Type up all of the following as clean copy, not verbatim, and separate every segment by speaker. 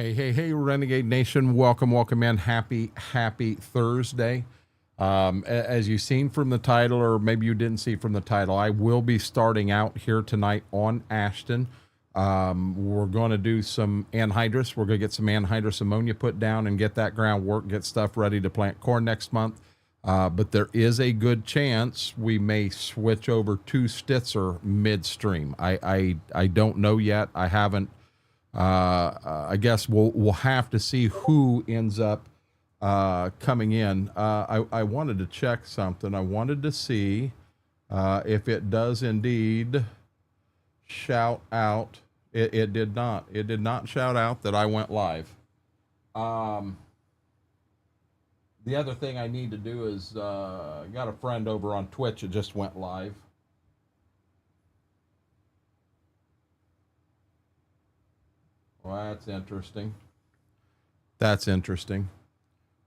Speaker 1: Hey, Renegade Nation. Welcome in. Happy Thursday. As you've seen from the title, or maybe you didn't see from the title, I will be starting out here tonight on Ashton. We're going to do some anhydrous. We're going to get some anhydrous ammonia put down and get that groundwork, get stuff ready to plant corn next month. But there is a good chance we may switch over to Stitzer midstream. I don't know yet. I haven't. I guess we'll have to see who ends up coming in. I wanted to check something. I wanted to see if it does indeed shout out. It did not. It did not shout out that I went live. The other thing I need to do is got a friend over on Twitch that just went live. Well, that's interesting. That's interesting.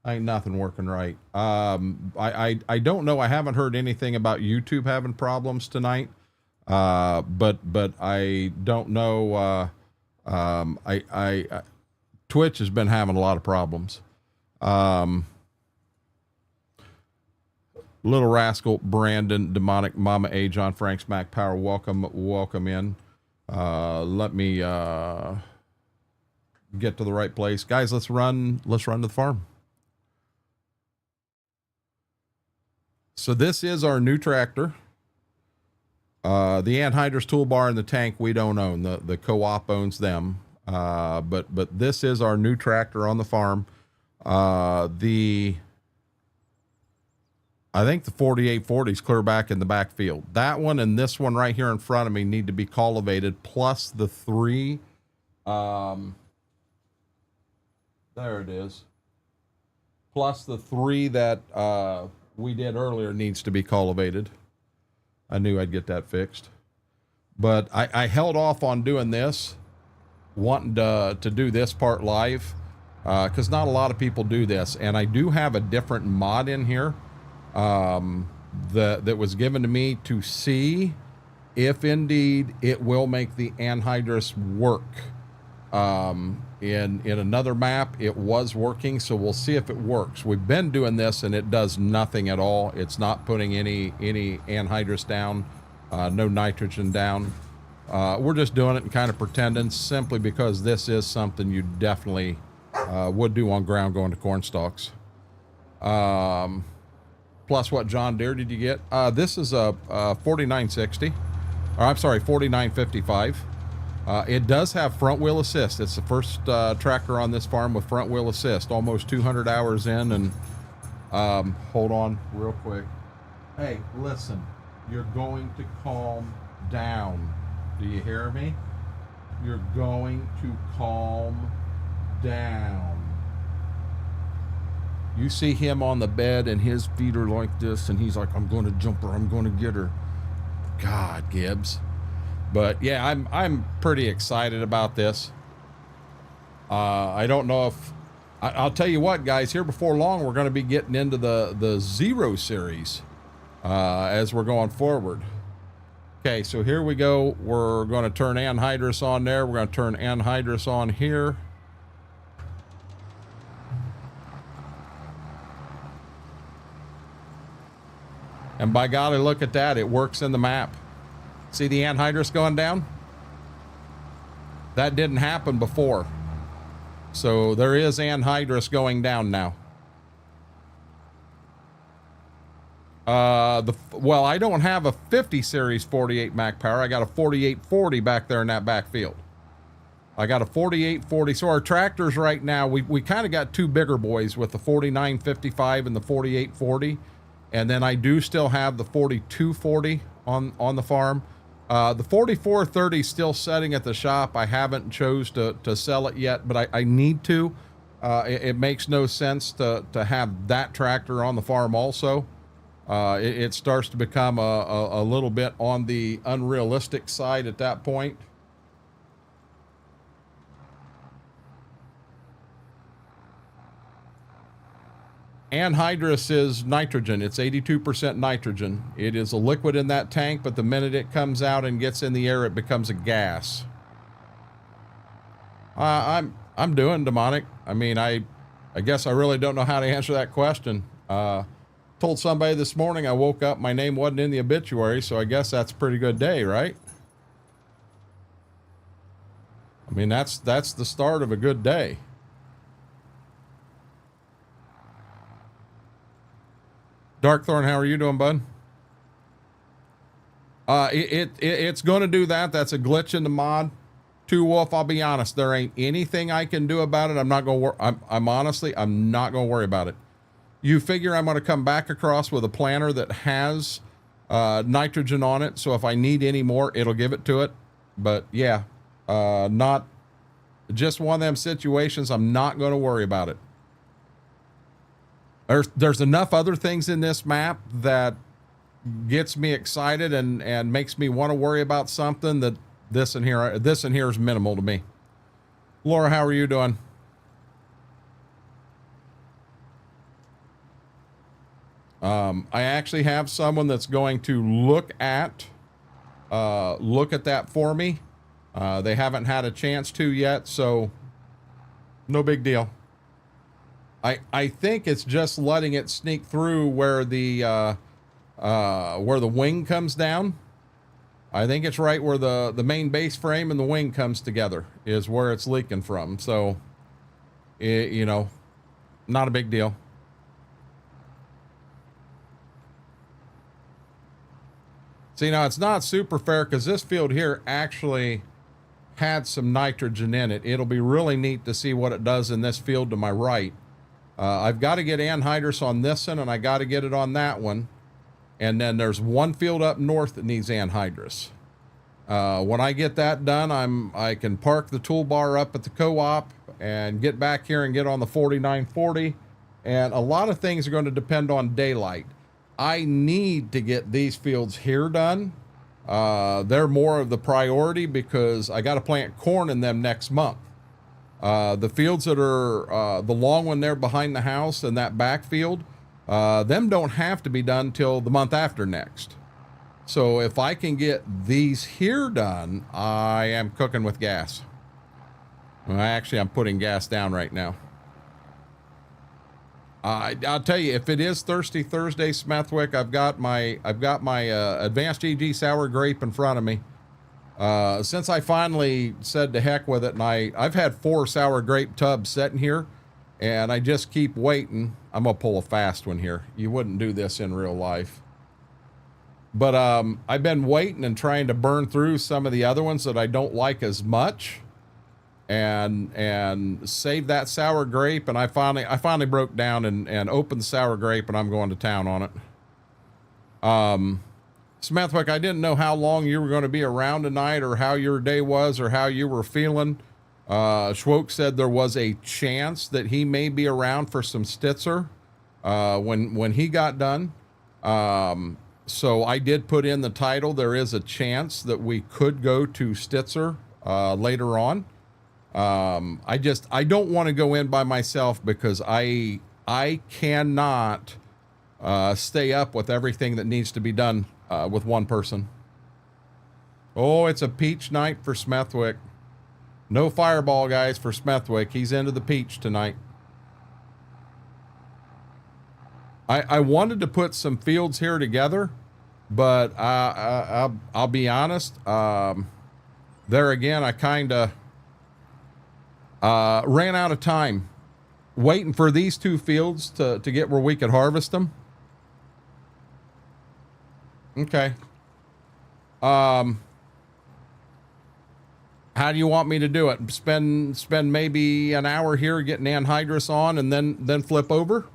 Speaker 1: Ain't nothing working right. I don't know. I haven't heard anything about YouTube having problems tonight. But I don't know. Twitch has been having a lot of problems. Little Rascal, Brandon, Demonic, Mama A, John Franks, Mac Power, welcome in. Let me get to the right place, guys. Let's run to the farm. So this is our new tractor. The Anhydrous toolbar and the tank we don't own. The co-op owns them. But this is our new tractor on the farm. I think the 4840 is clear back in the backfield. That one and this one right here in front of me need to be cultivated, plus the three. There it is. Plus the three that we did earlier needs to be cultivated. I knew I'd get that fixed. But I held off on doing this, wanting to do this part live, because not a lot of people do this. And I do have a different mod in here that was given to me to see if indeed it will make the anhydrous work. In another map it was working, so we'll see if it works. We've been doing this and it does nothing at all. It's not putting any anhydrous down, no nitrogen down. We're just doing it and kind of pretending, simply because this is something you definitely would do on ground going to corn stalks. Plus, what John Deere did you get? This is a 4960, or I'm sorry, 4955. It does have front wheel assist. It's the first tractor on this farm with front wheel assist. Almost 200 hours in, and hold on real quick. Hey, listen, you're going to calm down. Do you hear me? You're going to calm down. You see him on the bed and his feet are like this, and he's like, I'm going to jump her, I'm going to get her. God, Gibbs. But yeah, I'm pretty excited about this. I don't know if I'll tell you what, guys, here before long we're going to be getting into the 0 series as we're going forward. Okay, so here we go. We're going to turn anhydrous on there. We're going to turn anhydrous on here. And by golly, look at that. It works in the map. See the anhydrous going down? That didn't happen before. So there is anhydrous going down now. Well, I don't have a 50 series 48 Mac Power. I got a 4840 back there in that backfield. I got a 4840. So our tractors right now, we kind of got two bigger boys with the 4955 and the 4840. And then I do still have the 4240 on the farm. The 4430 is still sitting at the shop. I haven't chose to sell it yet, but I need to. It makes no sense to have that tractor on the farm also. It starts to become a little bit on the unrealistic side at that point. Anhydrous is nitrogen. It's 82% nitrogen. It is a liquid in that tank, but the minute it comes out and gets in the air, it becomes a gas. I'm doing, demonic. I mean, I guess I really don't know how to answer that question. Told somebody this morning I woke up, my name wasn't in the obituary, so I guess that's a pretty good day, right? I mean, that's the start of a good day. Darkthorn, how are you doing, bud? It's going to do that. That's a glitch in the mod. Two Wolf, I'll be honest, there ain't anything I can do about it. I'm not going to I'm honestly, I'm not going to worry about it. You figure I'm going to come back across with a planter that has nitrogen on it, so if I need any more, it'll give it to it. But yeah, not just one of them situations. I'm not going to worry about it. There's enough other things in this map that gets me excited and makes me want to worry about something that this in here is minimal to me. Laura, how are you doing? I actually have someone that's going to look at that for me. They haven't had a chance to yet, so no big deal. I think it's just letting it sneak through where the wing comes down. I think it's right where the main base frame and the wing comes together is where it's leaking from. So, you know, not a big deal. See, now it's not super fair because this field here actually had some nitrogen in it. It'll be really neat to see what it does in this field to my right. I've got to get Anhydrous on this one, and I got to get it on that one. And then there's one field up north that needs Anhydrous. When I get that done, I can park the toolbar up at the co-op and get back here and get on the 4940. And a lot of things are going to depend on daylight. I need to get these fields here done. They're more of the priority because I got to plant corn in them next month. The fields that are the long one there behind the house and that back field, them don't have to be done till the month after next. So if I can get these here done, I am cooking with gas. Well, actually, I'm putting gas down right now. I'll tell you, if it is Thirsty Thursday, Smethwick, I've got my Advanced EG sour grape in front of me. Since I finally said to heck with it, and I've had 4 sour grape tubs sitting here, and I just keep waiting. I'm gonna pull a fast one here. You wouldn't do this in real life. But I've been waiting and trying to burn through some of the other ones that I don't like as much, and save that sour grape. And I finally broke down and opened the sour grape, and I'm going to town on it. Smethwick, I didn't know how long you were going to be around tonight, or how your day was, or how you were feeling. Schwoke said there was a chance that he may be around for some Stitzer when he got done. So I did put in the title. There is a chance that we could go to Stitzer later on. I don't want to go in by myself because I cannot stay up with everything that needs to be done with one person. Oh, it's a peach night for Smethwick. No fireball, guys, for Smethwick. He's into the peach tonight. I wanted to put some fields here together, but I'll be honest. There again, I kind of ran out of time waiting for these 2 fields to get where we could harvest them. Okay. How do you want me to do it? Spend maybe an hour here getting Anhydrous on, and then flip over?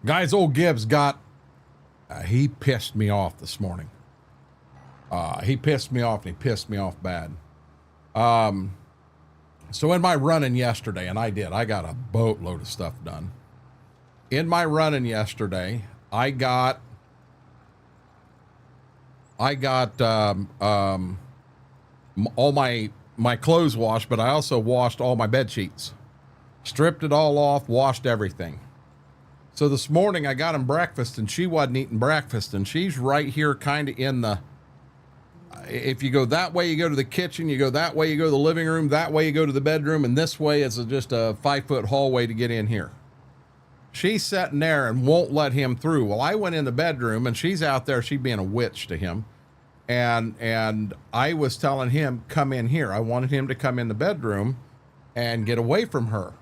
Speaker 1: Guys, old Gibbs got, he pissed me off this morning. He pissed me off, and he pissed me off bad. So in my running yesterday, and I got a boatload of stuff done. In my running yesterday, I got all my clothes washed, but I also washed all my bed sheets. stripped it all off, washed everything. So this morning I got him breakfast and she wasn't eating breakfast, and she's right here kind of in the, if you go that way, you go to the kitchen, you go that way, you go to the living room, that way you go to the bedroom, and this way is just a 5-foot hallway to get in here. She's sitting there and won't let him through. Well, I went in the bedroom and she's out there, she being a witch to him. And I was telling him, come in here. I wanted him to come in the bedroom and get away from her.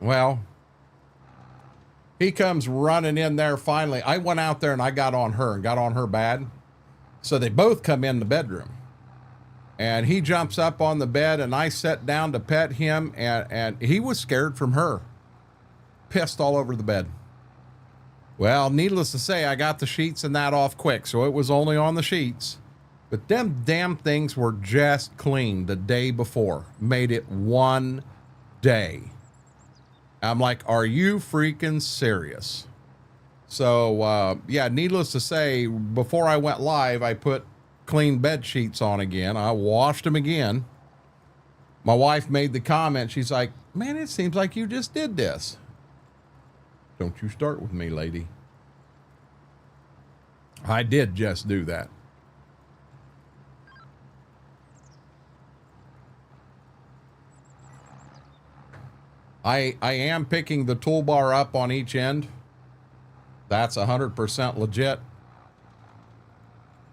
Speaker 1: Well, he comes running in there finally. I went out there and I got on her and got on her bad. So they both come in the bedroom. And he jumps up on the bed and I sat down to pet him, and he was scared from her. Pissed all over the bed. Well, needless to say, I got the sheets and that off quick, so it was only on the sheets. But them damn things were just cleaned the day before. Made it one day. I'm like, are you freaking serious? So, yeah, needless to say, before I went live, I put clean bed sheets on again. I washed them again. My wife made the comment. She's like, man, it seems like you just did this. Don't you start with me, lady. I did just do that. I am picking the toolbar up on each end. That's 100% legit.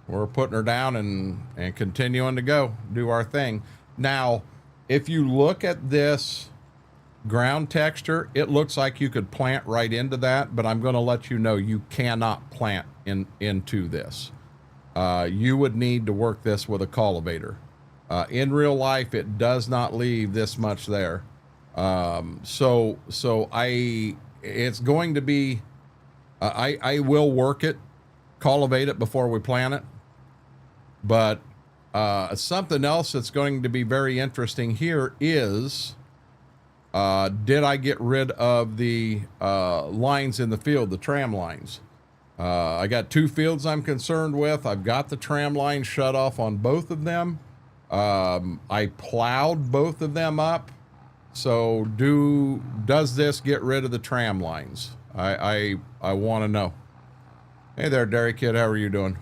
Speaker 1: We're putting her down and continuing to go, do our thing. Now, if you look at this ground texture, it looks like you could plant right into that, but I'm going to let you know you cannot plant into this. You would need to work this with a cultivator. In real life, it does not leave this much there. So it's going to be, I will work it, cultivate it before we plant it. But something else that's going to be very interesting here is, did I get rid of the lines in the field, the tram lines? I got 2 fields I'm concerned with. I've got the tram line shut off on both of them. I plowed both of them up. So does this get rid of the tram lines? I want to know. Hey there, Dairy Kid. How are you doing?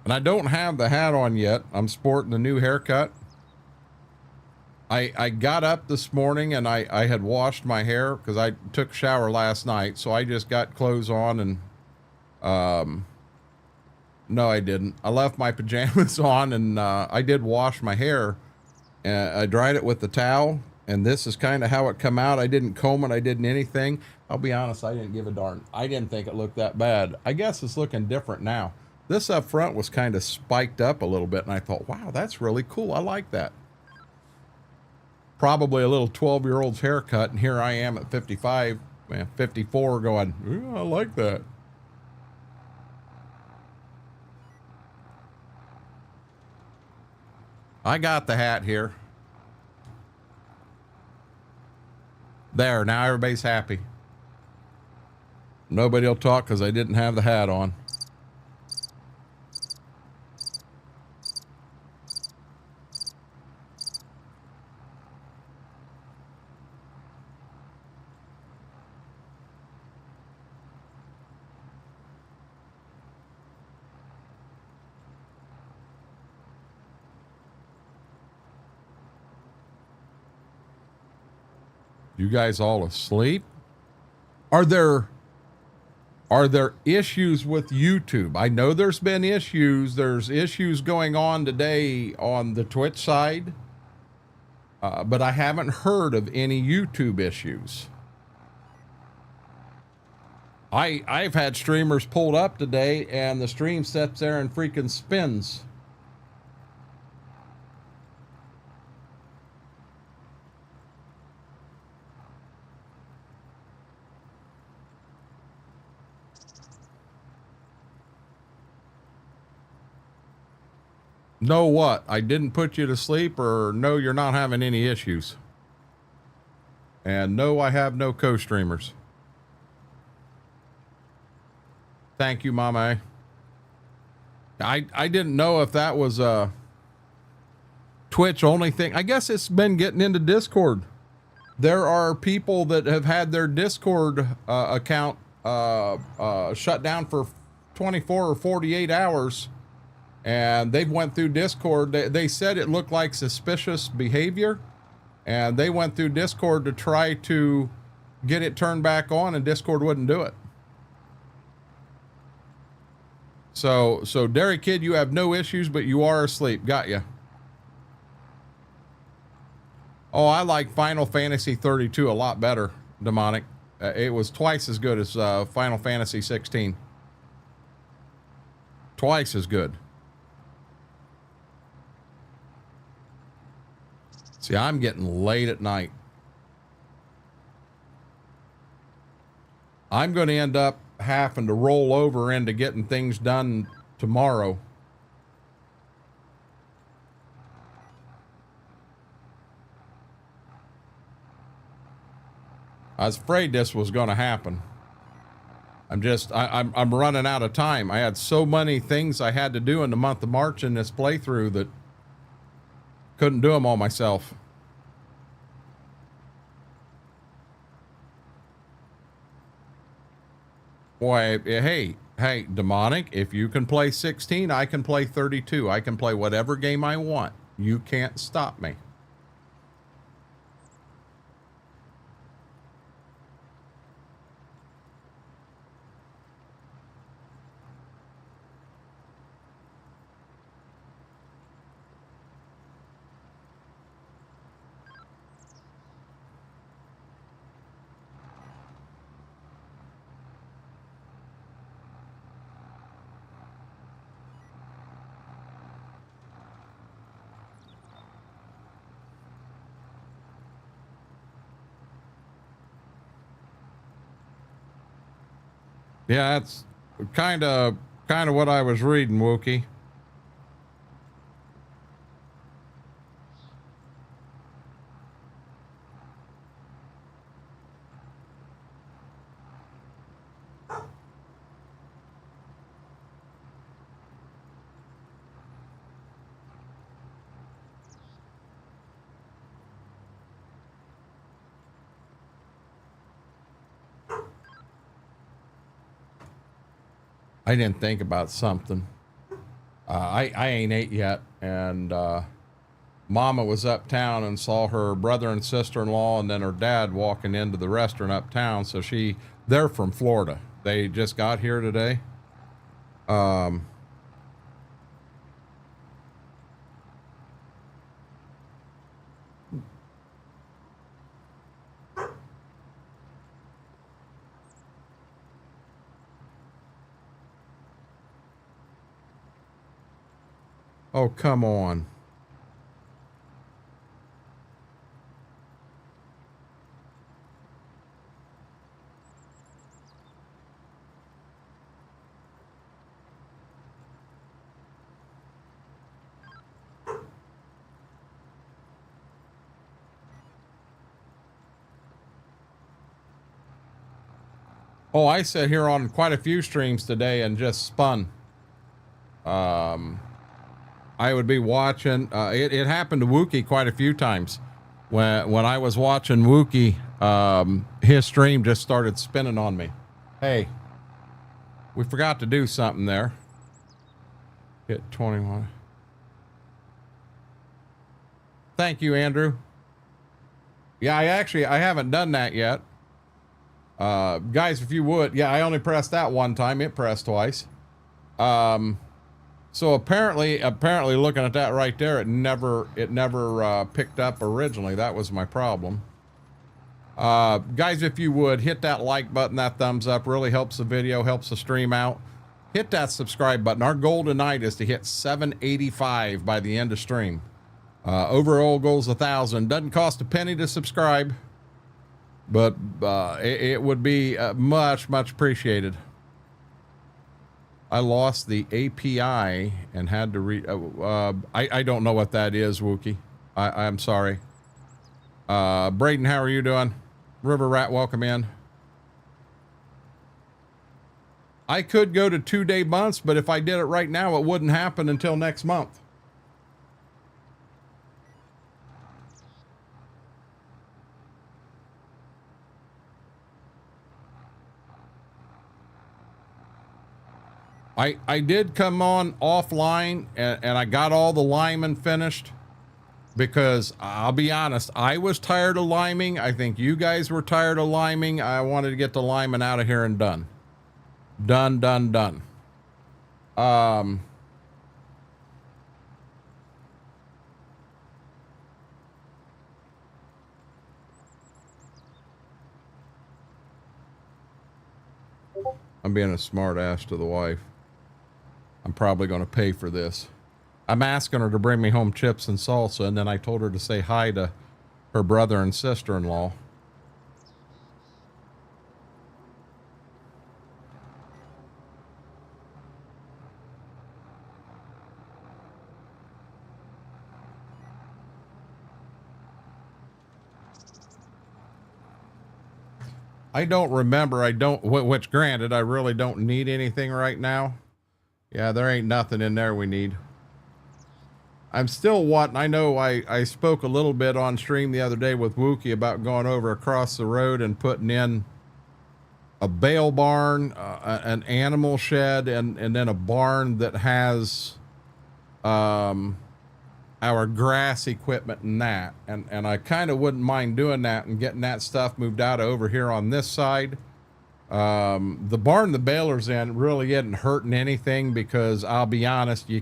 Speaker 1: And I don't have the hat on yet. I'm sporting the new haircut. I got up this morning and I had washed my hair because I took a shower last night. So I just got clothes on and, no, I didn't. I left my pajamas on and, I did wash my hair. I dried it with the towel, and this is kind of how it come out. I didn't comb it. I didn't anything. I'll be honest. I didn't give a darn. I didn't think it looked that bad. I guess it's looking different now. This up front was kind of spiked up a little bit, and I thought, wow, that's really cool. I like that. Probably a little 12-year-old's haircut, and here I am at 55, 54 going, ooh, I like that. I got the hat here. There, now everybody's happy. Nobody will talk because I didn't have the hat on. You guys all asleep? Are there issues with YouTube? I know there's been issues. There's issues going on today on the Twitch side, but I haven't heard of any YouTube issues. I've had streamers pulled up today and the stream sits there and freaking spins. No what? I didn't put you to sleep, or no, you're not having any issues. And no, I have no co-streamers. Thank you, Mama. I didn't know if that was Twitch only thing. I guess it's been getting into Discord. There are people that have had their Discord account shut down for 24 or 48 hours, and they've went through Discord. They said it looked like suspicious behavior, and they went through Discord to try to get it turned back on, and Discord wouldn't do it. So Dairy Kid, you have no issues, but you are asleep. Got you. Oh, I like Final Fantasy 32 a lot better, Demonic. It was twice as good as Final Fantasy 16. Twice as good. See, I'm getting late at night. I'm going to end up having to roll over into getting things done tomorrow. I was afraid this was going to happen. I'm running out of time. I had so many things I had to do in the month of March in this playthrough that couldn't do them all myself. Boy, hey, Demonic, if you can play 16, I can play 32. I can play whatever game I want. You can't stop me. Yeah, that's kind of what I was reading, Wookie. I didn't think about something. I ain't ate yet, and Mama was uptown and saw her brother and sister-in-law and then her dad walking into the restaurant uptown. So they're from Florida. They just got here today. Oh, come on. Oh, I sat here on quite a few streams today and just spun. I would be watching, it happened to Wookie quite a few times. When I was watching Wookie, his stream just started spinning on me. Hey, we forgot to do something there. Hit 21. Thank you, Andrew. Yeah, I haven't done that yet. Guys, if you would, yeah, I only pressed that one time. It pressed twice. So apparently looking at that right there, it never picked up originally. That was my problem. Guys, if you would hit that like button, that thumbs up really helps the video, helps the stream out. Hit that subscribe button. Our goal tonight is to hit 785 by the end of stream. Overall goal's 1,000. Doesn't cost a penny to subscribe, but it would be much appreciated. I lost the API and had to I don't know what that is, Wookie. I'm sorry. Braden, how are you doing? River Rat, welcome in. I could go to 2-day months, but if I did it right now, it wouldn't happen until next month. I did come on offline and I got all the liming finished because I'll be honest, I was tired of liming. I think you guys were tired of liming. I wanted to get the liming out of here and done. Done. I'm being a smart ass to the wife. I'm probably going to pay for this. I'm asking her to bring me home chips and salsa, and then I told her to say hi to her brother and sister-in-law. I don't remember. Which granted, I really don't need anything right now. Yeah, there ain't nothing in there we need. I'm still wanting, I know I spoke a little bit on stream the other day with Wookie about going over across the road and putting in a bale barn, an animal shed, and then a barn that has our grass equipment and that. And I kind of wouldn't mind doing that and getting that stuff moved out over here on this side. The barn the baler's in really isn't hurting anything because I'll be honest, you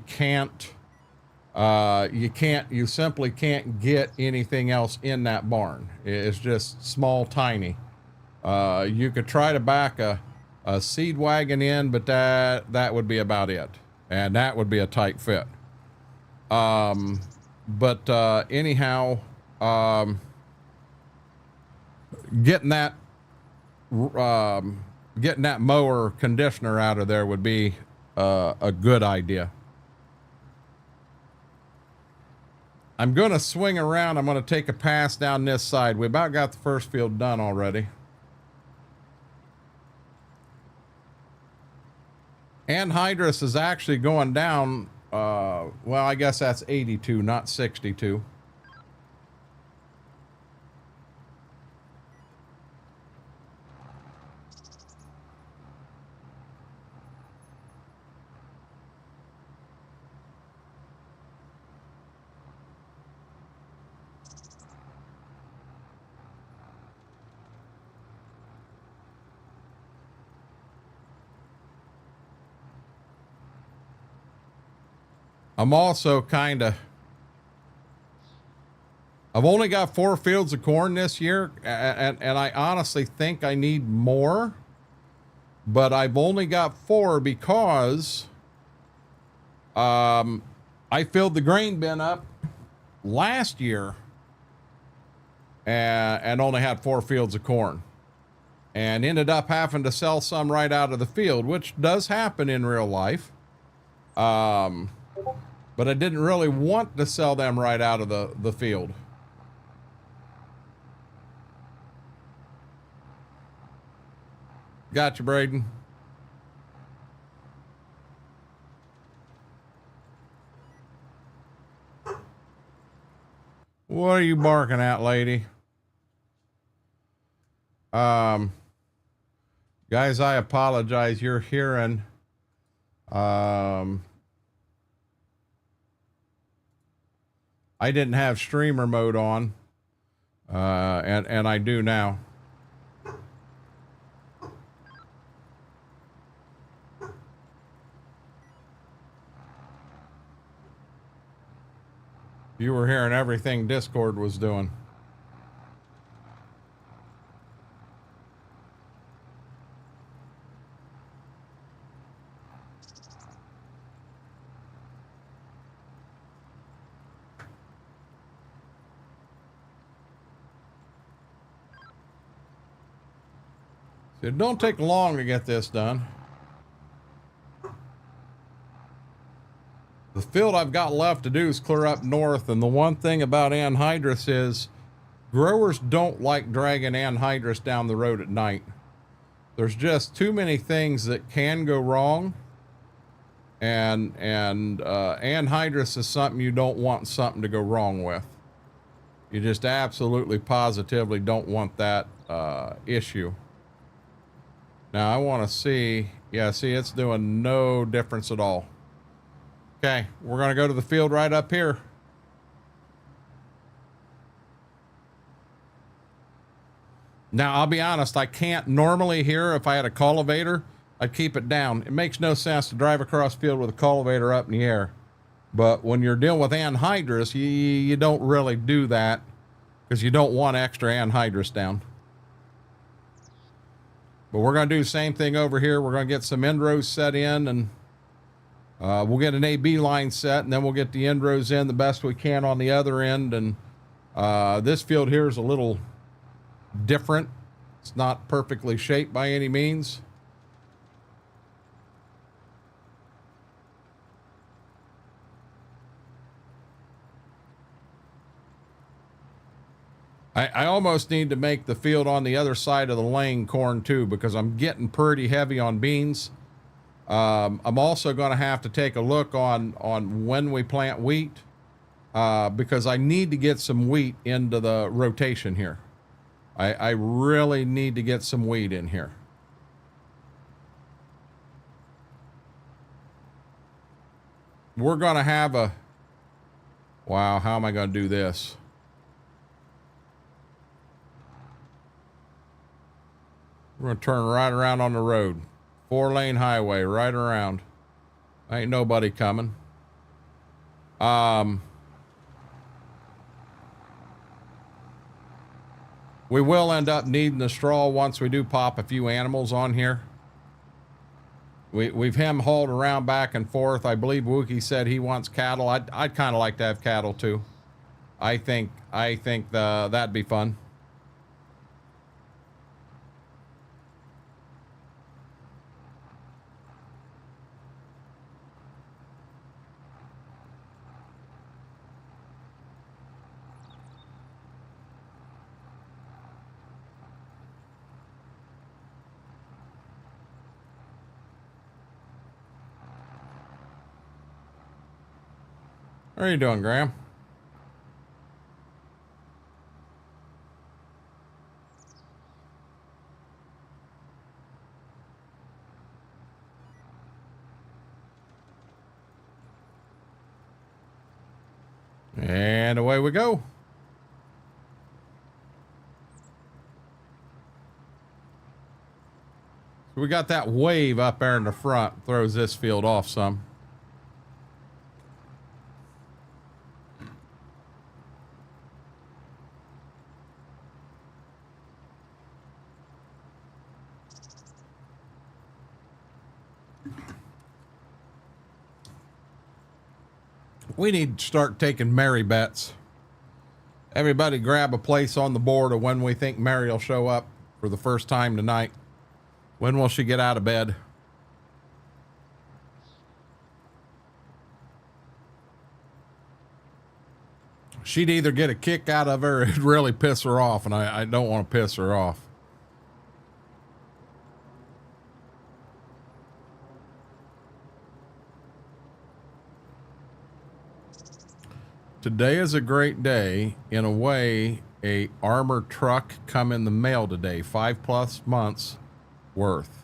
Speaker 1: simply can't get anything else in that barn. It's just small, tiny. You could try to back a seed wagon in, but that would be about it. And that would be a tight fit. Anyhow, getting that mower conditioner out of there would be a good idea. I'm going to swing around. I'm going to take a pass down this side. We about got the first field done already. Anhydrous is actually going down. Well, I guess that's 82, not 62. I'm also I've only got 4 fields of corn this year, and I honestly think I need more, but I've only got 4 because I filled the grain bin up last year and only had 4 fields of corn and ended up having to sell some right out of the field, which does happen in real life. But I didn't really want to sell them right out of the field. Gotcha, Braden. What are you barking at, lady? Guys, I apologize. You're hearing, I didn't have streamer mode on, and I do now. You were hearing everything Discord was doing. It don't take long to get this done. The field I've got left to do is clear up north, and the one thing about anhydrous is growers don't like dragging anhydrous down the road at night. There's just too many things that can go wrong, and anhydrous is something you don't want something to go wrong with. You just absolutely positively don't want that issue. Now I want to see Yeah, see, it's doing no difference at all. Okay, we're going to go to the field right up here. Now, I'll be honest, I can't normally here, if I had a cultivator, I'd keep it down. It makes no sense to drive across the field with a cultivator up in the air. But when you're dealing with anhydrous, you don't really do that because you don't want extra anhydrous down. But we're going to do the same thing over here. We're going to get some end rows set in, and we'll get an AB line set, and then we'll get the end rows in the best we can on the other end. And this field here is a little different. It's not perfectly shaped by any means. I almost need to make the field on the other side of the lane corn too, because I'm getting pretty heavy on beans. I'm also going to have to take a look on when we plant wheat, because I need to get some wheat into the rotation here. I really need to get some wheat in here. We're going to have a... Wow, how am I going to do this? We're going to turn right around on the road. 4-lane highway, right around. Ain't nobody coming. We will end up needing the straw once we do pop a few animals on here. We've him hauled around back and forth. I believe Wookie said he wants cattle. I'd kind of like to have cattle too. I think that'd be fun. How are you doing, Graham? And away we go. So we got that wave up there in the front, throws this field off some. We need to start taking Mary bets. Everybody grab a place on the board of when we think Mary will show up for the first time tonight. When will she get out of bed? She'd either get a kick out of her or it'd really piss her off, and I don't want to piss her off. Today is a great day. In a way, a armor truck come in the mail today, 5+ months worth.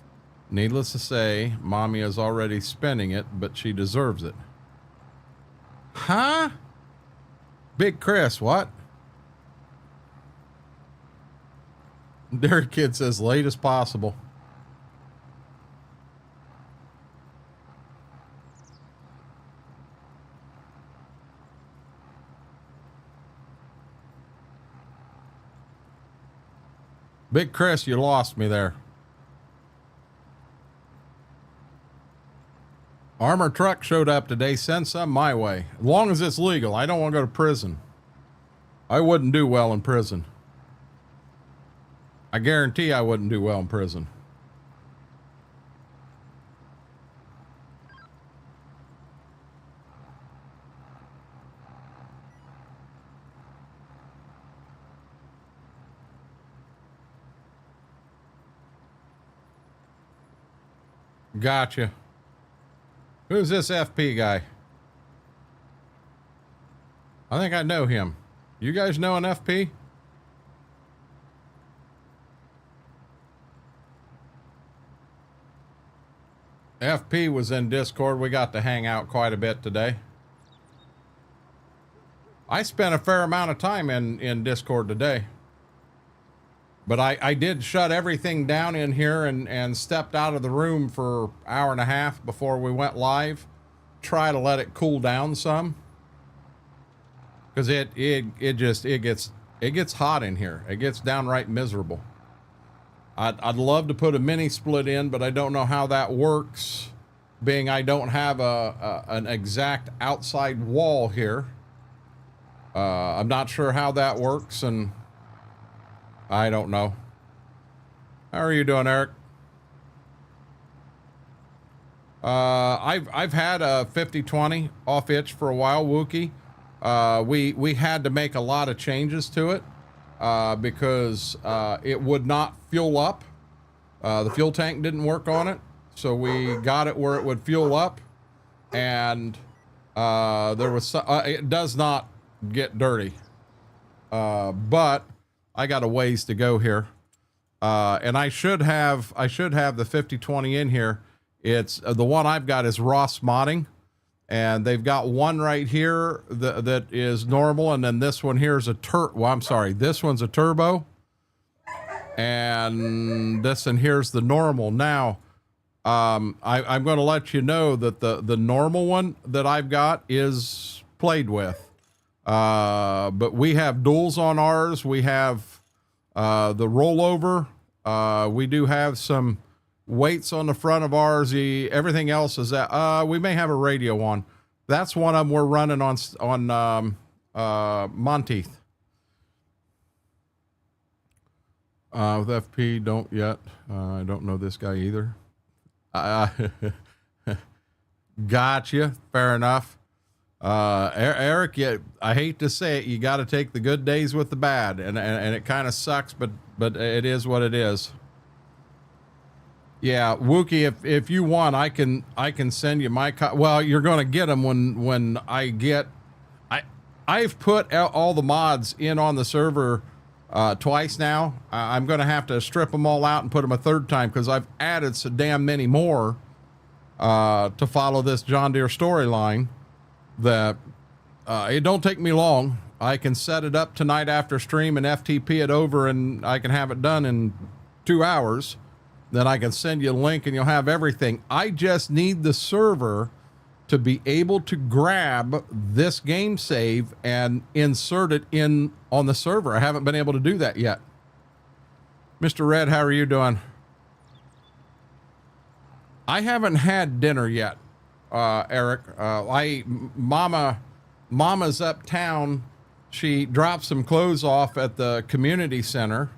Speaker 1: Needless to say, mommy is already spending it, but she deserves it. Huh? Big Chris, what? Derek Kid says late as possible. Big Chris, you lost me there. Armor truck showed up today. Send some my way. As long as it's legal. I don't want to go to prison. I wouldn't do well in prison. I guarantee I wouldn't do well in prison. Gotcha. Who's this FP guy? I think I know him. You guys know an FP? FP was in Discord. We got to hang out quite a bit today. I spent a fair amount of time in Discord today. But I did shut everything down in here and stepped out of the room for an hour and a half before we went live. Try to let it cool down some. Because it gets hot in here. It gets downright miserable. I'd love to put a mini split in, but I don't know how that works, being I don't have an exact outside wall here. I'm not sure how that works, and I don't know. How are you doing, Eric? I've had a 50/20 off itch for a while, Wookie. We had to make a lot of changes to it because it would not fuel up. The fuel tank didn't work on it, so we got it where it would fuel up, and there was it does not get dirty, but I got a ways to go here, and I should have the 50/20 in here. It's the one I've got is Ross modding, and they've got one right here that is normal, and then this one here is this one's a turbo, and this and here's the normal. Now, I'm going to let you know that the normal one that I've got is played with. But we have duals on ours. We have the rollover. We do have some weights on the front of ours. Everything else is that we may have a radio on. That's one of them we're running on Monteith. With FP, don't yet. I don't know this guy either. Gotcha. Fair enough. Eric, I hate to say it, you got to take the good days with the bad, and it kind of sucks, but it is what it is. Yeah, Wookie, if you want, I can send you my well, you're going to get them when I've put all the mods in on the server twice now. I'm going to have to strip them all out and put them a third time because I've added so damn many more to follow this John Deere storyline. That it don't take me long. I can set it up tonight after stream and FTP it over, and I can have it done in 2 hours. Then I can send you a link and you'll have everything. I just need the server to be able to grab this game save and insert it in on the server. I haven't been able to do that yet. Mr. Red, how are you doing? I haven't had dinner yet. Eric, Mama's uptown. She dropped some clothes off at the community center.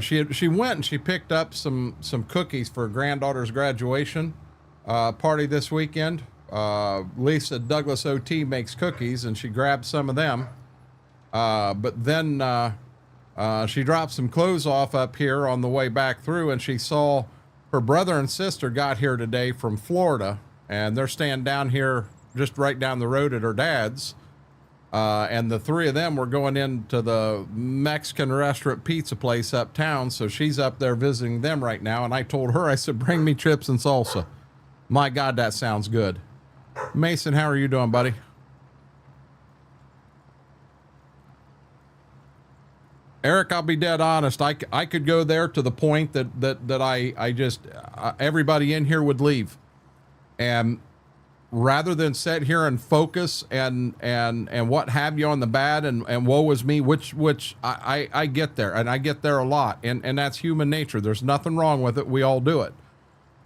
Speaker 1: She went and she picked up some cookies for her granddaughter's graduation party this weekend. Lisa Douglas OT makes cookies, and she grabbed some of them. But then she dropped some clothes off up here on the way back through, and she saw her brother and sister got here today from Florida. And they're staying down here just right down the road at her dad's. And the three of them were going into the Mexican restaurant pizza place uptown. So she's up there visiting them right now. And I told her, I said, bring me chips and salsa. My God, that sounds good. Mason, how are you doing, buddy? Eric, I'll be dead honest. I could go there to the point that I just, everybody in here would leave. And rather than sit here and focus and what have you on the bad and woe is me, which I get there, and I get there a lot, and that's human nature. There's nothing wrong with it. We all do it.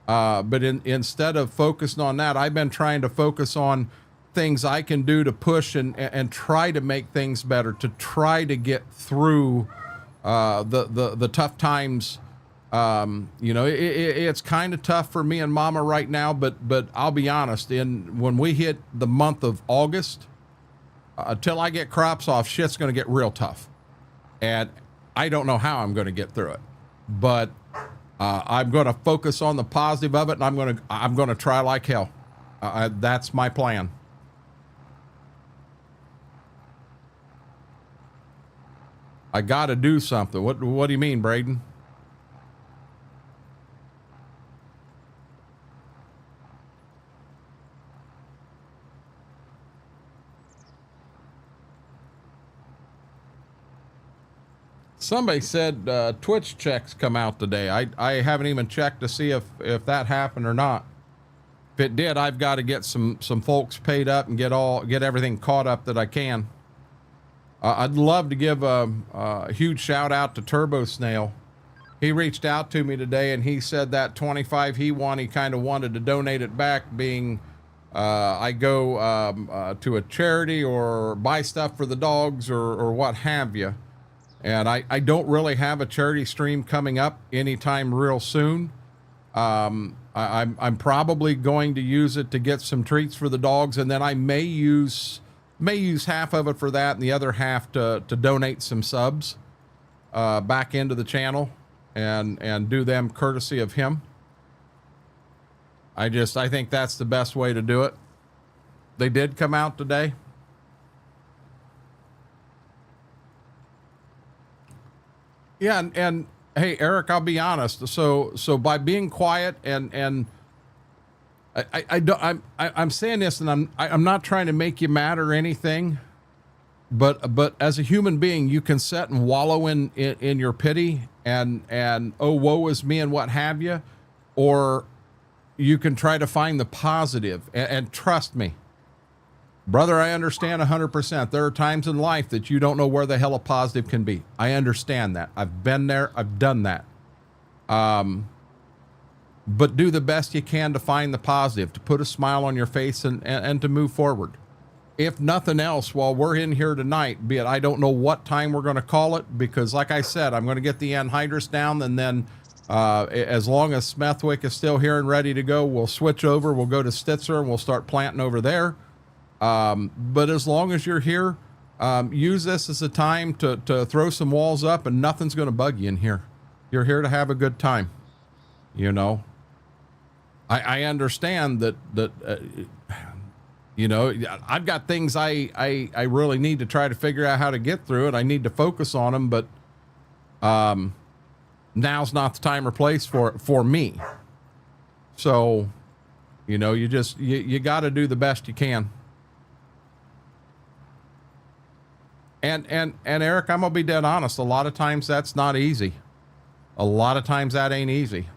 Speaker 1: But instead of focusing on that, I've been trying to focus on things I can do to push and try to make things better, to try to get through the tough times. You know, it's kind of tough for me and Mama right now, but I'll be honest, when we hit the month of August, until I get crops off, shit's going to get real tough. And I don't know how I'm going to get through it, but I'm going to focus on the positive of it, and I'm going to try like hell. That's my plan. I got to do something. What do you mean, Braden? Somebody said Twitch checks come out today. I haven't even checked to see if that happened or not. If it did, I've got to get some folks paid up and get everything caught up that I can. I'd love to give a huge shout out to Turbo Snail. He reached out to me today and he said that 25 he won, he kind of wanted to donate it back, being I go to a charity or buy stuff for the dogs or what have you. And I don't really have a charity stream coming up anytime real soon. I'm probably going to use it to get some treats for the dogs, and then I may use half of it for that and the other half to donate some subs back into the channel and do them courtesy of him. I think that's the best way to do it. They did come out today. Yeah, and hey, Eric, I'll be honest. So by being quiet and I'm saying this, and I'm not trying to make you mad or anything, but as a human being, you can sit and wallow in your pity and oh, woe is me and what have you, or you can try to find the positive. And trust me, brother, I understand 100%. There are times in life that you don't know where the hell a positive can be. I understand that. I've been there. I've done that. But do the best you can to find the positive, to put a smile on your face and to move forward. If nothing else, while we're in here tonight, be it, I don't know what time we're going to call it, because like I said, I'm going to get the Anhydrous down, and then as long as Smethwick is still here and ready to go, we'll switch over. We'll go to Stitzer and we'll start planting over there. But as long as you're here, use this as a time to throw some walls up, and nothing's going to bug you in here. You're here to have a good time. You know, I understand that, you know, I've got things I really need to try to figure out how to get through it. I need to focus on them, but, now's not the time or place for me. So, you know, you got to do the best you can. And Eric, I'm gonna be dead honest. A lot of times that's not easy. A lot of times that ain't easy.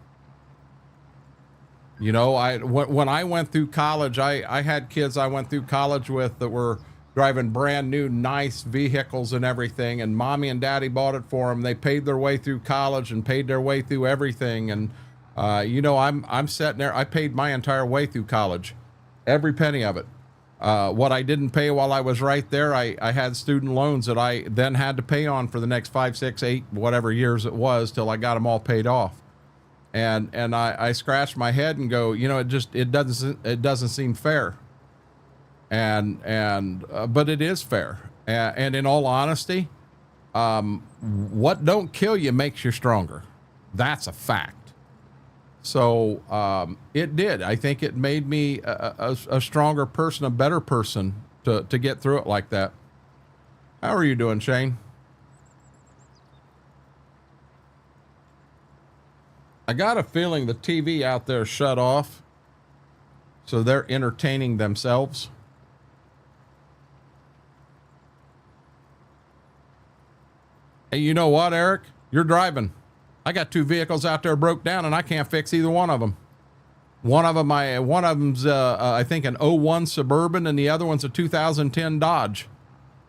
Speaker 1: You know, when I went through college, I had kids I went through college with that were driving brand new, nice vehicles and everything. And mommy and daddy bought it for them. They paid their way through college and paid their way through everything. And, you know, I'm sitting there. I paid my entire way through college, every penny of it. What I didn't pay while I was right there, I had student loans that I then had to pay on for the next 5, 6, 8, whatever years it was, till I got them all paid off. And I scratched my head and go, you know, it doesn't seem fair. But it is fair. And in all honesty, what don't kill you makes you stronger. That's a fact. So it did. I think it made me a stronger person, a better person to get through it like that. How are you doing, Shane? I got a feeling the TV out there shut off, so they're entertaining themselves. Hey, you know what, Eric? You're driving. I got 2 vehicles out there broke down, and I can't fix either one of them. One of them's I think an 01 Suburban, and the other one's a 2010 Dodge.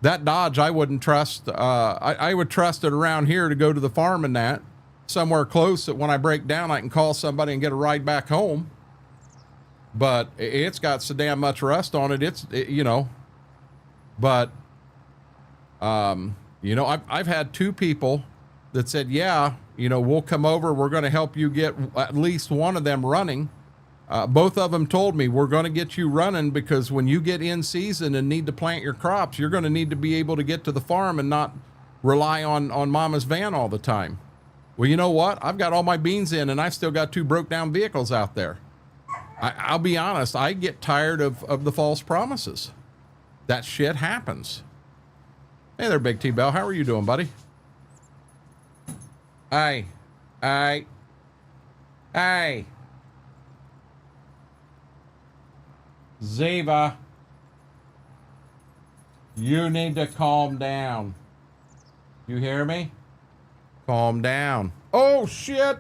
Speaker 1: That Dodge I wouldn't trust. I would trust it around here to go to the farm and that, somewhere close that when I break down I can call somebody and get a ride back home. But it's got so damn much rust on it. You know, but you know, I've had 2 people that said, yeah, you know, we'll come over. We're going to help you get at least one of them running. Both of them told me, we're going to get you running, because when you get in season and need to plant your crops, you're going to need to be able to get to the farm and not rely on mama's van all the time. Well, you know what? I've got all my beans in, and I've still got 2 broke down vehicles out there. I'll be honest. I get tired of the false promises. That shit happens. Hey there, Big T-Bell. How are you doing, buddy? Hey. Ziva, you need to calm down. You hear me? Calm down. Oh, shit.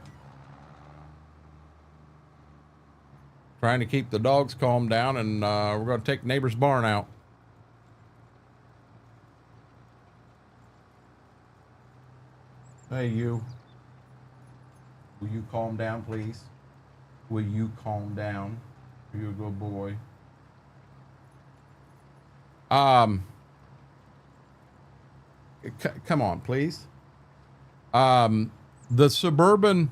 Speaker 1: Trying to keep the dogs calm down, and we're going to take neighbor's barn out. Hey, you. Will you calm down, please? Will you calm down? Are you a good boy? Come on, please. The Suburban,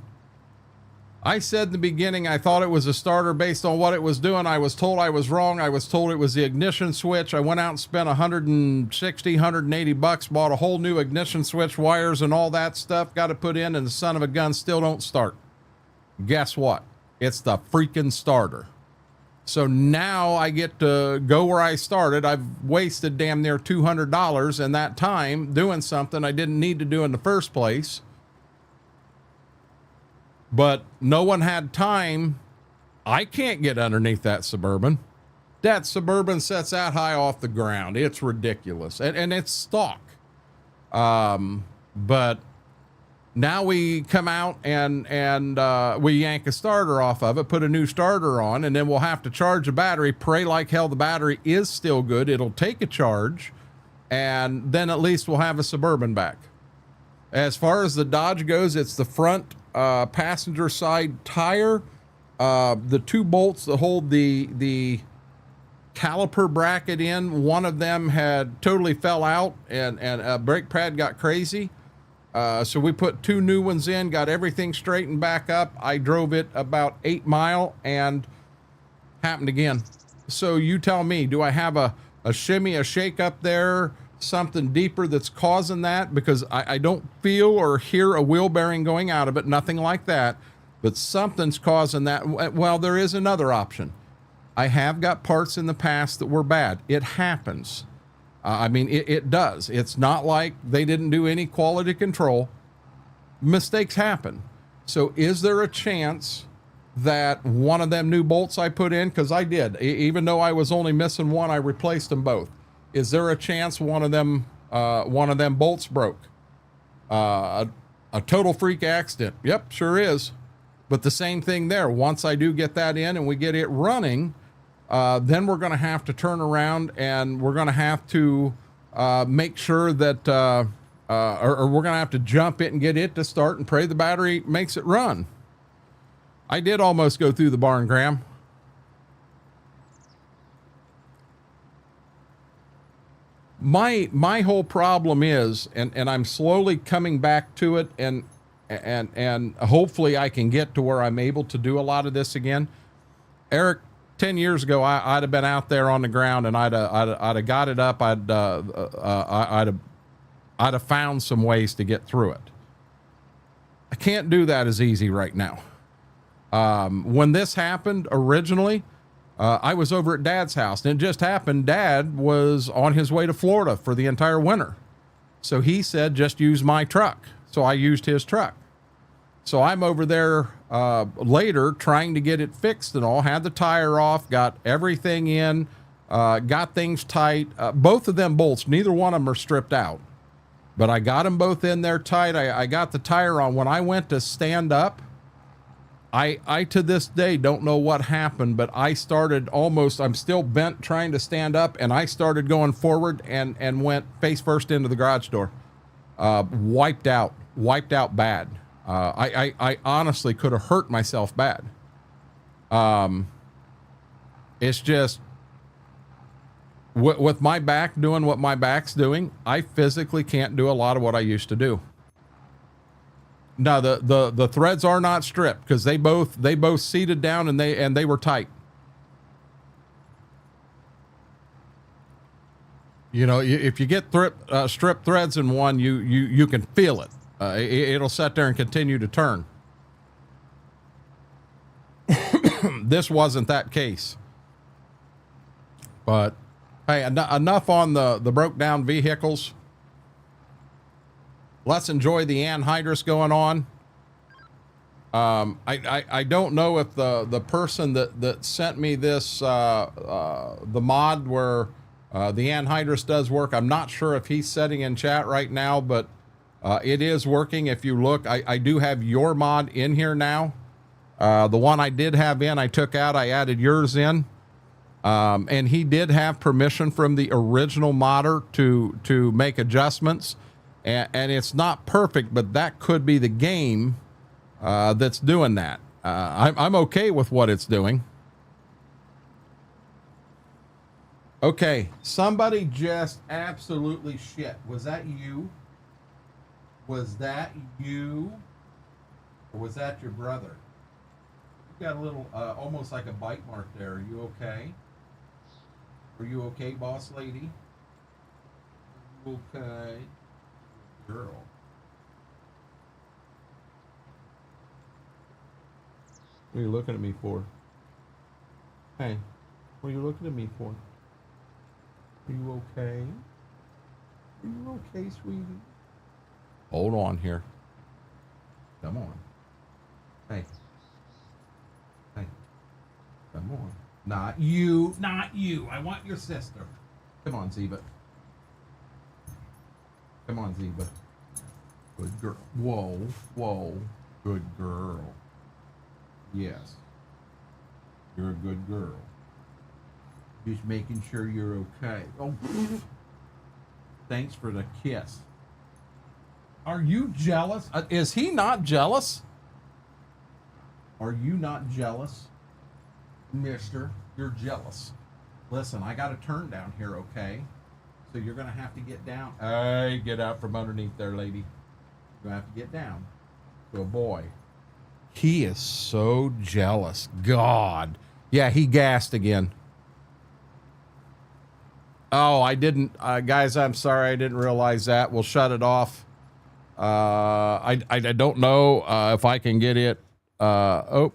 Speaker 1: I said in the beginning, I thought it was a starter based on what it was doing. I was told I was wrong. I was told it was the ignition switch. I went out and spent 160, 180 bucks, bought a whole new ignition switch, wires and all that stuff, got it put in, and the son of a gun still don't start. Guess what? It's the freaking starter. So now I get to go where I started. I've wasted damn near $200 in that time doing something I didn't need to do in the first place. But no one had time. I can't get underneath that Suburban. That Suburban sets that high off the ground. It's ridiculous. And it's stock. But now we come out and we yank a starter off of it, put a new starter on, and then we'll have to charge the battery. Pray like hell the battery is still good. It'll take a charge, and then at least we'll have a Suburban back. As far as the Dodge goes, it's the front passenger side tire. The two bolts that hold the caliper bracket in, one of them had totally fell out, and a brake pad got crazy. So we put two new ones in, got everything straightened back up. I drove it about 8 miles and happened again. So you tell me, do I have a shimmy, a shake up there, something deeper that's causing that? Because I don't feel or hear a wheel bearing going out of it, nothing like that, but something's causing that. Well, there is another option. I have got parts in the past that were bad. It happens. I mean, it does. It's not like they didn't do any quality control. Mistakes happen. So is there a chance that one of them new bolts I put in, because I did, even though I was only missing one, I replaced them both. Is there a chance one of them bolts broke? A total freak accident. Yep, sure is. But the same thing there. Once I do get that in and we get it running, then we're going to have to turn around and we're going to have to make sure that, or we're going to have to jump it and get it to start and pray the battery makes it run. I did almost go through the barn, Graham. My whole problem is, and I'm slowly coming back to it, and hopefully I can get to where I'm able to do a lot of this again. Eric, 10 years ago, I'd have been out there on the ground and I'd have got it up. I'd have found some ways to get through it. I can't do that as easy right now. When this happened originally, I was over at Dad's house, and it just happened. Dad was on his way to Florida for the entire winter. So he said, just use my truck. So I used his truck. So I'm over there later trying to get it fixed and all, had the tire off, got everything in, got things tight. Both of them bolts, neither one of them are stripped out, but I got them both in there tight. I got the tire on. When I went to stand up, I to this day don't know what happened, but I started almost, I'm still bent trying to stand up, and I started going forward and went face first into the garage door. Wiped out bad. I honestly could have hurt myself bad. It's just with my back doing what my back's doing, I physically can't do a lot of what I used to do. No, the threads are not stripped because they both seated down and they were tight. You know, if you get stripped threads in one, you can feel it. It'll sit there and continue to turn. This wasn't that case. But hey, enough on the broke down vehicles. Let's enjoy the Anhydrous going on. I don't know if the person that sent me this the mod where the Anhydrous does work. I'm not sure if he's sitting in chat right now, but It is working. If you look, I do have your mod in here now. The one I did have in, I took out, I added yours in. And he did have permission from the original modder to make adjustments. And it's not perfect, but that could be the game that's doing that. I'm okay with what it's doing. Okay, somebody just absolutely shit. Was that you? Was that you? Or was that your brother? You got a little, almost like a bite mark there. Are you okay? Are you okay, boss lady? Are you okay? Girl. What are you looking at me for? Hey, what are you looking at me for? Are you okay? Are you okay, sweetie? Hold on here. Come on. Hey. Hey. Come on. Not you. Not you. I want your sister. Come on, Zeba. Come on, Zeba. Good girl. Whoa. Whoa. Good girl. Yes. You're a good girl. Just making sure you're okay. Oh, thanks for the kiss. Are you jealous? Is he not jealous? Are you not jealous? Mister, you're jealous. Listen, I got a turn down here, okay? So you're going to have to get down. Hey, get out from underneath there, lady. You're going to have to get down. Good boy. He is so jealous. God. Yeah, he gassed again. Oh, I didn't. Guys, I'm sorry. I didn't realize that. We'll shut it off. I don't know if I can get it. I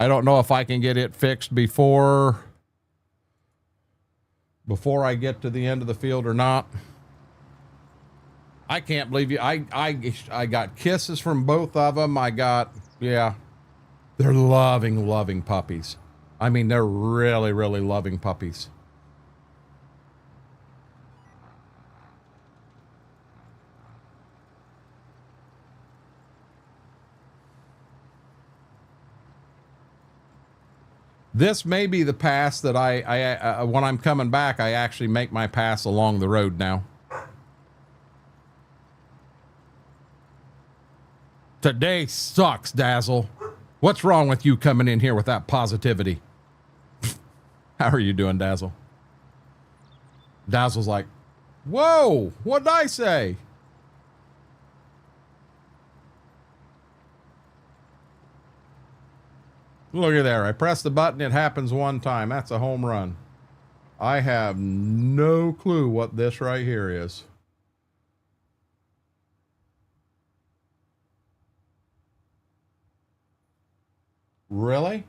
Speaker 1: don't know if I can get it fixed before I get to the end of the field or not. I can't believe you. I got kisses from both of them. Yeah, they're loving puppies. I mean, they're really loving puppies. This may be the pass that I when I'm coming back, I actually make my pass along the road now. Today sucks, Dazzle. What's wrong with you coming in here with that positivity? How are you doing, Dazzle? Dazzle's like, whoa, what'd I say? Look at there. I press the button. It happens one time. That's a home run. I have no clue what this right here is. Really?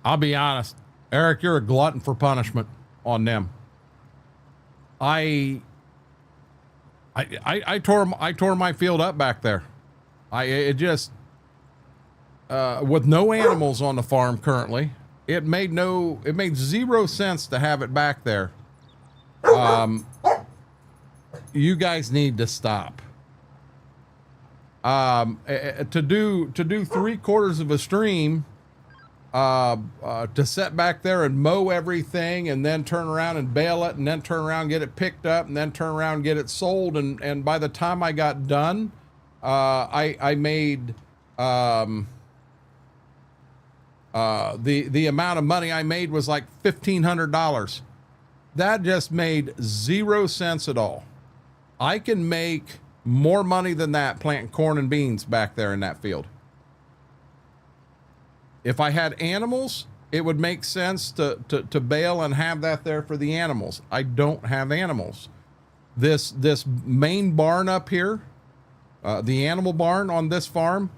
Speaker 1: I'll be honest, Eric, you're a glutton for punishment on them. I tore my field up back there. It just with no animals on the farm currently, it made zero sense to have it back there. You guys need to stop. To do 3/4 of a stream, to set back there and mow everything and then turn around and bale it and then turn around and get it picked up and then turn around and get it sold. And by the time I got done, I made, The amount of money I made was like $1,500. That just made 0 cents at all. I can make more money than that planting corn and beans back there in that field. If I had animals, it would make sense to bale and have that there for the animals. I don't have animals. This main barn up here, the animal barn on this farm,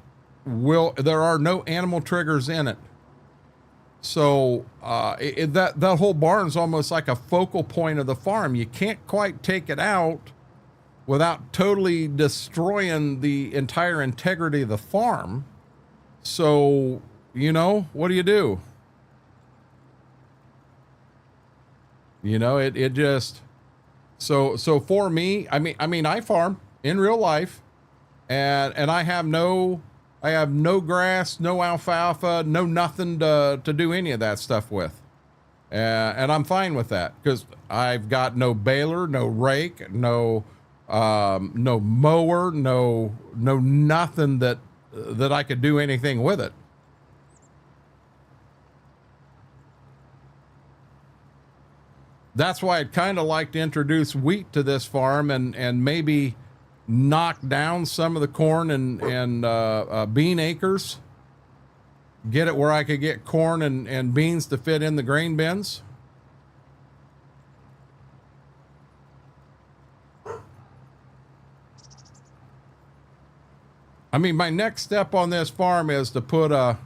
Speaker 1: there are no animal triggers in it. So that whole barn's almost like a focal point of the farm. You can't quite take it out without totally destroying the entire integrity of the farm. So, you know, what do? You know, it just, so for me, I mean, I farm in real life and I have no grass, no alfalfa, no nothing to do any of that stuff with. And I'm fine with that because I've got no baler, no rake, no mower, no nothing that I could do anything with it. That's why I'd kind of like to introduce wheat to this farm and maybe knock down some of the corn and bean acres. Get it where I could get corn and beans to fit in the grain bins. I mean, my next step on this farm is to put a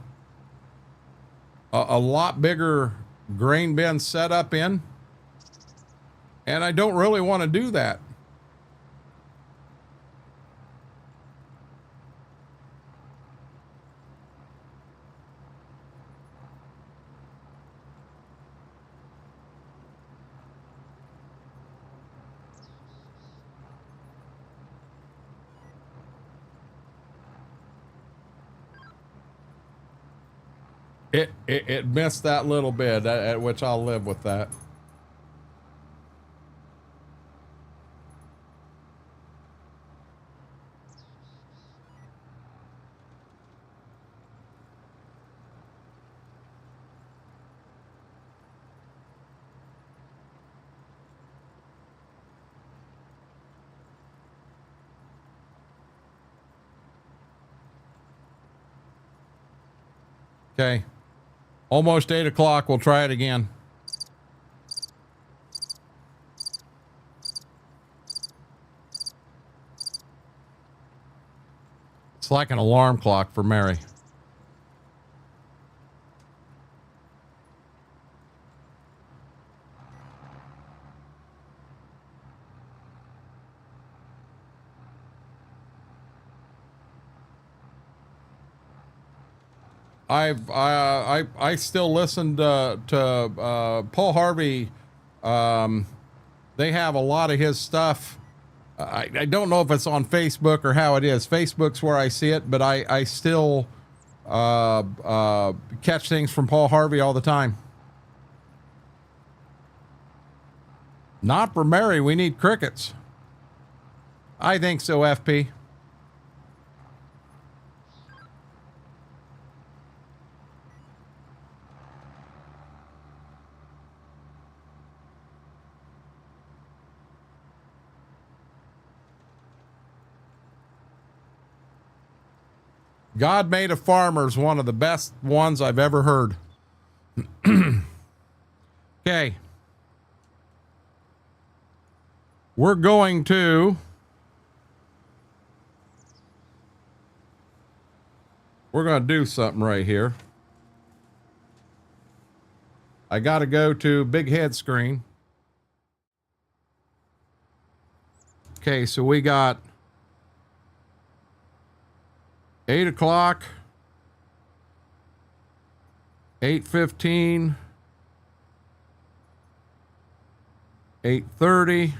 Speaker 1: lot bigger grain bin setup in. And I don't really want to do that. It missed that little bit, at which I'll live with that. Okay. Almost 8 o'clock. We'll try it again. It's like an alarm clock for Mary. I still listen to Paul Harvey. They have a lot of his stuff. I don't know if it's on Facebook or how it is. Facebook's where I see it, but I still catch things from Paul Harvey all the time. Not for Mary. We need crickets. I think so, FP. God Made a Farmer is one of the best ones I've ever heard. Okay. We're going to do something right here. I got to go to big head screen. Okay, so we got 8 o'clock, 8:15, 8:30,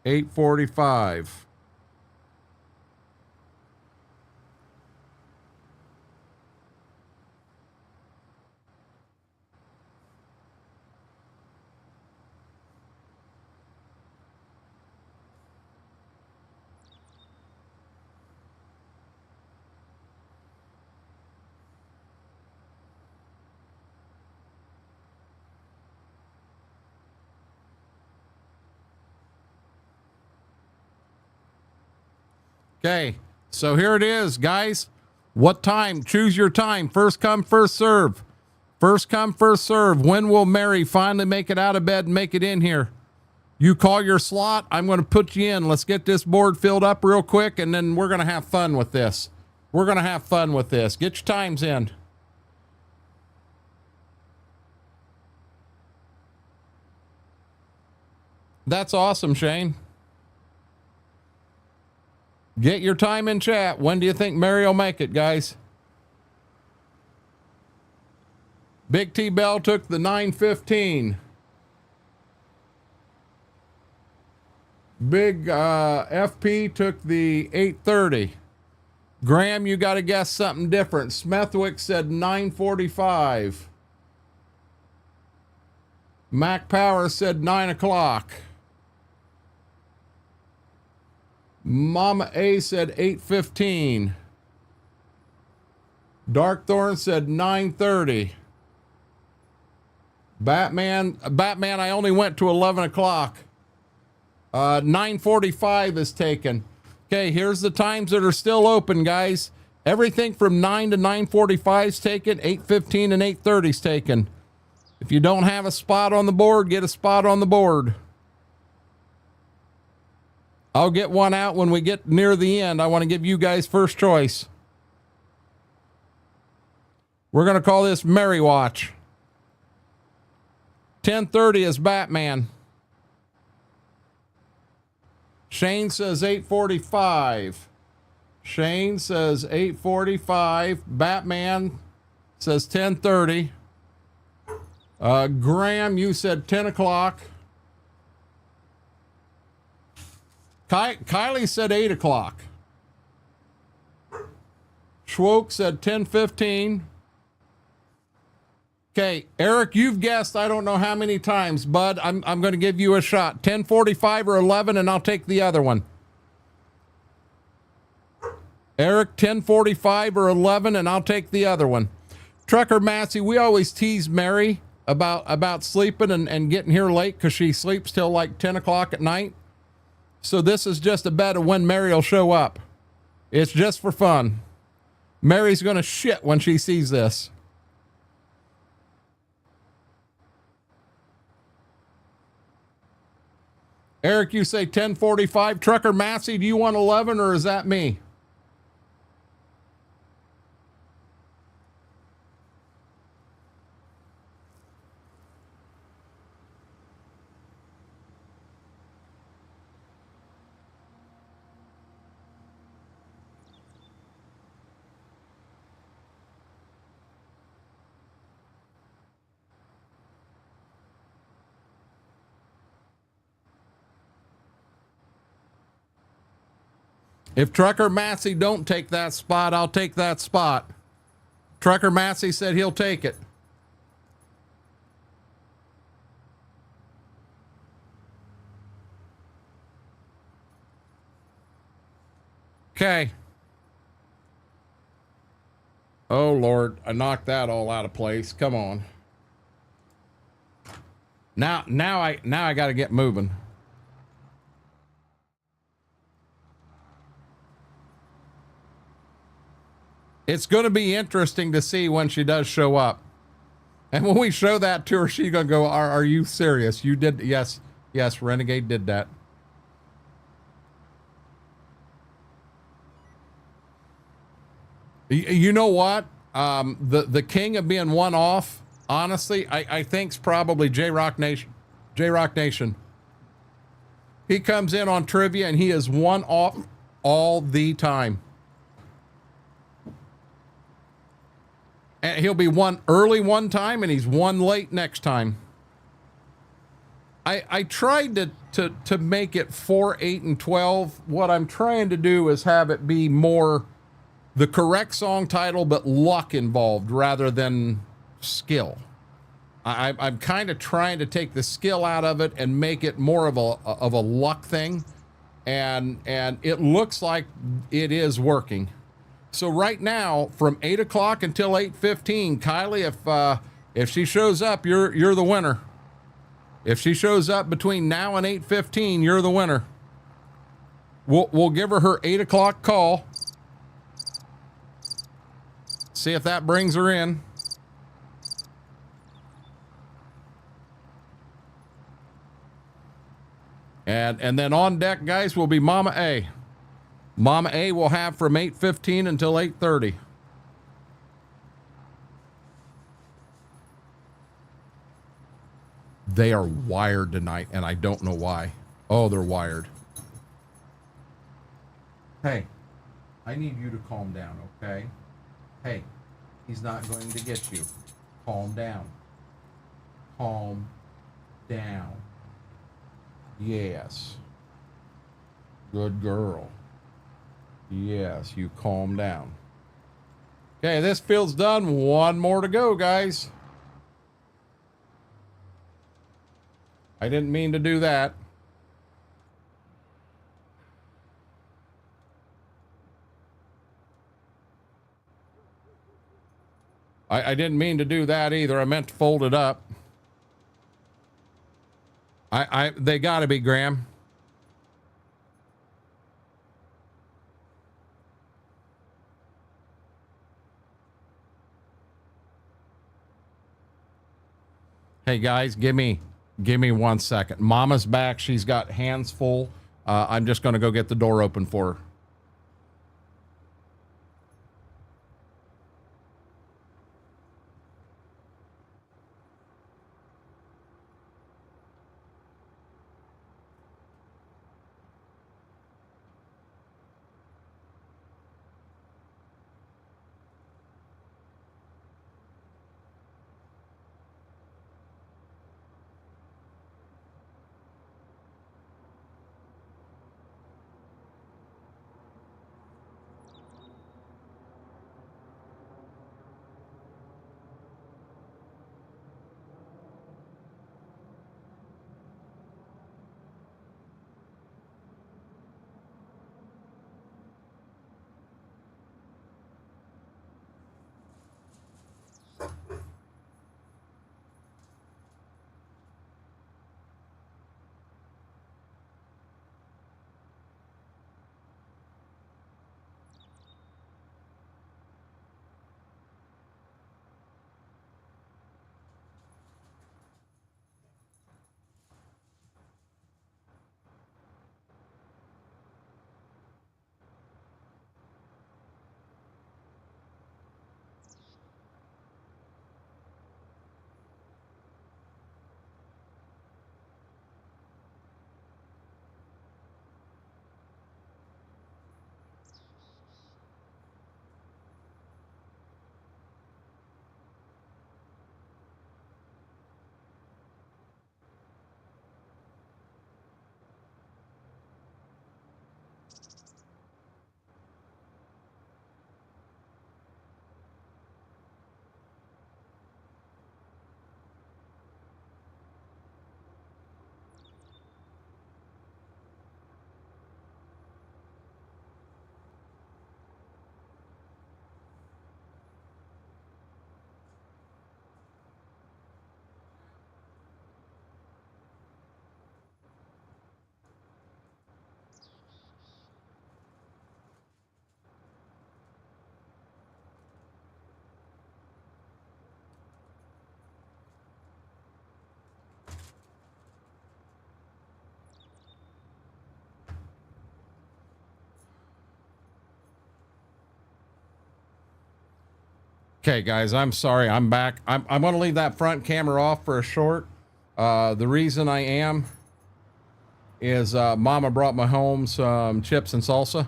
Speaker 1: 8:45. Okay, so here it is, guys. What time? Choose your time. First come, first serve. First come, first serve. When will Mary finally make it out of bed and make it in here? You call your slot. I'm going to put you in. Let's get this board filled up real quick, and then we're going to have fun with this. We're going to have fun with this. Get your times in. That's awesome, Shane. Get your time in chat. When do you think Mary will make it, guys? Big T Bell took the 9:15. Big FP took the 8:30. Graham, you got to guess something different. Smethwick said 9:45. Mac Power said 9 o'clock. Mama A said 8:15. Darkthorn said 9:30. Batman, I only went to 11 o'clock. 9:45 is taken. Okay, here's the times that are still open, guys. Everything from 9 to 9:45 is taken. 8:15 and 8:30 is taken. If you don't have a spot on the board, get a spot on the board. I'll get one out when we get near the end. I want to give you guys first choice. We're going to call this Marywatch. 10:30 is Batman. Shane says 8:45. Shane says 8:45. Batman says 10:30. Graham, you said 10 o'clock. Kylie said 8 o'clock. Schwoke said 10:15. Okay, Eric, you've guessed I don't know how many times, bud. I'm going to give you a shot. 10:45 or 11, and I'll take the other one. Eric, 10:45 or 11, and I'll take the other one. Trucker Massey, we always tease Mary about sleeping and getting here late because she sleeps till like 10 o'clock at night. So this is just a bet of when Mary will show up. It's just for fun. Mary's going to shit when she sees this. Eric, you say 10:45. Trucker Massey, do you want 11 or is that me? If Trucker Massey don't take that spot, I'll take that spot. Trucker Massey said he'll take it. Okay. Oh, Lord. I knocked that all out of place. Come on. Now I got to get moving. It's going to be interesting to see when she does show up. And when we show that to her, she's going to go, are you serious? You did? Yes, Renegade did that. You know what? The king of being one off, honestly, I think's probably J-Rock Nation. J-Rock Nation. He comes in on trivia and he is one off all the time. And he'll be one early one time and he's one late next time. I tried to make it 4, 8, and 12. What I'm trying to do is have it be more the correct song title, but luck involved rather than skill. I'm kind of trying to take the skill out of it and make it more of a luck thing. And it looks like it is working. So right now, from 8 o'clock until 8:15, Kylie, if she shows up, you're the winner. If she shows up between now and 8:15, you're the winner. We'll give her 8 o'clock call. See if that brings her in. And then on deck, guys, will be Mama A. Mama A will have from 8:15 until 8:30. They are wired tonight, and I don't know why. Oh, they're wired. Hey, I need you to calm down, okay? Hey, he's not going to get you. Calm down. Calm down. Yes. Good girl. Yes, you calm down. Okay, this field's done. One more to go, guys. I didn't mean to do that. I didn't mean to do that either. I meant to fold it up. They gotta be, Graham. Hey guys, give me 1 second. Mama's back. She's got hands full. I'm just gonna go get the door open for her. Okay, guys, I'm sorry. I'm back. I'm going to leave that front camera off for a short. The reason I am is Mama brought me home some chips and salsa.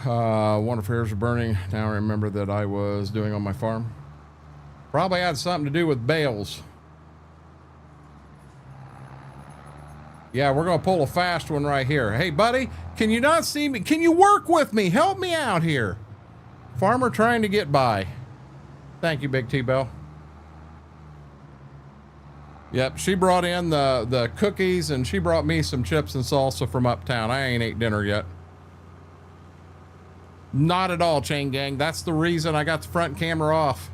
Speaker 1: One of hers are burning. Now I remember that I was doing on my farm. Probably had something to do with bales. Yeah, we're going to pull a fast one right here. Hey, buddy, can you not see me? Can you work with me? Help me out here. Farmer trying to get by. Thank you, Big T-Bell. Yep, she brought in the cookies and she brought me some chips and salsa from uptown. I ain't ate dinner yet. Not at all, Chain Gang. That's the reason I got the front camera off.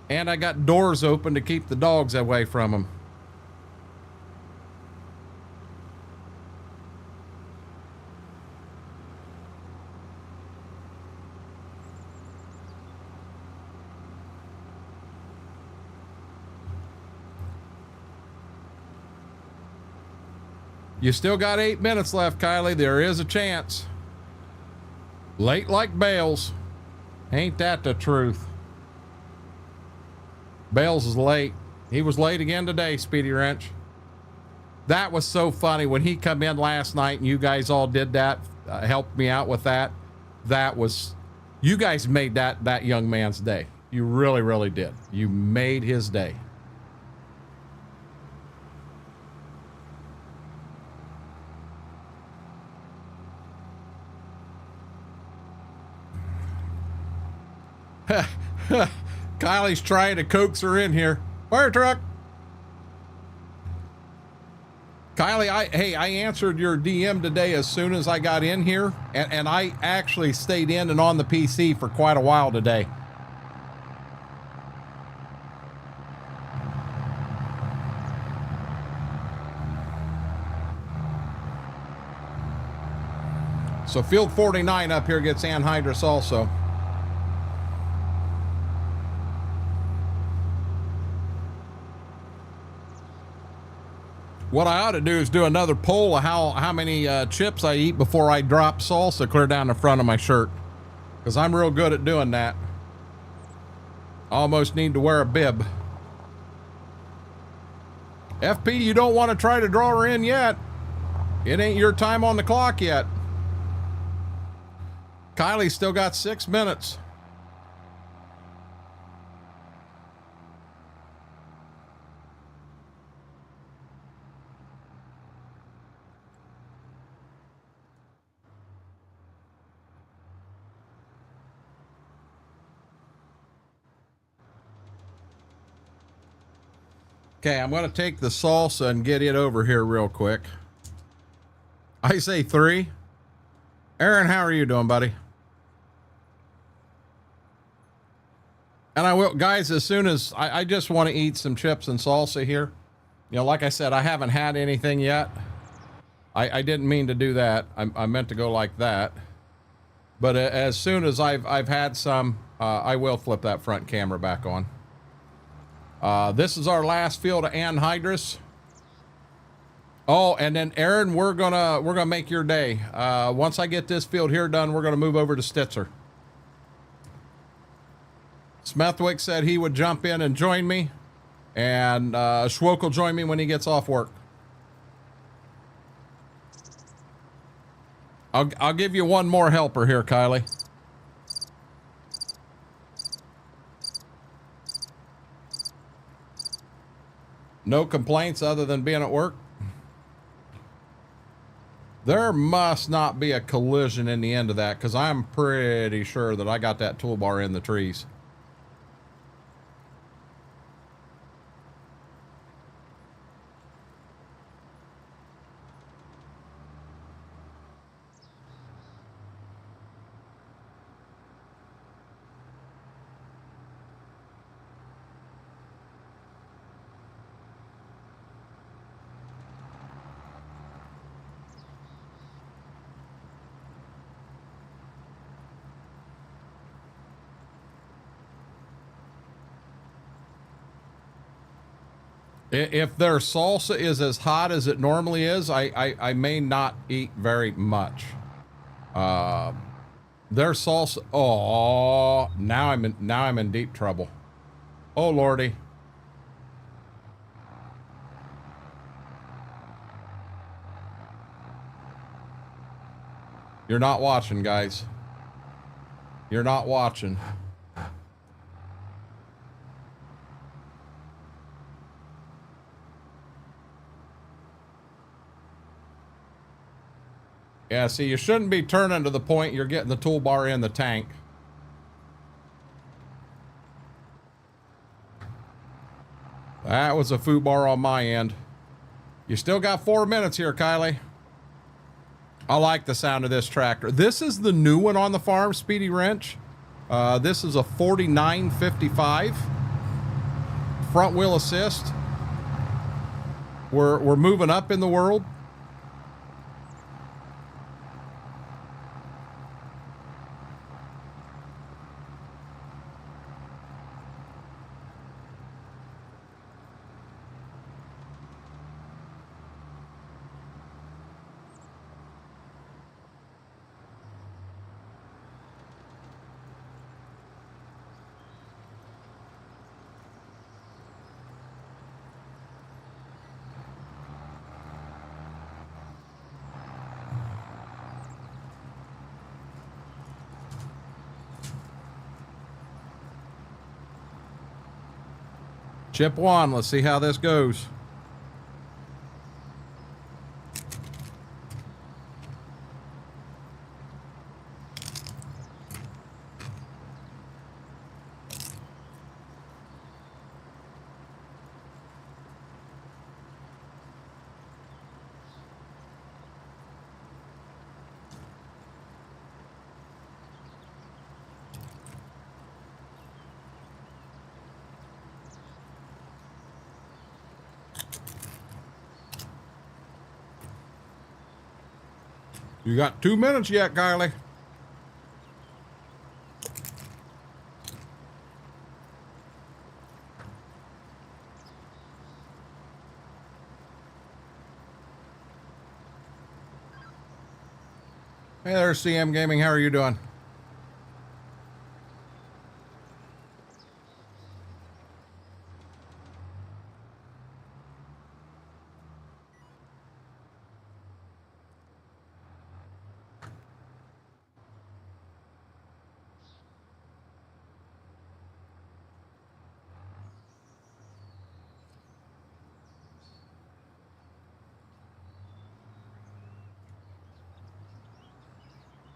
Speaker 1: And I got doors open to keep the dogs away from them. You still got 8 minutes left, Kylie. There is a chance. Late like Bales. Ain't that the truth? Bales is late. He was late again today, Speedy Wrench. That was so funny when he come in last night and you guys all did that, helped me out with that. That was, you guys made that young man's day. You really, really did. You made his day. Kylie's trying to coax her in here. Fire truck. Kylie, I answered your DM today as soon as I got in here, and I actually stayed in and on the PC for quite a while today. So field 49 up here gets Anhydrous also. What I ought to do is do another poll of how many chips I eat before I drop salsa clear down the front of my shirt. Because I'm real good at doing that. Almost need to wear a bib. FP, you don't want to try to draw her in yet. It ain't your time on the clock yet. Kylie's still got 6 minutes. Okay, I'm going to take the salsa and get it over here real quick. I say 3. Aaron, how are you doing, buddy? And I will, guys, as soon as I just want to eat some chips and salsa here. You know, like I said, I haven't had anything yet. I didn't mean to do that. I meant to go like that. But as soon as I've had some, I will flip that front camera back on. This is our last field of Anhydrous. Oh, and then Aaron, we're gonna make your day. Once I get this field here done, we're gonna move over to Stitzer. Smethwick said he would jump in and join me, and Schwoke will join me when he gets off work. I'll give you one more helper here, Kylie. No complaints other than being at work. There must not be a collision in the end of that, because I'm pretty sure that I got that toolbar in the trees. If their salsa is as hot as it normally is, I may not eat very much. Their salsa, oh, now I'm in deep trouble. Oh Lordy. You're not watching, guys. You're not watching. Yeah, see, you shouldn't be turning to the point you're getting the toolbar in the tank. That was a foo bar on my end. You still got 4 minutes here, Kylie. I like the sound of this tractor. This is the new one on the farm, Speedy Wrench. This is a 4955 front wheel assist. We're moving up in the world. Chip 1. Let's see how this goes. You got 2 minutes yet, Kylie. Hey there, CM Gaming. How are you doing?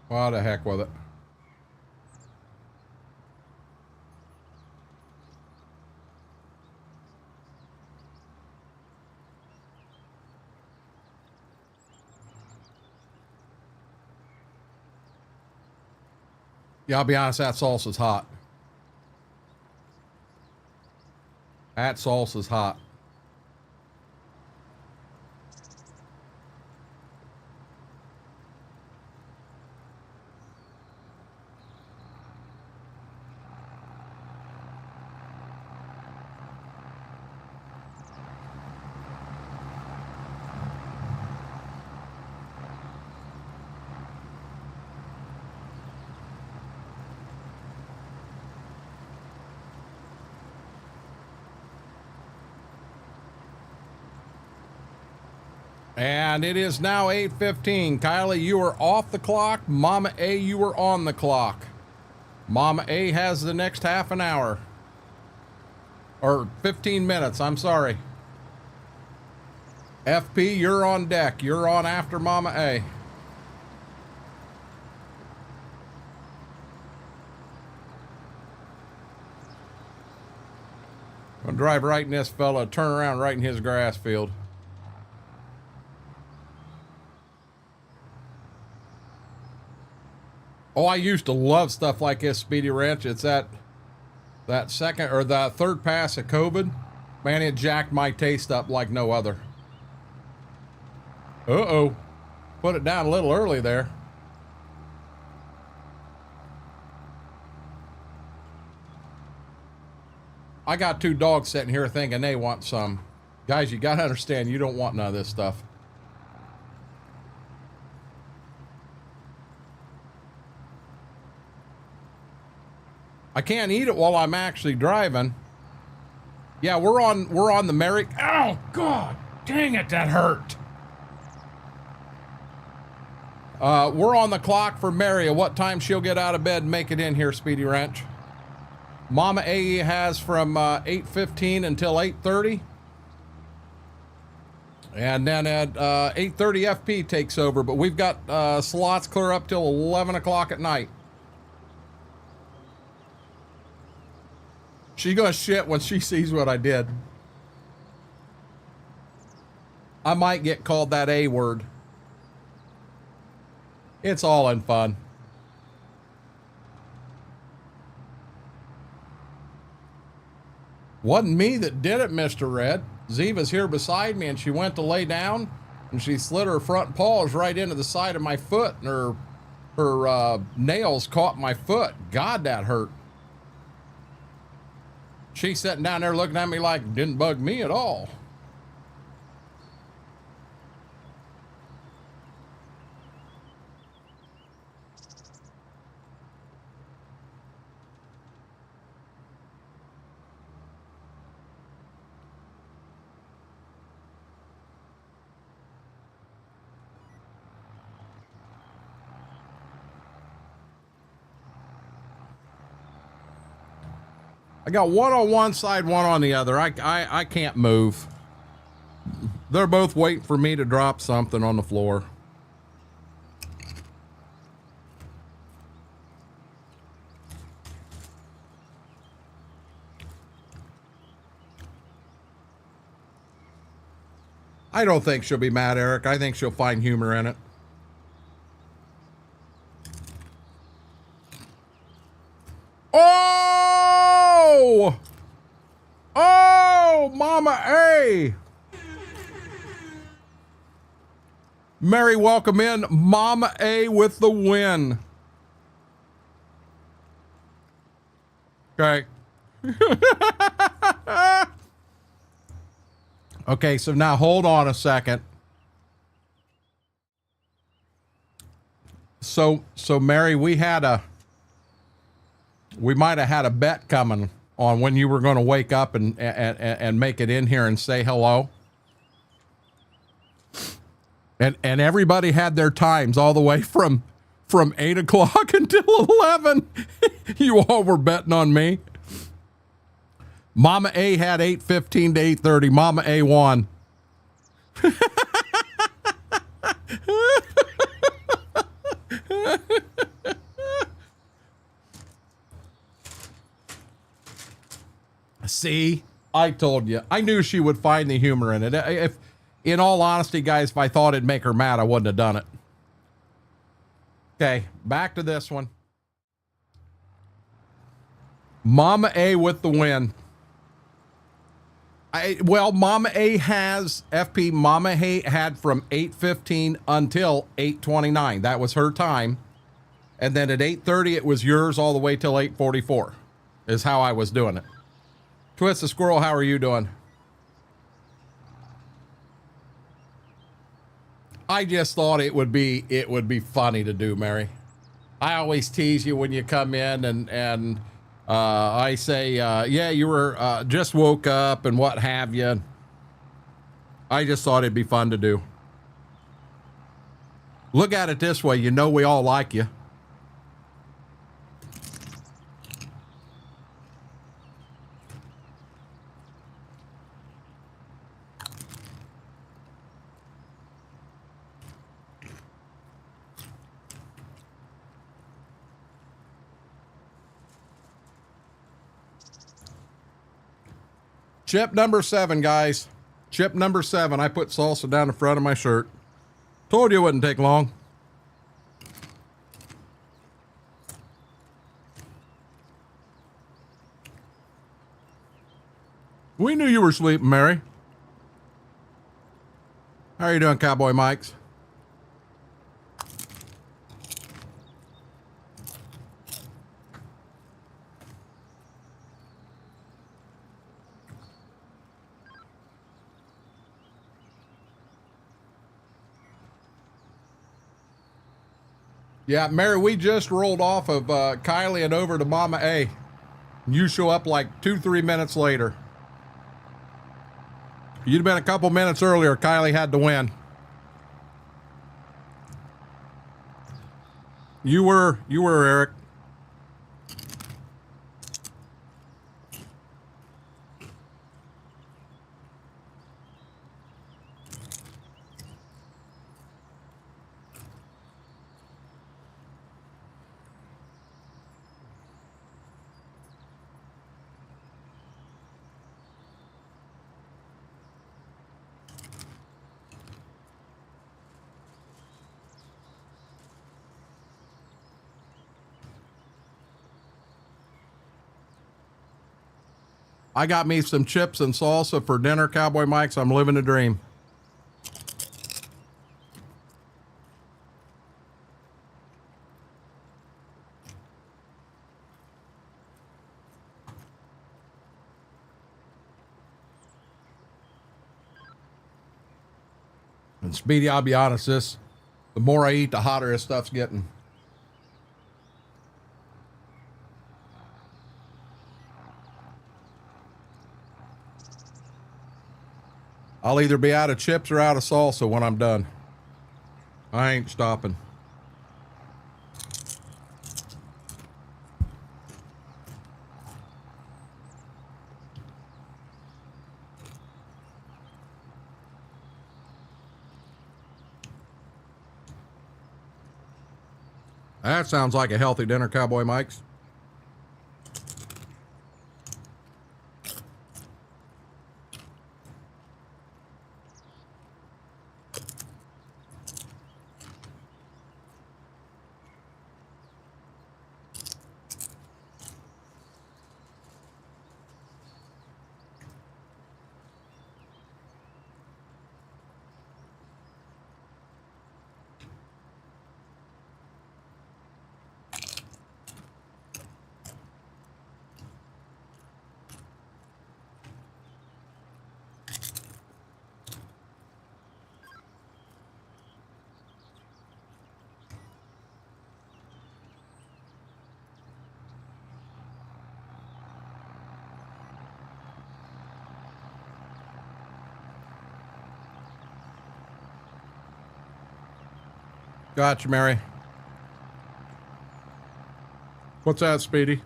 Speaker 1: What the heck with it? Yeah, I'll be honest, that salsa's hot. That salsa's hot. And it is now 8:15. Kylie, you are off the clock. Mama A, you are on the clock. Mama A has the next half an hour. Or 15 minutes, I'm sorry. FP, you're on deck. You're on after Mama A. I'm gonna drive right in this fella, turn around right in his grass field. Oh, I used to love stuff like this, Speedy Wrench. It's that second or that third pass of COVID. Man, it jacked my taste up like no other. Uh-oh. Put it down a little early there. I got 2 dogs sitting here thinking they want some. Guys, you gotta understand, you don't want none of this stuff. I can't eat it while I'm actually driving. Yeah, we're on the Mary. Oh God, dang it, that hurt. We're on the clock for Mary. What time she'll get out of bed and make it in here, Speedy Ranch. Mama A has from 8:15 until 8:30. And then at 8:30 FP takes over, but we've got slots clear up till 11 o'clock at night. She's gonna shit when she sees what I did. I might get called that A word. It's all in fun. Wasn't me that did it, Mr. Red. Ziva's here beside me and she went to lay down and she slid her front paws right into the side of my foot and her nails caught my foot. God, that hurt. She's sitting down there looking at me like, didn't bug me at all. I got one on one side, one on the other. I can't move. They're both waiting for me to drop something on the floor. I don't think she'll be mad, Eric. I think she'll find humor in it. Oh! Oh, Mama A! Mary, welcome in. Mama A with the win. Okay. Okay, so now hold on a second. So Mary, we might have had a bet coming on when you were going to wake up and make it in here and say hello. And everybody had their times all the way from 8 o'clock until 11. You all were betting on me. Mama A had 8:15 to 8:30. Mama A won. See, I told you. I knew she would find the humor in it. If, in all honesty, guys, if I thought it'd make her mad, I wouldn't have done it. Okay, back to this one. Mama A with the win. Well, Mama A has FP. Mama A had from 8:15 until 8:29. That was her time. And then at 8:30, it was yours all the way till 8:44 is how I was doing it. Twist the Squirrel, how are you doing? I just thought it would be funny to do, Mary. I always tease you when you come in and I say, yeah, you were just woke up and what have you. I just thought it'd be fun to do. Look at it this way. You know we all like you. Chip number 7, guys. Chip number 7. I put salsa down the front of my shirt. Told you it wouldn't take long. We knew you were sleeping, Mary. How are you doing, Cowboy Mikes? Yeah, Mary, we just rolled off of Kylie and over to Mama A. You show up like 2-3 minutes later. You'd have been a couple minutes earlier. Kylie had to win. You were, Eric. I got me some chips and salsa for dinner, Cowboy Mike's. I'm living a dream. And Speedy, I'll be honest, the more I eat, the hotter this stuff's getting. I'll either be out of chips or out of salsa when I'm done. I ain't stopping. That sounds like a healthy dinner, Cowboy Mike's. Gotcha, Mary. What's that, Speedy?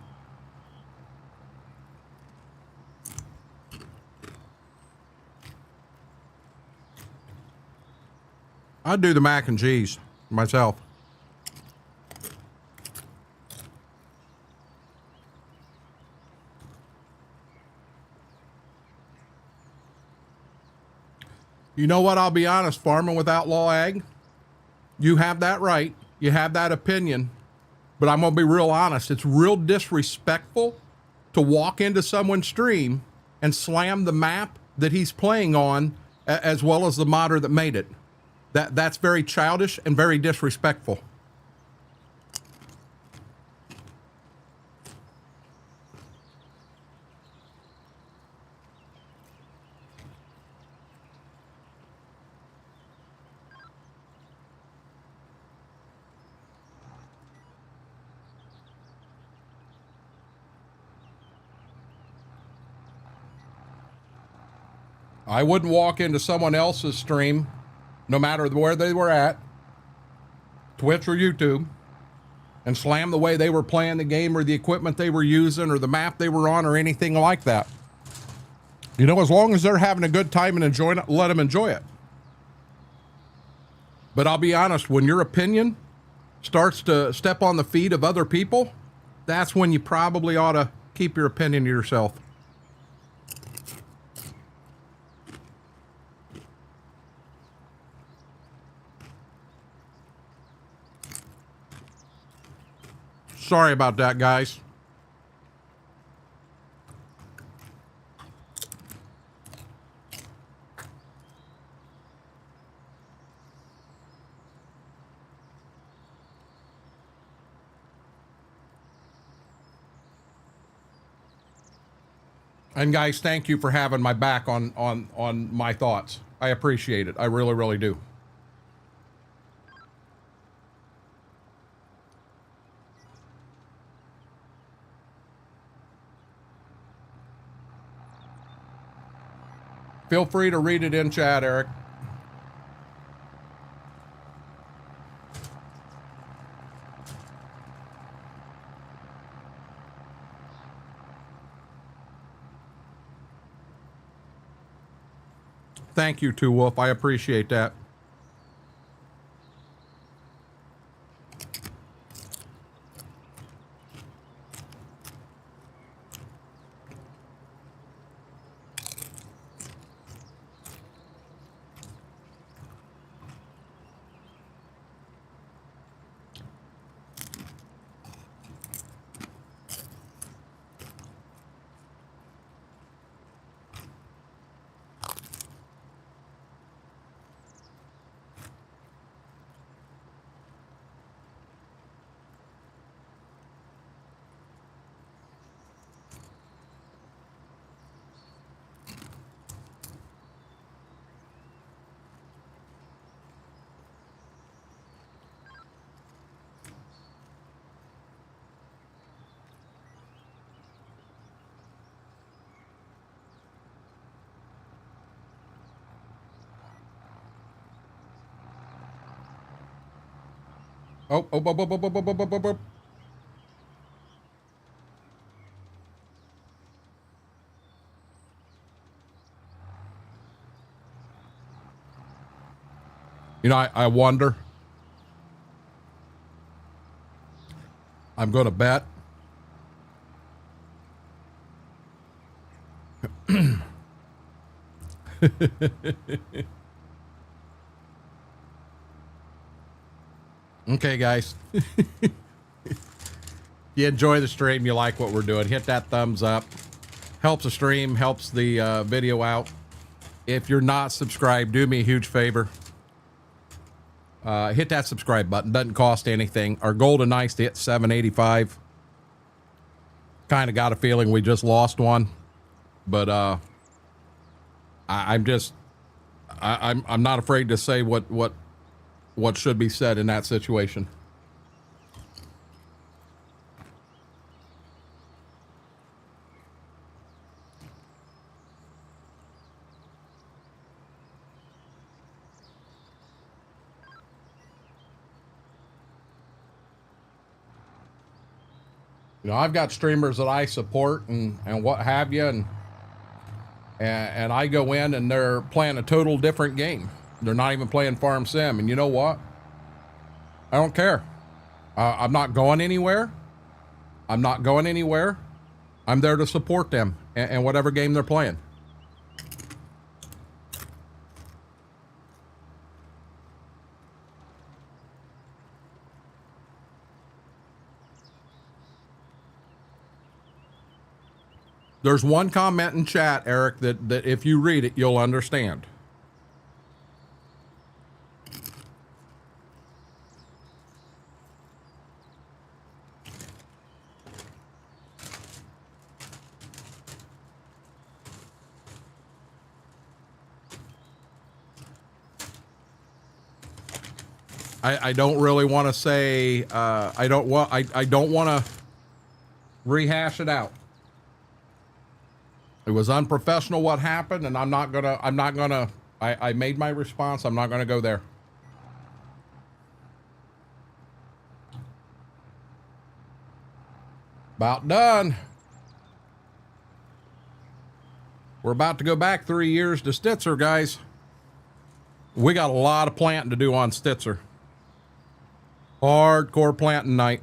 Speaker 1: I'd do the mac and cheese myself. You know what? I'll be honest, farming with outlaw ag, you have that right. You have that opinion. But I'm going to be real honest. It's real disrespectful to walk into someone's stream and slam the map that he's playing on, as well as the modder that made it. That's very childish and very disrespectful. I wouldn't walk into someone else's stream, no matter where they were at, Twitch or YouTube, and slam the way they were playing the game or the equipment they were using or the map they were on or anything like that. You know, as long as they're having a good time and enjoying it, let them enjoy it. But I'll be honest, when your opinion starts to step on the feet of other people, that's when you probably ought to keep your opinion to yourself. Sorry about that, guys. And guys, thank you for having my back on my thoughts. I appreciate it. I really, really do. Feel free to read it in chat, Eric. Thank you, Two Wolf. I appreciate that. Oh. You know, I wonder. I'm going to bet. Okay, guys. You enjoy the stream, you like what we're doing, hit that thumbs up. Helps the stream, helps the video out. If you're not subscribed, do me a huge favor. Hit that subscribe button. Doesn't cost anything. Our goal tonight's to hit 785. Kind of got a feeling we just lost one, but I'm not afraid to say what should be said in that situation. You know, I've got streamers that I support and what have you, and I go in and they're playing a total different game. They're not even playing Farm Sim, and you know what? I don't care. I'm not going anywhere. I'm not going anywhere. I'm there to support them and whatever game they're playing. There's one comment in chat, Eric, that if you read it, you'll understand. I don't really want to say, I don't want to rehash it out. It was unprofessional what happened, and I made my response. I'm not gonna go there. About done. We're about to go back 3 years to Stitzer, guys. We got a lot of planting to do on Stitzer. Hardcore planting night.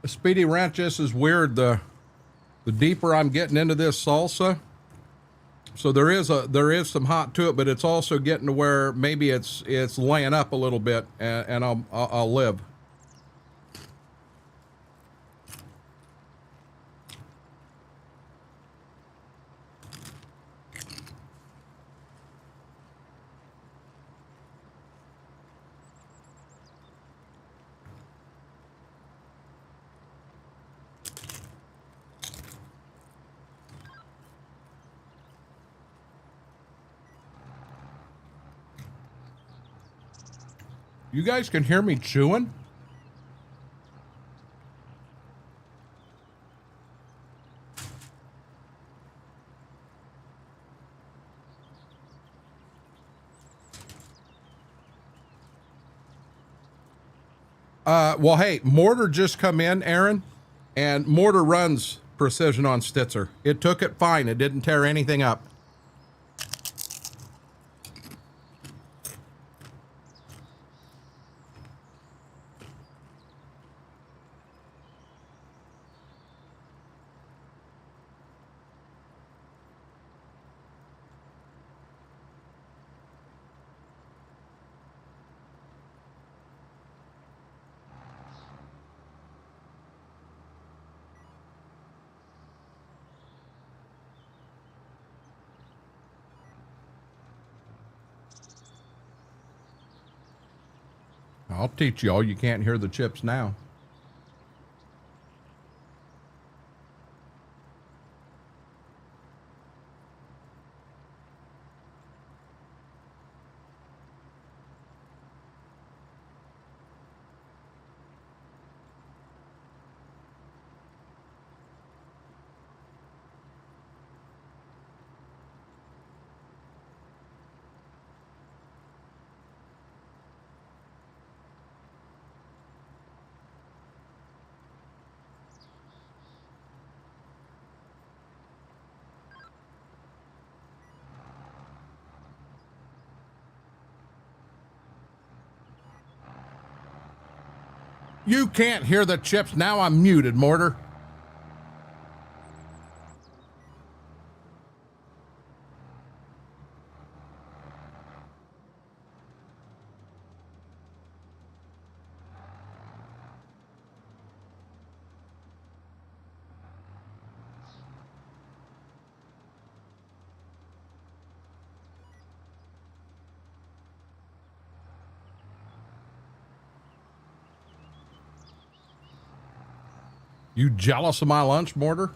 Speaker 1: Speedy Ranch, this is weird. The deeper I'm getting into this salsa, so there is some hot to it, but it's also getting to where maybe it's laying up a little bit, and I'll live. You guys can hear me chewing? Well, hey, Mortar just come in, Aaron, and Mortar runs precision on Stitzer. It took it fine. It didn't tear anything up. I'll teach y'all. You can't hear the chips now. You can't hear the chips. Now I'm muted, Mortar. You jealous of my lunch, Mortar?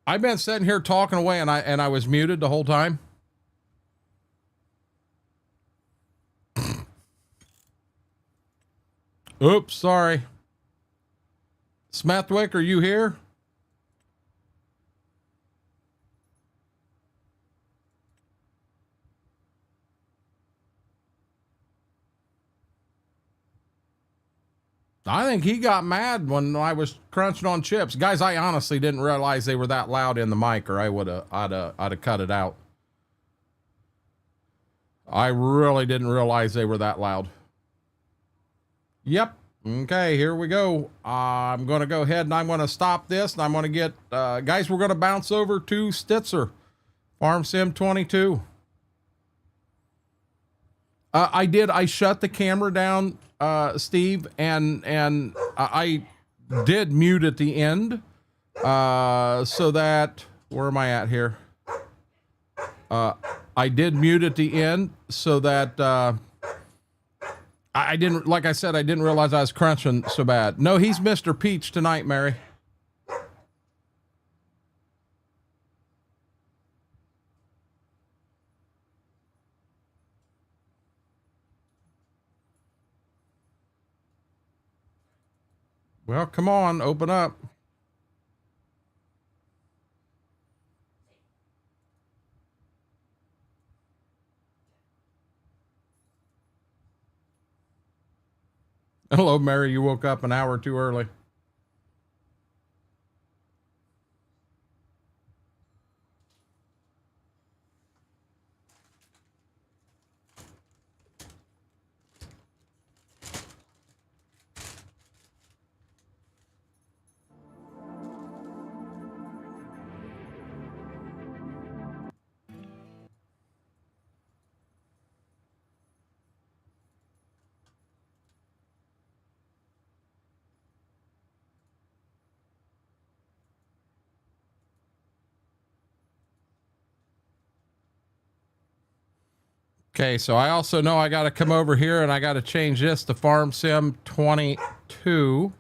Speaker 1: I've been sitting here talking away and I was muted the whole time. Oops, sorry. Smethwick, are you here? I think he got mad when I was crunching on chips. Guys, I honestly didn't realize they were that loud in the mic, or I'd have cut it out. I really didn't realize they were that loud. Yep. Okay, here we go. I'm going to go ahead and I'm going to stop this, and I'm going to get, guys, we're going to bounce over to Stitzer, Farm Sim 22. I shut the camera down, Steve, and I did mute at the end, so that, where am I at here? I did mute at the end so that, I didn't, like I said, I didn't realize I was crunching so bad. No, he's Mr. Peach tonight, Mary. Well, come on, open up. Hello, Mary. You woke up an hour too early. Okay, so I also know I got to come over here and I got to change this to Farm Sim 22,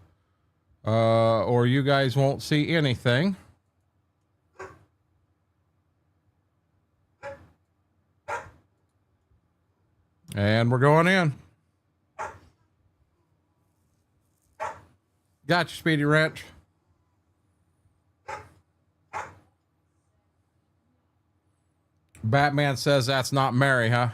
Speaker 1: or you guys won't see anything. And we're going in. Got you, Speedy Wrench. Batman says that's not Mary, huh?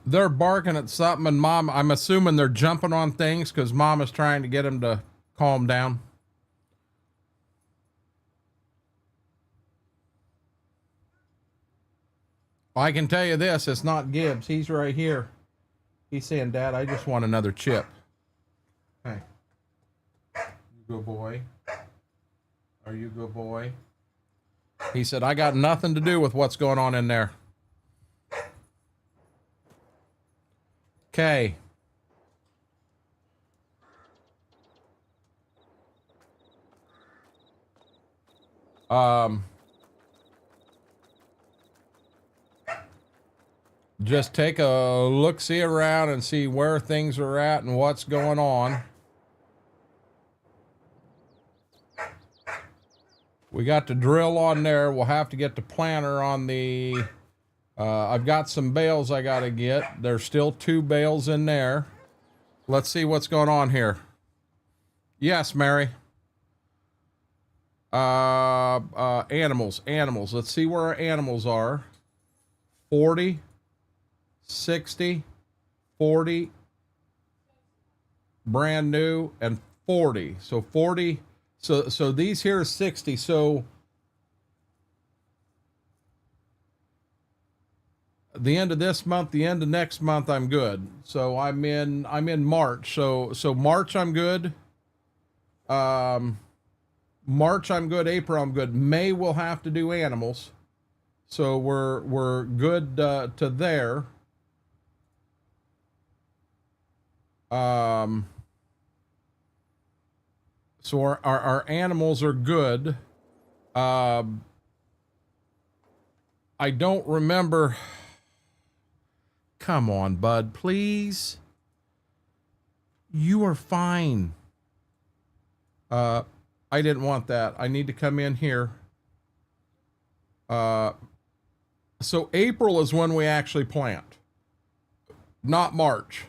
Speaker 1: They're barking at something, and Mom, I'm assuming they're jumping on things because Mom is trying to get them to calm down. I can tell you this, it's not Gibbs. He's right here. He's saying, Dad, I just want another chip. Hey. You good boy. Are you good boy? He said, I got nothing to do with what's going on in there. Okay. Just take a look-see around and see where things are at and what's going on. We got the drill on there. We'll have to get the planter on the... I've got some bales I got to get. There's still 2 bales in there. Let's see what's going on here. Yes, Mary. Animals. Let's see where our animals are. 40, 60, 40, brand new, and 40. So 40. So these here are 60. So the end of this month, the end of next month, I'm good. So I'm in March. So March I'm good. March I'm good. April I'm good. May we'll have to do animals. So we're good to there. So our animals are good. I don't remember. Come on, bud, please. You are fine. I didn't want that. I need to come in here. So April is when we actually plant, not March.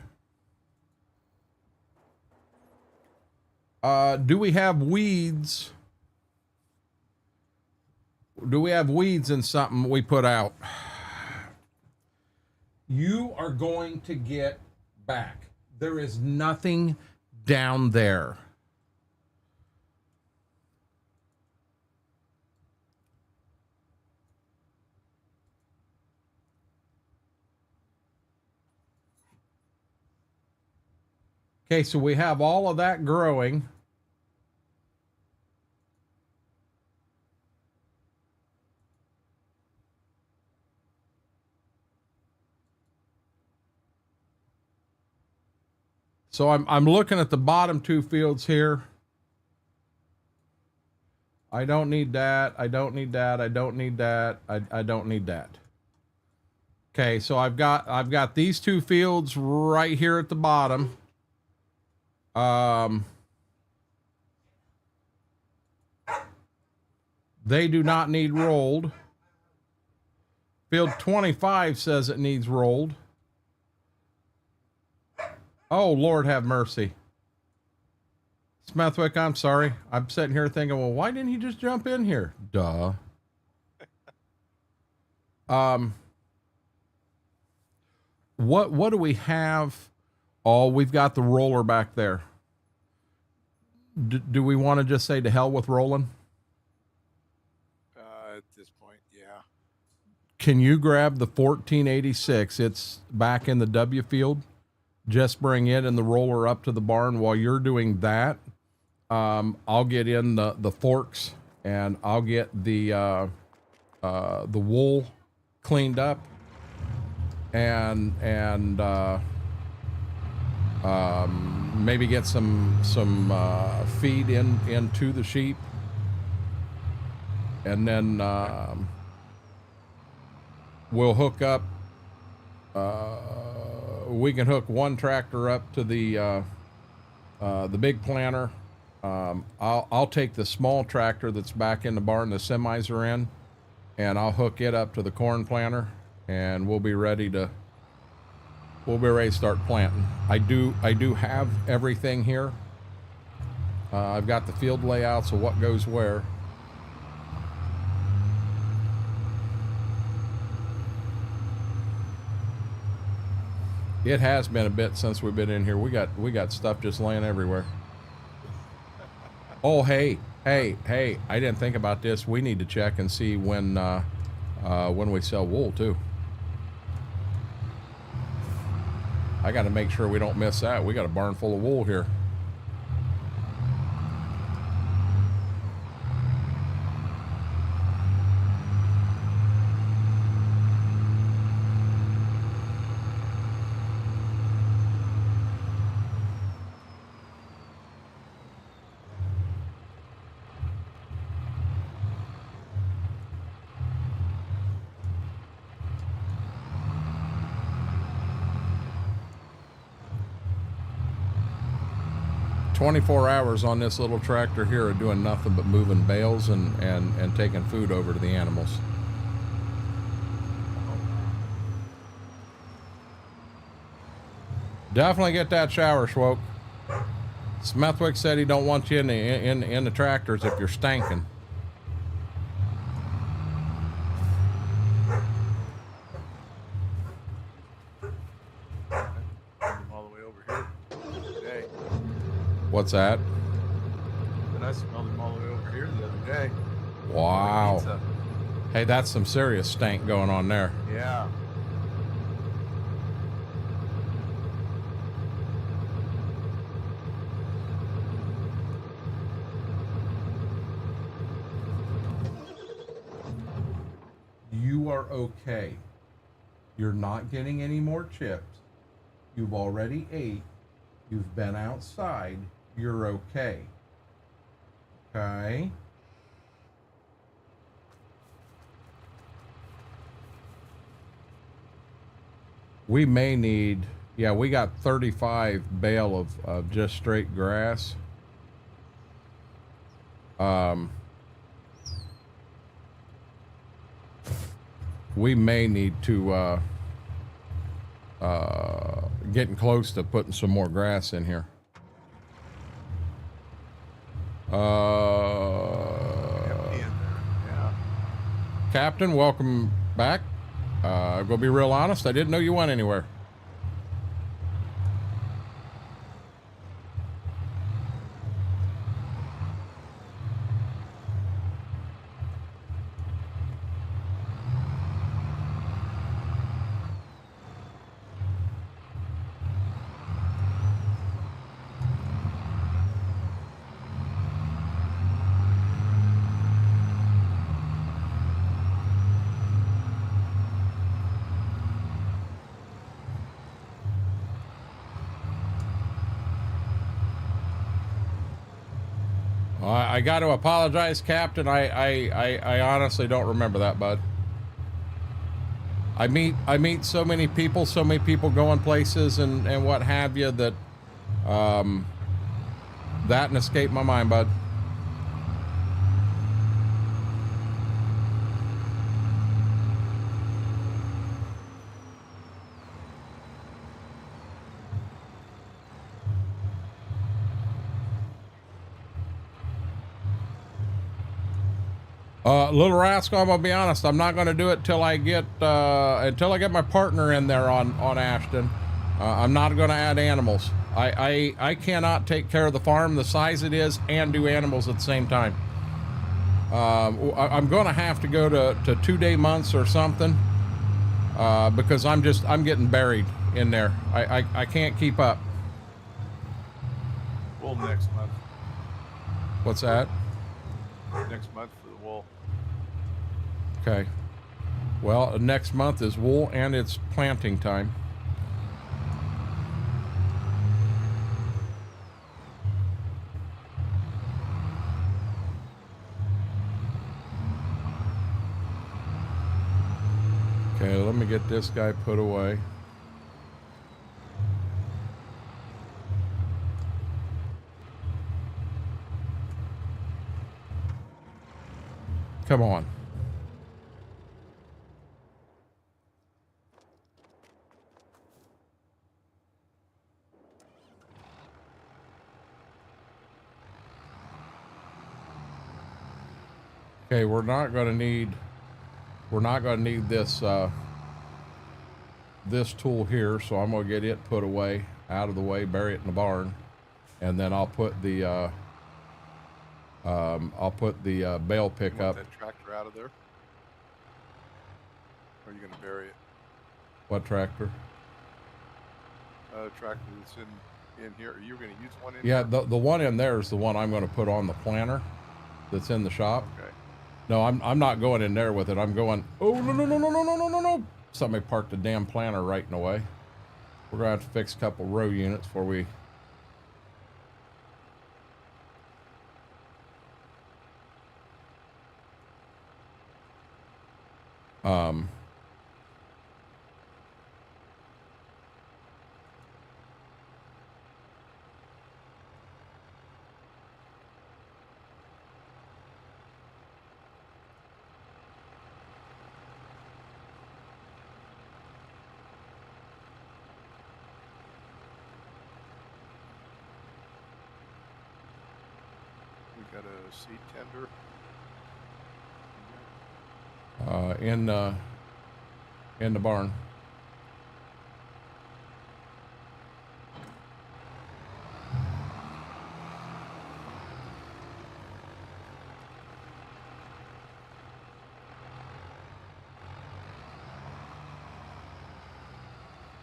Speaker 1: Do we have weeds? Do we have weeds in something we put out? You are going to get back. There is nothing down there. Okay, so we have all of that growing. So I'm looking at the bottom two fields here. I don't need that. I don't need that. I don't need that. I don't need that. Okay, so I've got these two fields right here at the bottom. They do not need rolled. Field 25 says it needs rolled. Oh, Lord have mercy. Smethwick, I'm sorry. I'm sitting here thinking, well, why didn't he just jump in here? Duh. What do we have? Oh, we've got the roller back there. Do we want to just say to hell with rolling?
Speaker 2: At this point, yeah.
Speaker 1: Can you grab the 1486? It's back in the W field. Just bring it and the roller up to the barn. While you're doing that, I'll get in the forks and I'll get the wool cleaned up and maybe get some feed into the sheep, and then we'll hook up. We can hook one tractor up to the big planter. I'll take the small tractor that's back in the barn the semis are in, and I'll hook it up to the corn planter, and we'll be ready to start planting. I do have everything here. I've got the field layouts of what goes where. It has been a bit since we've been in here. We got stuff just laying everywhere. Oh, hey, I didn't think about this. We need to check and see when we sell wool too. I got to make sure we don't miss that. We got a barn full of wool here. "24 hours on this little tractor here are doing nothing but moving bales and taking food over to the animals." Definitely get that shower, Schwoke. Smethwick said he don't want you in the tractors if you're stanking.
Speaker 2: All the way over here today.
Speaker 1: What's that?
Speaker 2: And I smelled him all the way over here the other day.
Speaker 1: Wow. Hey, that's some serious stank going on there.
Speaker 2: Yeah.
Speaker 1: You are okay. You're not getting any more chips. You've already ate. You've been outside. You're okay. Okay. We may need, yeah, we got 35 bale of just straight grass. We may need to, getting close to putting some more grass in here.
Speaker 2: Yeah.
Speaker 1: Captain, welcome back. Gonna be real honest, I didn't know you went anywhere. I got to apologize, Captain. I honestly don't remember that, bud. I meet so many people going places and what have you that that escaped my mind, bud. Little Rascal, I'm gonna be honest, I'm not gonna do it till I get my partner in there on Ashton. I'm not gonna add animals. I cannot take care of the farm the size it is and do animals at the same time. I'm gonna have to go to 2-day months or something because I'm getting buried in there. I can't keep up.
Speaker 2: Wool next month.
Speaker 1: What's that?
Speaker 2: Next month for the wool.
Speaker 1: Okay. Well, next month is wool and it's planting time. Okay, let me get this guy put away. Come on. Okay, we're not going to need this this tool here, so I'm going to get it put away, out of the way, bury it in the barn, and then I'll put the bale pickup.
Speaker 2: That tractor out of there? Or are you going to bury it?
Speaker 1: What tractor?
Speaker 2: Tractor that's in here. Are you going to use one in
Speaker 1: Yeah,
Speaker 2: here?
Speaker 1: the one in there is the one I'm going to put on the planter that's in the shop.
Speaker 2: Okay.
Speaker 1: No, I'm not going in there with it. I'm going, oh, no. Somebody parked the damn planter right in the way. We're going to have to fix a couple row units before we...
Speaker 2: We got a seed tender.
Speaker 1: in the barn.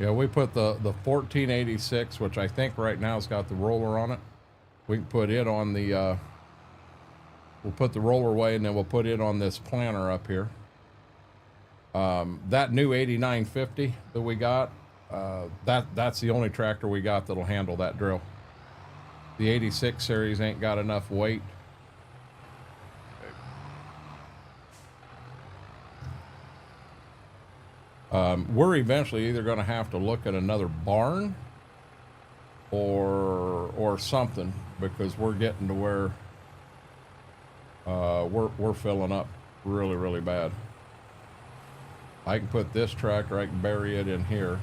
Speaker 1: Yeah, we put the 1486, which I think right now has got the roller on it. We can put it on the, we'll put the roller away and then we'll put it on this planter up here. That new 8950 that we got, That's the only tractor we got that'll handle that drill. The 86 series ain't got enough weight. We're eventually either going to have to look at another barn or something, because we're getting to where we're filling up really, really bad. I can put this tractor, I can bury it in here.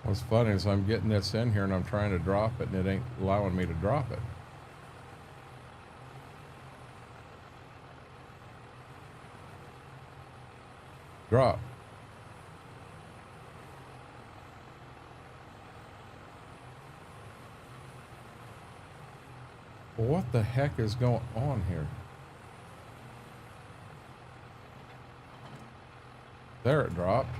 Speaker 1: What's funny is I'm getting this in here and I'm trying to drop it and it ain't allowing me to drop it. Drop. Well, what the heck is going on here? There it dropped.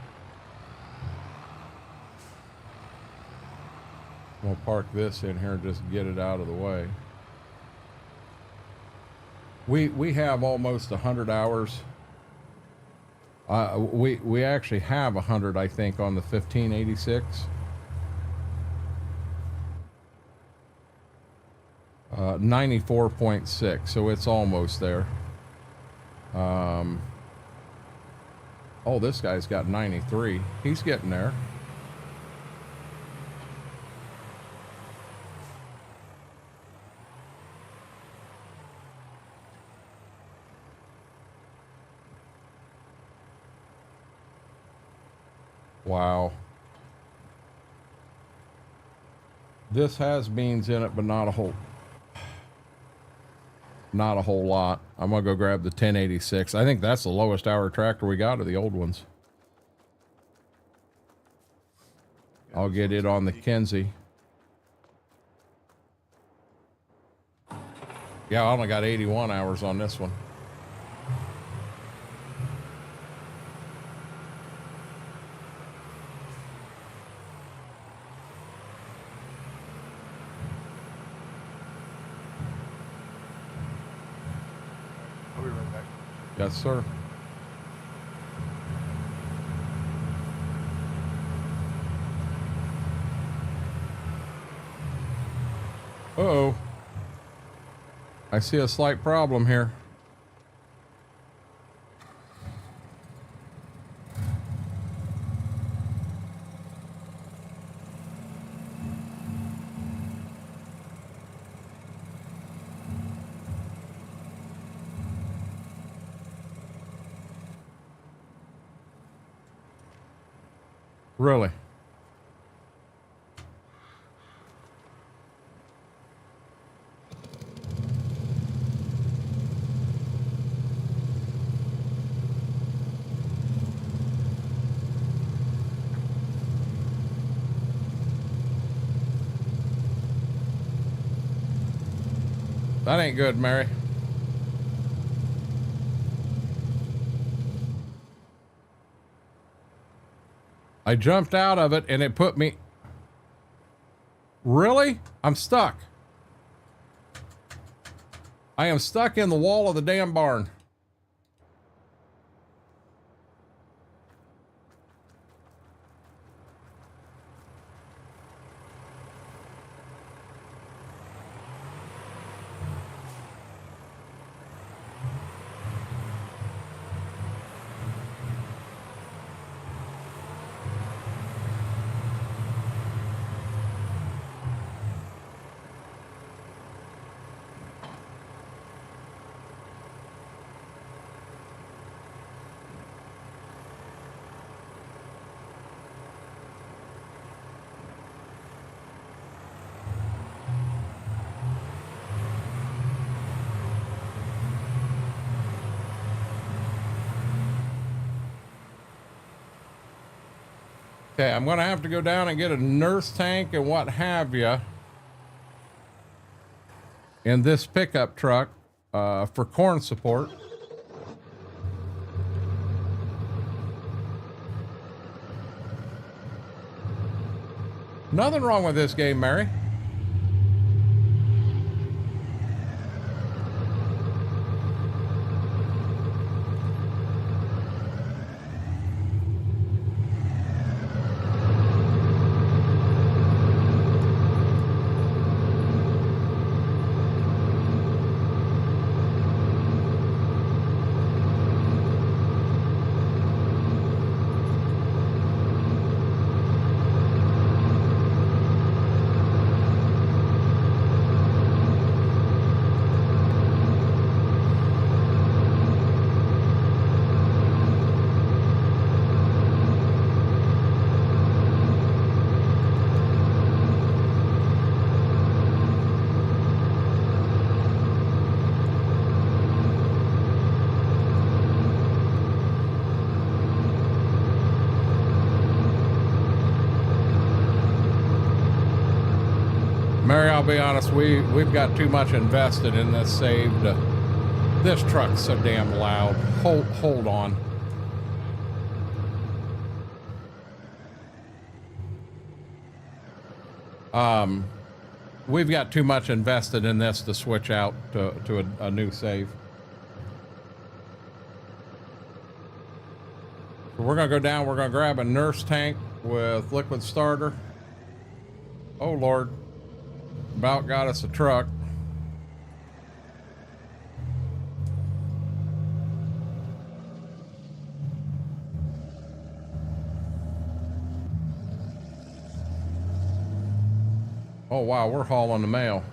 Speaker 1: We'll park this in here and just get it out of the way. We have almost 100 hours. We actually have 100, I think, on the 1586. 94.6, so it's almost there. Oh, this guy's got 93. He's getting there. Wow. This has beans in it, but not a whole lot. I'm gonna go grab the 1086. I think that's the lowest hour tractor we got of the old ones. I'll get it on the Kenzie. Yeah, I only got 81 hours on this one.
Speaker 2: I'll be right back.
Speaker 1: Yes, sir. Uh-oh. I see a slight problem here. Really? That ain't good, Mary. I jumped out of it and it put me... Really? I'm stuck. I am stuck in the wall of the damn barn. Okay, I'm going to have to go down and get a nurse tank and what have you in this pickup truck for corn support. Nothing wrong with this game, Mary. Mary, I'll be honest, we've got too much invested in this saved. This truck's so damn loud. Hold on. We've got too much invested in this to switch out to a new save. So we're gonna go down, we're gonna grab a nurse tank with liquid starter. Oh Lord. About got us a truck. Oh wow, we're hauling the mail.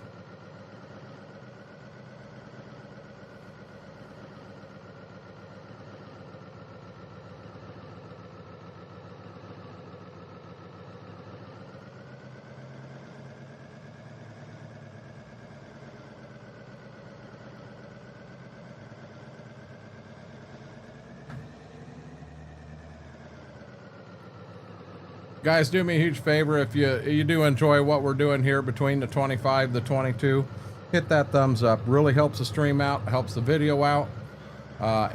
Speaker 1: Guys, do me a huge favor. If you do enjoy what we're doing here between the 25, the 22, hit that thumbs up. Really helps the stream out, helps the video out.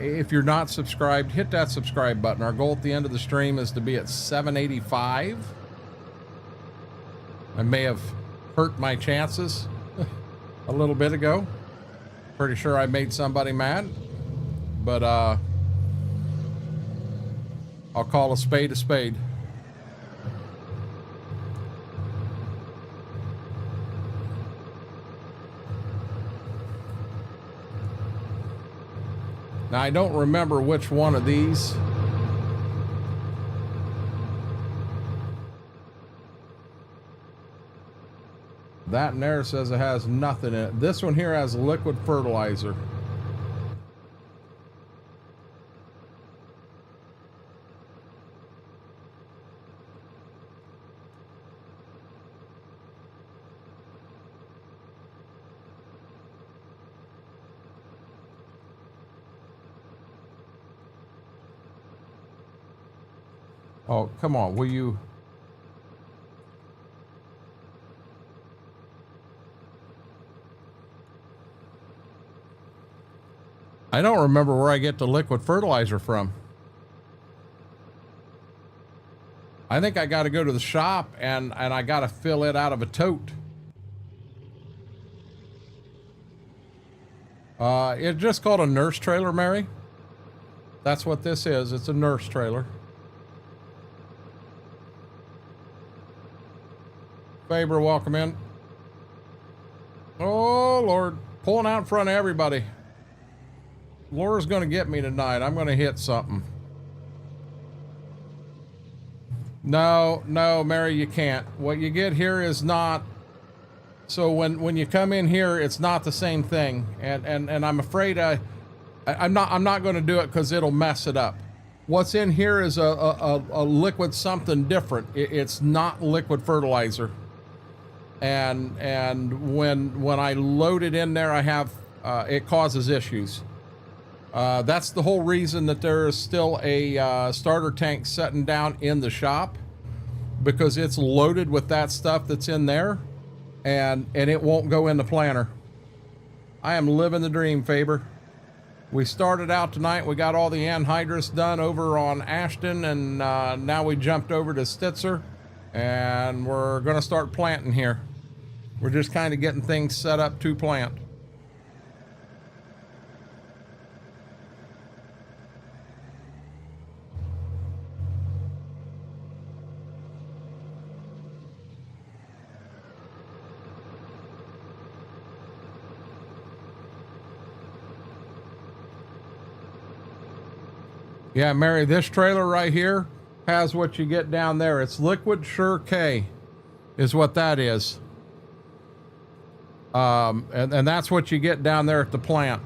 Speaker 1: If you're not subscribed, hit that subscribe button. Our goal at the end of the stream is to be at 785. I may have hurt my chances a little bit ago. Pretty sure I made somebody mad, but I'll call a spade a spade. Now, I don't remember which one of these. That in there says it has nothing in it. This one here has liquid fertilizer. Oh, come on, will you? I don't remember where I get the liquid fertilizer from. I think I got to go to the shop and I got to fill it out of a tote. It's just called a nurse trailer, Mary. That's what this is. It's a nurse trailer. Faber, welcome in. Oh, Lord. Pulling out in front of everybody. Laura's going to get me tonight. I'm going to hit something. No, Mary, you can't. What you get here is not... So when you come in here, it's not the same thing. And I'm afraid I'm not going to do it because it'll mess it up. What's in here is a liquid something different. It's not liquid fertilizer. And when I load it in there, I have it causes issues. That's the whole reason that there is still a starter tank sitting down in the shop, because it's loaded with that stuff that's in there, and it won't go in the planter. I am living the dream, Faber. We started out tonight. We got all the Anhydrous done over on Ashton, and now we jumped over to Stitzer, and we're going to start planting here. We're just kind of getting things set up to plant. Yeah, Mary, this trailer right here has what you get down there. It's Liquid Sure K is what that is. And that's what you get down there at the plant.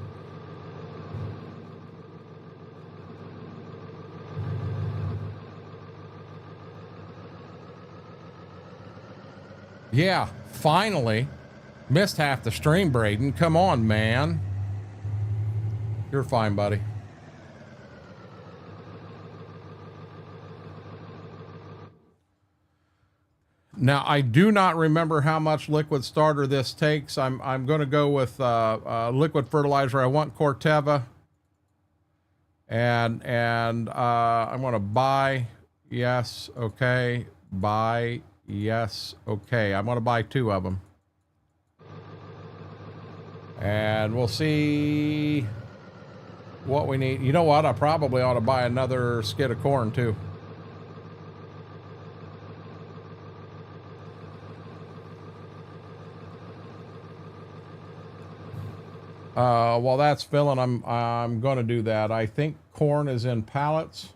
Speaker 1: Yeah, finally. Missed half the stream, Braden. Come on, man. You're fine, buddy. Now, I do not remember how much liquid starter this takes. I'm going to go with liquid fertilizer. I want Corteva. And I'm going to buy, yes, okay, buy, yes, okay. I'm going to buy 2 of them. And we'll see what we need. You know what? I probably ought to buy another skid of corn, too. While that's filling, I'm going to do that. I think corn is in pallets.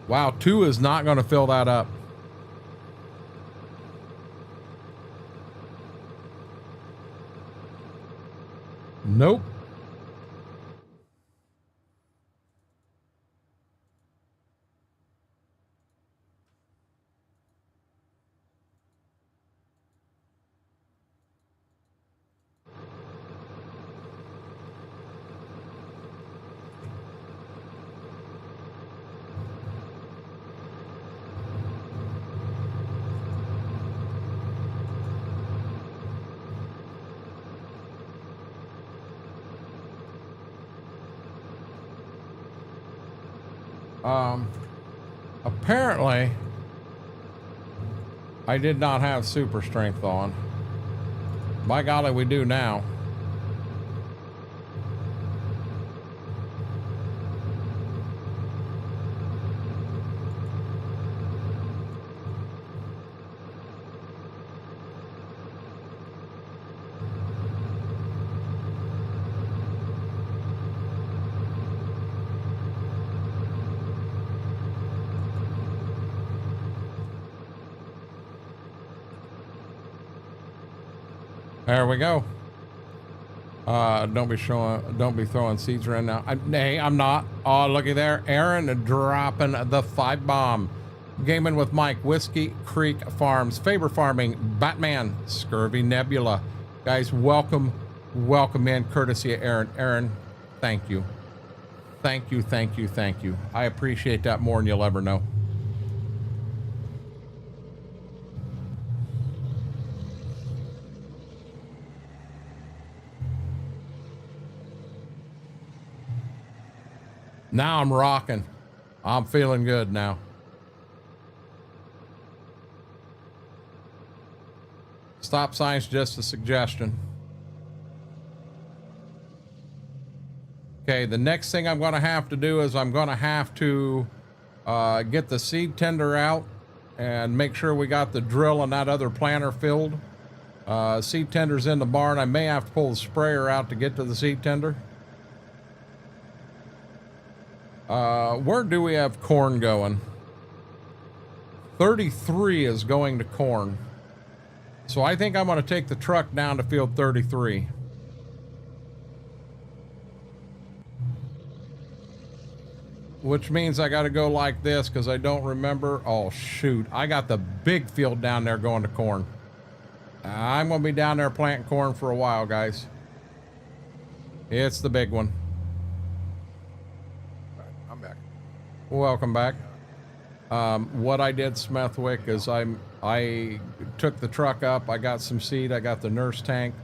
Speaker 1: Wow, 2 is not going to fill that up. Nope. Apparently, I did not have super strength on. By golly, we do now. There we go. Don't be throwing seeds around now. Hey, I'm not. Oh, looky there. Aaron dropping the 5 bomb. Gaming with Mike, Whiskey Creek Farms, Faber Farming, Batman, Scurvy Nebula. Guys, welcome in, courtesy of Aaron. Aaron, thank you. Thank you, thank you, thank you. I appreciate that more than you'll ever know. Now I'm rocking. I'm feeling good now. Stop sign's just a suggestion. Okay, the next thing I'm going to have to do is I'm going to have to get the seed tender out and make sure we got the drill and that other planter filled. Seed tender's in the barn. I may have to pull the sprayer out to get to the seed tender. Where do we have corn going? 33 is going to corn. So I think I'm going to take the truck down to field 33. Which means I got to go like this because I don't remember. Oh, shoot. I got the big field down there going to corn. I'm going to be down there planting corn for a while, guys. It's the big one.
Speaker 2: All right, I'm back.
Speaker 1: Welcome back. What I did, Smethwick, is I took the truck up. I got some seed. I got the nurse tank.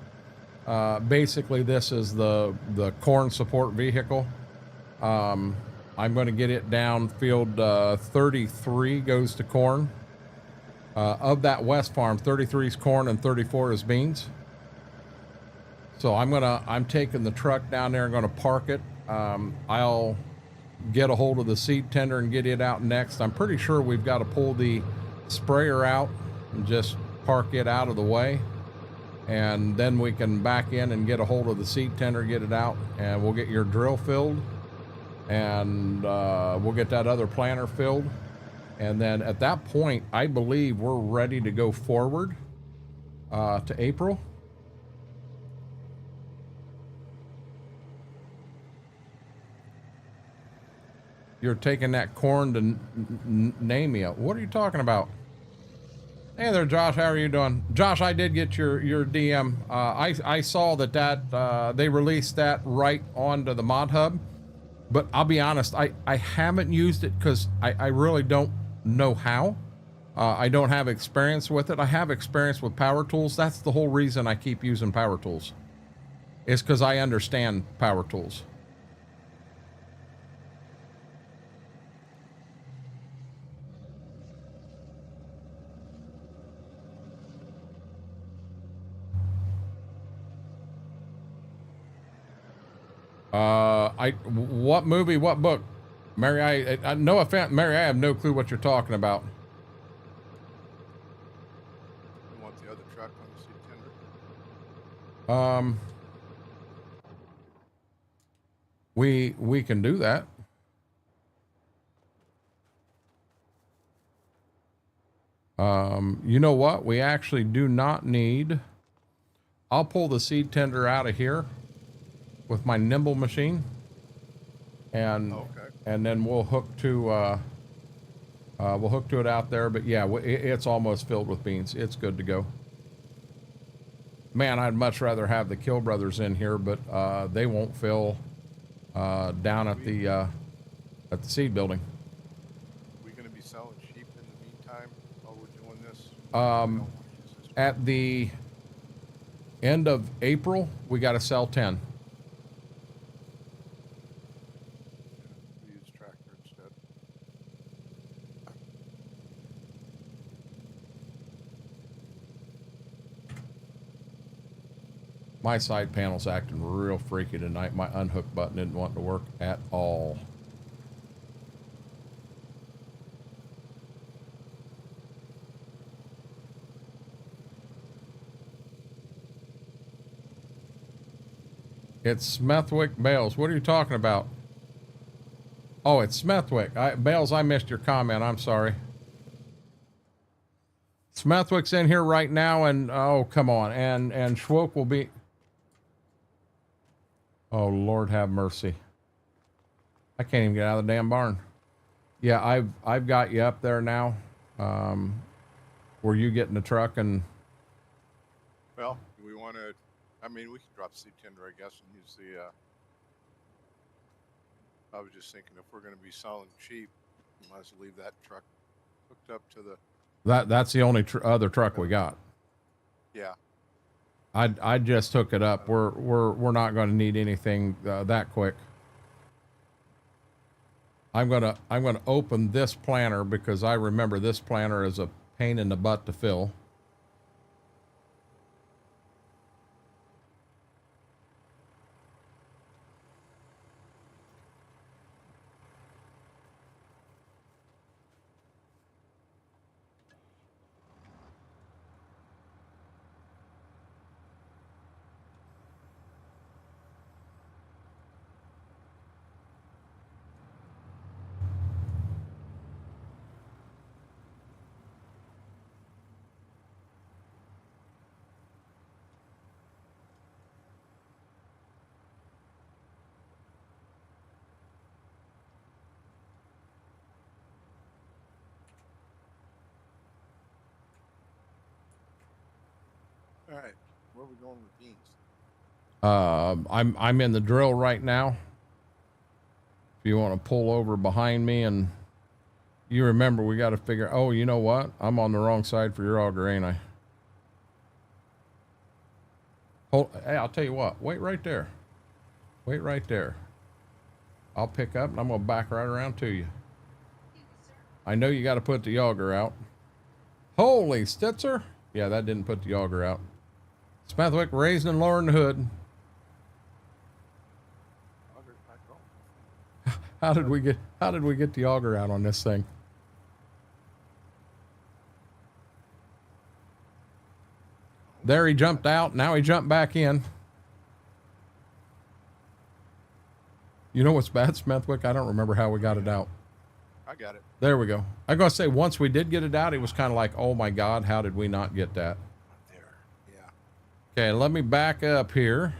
Speaker 1: Basically, this is the corn support vehicle. I'm going to get it down. Field 33 goes to corn. Of that west farm, 33 is corn and 34 is beans. So I'm taking the truck down there and going to park it. I'll get a hold of the seed tender and get it out next. I'm pretty sure we've got to pull the sprayer out and just park it out of the way. And then we can back in and get a hold of the seed tender, get it out, and we'll get your drill filled. And we'll get that other planter filled. And then at that point, I believe we're ready to go forward to April. You're taking that corn to Namia. What are you talking about? Hey there, Josh. How are you doing? Josh, I did get your DM. I saw that they released that right onto the mod hub. But I'll be honest, I haven't used it because I really don't know how. I don't have experience with it. I have experience with power tools. That's the whole reason I keep using power tools. It's because I understand power tools. What movie, what book? Mary, I no offense, Mary, I have no clue what you're talking about.
Speaker 2: You want the other truck on the seed tender?
Speaker 1: We can do that. You know what? We actually do not need. I'll pull the seed tender out of here with my nimble machine, and
Speaker 2: Okay.
Speaker 1: and then we'll hook to it out there. But yeah, it's almost filled with beans. It's good to go. Man, I'd much rather have the Kill Brothers in here, but they won't fill down at the seed building.
Speaker 2: We're going to be selling sheep in the meantime while we're doing this.
Speaker 1: At the end of April, we got to sell 10.
Speaker 2: We use tractor instead.
Speaker 1: My side panel's acting real freaky tonight. My unhook button didn't want to work at all. It's Smethwick Bales. What are you talking about? Oh, it's Smethwick. Bales, I missed your comment. I'm sorry. Smethwick's in here right now, and oh, come on. And Schwoke will be. Oh, Lord have mercy. I can't even get out of the damn barn. Yeah, I've got you up there now. Were you getting the truck and?
Speaker 2: Well, do we want to? I mean, we can drop seed tender, I guess, and use the. I was just thinking, if we're going to be selling sheep, we might as well leave that truck hooked up to the.
Speaker 1: That's the only other truck we got.
Speaker 2: Yeah.
Speaker 1: I just hook it up. We're not going to need anything that quick. I'm gonna open this planter because I remember this planter is a pain in the butt to fill.
Speaker 2: All right. Where are we going with beans?
Speaker 1: I'm in the drill right now. If you want to pull over behind me, and you remember we got to figure, oh, you know what? I'm on the wrong side for your auger, ain't I? Hold, hey, I'll tell you what, wait right there. Wait right there. I'll pick up and I'm going to back right around to you. I know you got to put the auger out. Holy Stitzer. Yeah, that didn't put the auger out. Smethwick raising and lowering the hood. How did we get the auger out on this thing? There he jumped out. Now he jumped back in. You know what's bad, Smethwick? I don't remember how we got it out.
Speaker 2: I got it.
Speaker 1: There we go. I gotta say, once we did get it out, it was kind of like, oh my God, how did we not get that?
Speaker 2: There. Yeah.
Speaker 1: Okay, let me back up here.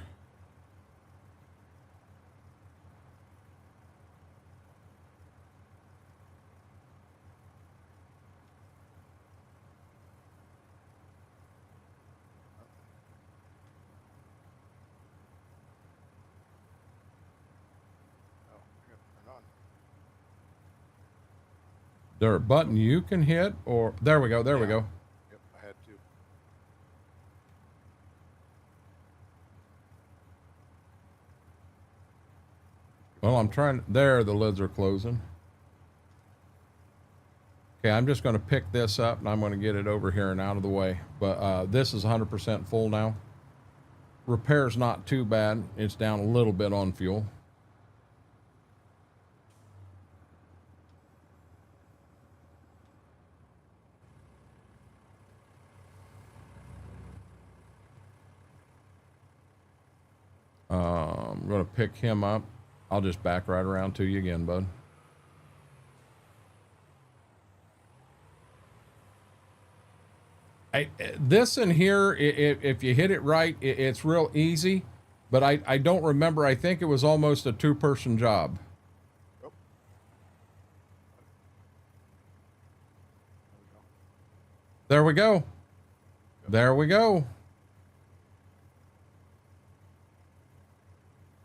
Speaker 2: Oh, I got to turn on.
Speaker 1: There a button you can hit, or there we go. There we
Speaker 2: Yeah.
Speaker 1: go.
Speaker 2: Yep, I had to.
Speaker 1: Well, I'm trying. There, the lids are closing. Okay, I'm just going to pick this up and I'm going to get it over here and out of the way. But this is 100% full now. Repair's not too bad. It's down a little bit on fuel. I'm going to pick him up. I'll just back right around to you again, bud. This in here, if you hit it right, it's real easy. But I don't remember. I think it was almost a two-person job.
Speaker 2: Oh.
Speaker 1: There we go. There we go.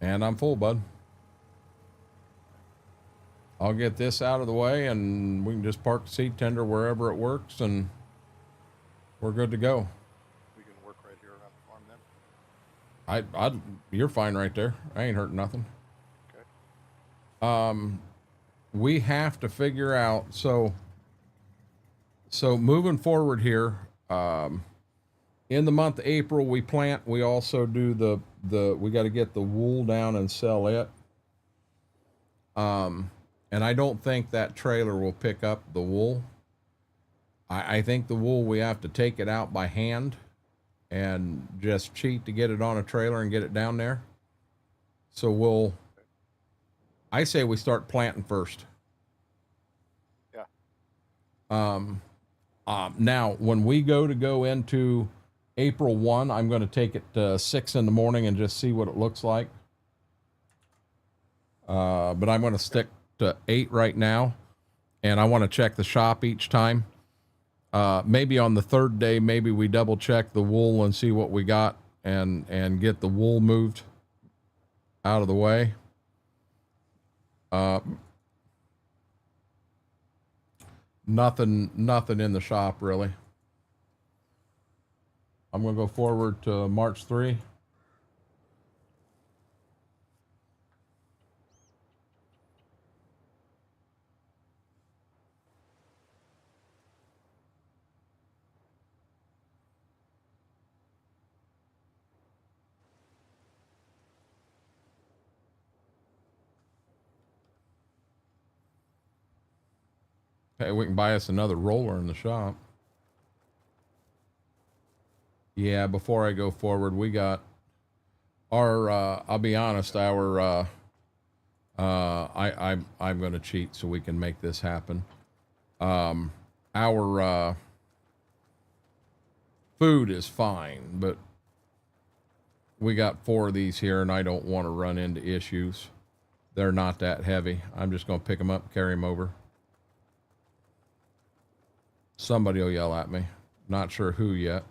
Speaker 1: And I'm full, bud. I'll get this out of the way and we can just park the seed tender wherever it works and we're good to go.
Speaker 2: We can work right here around the farm then.
Speaker 1: You're fine right there. I ain't hurting nothing.
Speaker 2: Okay.
Speaker 1: We have to figure out, so moving forward here, in the month of April, we plant, we also do we got to get the wool down and sell it. And I don't think that trailer will pick up the wool. I think the wool, we have to take it out by hand and just cheat to get it on a trailer and get it down there. So I say we start planting first.
Speaker 2: Yeah.
Speaker 1: Now, when we go into April 1, I'm going to take it to 6 in the morning and just see what it looks like. But I'm going to stick to 8 right now, and I want to check the shop each time. Maybe on the third day, maybe we double check the wool and see what we got and get the wool moved out of the way. Nothing in the shop really. I'm going to go forward to March 3. Hey, we can buy us another roller in the shop. Yeah, before I go forward, we got our, I'll be honest, our, I'm going to cheat so we can make this happen. Our, food is fine, but we got 4 of these here and I don't want to run into issues. They're not that heavy. I'm just going to pick them up, carry them over. Somebody will yell at me. Not sure who yet.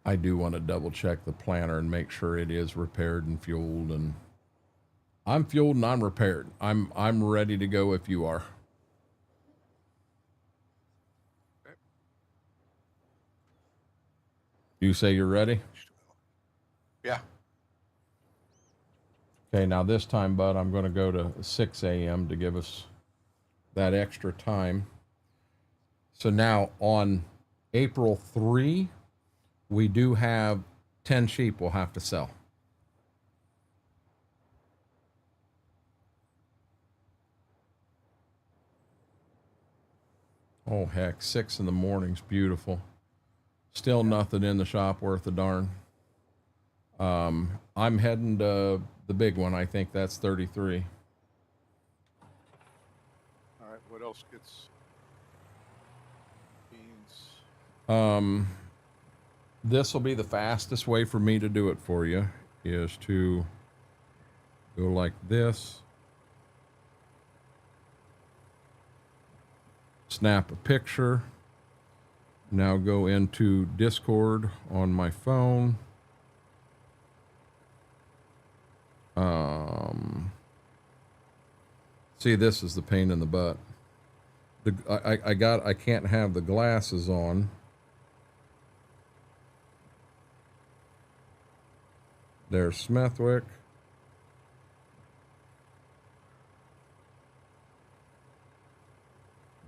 Speaker 1: I do want to double check the planter and make sure it is repaired and fueled, and I'm fueled and I'm repaired. I'm ready to go if you are.
Speaker 2: Okay.
Speaker 1: You say you're ready?
Speaker 2: Yeah.
Speaker 1: Okay, now this time, bud, I'm going to go to 6 a.m. to give us that extra time. So now on April 3, we do have 10 sheep we'll have to sell. Oh, heck, 6 in the morning's beautiful. Still nothing in the shop worth a darn. I'm heading to the big one. I think that's 33.
Speaker 2: All right. What else gets beans?
Speaker 1: This will be the fastest way for me to do it for you, is to go like this. Snap a picture. Now go into Discord on my phone. See, this is the pain in the butt. I can't have the glasses on. There's Smethwick.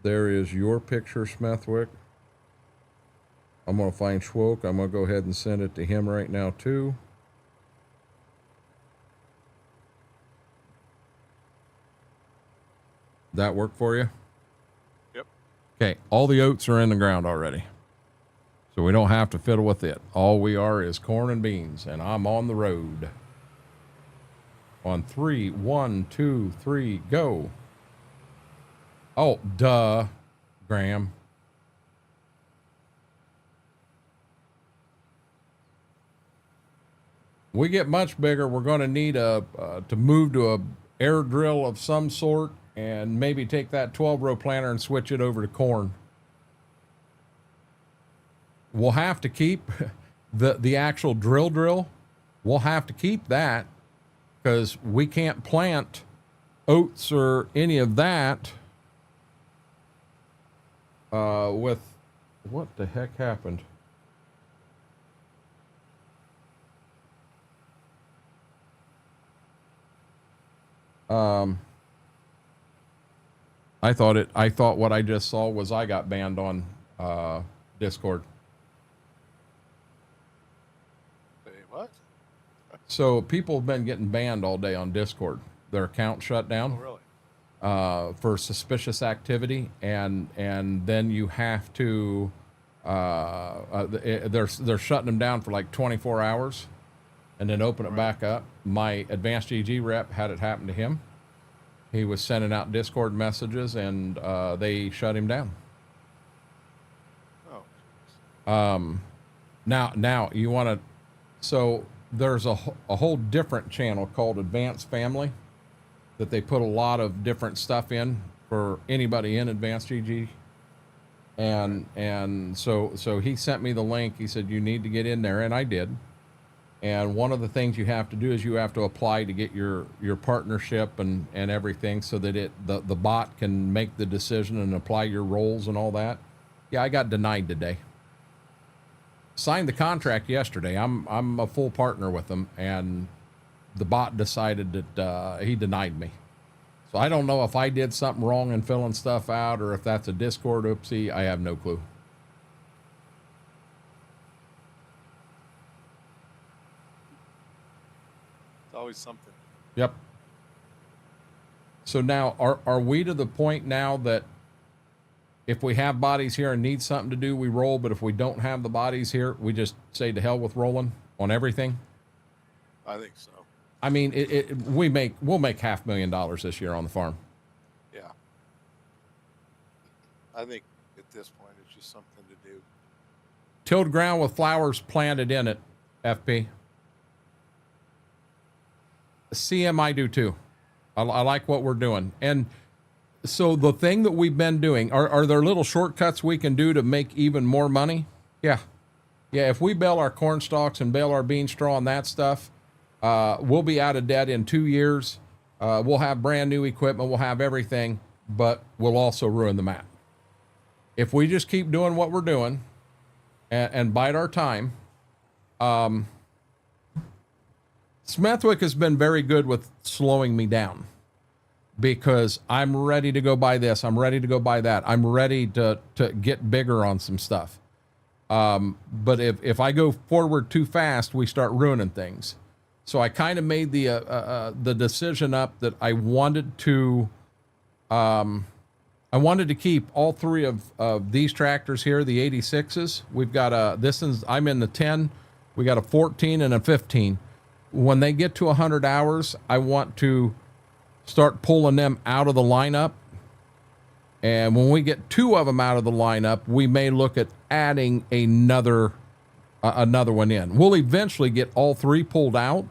Speaker 1: There is your picture, Smethwick. I'm going to find Schwoke. I'm going to go ahead and send it to him right now, too. That work for you?
Speaker 2: Yep.
Speaker 1: Okay, all the oats are in the ground already. So we don't have to fiddle with it. All we are is corn and beans, and I'm on the road. On 3, 1, 2, 3, go. Oh, duh, Graham. We get much bigger, we're going to need to move to a air drill of some sort, and maybe take that 12-row planter and switch it over to corn. We'll have to keep the actual drill. We'll have to keep that because we can't plant oats or any of that with what the heck happened? I thought what I just saw was I got banned on Discord.
Speaker 2: Say what?
Speaker 1: So people have been getting banned all day on Discord. Their account shut down.
Speaker 2: Oh, really?
Speaker 1: For suspicious activity, and then you have to they're shutting them down for like 24 hours and then open it back up. My advanced GG rep had it happen to him. He was sending out Discord messages, and they shut him down.
Speaker 2: Oh.
Speaker 1: Now you want to, so there's a whole different channel called Advanced Family that they put a lot of different stuff in for anybody in Advanced GG. And so he sent me the link. He said, you need to get in there. And I did. And one of the things you have to do is you have to apply to get your partnership and everything, so that the bot can make the decision and apply your roles and all that. Yeah, I got denied today. Signed the contract yesterday. I'm a full partner with them, and the bot decided that he denied me. So I don't know if I did something wrong in filling stuff out, or if that's a Discord oopsie. I have no clue.
Speaker 2: It's always something.
Speaker 1: Yep. So now, are we to the point now that if we have bodies here and need something to do, we roll, but if we don't have the bodies here, we just say to hell with rolling on everything?
Speaker 2: I think so.
Speaker 1: I mean, we'll make $500,000 this year on the farm.
Speaker 2: Yeah. I think at this point it's just something to do.
Speaker 1: Tilled ground with flowers planted in it, FP. CM, I do too. I like what we're doing. And so the thing that we've been doing, are there little shortcuts we can do to make even more money? Yeah. Yeah, if we bale our corn stalks and bale our bean straw and that stuff, we'll be out of debt in 2 years. We'll have brand new equipment. We'll have everything, but we'll also ruin the map. If we just keep doing what we're doing and bide our time, Smethwick has been very good with slowing me down because I'm ready to go buy this. I'm ready to go buy that. I'm ready to get bigger on some stuff. But if I go forward too fast, we start ruining things. So I kind of made the decision up that I wanted to keep all three of these tractors here, the 86s. We've got this one's, I'm in the 10. We got a 14 and a 15. When they get to 100 hours, I want to start pulling them out of the lineup. And when we get 2 of them out of the lineup, we may look at adding another one in. We'll eventually get all 3 pulled out,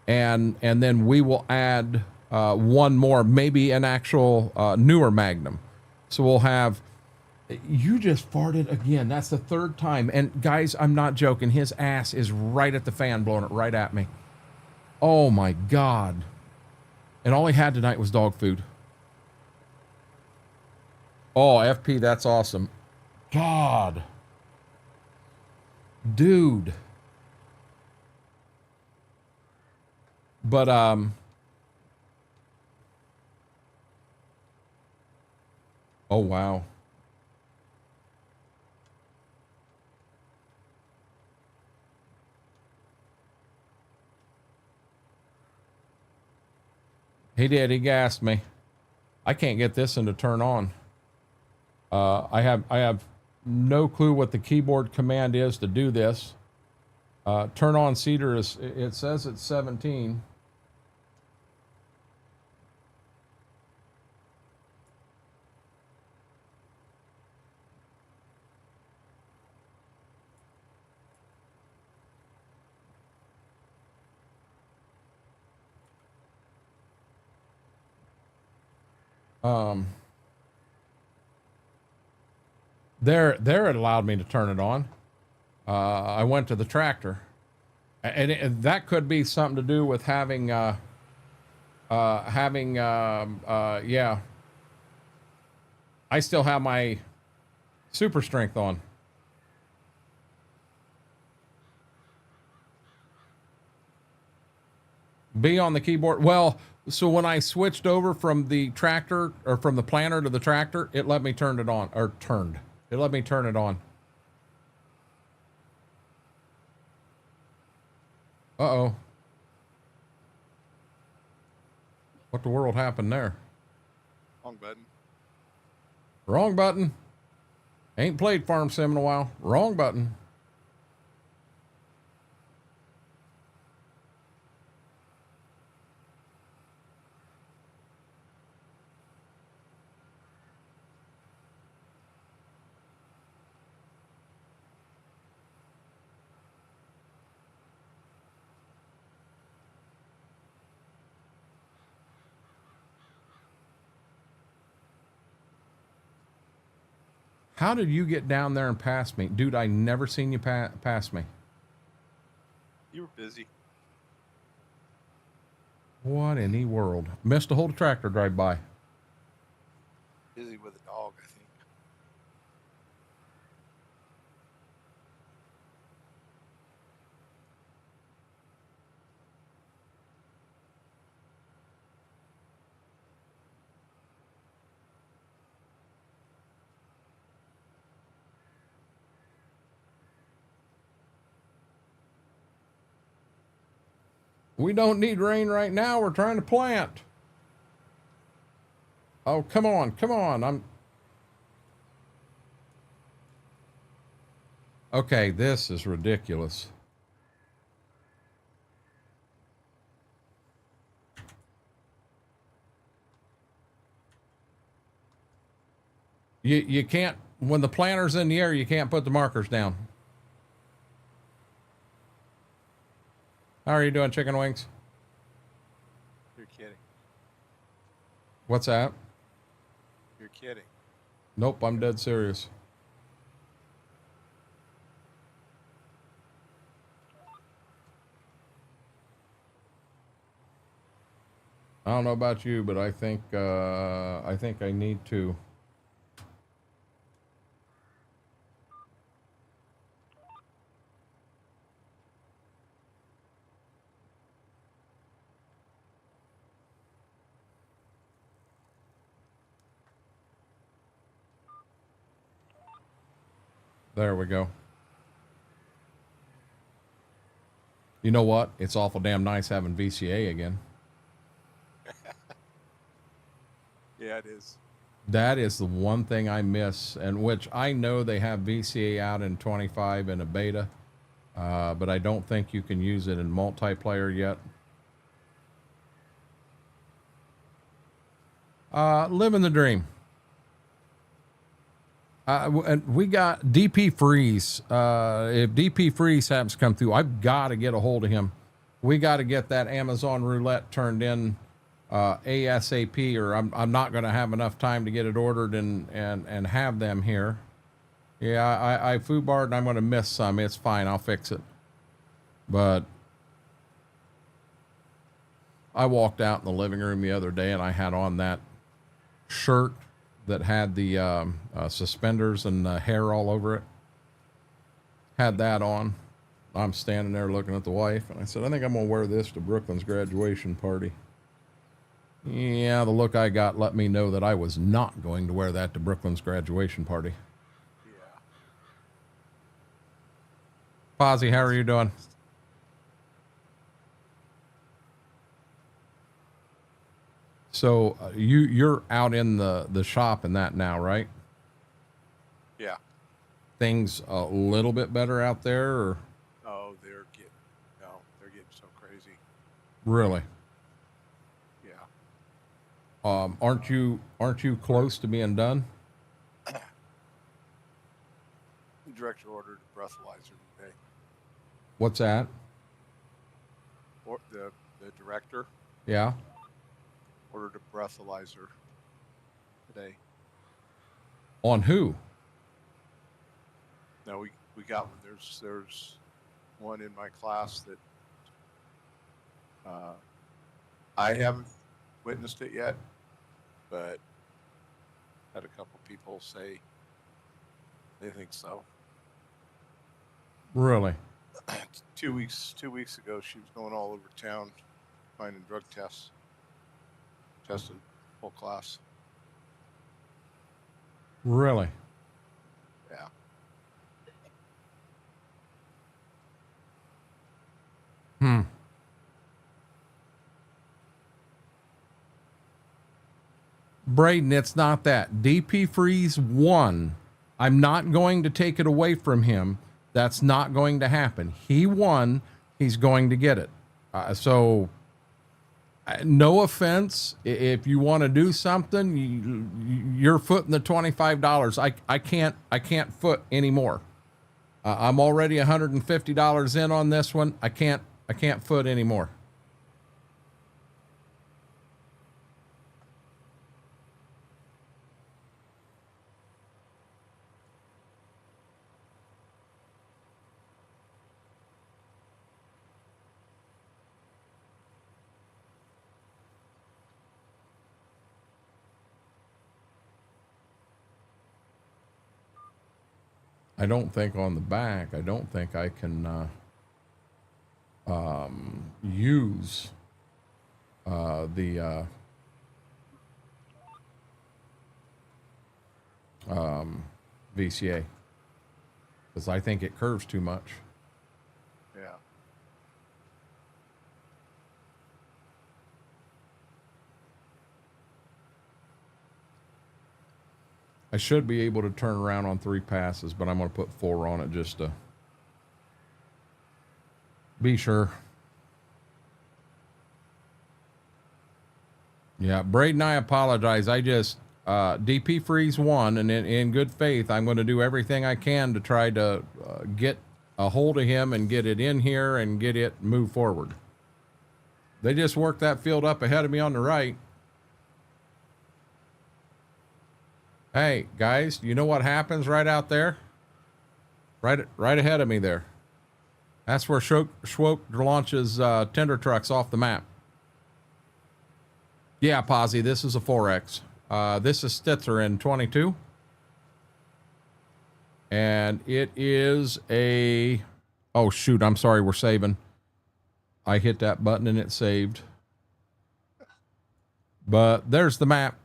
Speaker 1: and then we will add one more, maybe an actual newer Magnum. So we'll have. You just farted again. That's the 3rd time. And guys, I'm not joking. His ass is right at the fan, blowing it right at me. Oh my God. And all he had tonight was dog food. Oh, FP, that's awesome. God. Dude. But, oh, wow. He did. He gassed me. I can't get this one to turn on. I have no clue what the keyboard command is to do this. Turn on seeder is, it says it's 17. There it allowed me to turn it on. I went to the tractor, and that could be something to do with having, yeah. I still have my super strength on. B on the keyboard. Well, so when I switched over from the tractor or from the planter to the tractor, it let me turn it on, or turned. It let me turn it on. Uh-oh. What the world happened there?
Speaker 2: Wrong button.
Speaker 1: Wrong button. Ain't played Farm Sim in a while. Wrong button. How did you get down there and pass me? Dude, I never seen you pass me.
Speaker 2: You were busy.
Speaker 1: What in the world? Missed a whole tractor drive by.
Speaker 2: Busy with a dog, I think.
Speaker 1: We don't need rain right now. We're trying to plant. Oh, come on. Come on. Okay, this is ridiculous. You can't, when the planter's in the air, you can't put the markers down. How are you doing, chicken wings?
Speaker 2: You're kidding.
Speaker 1: What's that?
Speaker 2: You're kidding.
Speaker 1: Nope, I'm dead serious. I don't know about you, but I think I need to. There we go. You know what? It's awful damn nice having VCA again.
Speaker 2: Yeah, it is.
Speaker 1: That is the one thing I miss, and which I know they have VCA out in 25 in a beta, but I don't think you can use it in multiplayer yet. Living the dream. And we got DP Freeze. If DP Freeze happens to come through, I've got to get a hold of him. We got to get that Amazon roulette turned in ASAP, or I'm not going to have enough time to get it ordered and have them here. Yeah, I foobarred and I'm going to miss some. It's fine. I'll fix it. But I walked out in the living room the other day and I had on that shirt that had the suspenders and hair all over it. Had that on. I'm standing there looking at the wife, and I said, I think I'm going to wear this to Brooklyn's graduation party. Yeah, the look I got let me know that I was not going to wear that to Brooklyn's graduation party.
Speaker 2: Yeah.
Speaker 1: Posy, how are you doing? So you're out in the shop and that now, right?
Speaker 2: Yeah.
Speaker 1: Things a little bit better out there, or?
Speaker 2: Oh, they're getting so crazy.
Speaker 1: Really?
Speaker 2: Yeah.
Speaker 1: Aren't you close to being done?
Speaker 2: The director ordered a breathalyzer today.
Speaker 1: What's that?
Speaker 2: Or the director
Speaker 1: Yeah.
Speaker 2: ordered a breathalyzer today.
Speaker 1: On who?
Speaker 2: No, we got one. There's one in my class that I haven't witnessed it yet, but had a couple people say they think so.
Speaker 1: Really?
Speaker 2: 2 weeks ago, she was going all over town finding drug tests, tested whole class.
Speaker 1: Really?
Speaker 2: Yeah.
Speaker 1: Braden, it's not that. DP Freeze won. I'm not going to take it away from him. That's not going to happen. He won. He's going to get it. No offense. If you want to do something, you're footing the $25. I can't foot anymore. I'm already $150 in on this one. I can't foot anymore. I don't think on the back, I don't think I can use the VCA because I think it curves too much.
Speaker 2: Yeah.
Speaker 1: I should be able to turn around on 3 passes, but I'm going to put 4 on it just to be sure. Yeah, Braden, I apologize. I just, DP Freeze won, and in good faith, I'm going to do everything I can to try to get a hold of him and get it in here and get it move forward. They just worked that field up ahead of me on the right. Hey, guys, you know what happens right out there? Right ahead of me there. That's where Schwoke launches tender trucks off the map. Yeah, Posy, this is a 4X. This is Stitzer in 22. And it is a... Oh, shoot, I'm sorry, we're saving. I hit that button and it saved. But there's the map.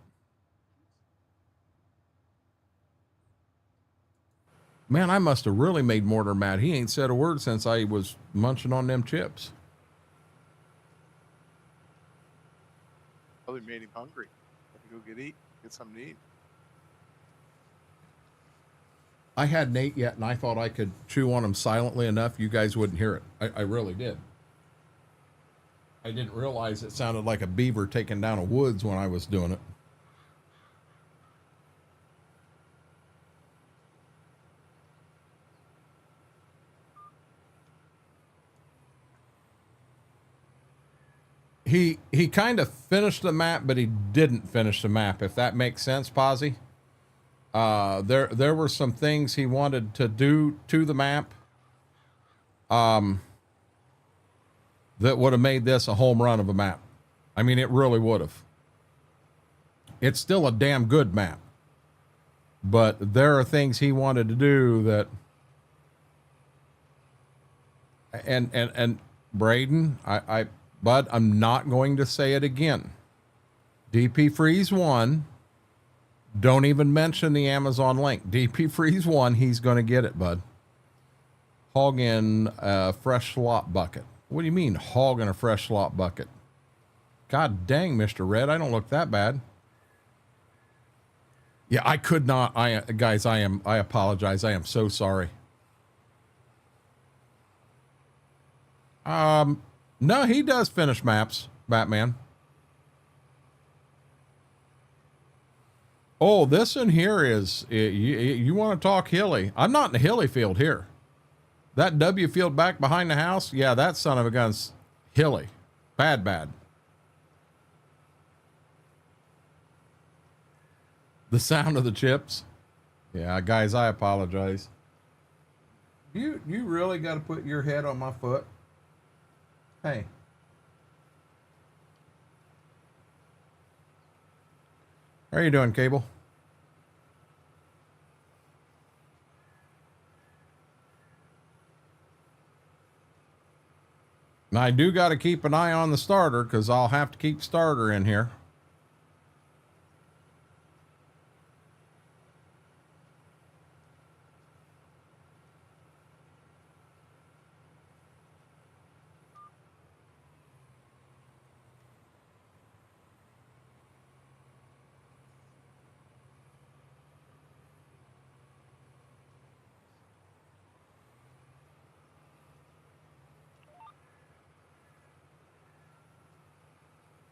Speaker 1: Man, I must have really made Mortar mad. He ain't said a word since I was munching on them chips.
Speaker 2: Probably made him hungry. Have to go get something to eat.
Speaker 1: I hadn't ate yet, and I thought I could chew on them silently enough you guys wouldn't hear it. I really did. I didn't realize it sounded like a beaver taking down a woods when I was doing it. He kind of finished the map, but he didn't finish the map, if that makes sense, Posy. There were some things he wanted to do to the map that would have made this a home run of a map. I mean, it really would have. It's still a damn good map, but there are things he wanted to do that. And Braden, Bud, I'm not going to say it again. DP Freeze 1. Don't even mention the Amazon link. DP Freeze 1, he's going to get it, bud. Hog in a fresh slop bucket. What do you mean, hog in a fresh slop bucket? God dang, Mr. Red, I don't look that bad. Yeah, I could not. Guys, I apologize. I am so sorry. No, he does finish maps, Batman. Oh, this in here is, you want to talk hilly. I'm not in the hilly field here. That W field back behind the house, yeah, that son of a gun's hilly. Bad. The sound of the chips. Yeah, guys, I apologize. You really got to put your head on my foot. Hey. How are you doing, Cable? And I do got to keep an eye on the starter because I'll have to keep starter in here.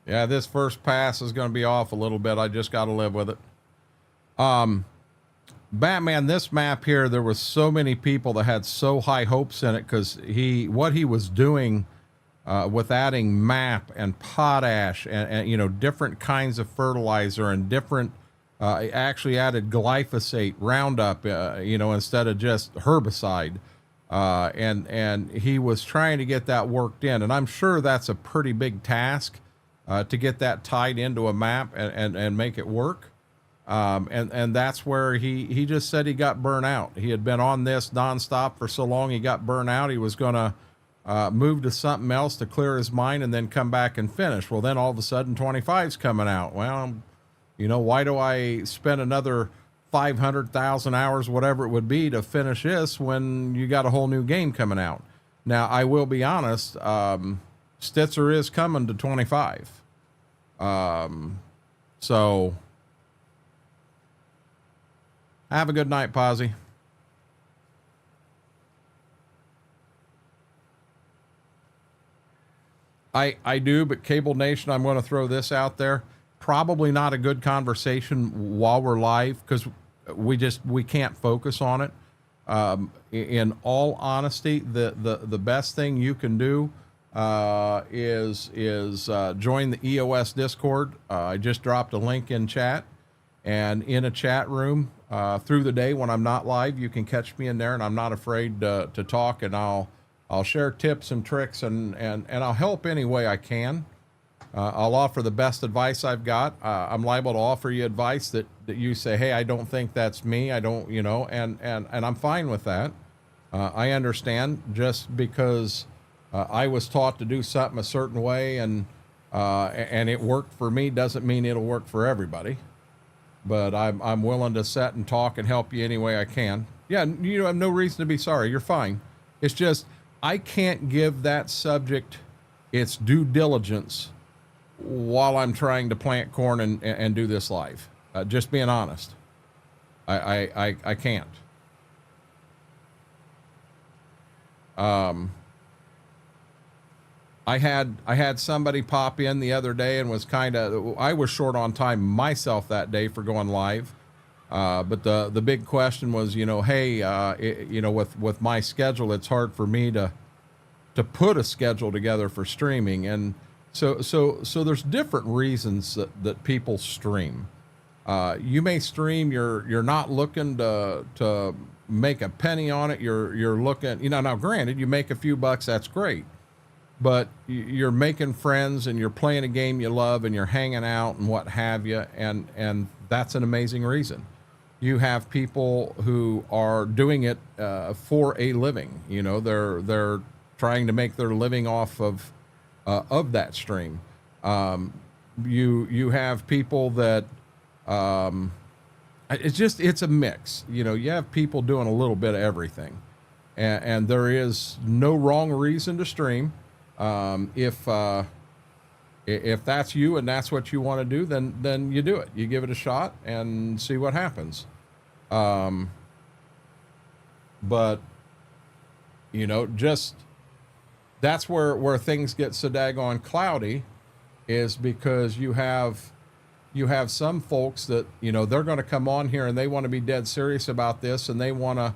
Speaker 1: Yeah, this first pass is going to be off a little bit. I just got to live with it. Batman, this map here, there was so many people that had so high hopes in it because what he was doing with adding MAP and potash and you know, different kinds of fertilizer and different, actually added glyphosate, Roundup, you know, instead of just herbicide. And he was trying to get that worked in. And I'm sure that's a pretty big task. To get that tied into a map and make it work. And that's where he just said he got burnt out. He had been on this nonstop for so long, he got burnt out. He was going to move to something else to clear his mind and then come back and finish. Well, then all of a sudden 25's coming out. Well, you know, why do I spend another 500,000 hours, whatever it would be, to finish this when you got a whole new game coming out? Now, I will be honest, Stitzer is coming to 25. So have a good night, Posy. I do, but Cable Nation, I'm going to throw this out there. Probably not a good conversation while we're live because we can't focus on it. In all honesty, the best thing you can do is join the EOS Discord. I just dropped a link in chat, and in a chat room through the day when I'm not live, you can catch me in there, and I'm not afraid to talk, and I'll share tips and tricks and I'll help any way I can. I'll offer the best advice I've got. I'm liable to offer you advice that you say, hey, I don't think that's me. I don't, you know, and I'm fine with that. I understand. Just because I was taught to do something a certain way and it worked for me doesn't mean it'll work for everybody. But I'm willing to sit and talk and help you any way I can. Yeah, you have no reason to be sorry. You're fine. It's just I can't give that subject its due diligence while I'm trying to plant corn and do this live. Just being honest. I can't. I had somebody pop in the other day and was I was short on time myself that day for going live. But the big question was, you know, hey, you know, with my schedule, it's hard for me to put a schedule together for streaming. And so there's different reasons that people stream. You may stream, you're not looking to make a penny on it. You're looking, you know, now granted, you make a few bucks, that's great. But you're making friends and you're playing a game you love and you're hanging out and what have you. And that's an amazing reason. You have people who are doing it for a living. You know, they're trying to make their living off of that stream. You have people that it's a mix. You know, you have people doing a little bit of everything, and there is no wrong reason to stream. If that's you and that's what you want to do, then you do it. You give it a shot and see what happens. But you know, just that's where things get so daggone cloudy, is because you have some folks that, you know, they're going to come on here and they want to be dead serious about this, and they want to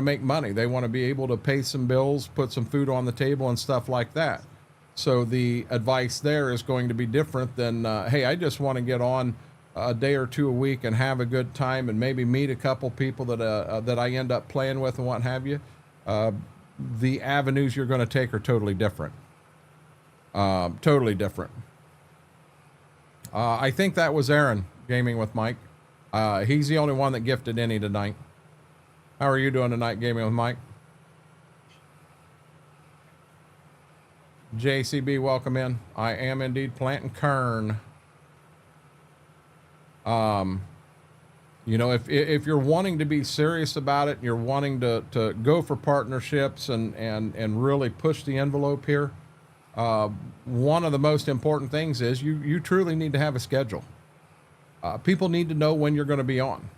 Speaker 1: make money. They want to be able to pay some bills, put some food on the table and stuff like that. So the advice there is going to be different than, hey, I just want to get on a day or two a week and have a good time and maybe meet a couple people that I end up playing with and what have you. The avenues you're going to take are totally different. Totally different. I think that was Aaron gaming with Mike. He's the only one that gifted any tonight. How are you doing tonight, gaming with Mike? JCB, welcome in. I am indeed planting kern. You know, if you're wanting to be serious about it, you're wanting to go for partnerships and really push the envelope here, one of the most important things is you truly need to have a schedule. People need to know when you're going to be on.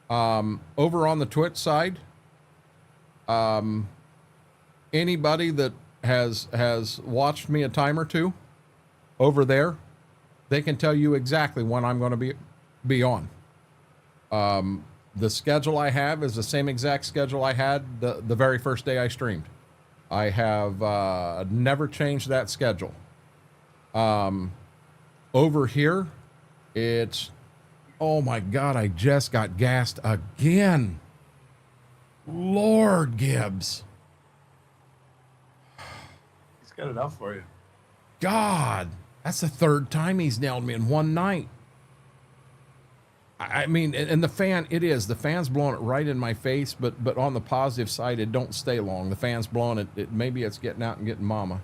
Speaker 1: Over on the Twitch side, anybody that has watched me a time or two over there, they can tell you exactly when I'm going to be on. The schedule I have is the same exact schedule I had the very first day I streamed. I have never changed that schedule. Over here, it's, oh my God, I just got gassed again. Lord Gibbs.
Speaker 2: He's got enough for you.
Speaker 1: God, that's the third time he's nailed me in one night. I mean, and the fan, the fan's blowing it right in my face, but on the positive side, it don't stay long. The fan's blowing it, maybe it's getting out and getting mama.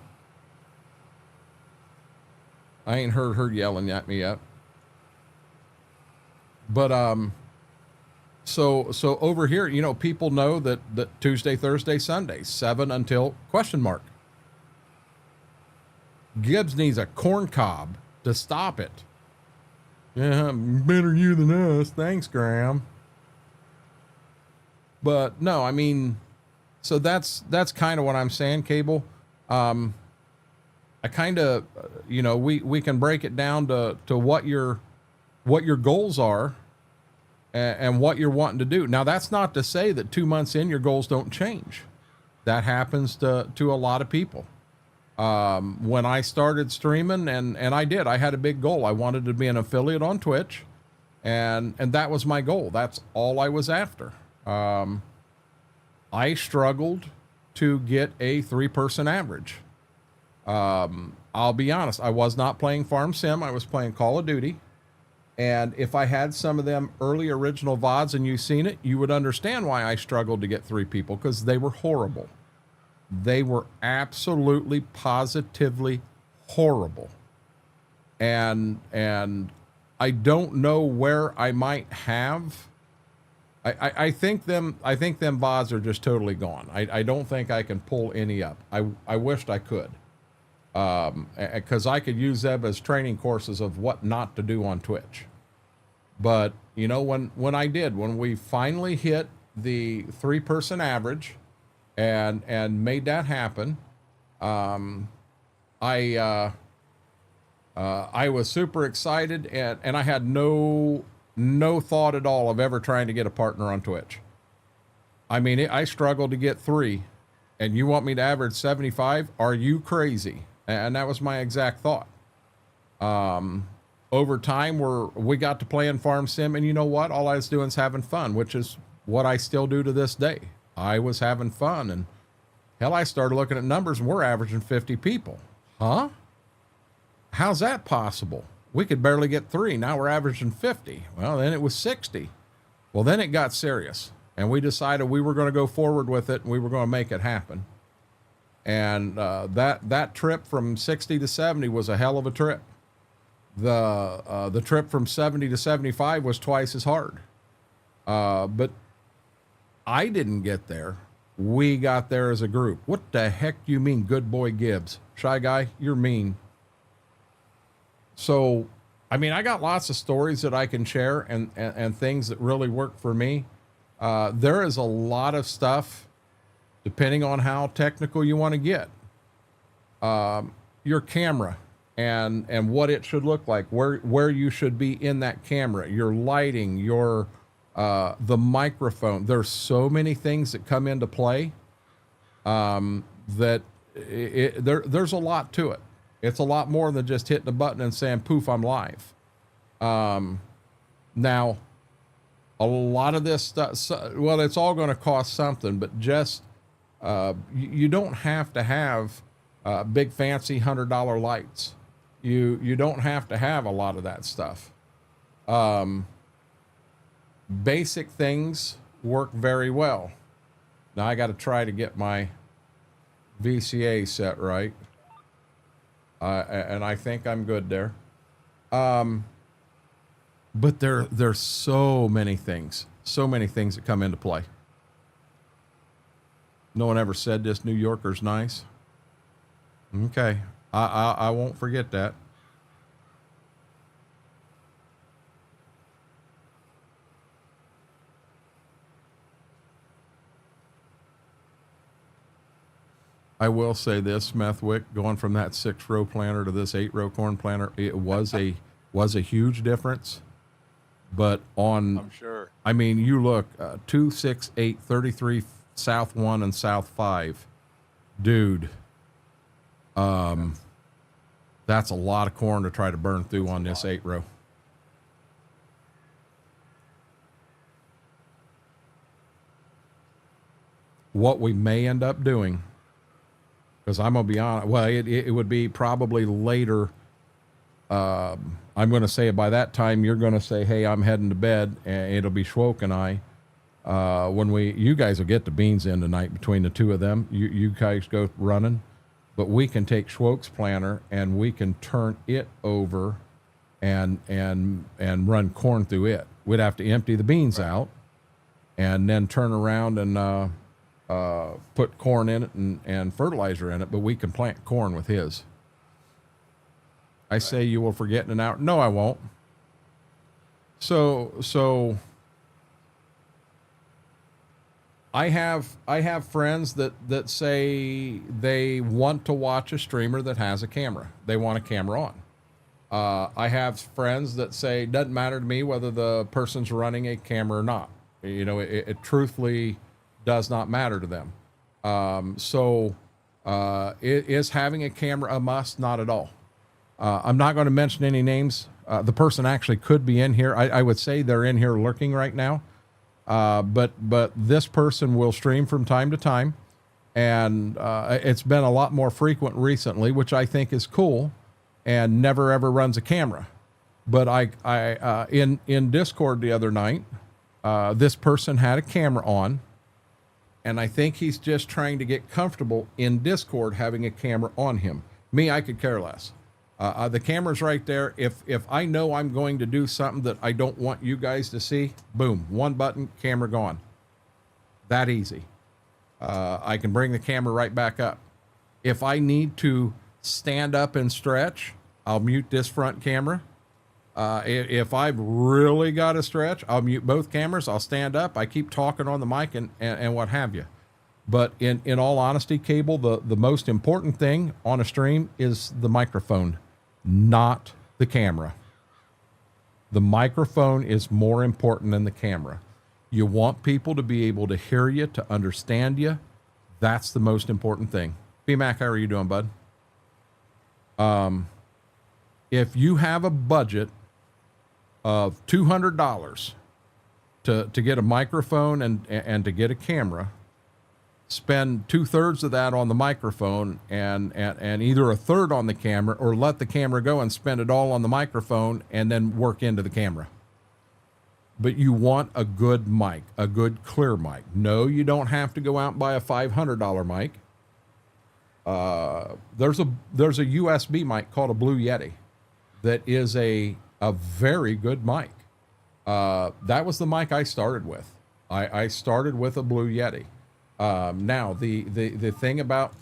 Speaker 1: I ain't heard her yelling at me yet. But, so over here, you know, people know that Tuesday, Thursday, Sunday, 7 until ? Gibbs needs a corn cob to stop it. Yeah, better you than us. Thanks, Graham. But no, I mean, so that's kind of what I'm saying, Cable. I kind of, you know, we can break it down to what your goals are and what you're wanting to do. Now, that's not to say that 2 months in your goals don't change. That happens to a lot of people. When I started streaming, and I had a big goal. I wanted to be an affiliate on Twitch, and that was my goal. That's all I was after. I struggled to get a 3-person average. I'll be honest, I was not playing Farm Sim. I was playing Call of Duty. And if I had some of them early original VODs and you've seen it, you would understand why I struggled to get 3 people, because they were horrible. They were absolutely, positively horrible. And I don't know where I might have. I think them VODs are just totally gone. I don't think I can pull any up. I wished I could. Because I could use them as training courses of what not to do on Twitch. But, you know, when we finally hit the 3-person average and made that happen, I was super excited, and I had no thought at all of ever trying to get a partner on Twitch. I mean, I struggled to get 3, and you want me to average 75? Are you crazy? And that was my exact thought. Over time, we got to play in Farm Sim, and you know what? All I was doing is having fun, which is what I still do to this day. I was having fun, and hell, I started looking at numbers, and we're averaging 50 people. Huh? How's that possible? We could barely get 3. Now we're averaging 50. Well, then it was 60. Well, then it got serious, and we decided we were going to go forward with it, and we were going to make it happen. And that trip from 60 to 70 was a hell of a trip. The trip from 70 to 75 was twice as hard. But I didn't get there. We got there as a group. What the heck do you mean, good boy Gibbs? Shy guy, you're mean. So, I mean, I got lots of stories that I can share and things that really work for me. There is a lot of stuff, depending on how technical you want to get. Your camera and what it should look like, where you should be in that camera, your lighting, the microphone. There's so many things that come into play that there's a lot to it. It's a lot more than just hitting a button and saying, poof, I'm live. Now, a lot of this stuff, well, it's all going to cost something, but just, you don't have to have big fancy $100 lights. You don't have to have a lot of that stuff. Basic things work very well. Now I got to try to get my VCA set right. And I think I'm good there. But there's so many things that come into play. No one ever said this New Yorker's nice. Okay. I won't forget that. I will say this, Smethwick, going from that 6-row planter to this 8-row corn planter, it was a huge difference. But I'm
Speaker 2: sure. I
Speaker 1: mean, you look 2, 6, 8, 33, South 1 and South 5. Dude, that's a lot of corn to try to burn through on this 8-row. What we may end up doing, because I'm going to be honest, well, it would be probably later. I'm going to say by that time, you're going to say, hey, I'm heading to bed, and it'll be Schwoke and I. You guys will get the beans in tonight between the two of them. You guys go running, but we can take Schwoke's planter and we can turn it over and run corn through it. We'd have to empty the beans out and then turn around and put corn in it and fertilizer in it, but we can plant corn with his. I say you will forget in an hour. No, I won't. So I have friends that say they want to watch a streamer that has a camera. They want a camera on. I have friends that say it doesn't matter to me whether the person's running a camera or not. You know, it truthfully does not matter to them. Is having a camera a must? Not at all. I'm not going to mention any names. The person actually could be in here. I would say they're in here lurking right now. But this person will stream from time to time. And it's been a lot more frequent recently, which I think is cool, and never ever runs a camera. But in Discord the other night, this person had a camera on, and I think he's just trying to get comfortable in Discord having a camera on him. Me, I could care less. The camera's right there. If I know I'm going to do something that I don't want you guys to see, boom, one button, camera gone. That easy. I can bring the camera right back up. If I need to stand up and stretch, I'll mute this front camera. If I've really got to stretch, I'll mute both cameras. I'll stand up. I keep talking on the mic and what have you. But in all honesty, Cable, the most important thing on a stream is the microphone, not the camera. The microphone is more important than the camera. You want people to be able to hear you, to understand you. That's the most important thing. B-Mac, how are you doing, bud? If you have a budget of $200 to get a microphone and to get a camera, spend 2/3 of that on the microphone and either a third on the camera, or let the camera go and spend it all on the microphone and then work into the camera. But you want a good mic, a good clear mic. No, you don't have to go out and buy a $500 mic. There's a USB mic called a Blue Yeti that is a very good mic. That was the mic I started with. I started with a Blue Yeti. Now the thing about,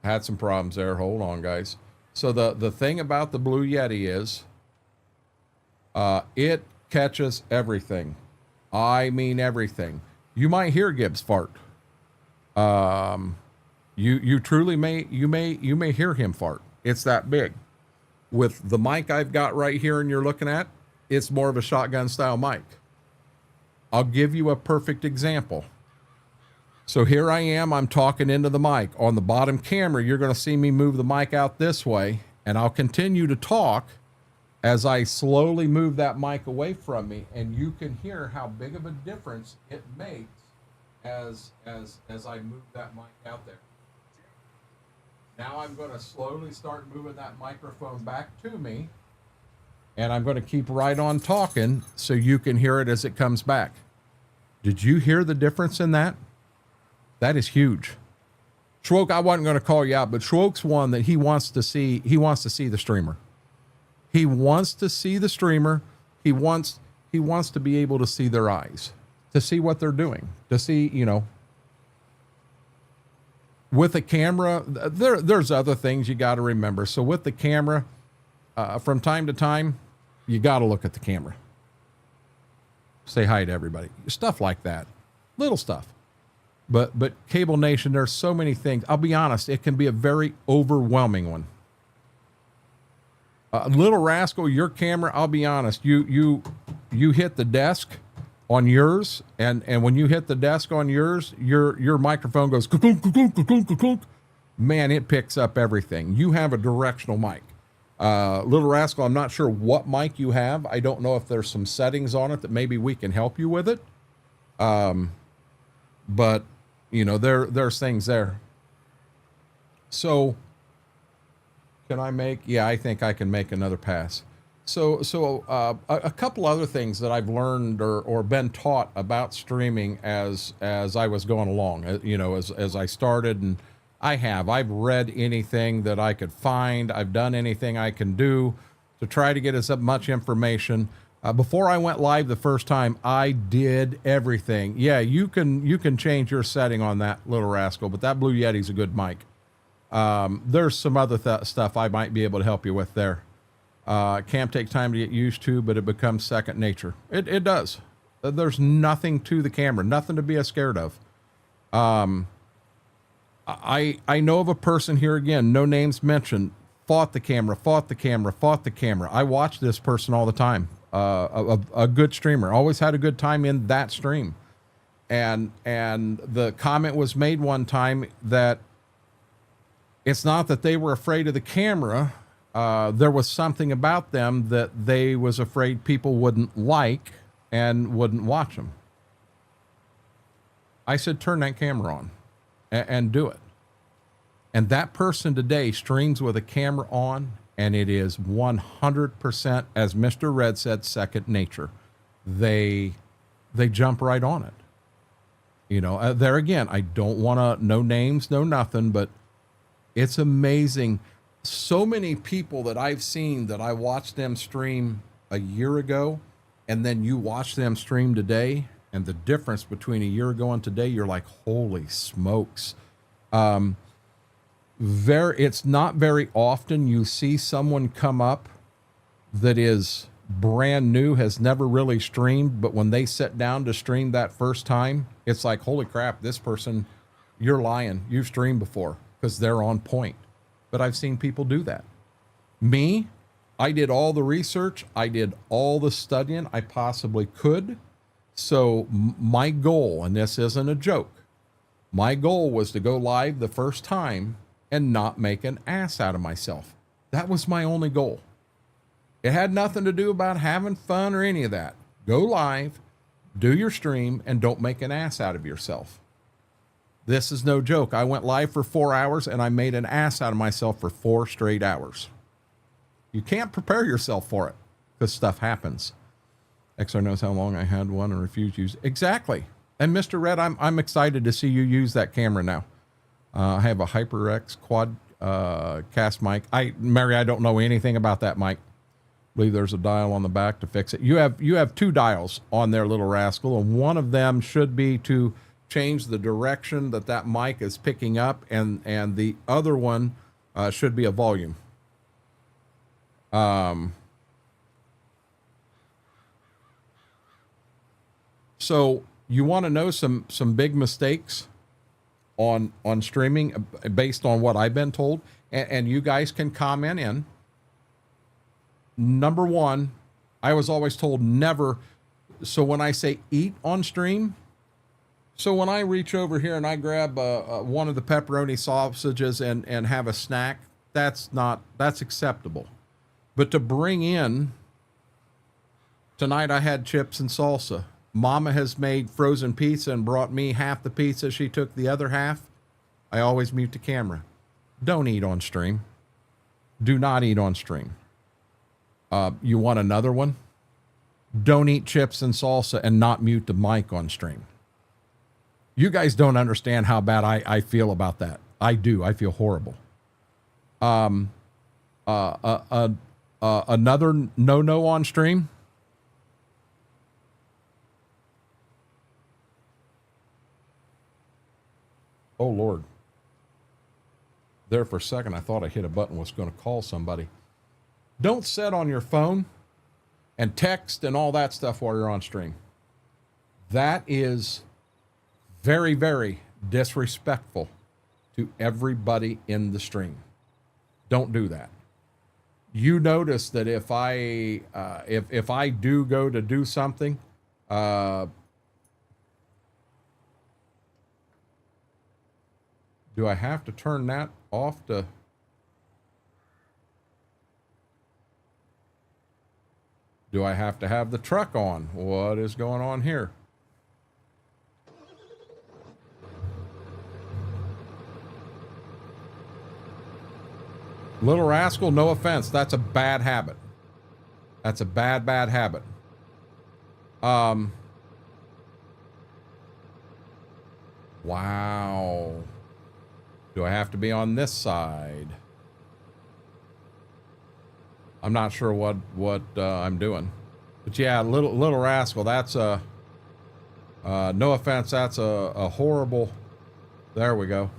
Speaker 1: had some problems there. Hold on, guys. So the thing about the Blue Yeti is, it catches everything. I mean everything. You might hear Gibbs fart. You truly may hear him fart. It's that big. With the mic I've got right here and you're looking at, it's more of a shotgun style mic. I'll give you a perfect example. So here I am, I'm talking into the mic. On the bottom camera, you're going to see me move the mic out this way, and I'll continue to talk as I slowly move that mic away from me, and you can hear how big of a difference it makes as I move that mic out there. Now I'm going to slowly start moving that microphone back to me, and I'm going to keep right on talking so you can hear it as it comes back. Did you hear the difference in that? That is huge. Schwoke, I wasn't going to call you out, but Schwoke's one that he wants to see the streamer. He wants to see the streamer. He wants to be able to see their eyes, to see what they're doing, to see, with a camera, there's other things you got to remember. So with the camera, from time to time, you got to look at the camera. Say hi to everybody. Stuff like that. Little stuff. But Cable Nation, there's so many things. I'll be honest, it can be a very overwhelming one. Little Rascal, your camera, I'll be honest, you hit the desk on yours, and when you hit the desk on yours, your microphone goes ka-clunk, ka-clunk, ka-clunk, ka-clunk. Man, it picks up everything. You have a directional mic. Little Rascal, I'm not sure what mic you have. I don't know if there's some settings on it that maybe we can help you with it. But there's things there. So can I make, yeah, I think I can make another pass. So a couple other things that I've learned or been taught about streaming as I was going along, as I started, and I've read anything that I could find. I've done anything I can do to try to get as much information. Before I went live the first time, I did everything. Yeah, you can change your setting on that, Little Rascal, but that Blue Yeti's a good mic. There's some other stuff I might be able to help you with there. Can take time to get used to, but it becomes second nature. It does. There's nothing to the camera, nothing to be scared of. I know of a person here, again, no names mentioned, fought the camera. I watch this person all the time. A good streamer, always had a good time in that stream. And the comment was made one time that it's not that they were afraid of the camera. There was something about them that they was afraid people wouldn't like and wouldn't watch them. I said, turn that camera on and do it. And that person today streams with a camera on, and it is 100%, as Mr. Red said, second nature. They jump right on it. You know, there again, I don't want to, no names, no nothing, but it's amazing. So many people that I've seen that I watched them stream a year ago, and then you watch them stream today, and the difference between a year ago and today, you're like, holy smokes. It's not very often you see someone come up that is brand new, has never really streamed, but when they sit down to stream that first time, it's like, holy crap, this person, you're lying. You've streamed before, because they're on point. But I've seen people do that. Me, I did all the research. I did all the studying I possibly could. So my goal, and this isn't a joke, my goal was to go live the first time and not make an ass out of myself. That was my only goal. It had nothing to do about having fun or any of that. Go live, do your stream, and don't make an ass out of yourself. This is no joke. I went live for 4 hours and I made an ass out of myself for 4 straight hours. You can't prepare yourself for it because stuff happens. XR knows how long I had one and refused to use. Exactly. And Mr. Red, I'm excited to see you use that camera now. I have a HyperX quad cast mic. Mary, I don't know anything about that mic. I believe there's a dial on the back to fix it. You have 2 dials on there, little rascal, and one of them should be to change the direction that mic is picking up, and the other one should be a volume. So you want to know some big mistakes on streaming based on what I've been told, and you guys can comment in. Number one, I was always told never. So when I say eat on stream, so when I reach over here and I grab one of the pepperoni sausages and have a snack, that's acceptable. But to bring in, tonight I had chips and salsa. Mama has made frozen pizza and brought me half the pizza. She took the other half. I always mute the camera. Don't eat on stream. Do not eat on stream. You want another one? Don't eat chips and salsa and not mute the mic on stream. You guys don't understand how bad I feel about that. I do. I feel horrible. Another no on stream. Oh, Lord. There for a second, I thought I hit a button was going to call somebody. Don't sit on your phone and text and all that stuff while you're on stream. That is very, very disrespectful to everybody in the stream. Don't do that. You notice that if I do go to do something, do I have to turn that off to? Do I have to have the truck on? What is going on here? Little rascal, no offense. That's a bad habit. That's a bad habit. Wow. Do I have to be on this side? I'm not sure what I'm doing, but yeah, little rascal. That's no offense. That's a horrible. There we go.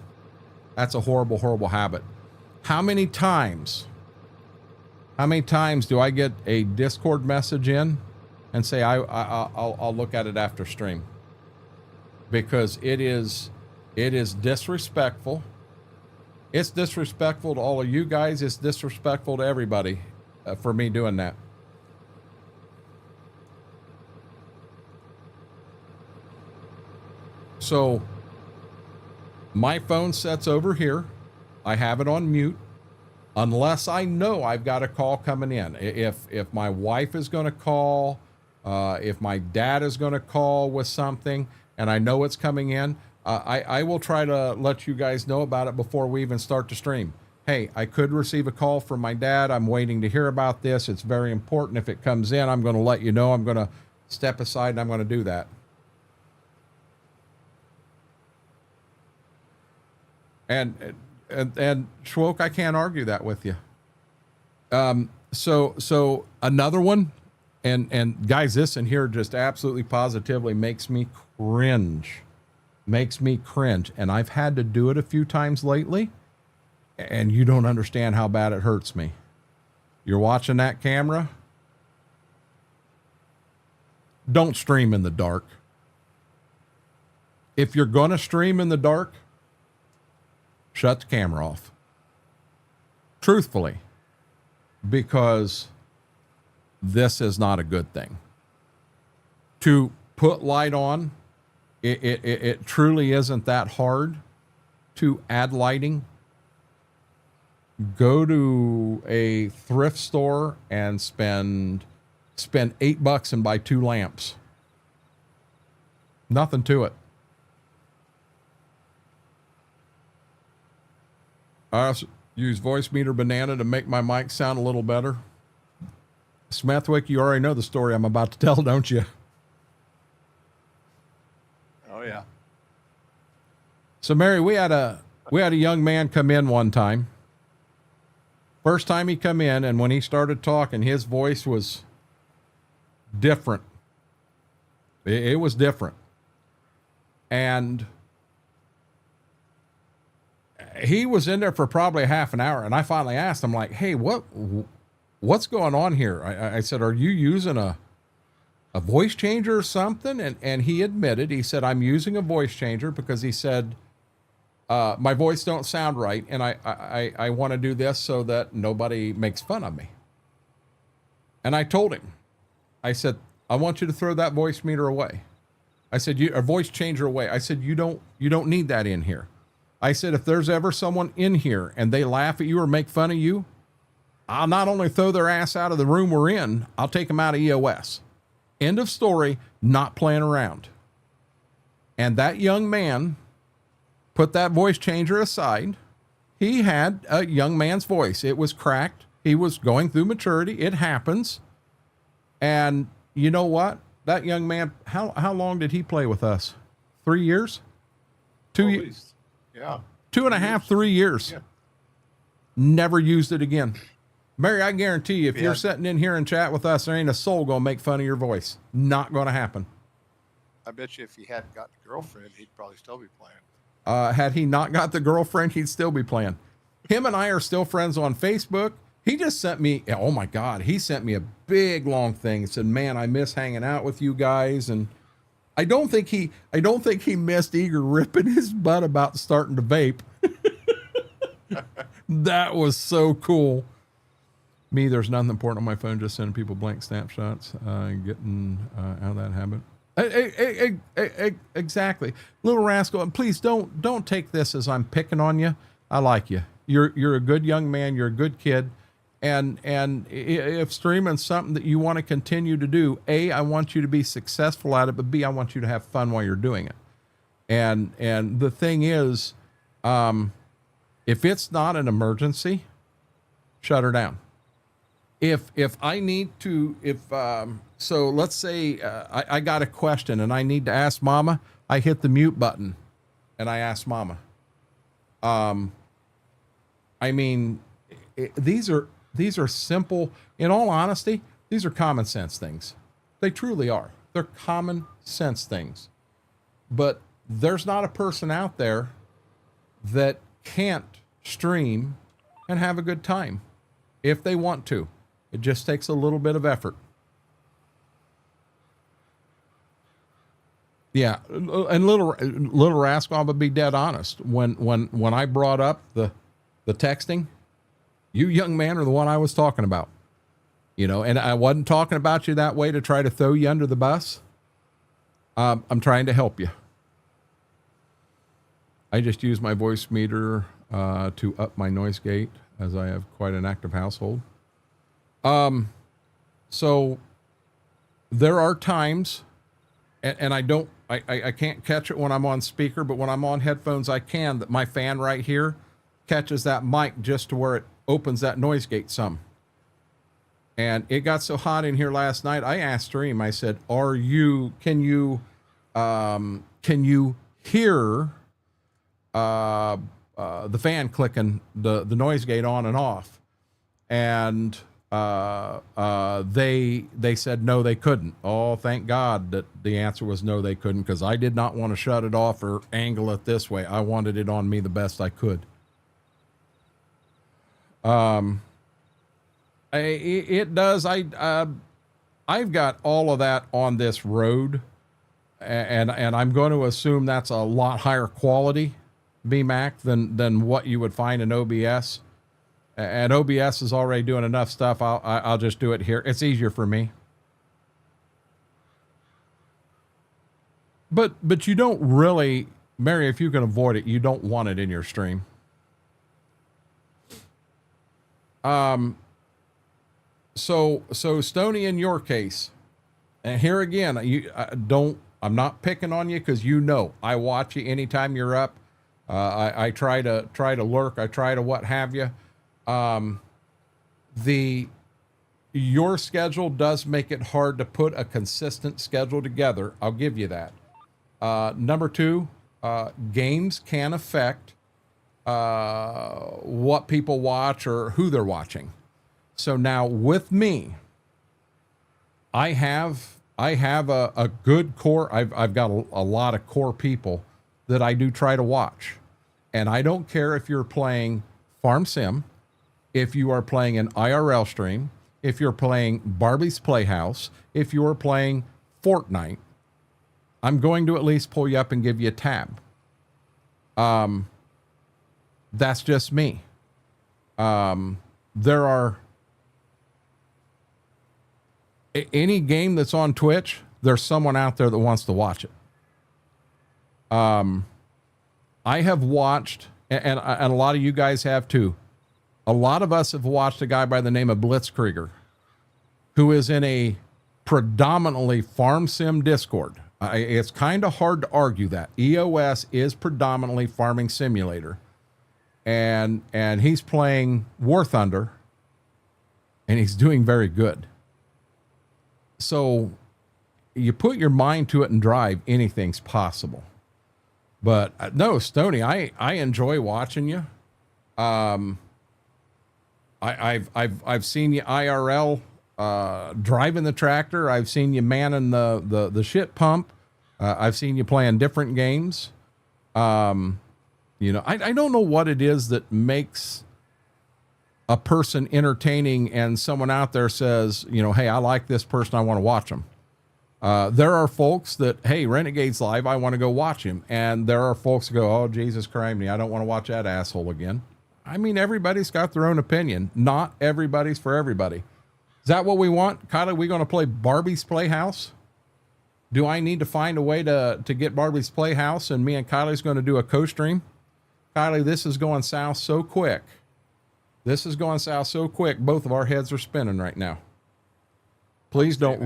Speaker 1: That's a horrible habit. How many times do I get a Discord message in and say I'll look at it after stream? Because it is disrespectful. It's disrespectful to all of you guys. It's disrespectful to everybody for me doing that. So my phone sets over here. I have it on mute unless I know I've got a call coming in. If my wife is going to call, if my dad is going to call with something, and I know it's coming in, I will try to let you guys know about it before we even start the stream. Hey, I could receive a call from my dad. I'm waiting to hear about this. It's very important. If it comes in, I'm going to let you know. I'm going to step aside and I'm going to do that. And Schwoke, I can't argue that with you. So another one, and guys, this in here just absolutely positively makes me cringe. And I've had to do it a few times lately, and you don't understand how bad it hurts me. You're watching that camera. Don't stream in the dark. If you're going to stream in the dark, shut the camera off. Truthfully, because this is not a good thing. To put light on, it truly isn't that hard to add lighting. Go to a thrift store and spend $8 and buy 2 lamps. Nothing to it. I also use Voice Meter Banana to make my mic sound a little better. Smethwick, you already know the story I'm about to tell, don't you?
Speaker 2: Oh yeah.
Speaker 1: So Mary, we had a young man come in one time. First time he come in, and when he started talking, his voice was different. It was different. And he was in there for probably half an hour, and I finally asked him, like, hey, what's going on here? I said, are you using a voice changer or something? And he admitted, he said, I'm using a voice changer because he said, my voice don't sound right, and I want to do this so that nobody makes fun of me. And I told him, I said, I want you to throw that voice meter away. I said, a voice changer away. I said, you don't need that in here. I said, if there's ever someone in here and they laugh at you or make fun of you, I'll not only throw their ass out of the room we're in, I'll take them out of EOS. End of story, not playing around. And that young man put that voice changer aside. He had a young man's voice. It was cracked. He was going through maturity. It happens. And you know what? That young man, how long did he play with us? 3 years? 2 years?
Speaker 2: Yeah.
Speaker 1: 2.5, 3 years.
Speaker 2: Yeah.
Speaker 1: Never used it again. Mary, I guarantee you, if you're sitting in here and chat with us, there ain't a soul going to make fun of your voice. Not going to happen.
Speaker 2: I bet you if he hadn't got the girlfriend, he'd probably still be playing.
Speaker 1: Had he not got the girlfriend, he'd still be playing. Him and I are still friends on Facebook. He just sent me, oh my God, he sent me a big long thing. He said, man, I miss hanging out with you guys. And I don't think he missed Eager ripping his butt about starting to vape. That was so cool. Me, there's nothing important on my phone, just sending people blank snapshots, getting out of that habit. Exactly. Little rascal, and please don't take this as I'm picking on you. I like you. You're a good young man, you're a good kid. And if streaming's something that you want to continue to do, A, I want you to be successful at it, but B, I want you to have fun while you're doing it. And the thing is, if it's not an emergency, shut her down. If I need to, so let's say I got a question and I need to ask Mama, I hit the mute button and I ask Mama. I mean, these are simple, in all honesty, these are common sense things. They truly are. They're common sense things. But there's not a person out there that can't stream and have a good time if they want to. It just takes a little bit of effort. Yeah, and little rascal, I'm gonna be dead honest. When I brought up the texting, you young man are the one I was talking about. You know, and I wasn't talking about you that way to try to throw you under the bus. I'm trying to help you. I just use my voice meter to up my noise gate, as I have quite an active household. So there are times and I can't catch it when I'm on speaker, but when I'm on headphones, I can. That my fan right here catches that mic just to where it opens that noise gate some. And it got so hot in here last night. I asked Stream, I said, can you hear the fan clicking the noise gate on and off? And they said no, they couldn't. Oh, thank God that the answer was no, they couldn't, because I did not want to shut it off or angle it this way. I wanted it on me the best I could. It does. I've got all of that on this road, and I'm going to assume that's a lot higher quality BMAC than what you would find in OBS. And OBS is already doing enough stuff. I'll just do it here. It's easier for me. But you don't really, Mary, if you can avoid it, you don't want it in your stream. So Stoney, in your case, and here again, I'm not picking on you, because I watch you anytime you're up. I try to lurk. I try to what have you. Your schedule does make it hard to put a consistent schedule together. I'll give you that. Number two, games can affect what people watch or who they're watching. So now with me, I have a good core. I've got a lot of core people that I do try to watch. And I don't care if you're playing Farm Sim, if you are playing an IRL stream, if you're playing Barbie's Playhouse, if you're playing Fortnite, I'm going to at least pull you up and give you a tab. That's just me. There are any game that's on Twitch, there's someone out there that wants to watch it. I have watched, and a lot of you guys have too. A lot of us have watched a guy by the name of Blitzkrieger, who is in a predominantly Farm Sim Discord. It's kind of hard to argue that. EOS is predominantly Farming Simulator. And he's playing War Thunder, and he's doing very good. So you put your mind to it and drive, anything's possible. But no, Stoney, I enjoy watching you. I've seen you IRL driving the tractor. I've seen you manning the shit pump. I've seen you playing different games. I don't know what it is that makes a person entertaining and someone out there says, hey, I like this person, I want to watch them. There are folks that, hey, Renegade's live, I want to go watch him. And there are folks who go, oh, Jesus Christ, I don't want to watch that asshole again. I mean, everybody's got their own opinion. Not everybody's for everybody. Is that what we want? Kylie, we going to play Barbie's Playhouse? Do I need to find a way to get Barbie's Playhouse and me and Kylie's going to do a co-stream? Kylie, this is going south so quick. Both of our heads are spinning right now. Please do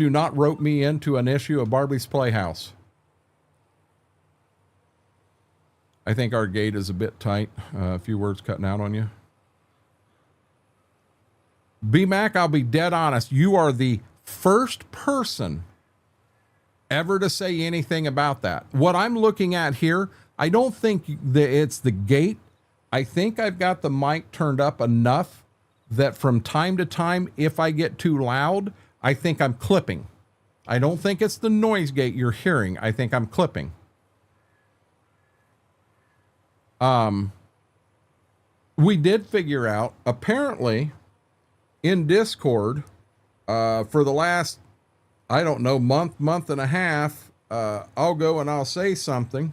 Speaker 1: not rope me into an issue of Barbie's Playhouse. I think our gate is a bit tight. A few words cutting out on you. BMAC, I'll be dead honest. You are the first person ever to say anything about that. What I'm looking at here, I don't think that it's the gate. I think I've got the mic turned up enough that from time to time, if I get too loud, I think I'm clipping. I don't think it's the noise gate you're hearing. I think I'm clipping. We did figure out, apparently, in Discord, for the last, I don't know, month and a half, I'll go and I'll say something,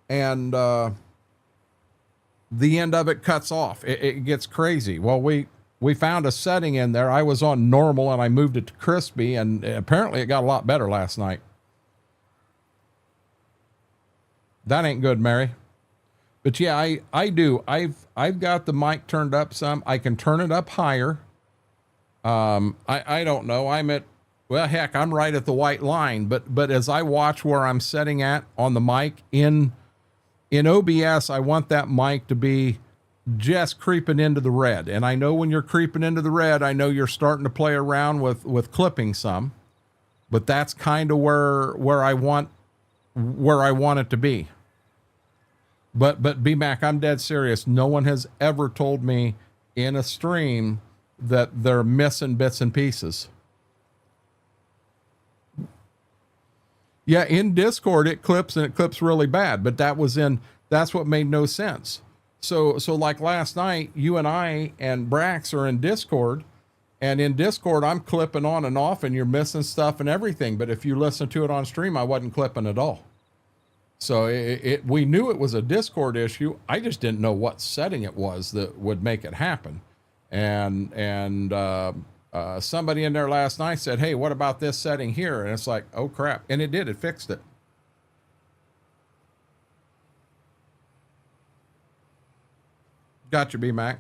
Speaker 1: and the end of it cuts off. It gets crazy. Well, we found a setting in there. I was on normal and I moved it to crispy, and apparently it got a lot better last night. That ain't good, Mary. But yeah, I do. I've got the mic turned up some. I can turn it up higher. I don't know. I'm at Well, heck, I'm right at the white line, but as I watch where I'm setting at on the mic in OBS, I want that mic to be just creeping into the red. And I know when you're creeping into the red, I know you're starting to play around with clipping some, but that's kind of where I want it to be. But B-Mac, I'm dead serious. No one has ever told me in a stream that they're missing bits and pieces. Yeah, in Discord it clips, and it clips really bad, but that's what made no sense. So like last night, you and I and Brax are in Discord, and in Discord I'm clipping on and off, and you're missing stuff and everything. But if you listen to it on stream, I wasn't clipping at all. So we knew it was a Discord issue. I just didn't know what setting it was that would make it happen. And somebody in there last night said, "Hey, what about this setting here?" And it's like, oh crap. And it did, it fixed it. Gotcha, B-Mac.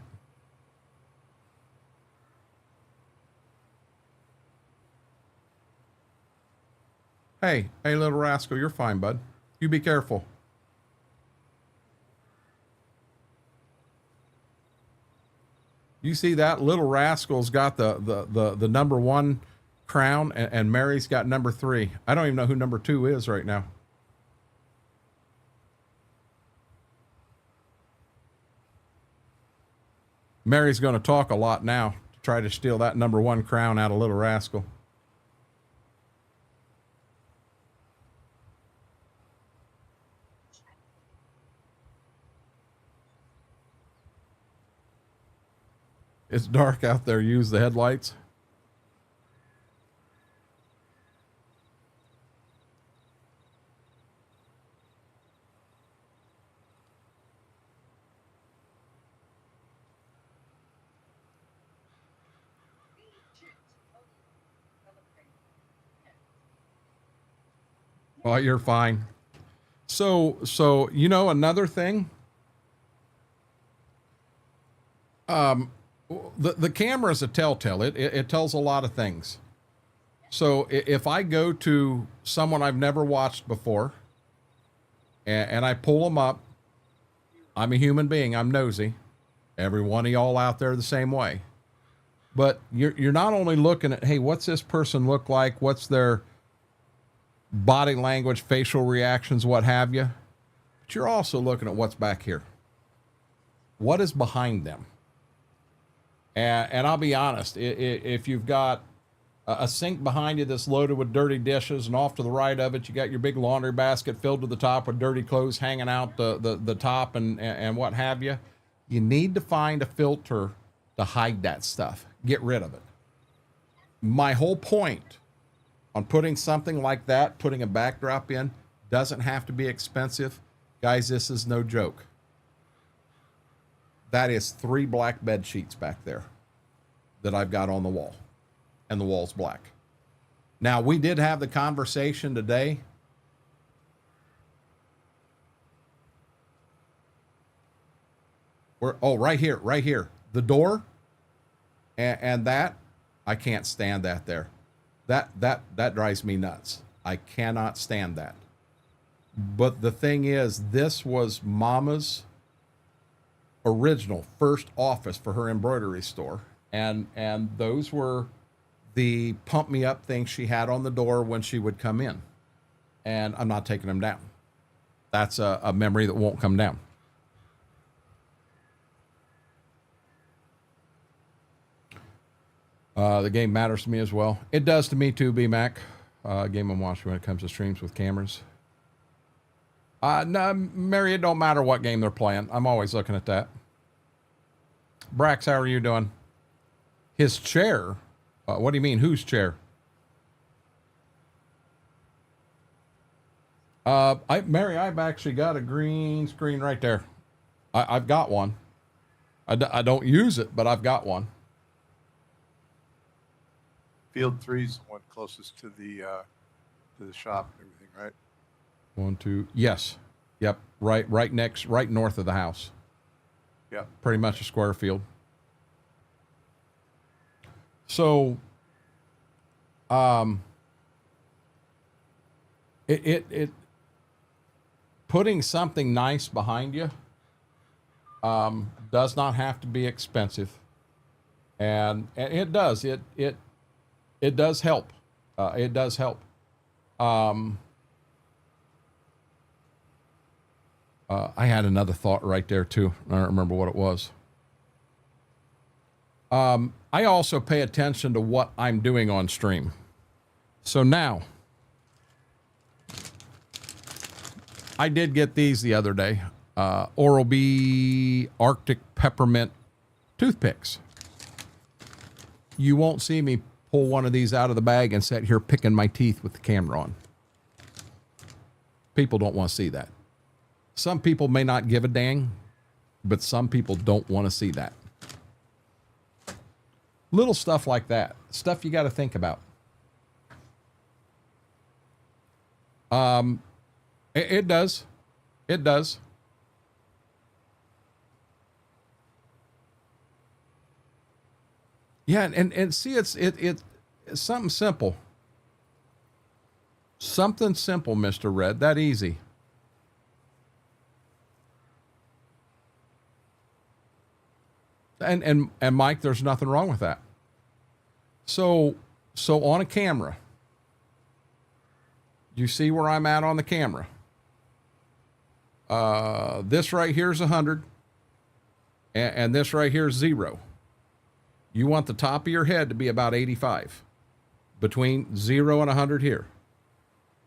Speaker 1: Hey, little rascal, you're fine, bud. You be careful. You see that little rascal's got the #1 crown, and Mary's got #3. I don't even know who #2 is right now. Mary's going to talk a lot now to try to steal that #1 crown out of little rascal. It's dark out there. Use the headlights. Oh, you're fine. So you know, another thing. The camera is a telltale. It tells a lot of things. So if I go to someone I've never watched before, and I pull them up, I'm a human being. I'm nosy. Every one of y'all out there the same way. But you're not only looking at, hey, what's this person look like? What's their body language, facial reactions, what have you? But you're also looking at what's back here. What is behind them? And I'll be honest, if you've got a sink behind you that's loaded with dirty dishes, and off to the right of it, you got your big laundry basket filled to the top with dirty clothes hanging out the top and what have you, you need to find a filter to hide that stuff. Get rid of it. My whole point on putting something like that, putting a backdrop in, doesn't have to be expensive. Guys, this is no joke. That is 3 black bed sheets back there that I've got on the wall, and the wall's black. Now, we did have the conversation today. Right here. The door and that, I can't stand that there. That drives me nuts. I cannot stand that. But the thing is, this was Mama's original first office for her embroidery store. And those were the pump me up things she had on the door when she would come in. And I'm not taking them down. That's a memory that won't come down. The game matters to me as well. It does to me too, B-Mac. Game I'm watching when it comes to streams with cameras. No, Mary, it don't matter what game they're playing. I'm always looking at that. Brax, how are you doing? His chair? What do you mean, whose chair? Mary, I've actually got a green screen right there. I've got one. I don't use it, but I've got one.
Speaker 2: Field 3's the one closest to the shop and everything, right?
Speaker 1: 1, 2. Yes. Yep. Right north of the house.
Speaker 2: Yep.
Speaker 1: Pretty much a square field. So It putting something nice behind you does not have to be expensive, and it does help. It does help. I had another thought right there too. I don't remember what it was. I also pay attention to what I'm doing on stream. So now, I did get these the other day. Oral-B Arctic Peppermint toothpicks. You won't see me pull one of these out of the bag and sit here picking my teeth with the camera on. People don't want to see that. Some people may not give a dang, but some people don't want to see that. Little stuff like that. Stuff you got to think about. It does. It does. Yeah, and see, it's something simple. Something simple, Mr. Red. That easy. And Mike, there's nothing wrong with that. So on a camera, you see where I'm at on the camera. This right here is 100, and this right here is 0. You want the top of your head to be about 85, between 0 and 100 here.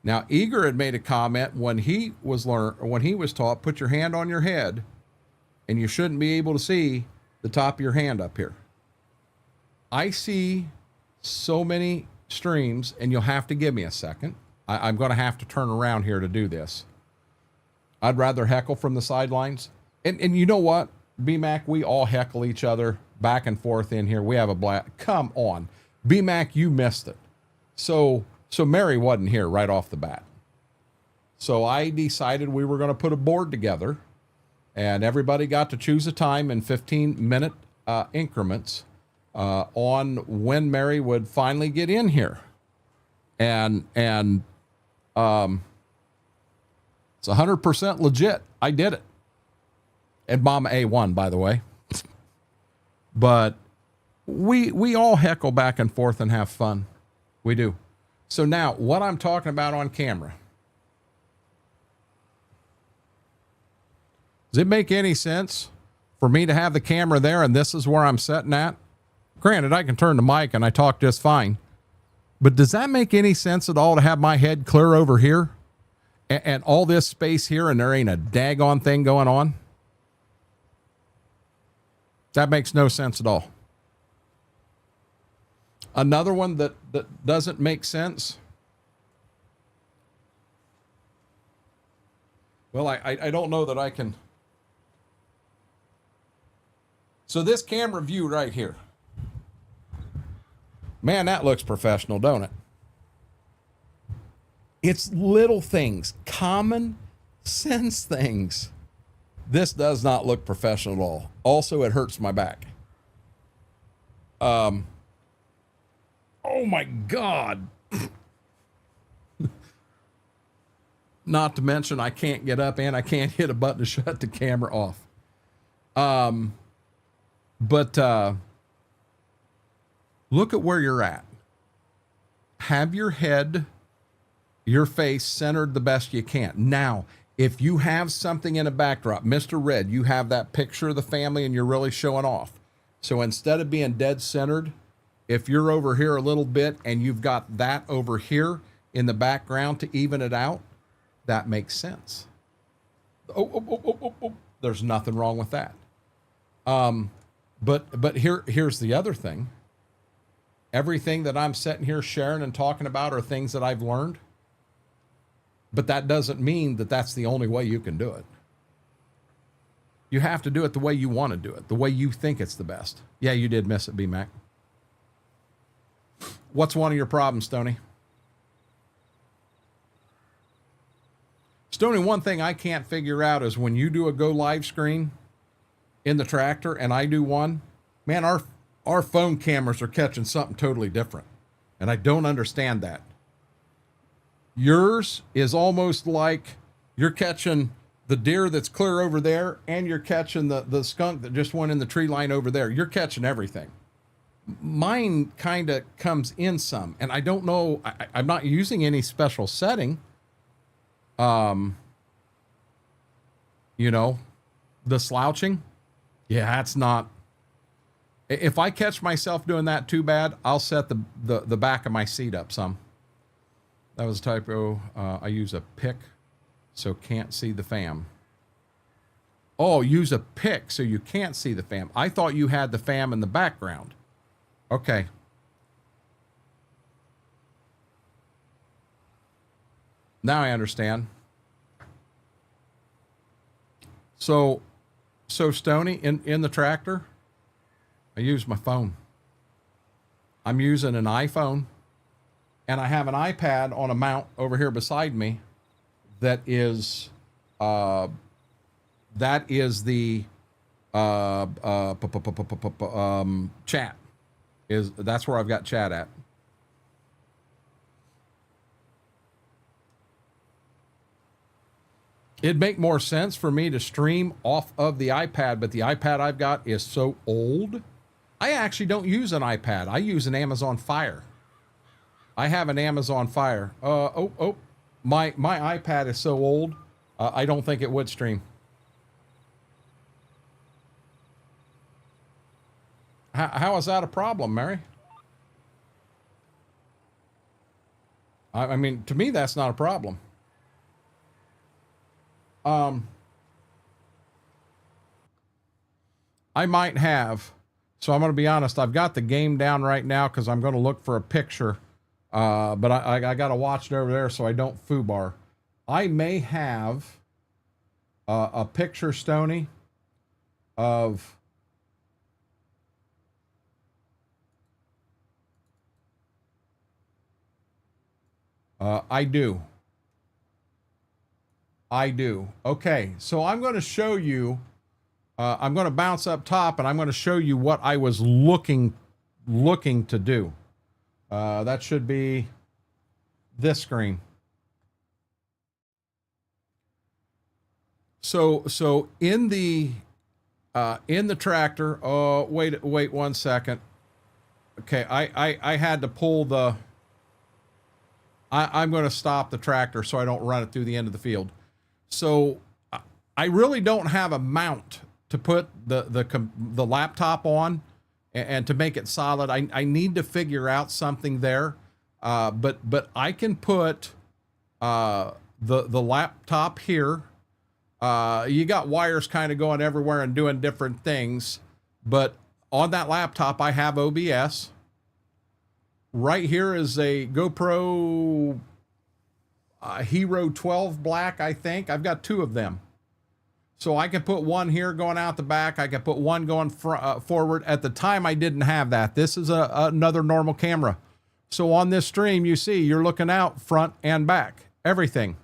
Speaker 1: Now, Eager had made a comment when he was taught, put your hand on your head, and you shouldn't be able to see the top of your hand up here. I see so many streams, and you'll have to give me a second. I'm going to have to turn around here to do this. I'd rather heckle from the sidelines. And you know what, B-Mac, we all heckle each other back and forth in here. We have a blast. Come on. B-Mac, you missed it. So Mary wasn't here right off the bat. So I decided we were going to put a board together, and everybody got to choose a time in 15-minute increments on when Mary would finally get in here. And it's 100% legit. I did it. And Mama A won, by the way. But we all heckle back and forth and have fun. We do. So now, what I'm talking about on camera. Does it make any sense for me to have the camera there and this is where I'm sitting at? Granted, I can turn the mic and I talk just fine. But does that make any sense at all to have my head clear over here? And all this space here and there ain't a daggone thing going on? That makes no sense at all. Another one that doesn't make sense. Well, I don't know that I can. So this camera view right here. Man, that looks professional, don't it? It's little things, common sense things. This does not look professional at all. Also, it hurts my back. Oh my God. Not to mention I can't get up and I can't hit a button to shut the camera off. But look at where you're at. Have your head, your face centered the best you can. Now, if you have something in a backdrop, Mr. Red, you have that picture of the family and you're really showing off. So instead of being dead centered, if you're over here a little bit and you've got that over here in the background to even it out, that makes sense. Oh. There's nothing wrong with that. But here's the other thing. Everything that I'm sitting here sharing and talking about are things that I've learned. But that doesn't mean that that's the only way you can do it. You have to do it the way you want to do it, the way you think it's the best. Yeah, you did miss it, B-Mac. What's one of your problems, Stoney? Stoney, one thing I can't figure out is when you do a go live screen in the tractor and I do one, man, our phone cameras are catching something totally different. And I don't understand that. Yours is almost like you're catching the deer that's clear over there, and you're catching the skunk that just went in the tree line over there. You're catching everything. Mine kind of comes in some, and I don't know. I'm not using any special setting. You know, the slouching. Yeah, that's not. If I catch myself doing that too bad, I'll set the back of my seat up some. That was a typo. I use a pick, so can't see the fam. Oh, use a pick so you can't see the fam. I thought you had the fam in the background. Okay. Now I understand. So Stony, in the tractor, I use my phone. I'm using an iPhone, and I have an iPad on a mount over here beside me that is the chat. That's where I've got chat at. It'd make more sense for me to stream off of the iPad, but the iPad I've got is so old. I actually don't use an iPad. I use an Amazon Fire. I have an Amazon Fire. My iPad is so old, I don't think it would stream. How is that a problem, Mary? I mean, to me, that's not a problem. I might have, so I'm going to be honest, I've got the game down right now because I'm going to look for a picture, but I got to watch it over there so I don't foobar. I may have a picture, Stony, of I do. Okay, so I'm going to show you, I'm going to bounce up top and I'm going to show you what I was looking to do. That should be this screen. So in the tractor, wait 1 second. Okay, I had to pull the, I'm going to stop the tractor so I don't run it through the end of the field. So I really don't have a mount to put the laptop on and to make it solid. I need to figure out something there. But I can put the laptop here. You got wires kind of going everywhere and doing different things. But on that laptop, I have OBS. Right here is a GoPro Hero 12 Black, I think. I've got two of them. So I can put one here going out the back. I can put one going forward. At the time, I didn't have that. This is another normal camera. So on this stream, you see, you're looking out front and back, everything.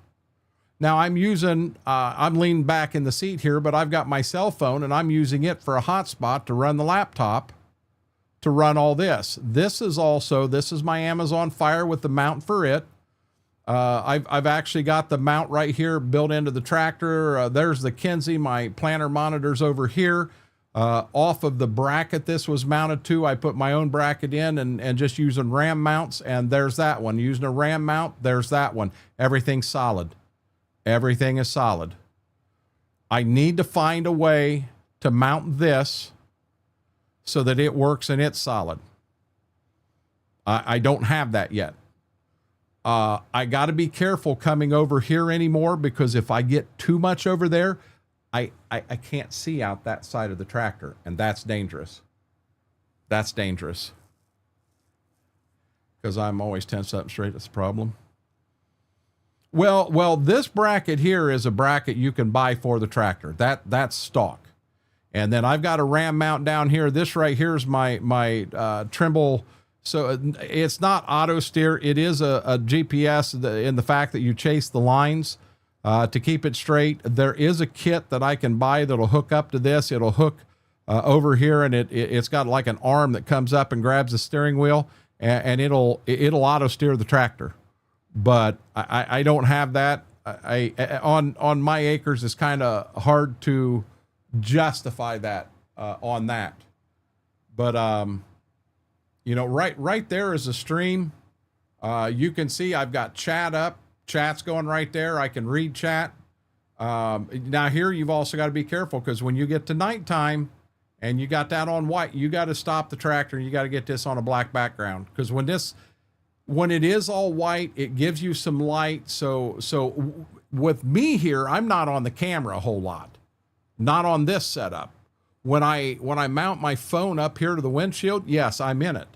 Speaker 1: Now I'm using, I'm leaning back in the seat here, but I've got my cell phone and I'm using it for a hotspot to run the laptop, to run all this. This is my Amazon Fire with the mount for it. I've actually got the mount right here built into the tractor. There's the Kinsey, my planter monitors over here. Off of the bracket this was mounted to, I put my own bracket in and just using RAM mounts, and there's that one. Using a RAM mount, there's that one. Everything's solid. Everything is solid. I need to find a way to mount this so that it works and it's solid. I don't have that yet. I got to be careful coming over here anymore, because if I get too much over there, I can't see out that side of the tractor, and that's dangerous. That's dangerous. Because I'm always 10 something straight. That's the problem. Well, this bracket here is a bracket you can buy for the tractor. That's stock. And then I've got a RAM mount down here. This right here is my Trimble. So it's not auto steer. It is a GPS in the fact that you chase the lines to keep it straight. There is a kit that I can buy that'll hook up to this. It'll hook over here, and it's got like an arm that comes up and grabs the steering wheel. and it'll auto steer the tractor. But I don't have that. On my acres, it's kind of hard to justify that on that. But you know, right there is a stream. You can see I've got chat up. Chat's going right there. I can read chat. Now here you've also got to be careful, because when you get to nighttime and you got that on white, you got to stop the tractor and you got to get this on a black background, because when it is all white, it gives you some light. So with me here, I'm not on the camera a whole lot, not on this setup. When I mount my phone up here to the windshield, yes, I'm in it.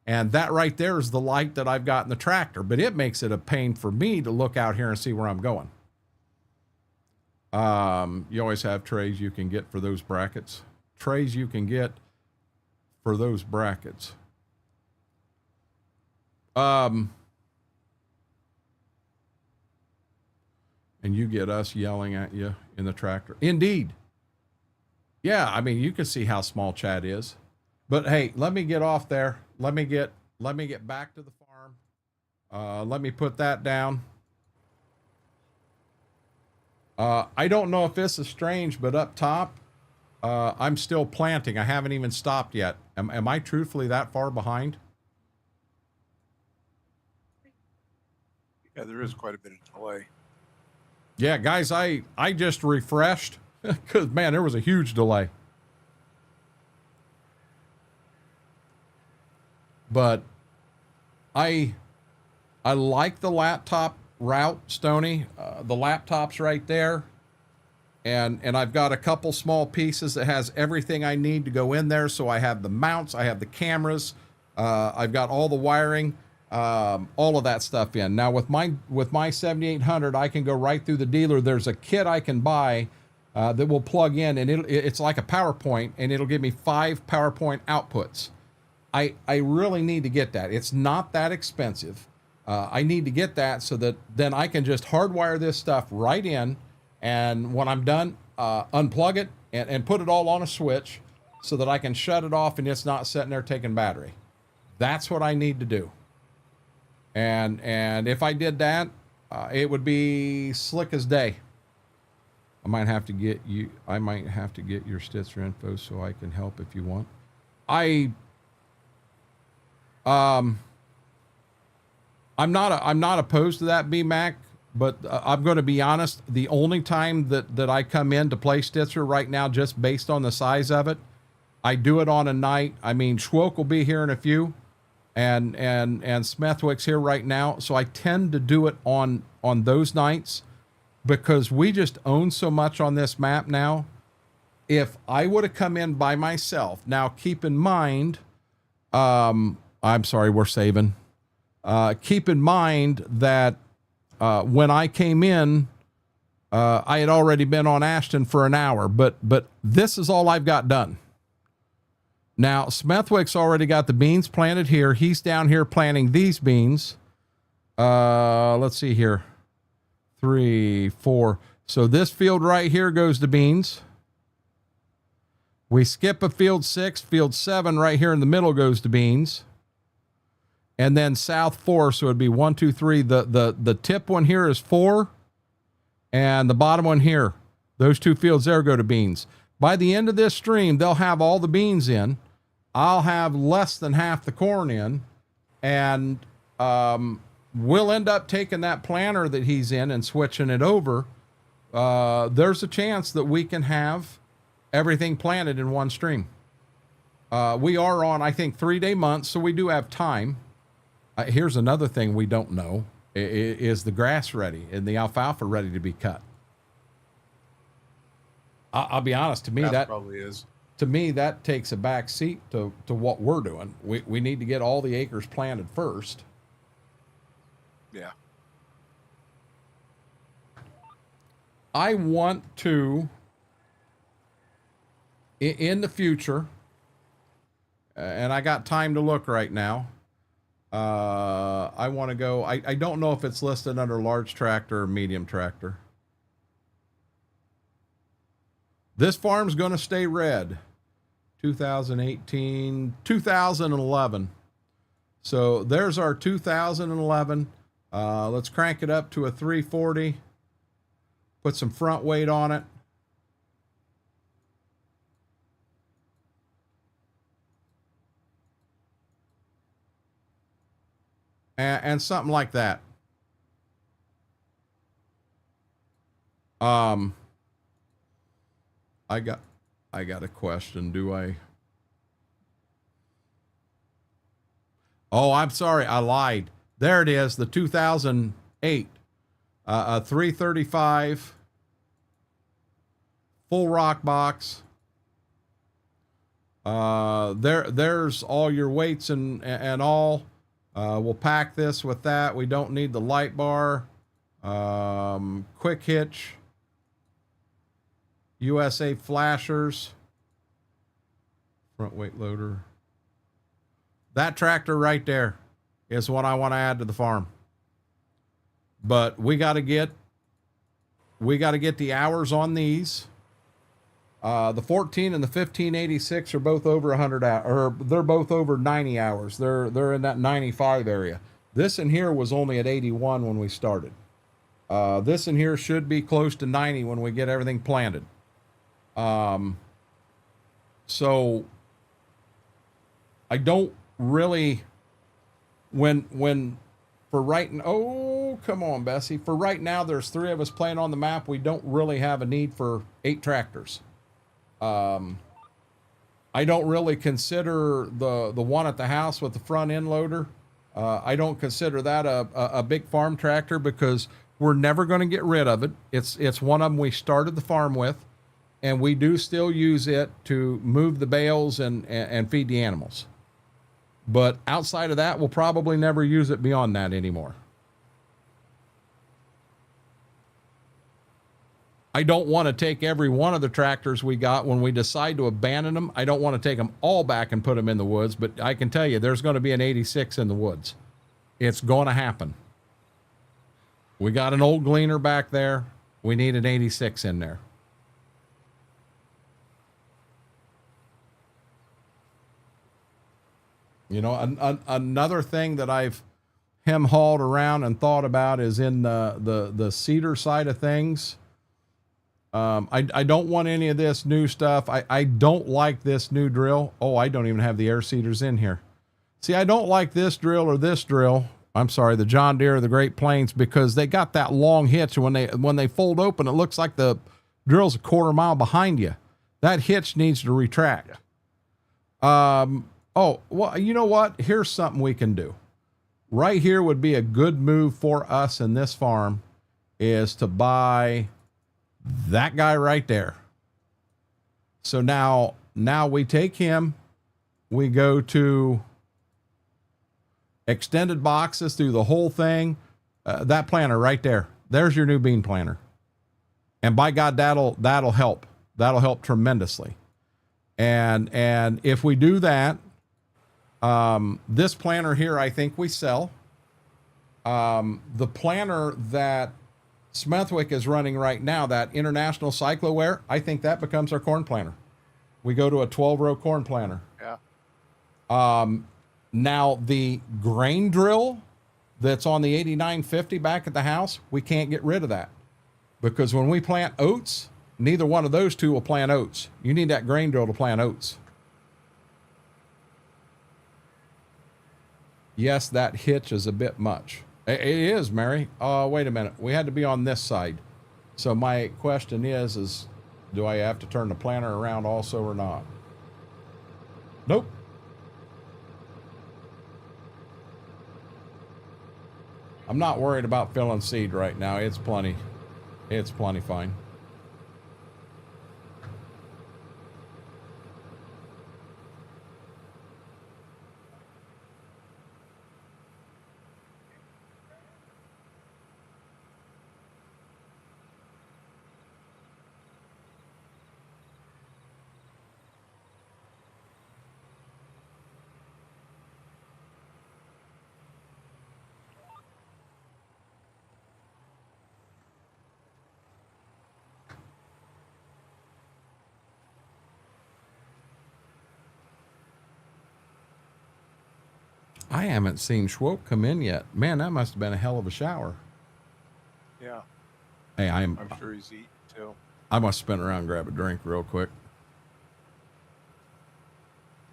Speaker 1: And that right there is the light that I've got in the tractor, but it makes it a pain for me to look out here and see where I'm going. You always have trays you can get for those brackets. Trays you can get for those brackets. And you get us yelling at you in the tractor. Indeed. Yeah, I mean, you can see how small chat is. But hey, let me get off there. Let me get back to the farm. Let me put that down. I don't know if this is strange, but up top, I'm still planting. I haven't even stopped yet. Am I truthfully that far behind?
Speaker 2: Yeah, there is quite a bit of delay.
Speaker 1: Yeah, guys, I just refreshed, because, man, there was a huge delay. But I like the laptop route, Stony. The laptop's right there. And I've got a couple small pieces that has everything I need to go in there. So I have the mounts, I have the cameras, I've got all the wiring, all of that stuff in. Now with my 7800, I can go right through the dealer. There's a kit I can buy that will plug in, and it's like a PowerPoint, and it'll give me 5 PowerPoint outputs. I really need to get that. It's not that expensive. I need to get that so that then I can just hardwire this stuff right in, and when I'm done, unplug it and put it all on a switch so that I can shut it off and it's not sitting there taking battery. That's what I need to do. And if I did that, it would be slick as day. I might have to get your Stitzer info so I can help if you want. I'm not opposed to that, BMac, but I'm going to be honest. The only time that I come in to play Stitzer right now, just based on the size of it, I do it on a night. I mean, Schwoke will be here in a few, and Smethwick's here right now. So I tend to do it on those nights because we just own so much on this map now. If I would have come in by myself, now keep in mind, I'm sorry, we're saving. Keep in mind that when I came in, I had already been on Ashton for an hour, but this is all I've got done. Now, Smethwick's already got the beans planted here. He's down here planting these beans. Let's see here. 3, 4. So this field right here goes to beans. We skip a field 6. Field 7 right here in the middle goes to beans. And then south 4, so it'd be 1, 2, 3. The tip one here is 4, and the bottom one here, those 2 fields there go to beans. By the end of this stream, they'll have all the beans in. I'll have less than half the corn in, and we'll end up taking that planter that he's in and switching it over. There's a chance that we can have everything planted in one stream. We are on, I think, 3-day months, so we do have time. Here's another thing we don't know. Is the grass ready and the alfalfa ready to be cut? I'll be honest, to me, that probably is. To me, that takes a back seat to what we're doing. We need to get all the acres planted first.
Speaker 2: Yeah.
Speaker 1: I want to, in the future, and I got time to look right now, I want to go, I don't know if it's listed under large tractor or medium tractor. This farm's going to stay red. 2018, 2011. So there's our 2011. Let's crank it up to a 340. Put some front weight on it. And something like that. I got a question. Do I? Oh, I'm sorry. I lied. There it is. The 2008, 335 full rock box. There's all your weights and all. We'll pack this with that. We don't need the light bar. Quick hitch. USA flashers. Front weight loader. That tractor right there is what I want to add to the farm. But we got to get the hours on these. The 14 and the 1586 are both over 100 hours, or they're both over 90 hours. They're in that 95 area. This in here was only at 81 when we started. This in here should be close to 90 when we get everything planted. So I don't really, when for right now, oh, come on, Bessie. For right now, there's 3 of us playing on the map. We don't really have a need for 8 tractors. I don't really consider the one at the house with the front end loader. I don't consider that a big farm tractor because we're never going to get rid of it. It's one of them we started the farm with, and we do still use it to move the bales and feed the animals. But outside of that, we'll probably never use it beyond that anymore. I don't want to take every one of the tractors we got when we decide to abandon them. I don't want to take them all back and put them in the woods, but I can tell you there's going to be an 86 in the woods. It's going to happen. We got an old gleaner back there. We need an 86 in there. You know, another thing that I've hem-hauled around and thought about is in the seeder side of things. I don't want any of this new stuff. I don't like this new drill. Oh, I don't even have the air seeders in here. See, I don't like this drill or this drill. I'm sorry, the John Deere or the Great Plains, because they got that long hitch. When they fold open, it looks like the drill's a quarter mile behind you. That hitch needs to retract. Oh, well, you know what? Here's something we can do. Right here would be a good move for us in this farm is to buy that guy right there. So now we take him, we go to extended boxes through the whole thing. That planter right there. There's your new bean planter. And by God, that'll help. That'll help tremendously. And if we do that, this planter here, I think we sell. The planter that Smethwick is running right now, that International Cycloware, I think that becomes our corn planter. We go to a 12-row corn planter.
Speaker 2: Yeah.
Speaker 1: Now the grain drill that's on the 8950 back at the house, we can't get rid of that because when we plant oats, neither one of those two will plant oats. You need that grain drill to plant oats. Yes, that hitch is a bit much. It is, Mary. Wait a minute. We had to be on this side. So my question is do I have to turn the planter around also or not? Nope. I'm not worried about filling seed right now. It's plenty fine. I haven't seen Schwope come in yet. Man, that must have been a hell of a shower.
Speaker 2: Yeah.
Speaker 1: Hey,
Speaker 2: I'm sure he's eating too.
Speaker 1: I must spin around and grab a drink real quick.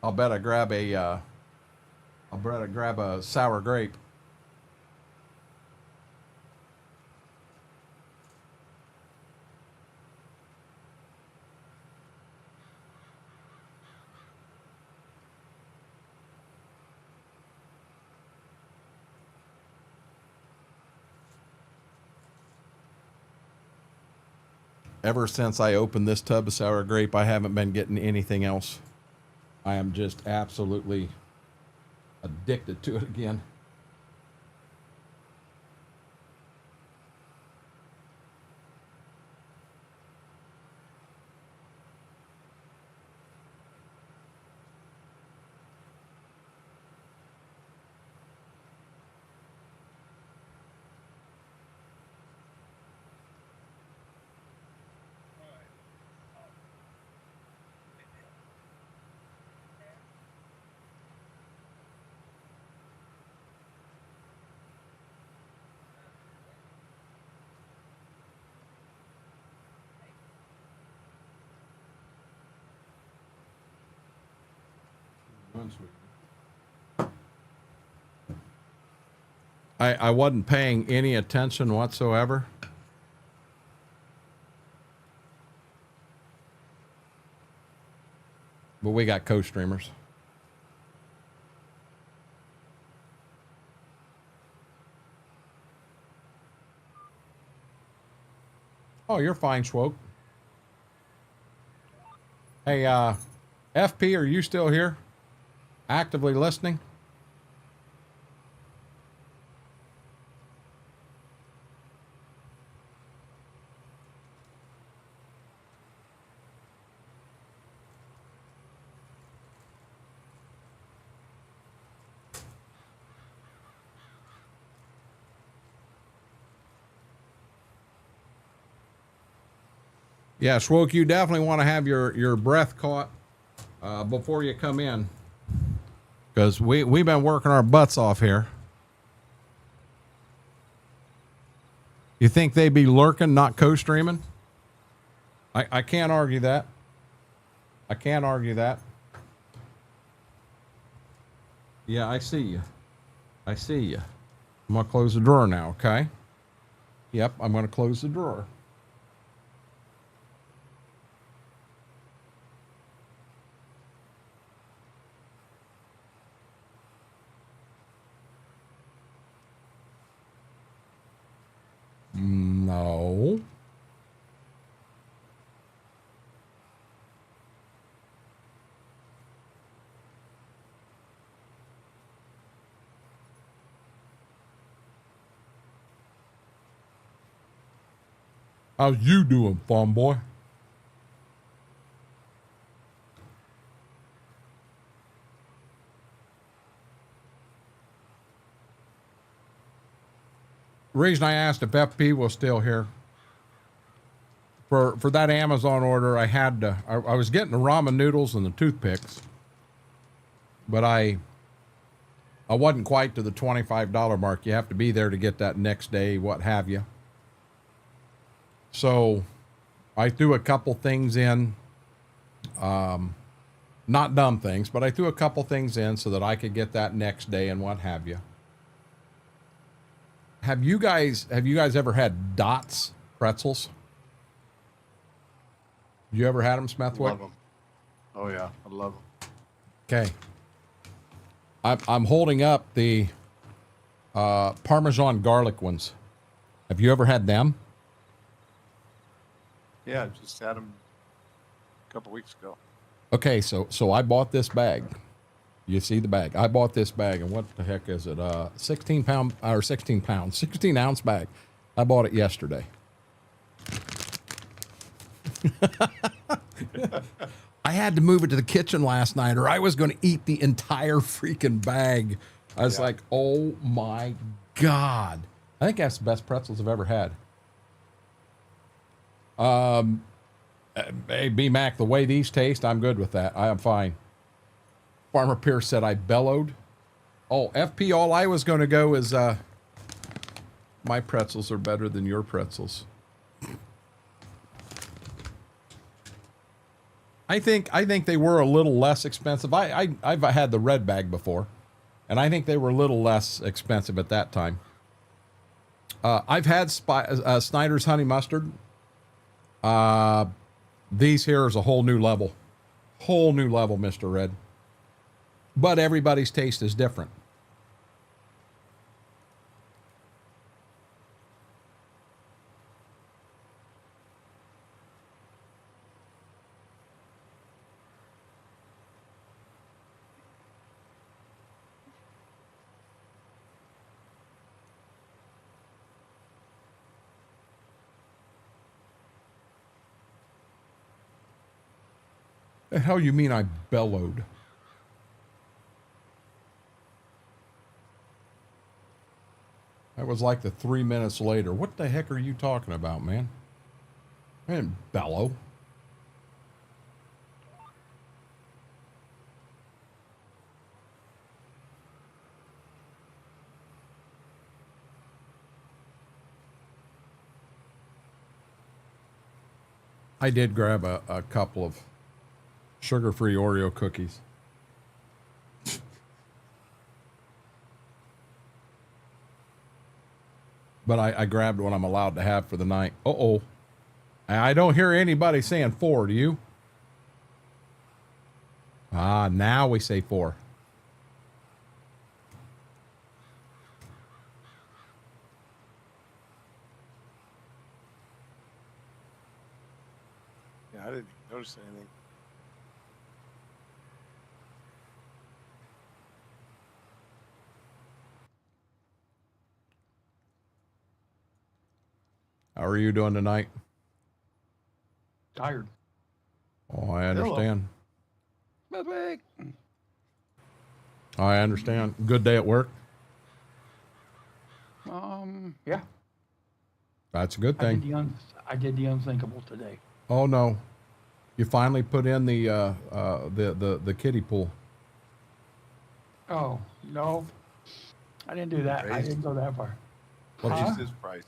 Speaker 1: I'll bet I grab a sour grape. Ever since I opened this tub of sour grape, I haven't been getting anything else. I am just absolutely addicted to it again. I wasn't paying any attention whatsoever. But we got co-streamers. Oh, you're fine, Schwoke. Hey, FP, are you still here? Actively listening? Yeah, Schwoke, you definitely want to have your breath caught before you come in. Because we've been working our butts off here. You think they'd be lurking, not co-streaming? I can't argue that. I can't argue that. Yeah, I see you. I see you. I'm going to close the drawer now, okay? Yep, I'm going to close the drawer. No. How's you doing, farm boy? The reason I asked if FP was still here, for that Amazon order, I had to, I was getting the ramen noodles and the toothpicks, but I wasn't quite to the $25 mark. You have to be there to get that next day, what have you. So I threw a couple things in, not dumb things, but I threw a couple things in so that I could get that next day and what have you. Have you guys ever had Dots pretzels? You ever had them, Smethwick?
Speaker 2: Love them. Oh yeah, I love them.
Speaker 1: Okay. I'm holding up the Parmesan garlic ones. Have you ever had them?
Speaker 2: Yeah, just had them a couple weeks ago.
Speaker 1: Okay, so I bought this bag. You see the bag. I bought this bag, and what the heck is it? 16 ounce bag. I bought it yesterday. I had to move it to the kitchen last night, or I was going to eat the entire freaking bag. I was like, oh my God. I think that's the best pretzels I've ever had. Hey, B-Mac, the way these taste, I'm good with that. I am fine. Farmer Pierce said I bellowed. Oh, FP, all I was going to go is my pretzels are better than your pretzels. I think they were a little less expensive. I've had the red bag before, and I think they were a little less expensive at that time. I've had Snyder's honey mustard. These here is a whole new level, Mr. Red. But everybody's taste is different. The hell you mean I bellowed? That was like the 3 minutes later. What the heck are you talking about, man? I didn't bellow. I did grab a couple of sugar-free Oreo cookies. But I grabbed what I'm allowed to have for the night. Uh-oh. I don't hear anybody saying 4, do you? Ah, now we say 4.
Speaker 2: Yeah, I didn't notice anything.
Speaker 1: How are you doing tonight?
Speaker 3: Tired.
Speaker 1: Oh, I understand.
Speaker 3: Hello.
Speaker 1: I understand. Good day at work?
Speaker 3: Yeah.
Speaker 1: That's a good thing.
Speaker 3: I did the unthinkable today.
Speaker 1: Oh, no. You finally put in the kiddie pool.
Speaker 3: Oh, no. I didn't do that. I
Speaker 2: Raised.
Speaker 3: didn't go that far.
Speaker 2: What
Speaker 3: Huh?
Speaker 2: is his prices?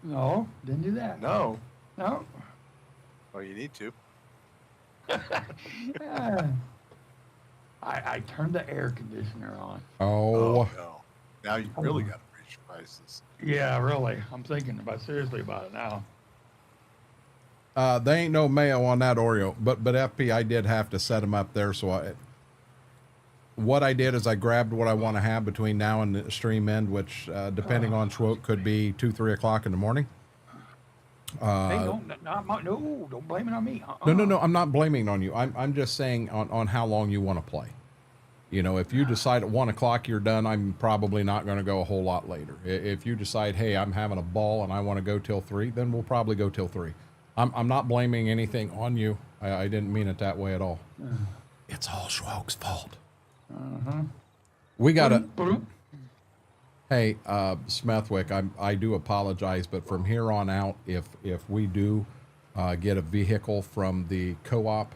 Speaker 3: No, didn't do that.
Speaker 2: No.
Speaker 3: No.
Speaker 2: Well, you need to.
Speaker 3: Yeah. I turned the air conditioner on.
Speaker 1: Oh,
Speaker 2: No. Now you really got to raise your prices.
Speaker 3: Yeah, really. I'm thinking seriously about it now.
Speaker 1: they ain't no mayo on that Oreo, but FP, I did have to set them up there. So what I did is I grabbed what I want to have between now and the stream end, which depending on Schwoke could be 2, 3 o'clock in the morning.
Speaker 3: Hey, don't blame it on me.
Speaker 1: No. I'm not blaming on you. I'm just saying on how long you want to play. You know, if you decide at 1 o'clock you're done, I'm probably not going to go a whole lot later. If you decide, hey, I'm having a ball and I want to go till 3, then we'll probably go till 3. I'm not blaming anything on you. I didn't mean it that way at all. It's all Schwoke's fault. We got to... Hey, Smethwick, I do apologize, but from here on out, if we do get a vehicle from the co-op,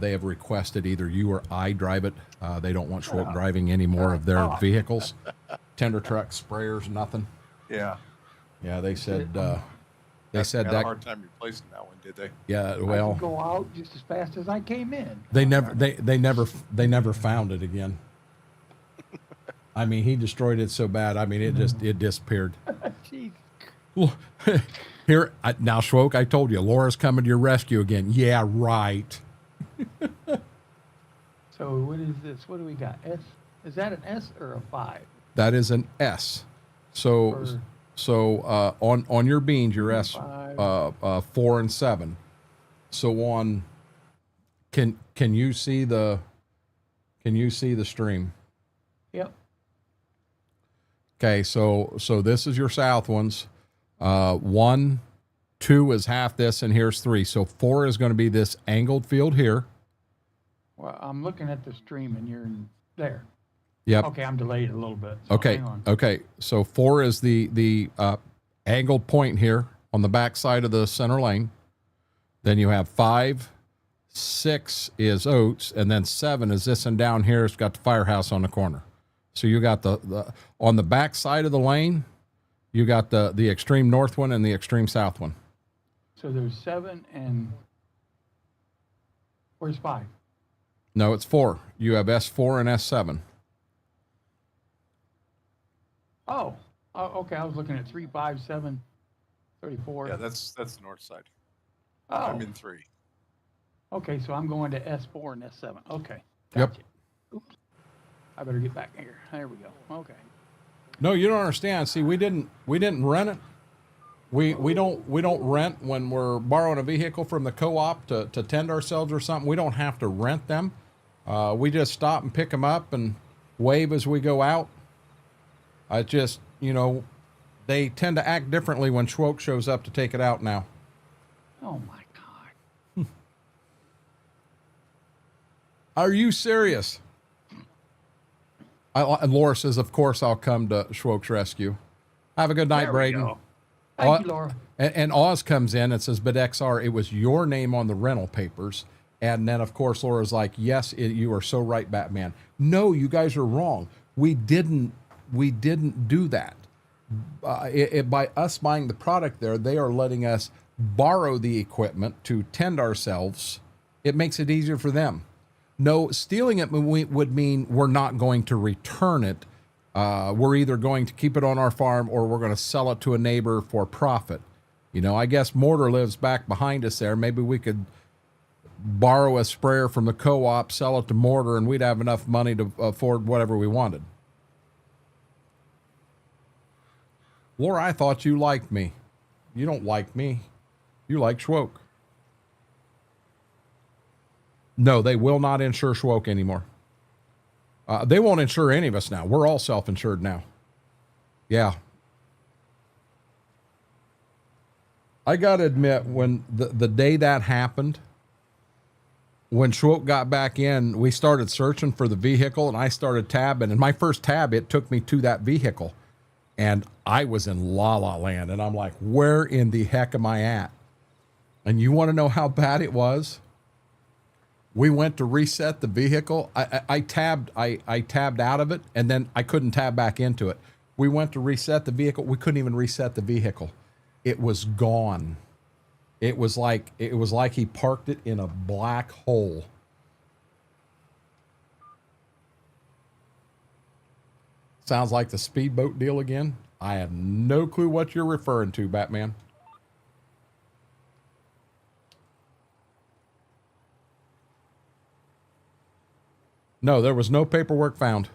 Speaker 1: they have requested either you or I drive it. They don't want Schwoke driving any more of their vehicles. Tender trucks, sprayers, nothing.
Speaker 2: Yeah.
Speaker 1: Yeah, they said
Speaker 2: Had a
Speaker 1: that.
Speaker 2: hard time replacing that one, did they?
Speaker 1: Yeah,
Speaker 3: I
Speaker 1: well,
Speaker 3: could go out just as fast as I came in.
Speaker 1: they never found it again. I mean, he destroyed it so bad. I mean, it disappeared.
Speaker 3: Jeez.
Speaker 1: Here now, Schwoke, I told you, Laura's coming to your rescue again. Yeah, right.
Speaker 3: So what is this? What do we got? S? Is that an S or a 5?
Speaker 1: That is an S. So on your beans, your S 4 and 7. So on, can you see the stream?
Speaker 3: Yep.
Speaker 1: Okay, so this is your south ones. 1, 2 is half this, and here's 3. So 4 is going to be this angled field here.
Speaker 3: Well, I'm looking at the stream and you're in there.
Speaker 1: Yep.
Speaker 3: Okay, I'm delayed a little bit. So
Speaker 1: Okay.
Speaker 3: hang on.
Speaker 1: Okay. So 4 is the angled point here on the back side of the center lane. Then you have 5, 6 is oats, and then 7 is this, and down here it's got the firehouse on the corner. So you got the on the back side of the lane, you got the extreme north one and the extreme south one.
Speaker 3: So there's 7 and where's 5?
Speaker 1: No, it's 4. You have S4 and S7.
Speaker 3: Oh, okay. I was looking at 3, 5, 7, 34.
Speaker 2: Yeah, that's the north side.
Speaker 3: Oh,
Speaker 2: I'm in 3.
Speaker 3: okay. So I'm going to S4 and S7. Okay.
Speaker 1: Yep.
Speaker 3: Gotcha. Oops. I better get back here. There we go. Okay.
Speaker 1: No, you don't understand. See, we didn't rent it. We don't rent when we're borrowing a vehicle from the co-op to tend ourselves or something. We don't have to rent them. We just stop and pick them up and wave as we go out. I just, they tend to act differently when Schwoke shows up to take it out now.
Speaker 3: Oh my God.
Speaker 1: Are you serious? Laura says, of course I'll come to Schwoke's rescue. Have a good night,
Speaker 3: There we
Speaker 1: Braden.
Speaker 3: go. Thank you, Laura.
Speaker 1: And Oz comes in and says, but XR, it was your name on the rental papers. And then, of course, Laura's like, yes, you are so right, Batman. No, you guys are wrong. We didn't do that. By us buying the product there, they are letting us borrow the equipment to tend ourselves. It makes it easier for them. No, stealing it would mean we're not going to return it. We're either going to keep it on our farm or we're going to sell it to a neighbor for profit. I guess Mortar lives back behind us there. Maybe we could borrow a sprayer from the co-op, sell it to Mortar, and we'd have enough money to afford whatever we wanted. Laura, I thought you liked me. You don't like me. You like Schwoke. No, they will not insure Schwoke anymore. They won't insure any of us now. We're all self-insured now. Yeah. I got to admit, when the day that happened, when Schwoke got back in, we started searching for the vehicle, and I started tabbing. And my first tab, it took me to that vehicle. And I was in La La Land. And I'm like, where in the heck am I at? And you want to know how bad it was? We went to reset the vehicle. I tabbed out of it, and then I couldn't tab back into it. We went to reset the vehicle. We couldn't even reset the vehicle. It was gone. It was like he parked it in a black hole. Sounds like the speedboat deal again. I have no clue what you're referring to, Batman. No, there was no paperwork found.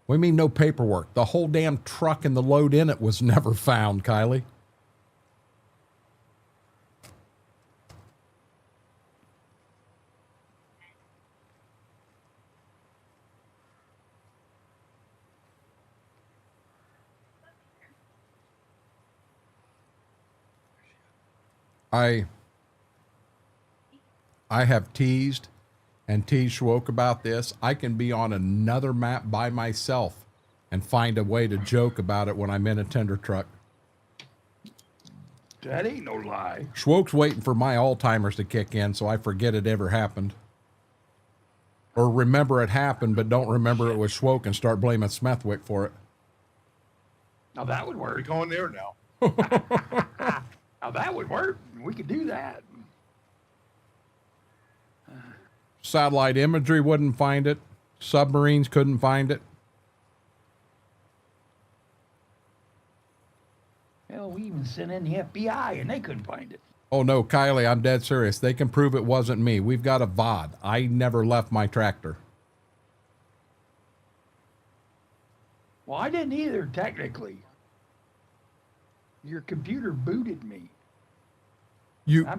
Speaker 1: What do you mean no paperwork? The whole damn truck and the load in it was never found, Kylie. I have teased Schwoke about this. I can be on another map by myself and find a way to joke about it when I'm in a tender truck.
Speaker 3: That ain't no lie.
Speaker 1: Schwoke's waiting for my Alzheimer's to kick in so I forget it ever happened. Or remember it happened but don't remember it was Schwoke and start blaming Smethwick for it.
Speaker 3: Now that would
Speaker 2: We're
Speaker 3: work.
Speaker 2: going there now.
Speaker 3: Now that would work. We could do that.
Speaker 1: Satellite imagery wouldn't find it. Submarines couldn't find it.
Speaker 3: Hell, we even sent in the FBI and they couldn't find it.
Speaker 1: Oh no, Kylie, I'm dead serious. They can prove it wasn't me. We've got a VOD. I never left my tractor.
Speaker 3: Well, I didn't either, technically. Your computer booted me.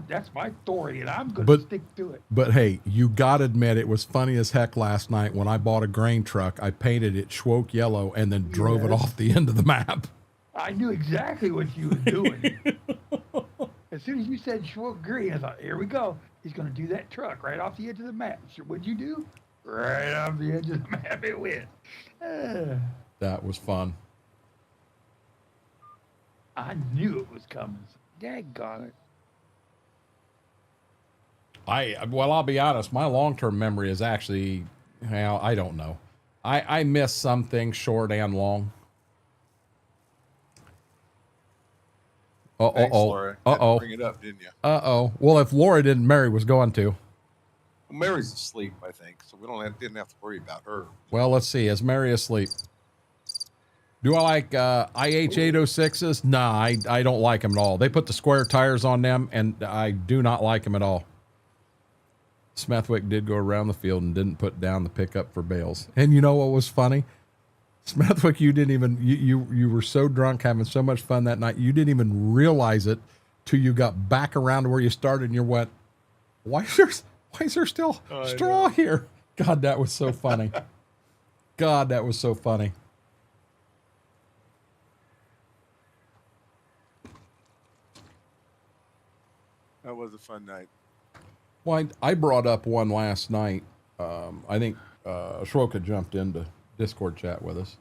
Speaker 3: That's my story, and I'm going to stick to it.
Speaker 1: But hey, you got to admit it was funny as heck last night when I bought a grain truck. I painted it Schwoke yellow and then drove it off the end of the map.
Speaker 3: I knew exactly what you were doing. As soon as you said Schwoke green, I thought, here we go. He's going to do that truck right off the edge of the map. So what'd you do? Right off the edge of the map it went.
Speaker 1: That was fun.
Speaker 3: I knew it was coming. Daggone it.
Speaker 1: Well, I'll be honest. My long-term memory is actually, well, I don't know. I miss some things short and long.
Speaker 2: Thanks, Laura. Had to bring it up, didn't you?
Speaker 1: Well, if Laura didn't, Mary was going to.
Speaker 2: Well, Mary's asleep, I think, so we didn't have to worry about her.
Speaker 1: Well, let's see. Is Mary asleep? Do I like IH806s? Nah, I don't like them at all. They put the square tires on them, and I do not like them at all. Smethwick did go around the field and didn't put down the pickup for bales. And you know what was funny? Smethwick, you didn't even, you were so drunk having so much fun that night, you didn't even realize it till you got back around to where you started and you went, why is there still straw here? God, that was so funny. God, that was so funny.
Speaker 2: That was a fun night.
Speaker 1: Well, I brought up one last night. I think Shroka jumped into Discord chat with us.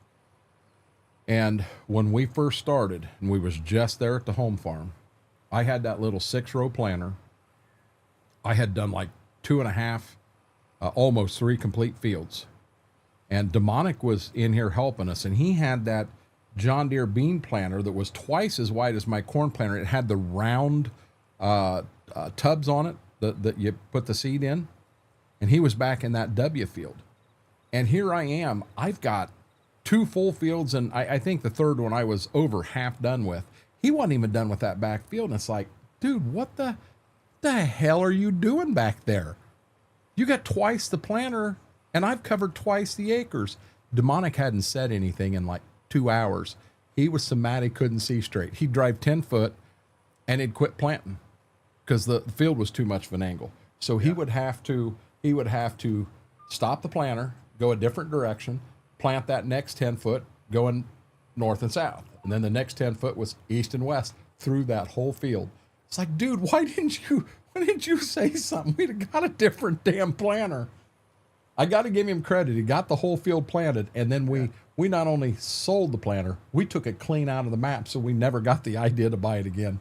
Speaker 1: And when we first started, and we was just there at the home farm, I had that little 6-row planter. I had done like 2.5, almost 3 complete fields. And Demonic was in here helping us, and he had that John Deere bean planter that was twice as wide as my corn planter. It had the round tubs on it that you put the seed in, and he was back in that W field. And here I am. I've got 2 full fields, and I think the third one I was over half done with. He wasn't even done with that back field, and it's like, dude, what the hell are you doing back there? You got twice the planter, and I've covered twice the acres. Demonic hadn't said anything in like 2 hours. He was so mad he couldn't see straight. He'd drive 10 foot, and he'd quit planting because the field was too much of an angle. So he would have to stop the planter, go a different direction, plant that next 10 foot going north and south. And then the next 10 foot was east and west through that whole field. It's like, dude, why didn't you say something? We'd have got a different damn planter. I got to give him credit. He got the whole field planted. And then we not only sold the planter, we took it clean out of the map. So we never got the idea to buy it again.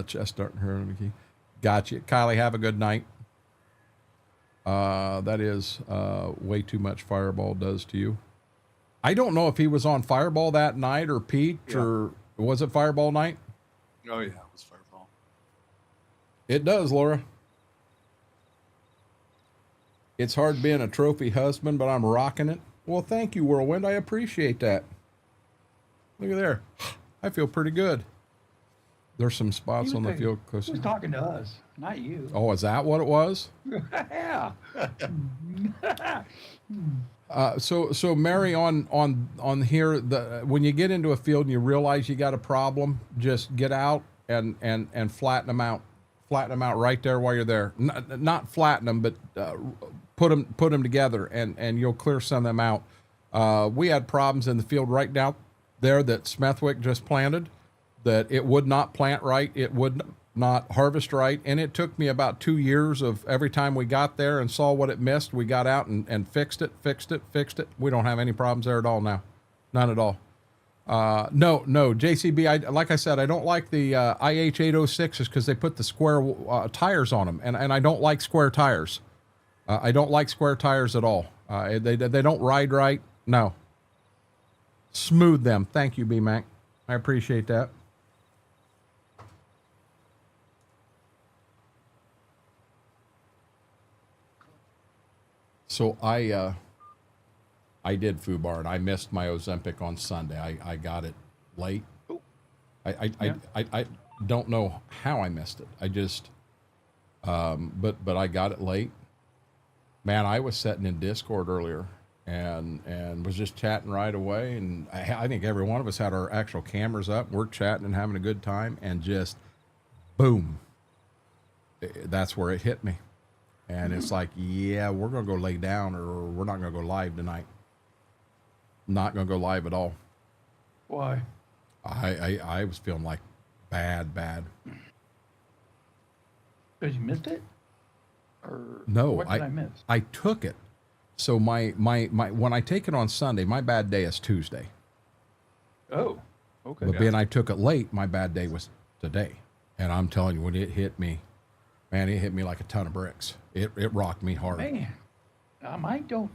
Speaker 1: Just starting her. Gotcha. Kylie, have a good night. That is way too much Fireball does to you. I don't know if he was on Fireball that night or Peach or was it Fireball night?
Speaker 2: Oh, yeah, it was Fireball.
Speaker 1: It does, Laura. It's hard being a trophy husband, but I'm rocking it. Well, thank you, Whirlwind. I appreciate that. Look at there. I feel pretty good. There's some spots on the field close.
Speaker 3: He was talking to us, not you.
Speaker 1: Oh, is that what it was?
Speaker 3: Yeah.
Speaker 1: So Mary, on here, when you get into a field and you realize you got a problem, just get out and flatten them out. Flatten them out right there while you're there. Not flatten them, but put them together, and you'll clear some of them out. We had problems in the field right down there that Smethwick just planted, that it would not plant right, it would not harvest right, and it took me about 2 years of every time we got there and saw what it missed, we got out and fixed it. We don't have any problems there at all now. None at all. No, JCB, like I said, I don't like the IH806s because they put the square tires on them, and I don't like square tires. I don't like square tires at all. They don't ride right. No. Smooth them. Thank you, B-Mac. I appreciate that. So I did FUBAR, and I missed my Ozempic on Sunday. I got it late. I don't know how I missed it. I just, but I got it late. Man, I was sitting in Discord earlier and was just chatting right away. And I think every one of us had our actual cameras up. We're chatting and having a good time, and just boom. That's where it hit me. And it's like, yeah, we're going to go lay down, or we're not going to go live tonight. Not going to go live at all.
Speaker 3: Why?
Speaker 1: I was feeling like bad.
Speaker 3: Because you missed it? Or
Speaker 1: no,
Speaker 3: what did I miss?
Speaker 1: I took it. So my when I take it on Sunday, my bad day is Tuesday.
Speaker 3: Oh, okay.
Speaker 1: But being I took it late, my bad day was today. And I'm telling you, when it hit me, man, it hit me like a ton of bricks. It rocked me hard.
Speaker 3: Man. Mine don't.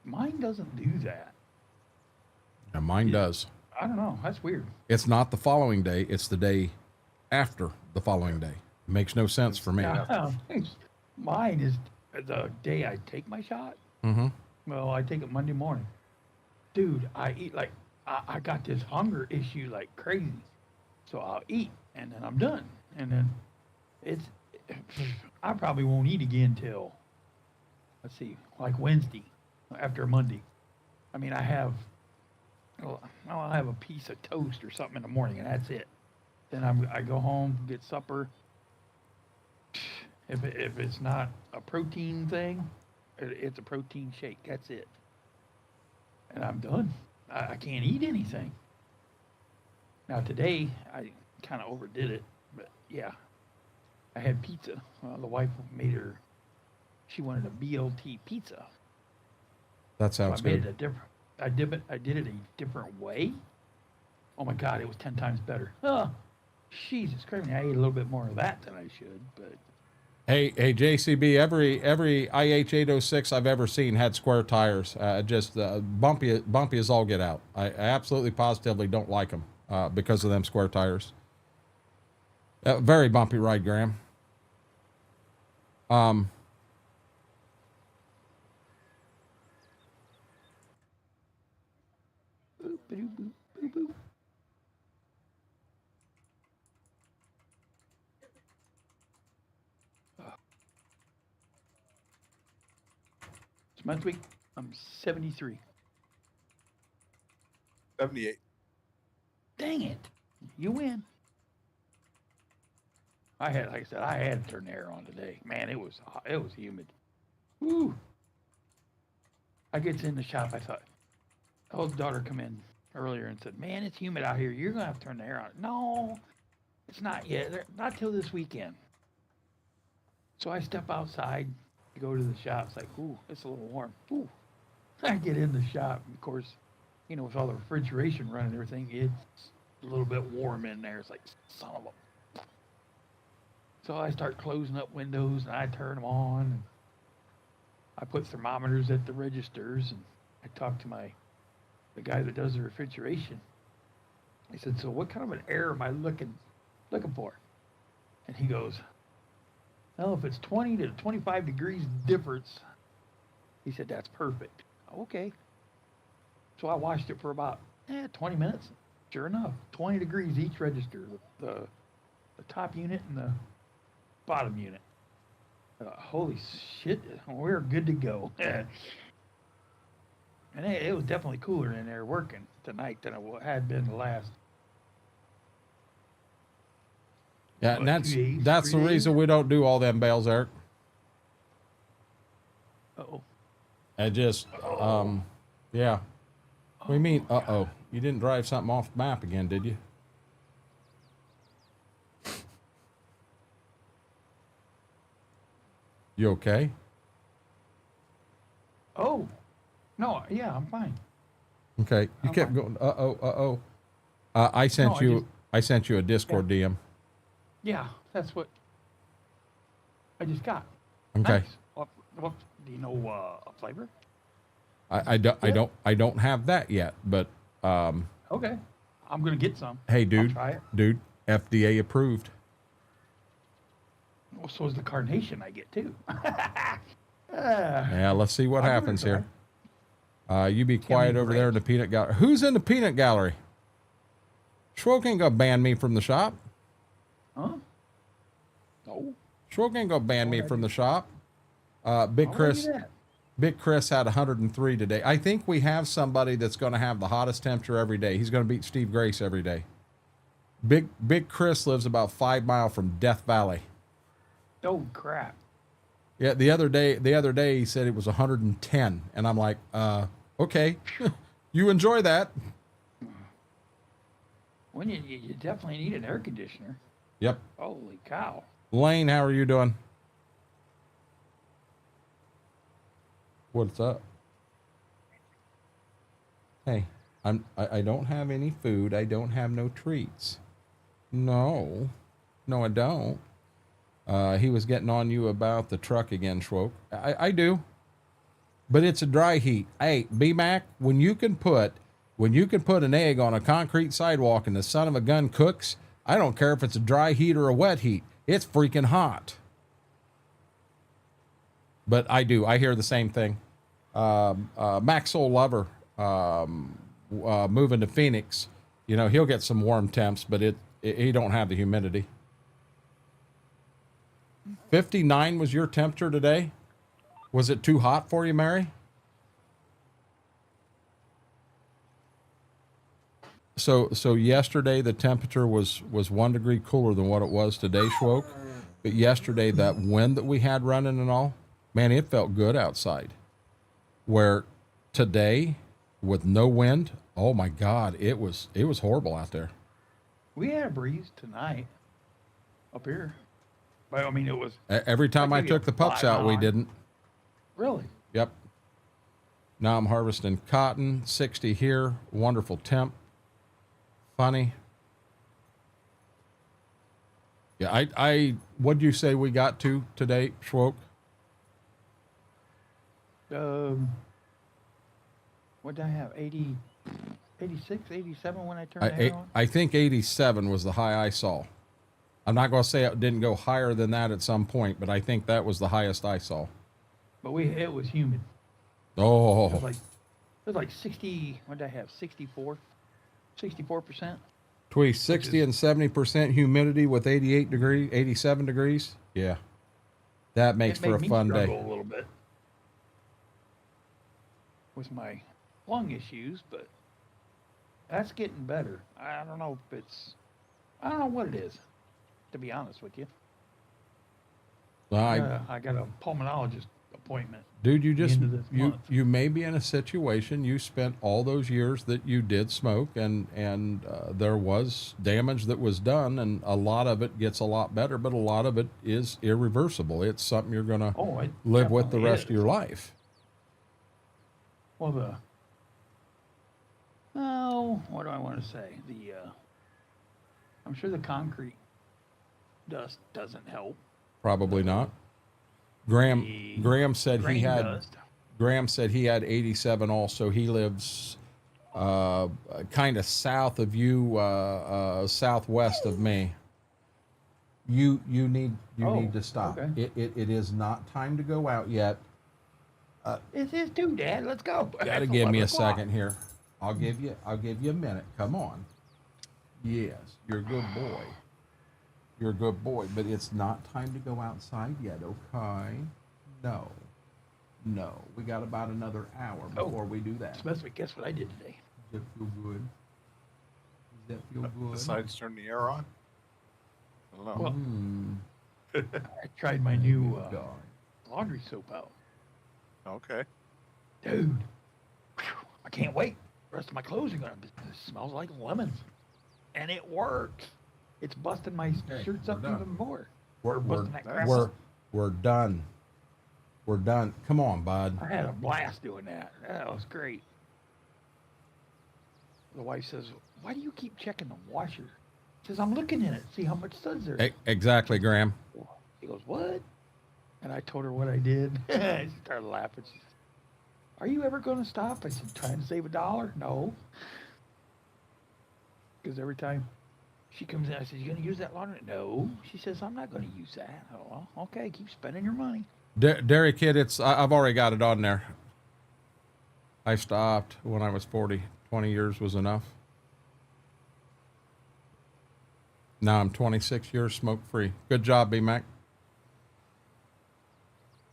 Speaker 3: Mine doesn't do that.
Speaker 1: And mine does.
Speaker 3: I don't know. That's weird.
Speaker 1: It's not the following day. It's the day after the following day. Makes no sense for me.
Speaker 3: Mine is the day I take my shot.
Speaker 1: Mm-hmm.
Speaker 3: Well, I take it Monday morning. Dude, I eat like, I got this hunger issue like crazy. So I'll eat and then I'm done. And then I probably won't eat again till, let's see, like Wednesday after Monday. I mean, I'll have a piece of toast or something in the morning and that's it. Then I go home, get supper. If it's not a protein thing, it's a protein shake. That's it. And I'm done. I can't eat anything. Now today, I kind of overdid it, but yeah. I had pizza. The wife made her, she wanted a BLT pizza.
Speaker 1: That sounds
Speaker 3: so I
Speaker 1: good.
Speaker 3: made it a different, I did it a different way. Oh my God, it was 10 times better. Oh, Jesus Christ. I ate a little bit more of that than I should, but.
Speaker 1: Hey, JCB, every IH 806 I've ever seen had square tires. Just bumpy as all get out. I absolutely positively don't like them because of them square tires. Very bumpy ride, Graham.
Speaker 3: It's month week. I'm 73.
Speaker 2: 78.
Speaker 3: Dang it. You win. Like I said, I had to turn the air on today. Man, it was humid. Woo. I gets in the shop. I thought, old daughter come in earlier and said, man, it's humid out here. You're going to have to turn the air on. No, it's not yet. Not till this weekend. So I step outside to go to the shop. It's like, ooh, it's a little warm. Ooh. I get in the shop. And of course, you know, with all the refrigeration running and everything, it's a little bit warm in there. It's like, son of a. So I start closing up windows and I turn them on. And I put thermometers at the registers and I talk to the guy that does the refrigeration. I said, so what kind of an air am I looking for? And he goes, well, if it's 20 to 25 degrees difference, he said, that's perfect. Okay. So I watched it for about 20 minutes. Sure enough, 20 degrees each register, the top unit and the bottom unit. Holy shit, we're good to go. And it was definitely cooler in there working tonight than it had been the last.
Speaker 1: Yeah, and that's the reason we don't do all them bales, Eric.
Speaker 3: Uh-oh.
Speaker 1: I just, yeah. What do you mean, uh-oh? You didn't drive something off the map again, did you? You okay?
Speaker 3: Oh, no, yeah, I'm fine.
Speaker 1: Okay, you kept going, uh-oh. I sent you a Discord DM.
Speaker 3: Yeah, that's what I just got.
Speaker 1: Okay.
Speaker 3: Nice. What, do you know a flavor?
Speaker 1: I don't have that yet, but
Speaker 3: Okay, I'm gonna get some.
Speaker 1: hey, dude,
Speaker 3: I'll try it.
Speaker 1: dude, FDA approved.
Speaker 3: Well, so is the carnation I get too.
Speaker 1: Yeah, let's see what
Speaker 3: I'll give it a
Speaker 1: happens
Speaker 3: try.
Speaker 1: here. You be quiet over there in the peanut gallery. Who's in the peanut gallery? Schwoke ain't gonna ban me from the shop.
Speaker 3: Huh? No.
Speaker 1: Schwoke ain't gonna ban me from the shop. Big
Speaker 3: I'll
Speaker 1: Chris.
Speaker 3: do that.
Speaker 1: Big Chris had 103 today. I think we have somebody that's going to have the hottest temperature every day. He's going to beat Steve Grace every day. Big Chris lives about 5 miles from Death Valley.
Speaker 3: Oh crap.
Speaker 1: Yeah, the other day he said it was 110, and I'm like, okay, you enjoy that.
Speaker 3: When you definitely need an air conditioner.
Speaker 1: Yep.
Speaker 3: Holy cow.
Speaker 1: Lane, how are you doing? What's up? Hey, I don't have any food. I don't have no treats. No, I don't. He was getting on you about the truck again, Schwoke. I do. but it's a dry heat. Hey, B-Mac, when you can put an egg on a concrete sidewalk and the son of a gun cooks, I don't care if it's a dry heat or a wet heat. It's freaking hot. But I hear the same thing. Max Soul Lover, moving to Phoenix, you know, he'll get some warm temps, but he don't have the humidity. 59 was your temperature today? Was it too hot for you, Mary? So yesterday the temperature was 1 degree cooler than what it was today, Schwoke. But yesterday that wind that we had running and all, man, it felt good outside. Where today with no wind, oh my God, it was horrible out there.
Speaker 3: We had a breeze tonight up here. But I mean, it was
Speaker 1: Every time I took the pups out, we didn't.
Speaker 3: Really?
Speaker 1: Yep. Now I'm harvesting cotton, 60 here, wonderful temp. Funny. Yeah, what'd you say we got to today, Schwoke?
Speaker 3: What did I have? 80, 86, 87 when I turned the heater on?
Speaker 1: I think 87 was the high I saw. I'm not going to say it didn't go higher than that at some point, but I think that was the highest I saw.
Speaker 3: But it was humid.
Speaker 1: Oh.
Speaker 3: It was like 60, what did I have? 64%?
Speaker 1: Between 60 and 70% humidity with 87 degrees. Yeah. That makes for a fun day.
Speaker 3: A little bit with my lung issues, but that's getting better. I don't know what it is, to be honest with you. I got a pulmonologist appointment.
Speaker 1: Dude, you may be in a situation, you spent all those years that you did smoke and there was damage that was done, and a lot of it gets a lot better, but a lot of it is irreversible. It's something you're going to live with the rest of your life.
Speaker 3: Well, what do I want to say? I'm sure the concrete dust doesn't help.
Speaker 1: Probably not. Graham said he had 87 also. He lives kind of south of you, southwest of me. You need to stop.
Speaker 3: Okay.
Speaker 1: It is not time to go out yet.
Speaker 3: It is too, Dad. Let's go.
Speaker 1: Gotta give me a second here. I'll give you a minute. Come on. Yes, you're a good boy. You're a good boy, but it's not time to go outside yet, okay? No. We got about another hour before we do that.
Speaker 3: Smith, guess what I did today?
Speaker 1: Does that feel good? Does that feel good?
Speaker 2: Besides turn the air on? I don't know.
Speaker 3: Well, I tried my new laundry soap out.
Speaker 2: Okay.
Speaker 3: Dude, I can't wait. The rest of my clothes are it smells like lemons. And it works. It's busting my shirts up even more.
Speaker 1: We're done. We're done. Come on, bud.
Speaker 3: I had a blast doing that. That was great. The wife says, "Why do you keep checking the washer?" She says, "I'm looking in it, see how much suds there is."
Speaker 1: Exactly, Graham.
Speaker 3: He goes, "What?" And I told her what I did. She started laughing. She said, "Are you ever going to stop?" I said, "Trying to save $1? No." Because every time she comes in, I said, "You going to use that laundry?" "No." She says, "I'm not going to use that." Oh, well, okay, keep spending your money.
Speaker 1: Dairy Kid, I've already got it on there. I stopped when I was 40. 20 years was enough. Now I'm 26 years smoke-free. Good job, B-Mac.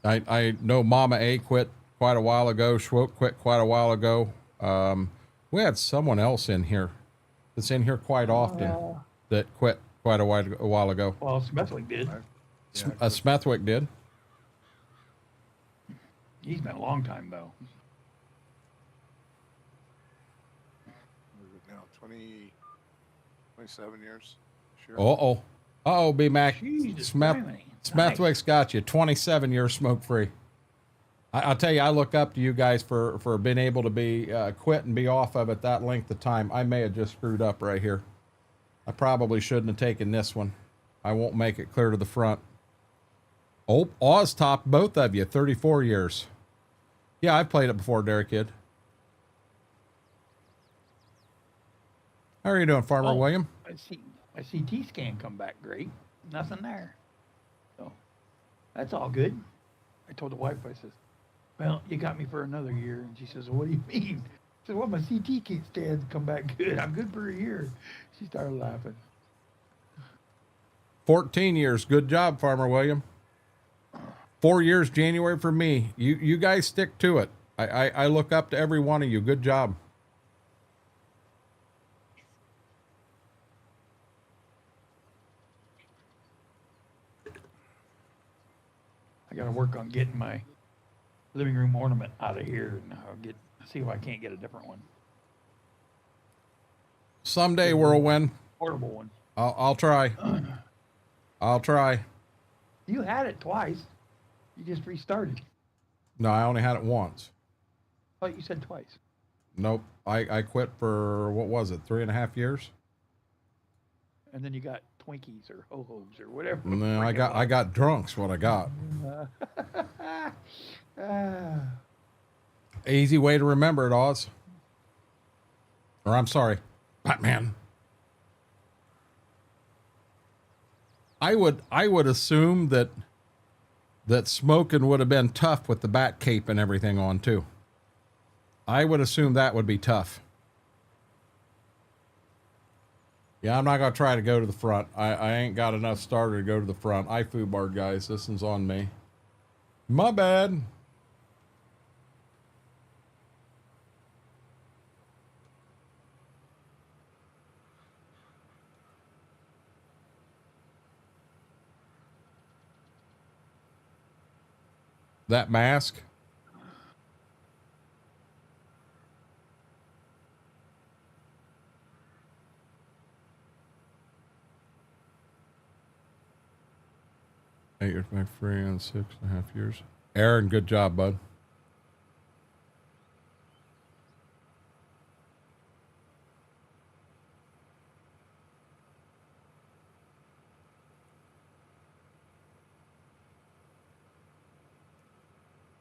Speaker 1: I know Mama A quit quite a while ago. Schwoke quit quite a while ago. We had someone else in here that's in here quite often that quit quite a while ago.
Speaker 3: Well, Smethwick did.
Speaker 1: Smethwick did.
Speaker 3: He's been a long time, though.
Speaker 2: What is it now? 27 years? Sure.
Speaker 1: Uh-oh, B-Mac.
Speaker 3: Smethwick's
Speaker 1: Smethwick's got you. 27 years smoke-free. I'll tell you, I look up to you guys for being able to be quit and be off of it that length of time. I may have just screwed up right here. I probably shouldn't have taken this one. I won't make it clear to the front. Oh, Oz topped both of you, 34 years. Yeah, I've played it before, Derek Kid. How are you doing, Farmer William?
Speaker 3: I see my CT scan come back great. Nothing there. So that's all good. I told the wife, I says, well, you got me for another year. And she says, well, what do you mean? I said, well, my CT scans come back good. I'm good for a year. She started laughing.
Speaker 1: 14 years. Good job, Farmer William. 4 years January for me. You guys stick to it. I look up to every one of you. Good job.
Speaker 3: I got to work on getting my living room ornament out of here, and I'll see if I can't get a different one.
Speaker 1: Someday, Whirlwind.
Speaker 3: Portable one.
Speaker 1: I'll try. I'll try.
Speaker 3: You had it twice. You just restarted.
Speaker 1: No, I only had it once.
Speaker 3: Oh, you said twice.
Speaker 1: Nope. I quit for, what was it, 3.5 years?
Speaker 3: And then you got Twinkies or Ho-Hos or whatever.
Speaker 1: No, I got drunk's what I got. Easy way to remember it, Oz. Or I'm sorry, Batman. I would assume that smoking would have been tough with the bat cape and everything on too. I would assume that would be tough. Yeah, I'm not going to try to go to the front. I ain't got enough starter to go to the front. I foobarred, guys. This one's on me. My bad. That mask. Eight years back free on 6.5 years. Aaron, good job, bud.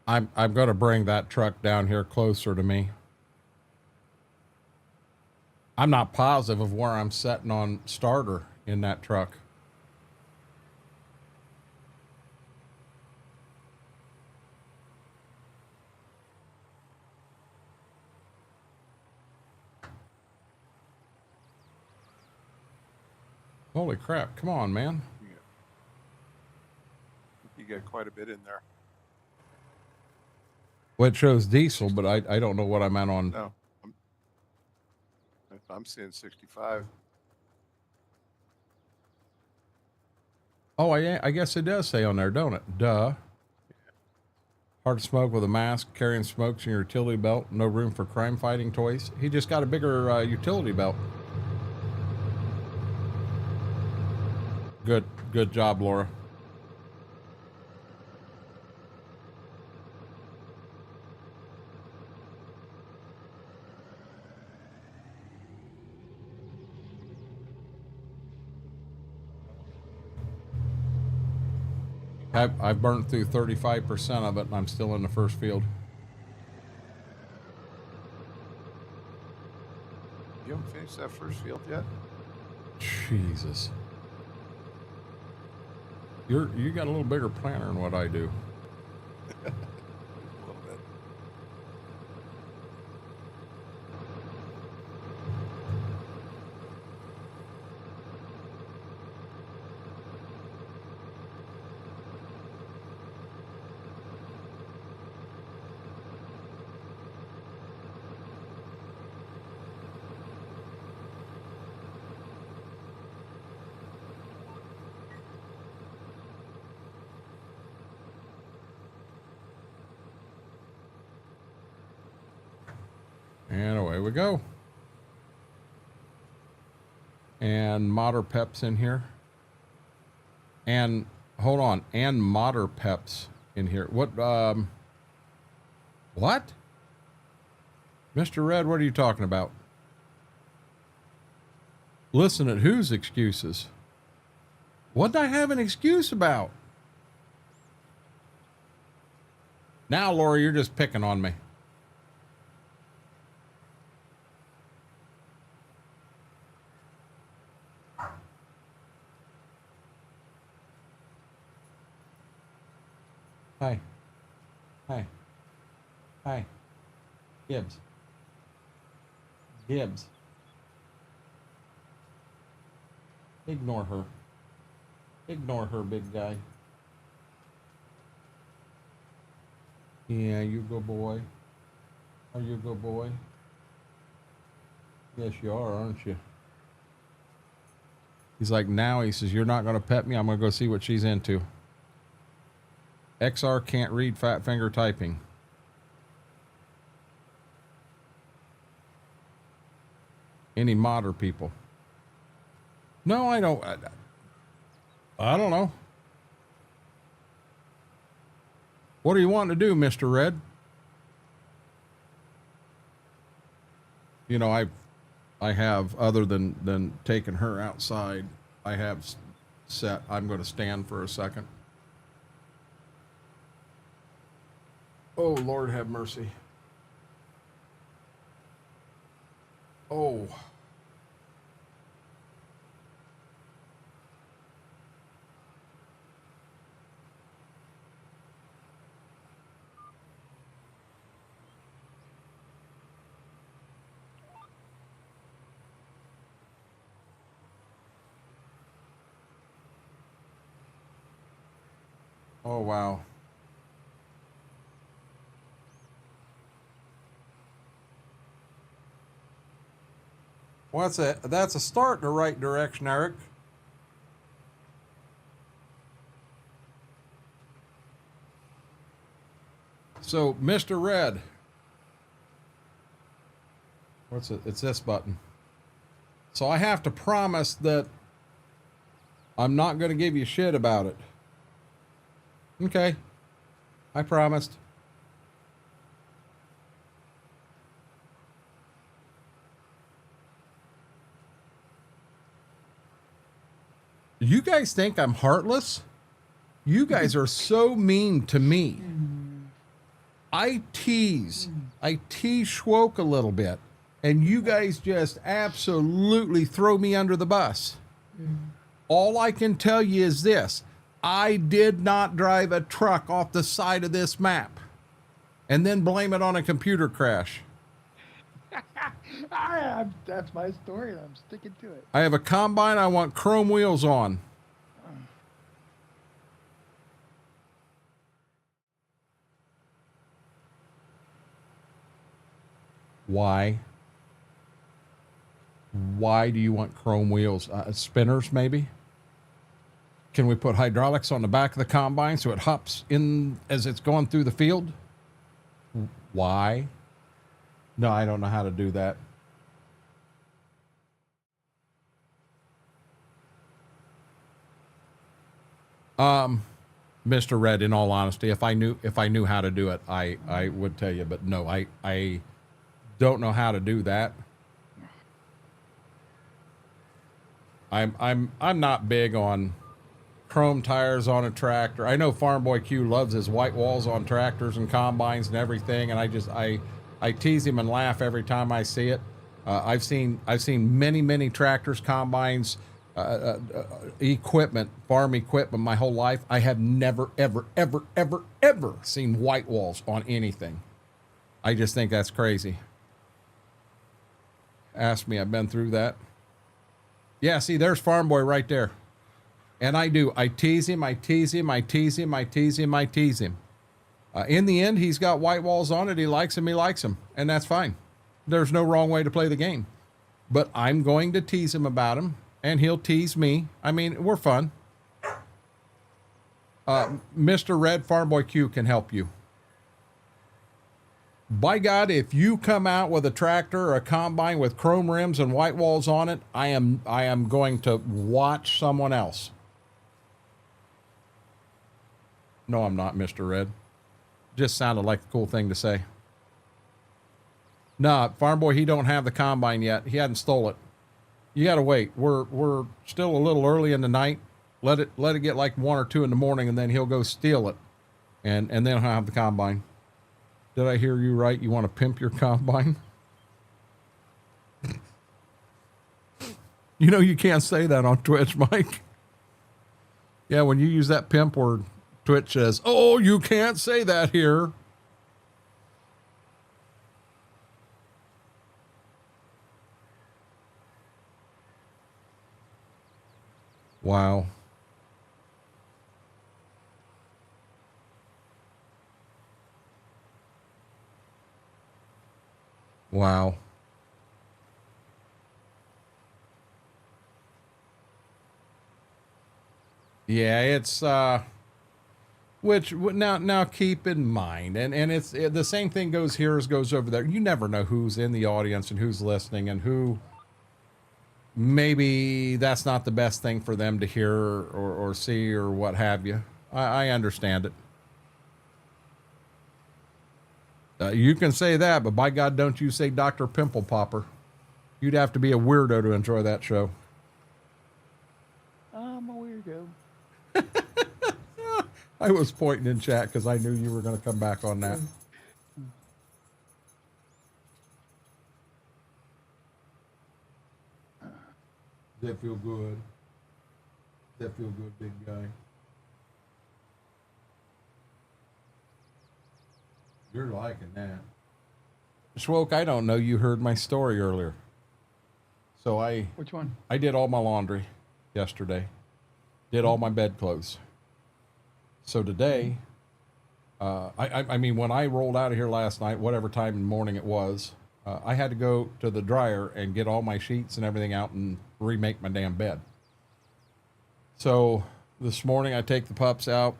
Speaker 1: I'm going to bring that truck down here closer to me. I'm not positive of where I'm setting on starter in that truck. Holy crap. Come on, man.
Speaker 2: You got quite a bit in there.
Speaker 1: Well, it shows diesel, but I don't know what I meant on.
Speaker 2: No, I'm seeing 65.
Speaker 1: Oh, I guess it does say on there, don't it? Duh. Hard to smoke with a mask, carrying smokes in your utility belt. No room for crime fighting toys. He just got a bigger utility belt. Good job, Laura. I've burnt through 35% of it, and I'm still in the first field.
Speaker 2: You haven't finished that first field yet?
Speaker 1: Jesus. You got a little bigger planter than what I do.
Speaker 2: A little bit.
Speaker 1: And away we go. And Modder Pep's in here. And hold on, and Modder Pep's in here. What? Mr. Red, what are you talking about? Listen at whose excuses? What did I have an excuse about? Now, Laura, you're just picking on me. Hi. Hi. Hi. Gibbs. Gibbs. Ignore her. Ignore her, big guy. Yeah, you good boy. Are you a good boy? Yes, you are, aren't you? He's like, now, he says, you're not going to pet me. I'm going to go see what she's into. XR can't read fat finger typing. Any modder people? No, I don't. I don't know. What do you want to do, Mr. Red? You know, I have, other than taking her outside, I have set, I'm going to stand for a second. Oh, Lord have mercy. Oh. Oh, wow. Well, that's a start in the right direction, Eric. So, Mr. Red. What's it? It's this button. So I have to promise that I'm not going to give you shit about it. Okay. I promised. You guys think I'm heartless? You guys are so mean to me. I tease Schwoke a little bit, and you guys just absolutely throw me under the bus. All I can tell you is this. I did not drive a truck off the side of this map and then blame it on a computer crash.
Speaker 3: That's my story, and I'm sticking to it.
Speaker 1: I have a combine. I want chrome wheels on. Why? Why do you want chrome wheels? Spinners, maybe? Can we put hydraulics on the back of the combine so it hops in as it's going through the field? Why? No, I don't know how to do that. Mr. Red, in all honesty, if I knew how to do it, I would tell you, but no, I don't know how to do that. I'm not big on chrome tires on a tractor. I know Farm Boy Q loves his white walls on tractors and combines and everything, and I tease him and laugh every time I see it. I've seen many tractors, combines, equipment, farm equipment my whole life. I have never ever seen white walls on anything. I just think that's crazy. Ask me, I've been through that. Yeah, see, there's Farm Boy right there. And I tease him. In the end, he's got white walls on it. He likes them. And that's fine. There's no wrong way to play the game. But I'm going to tease him about him, and he'll tease me. I mean, we're fun. Mr. Red, Farm Boy Q can help you. By God, if you come out with a tractor or a combine with chrome rims and white walls on it, I am going to watch someone else. No, I'm not, Mr. Red. Just sounded like a cool thing to say. Nah, Farm Boy, he don't have the combine yet. He hadn't stole it. You gotta wait. We're still a little early in the night. Let it get like 1 or 2 in the morning, and then he'll go steal it, and then he'll have the combine. Did I hear you right? You want to pimp your combine? You know you can't say that on Twitch, Mike. Yeah, when you use that pimp word, Twitch says, oh, you can't say that here. Wow. Wow. Yeah, it's which now keep in mind, and the same thing goes here as goes over there. You never know who's in the audience and who's listening and who maybe that's not the best thing for them to hear or see or what have you. I understand it. You can say that, but by God, don't you say Dr. Pimple Popper. You'd have to be a weirdo to enjoy that show.
Speaker 3: I'm a weirdo.
Speaker 1: I was pointing in chat because I knew you were going to come back on that. Does that feel good? Does that feel good, big guy? You're liking that. Schwoke, I don't know you heard my story earlier. So
Speaker 3: Which one?
Speaker 1: I did all my laundry yesterday. Did all my bedclothes. So today, I mean, when I rolled out of here last night, whatever time in the morning it was, I had to go to the dryer and get all my sheets and everything out and remake my damn bed. So this morning I take the pups out.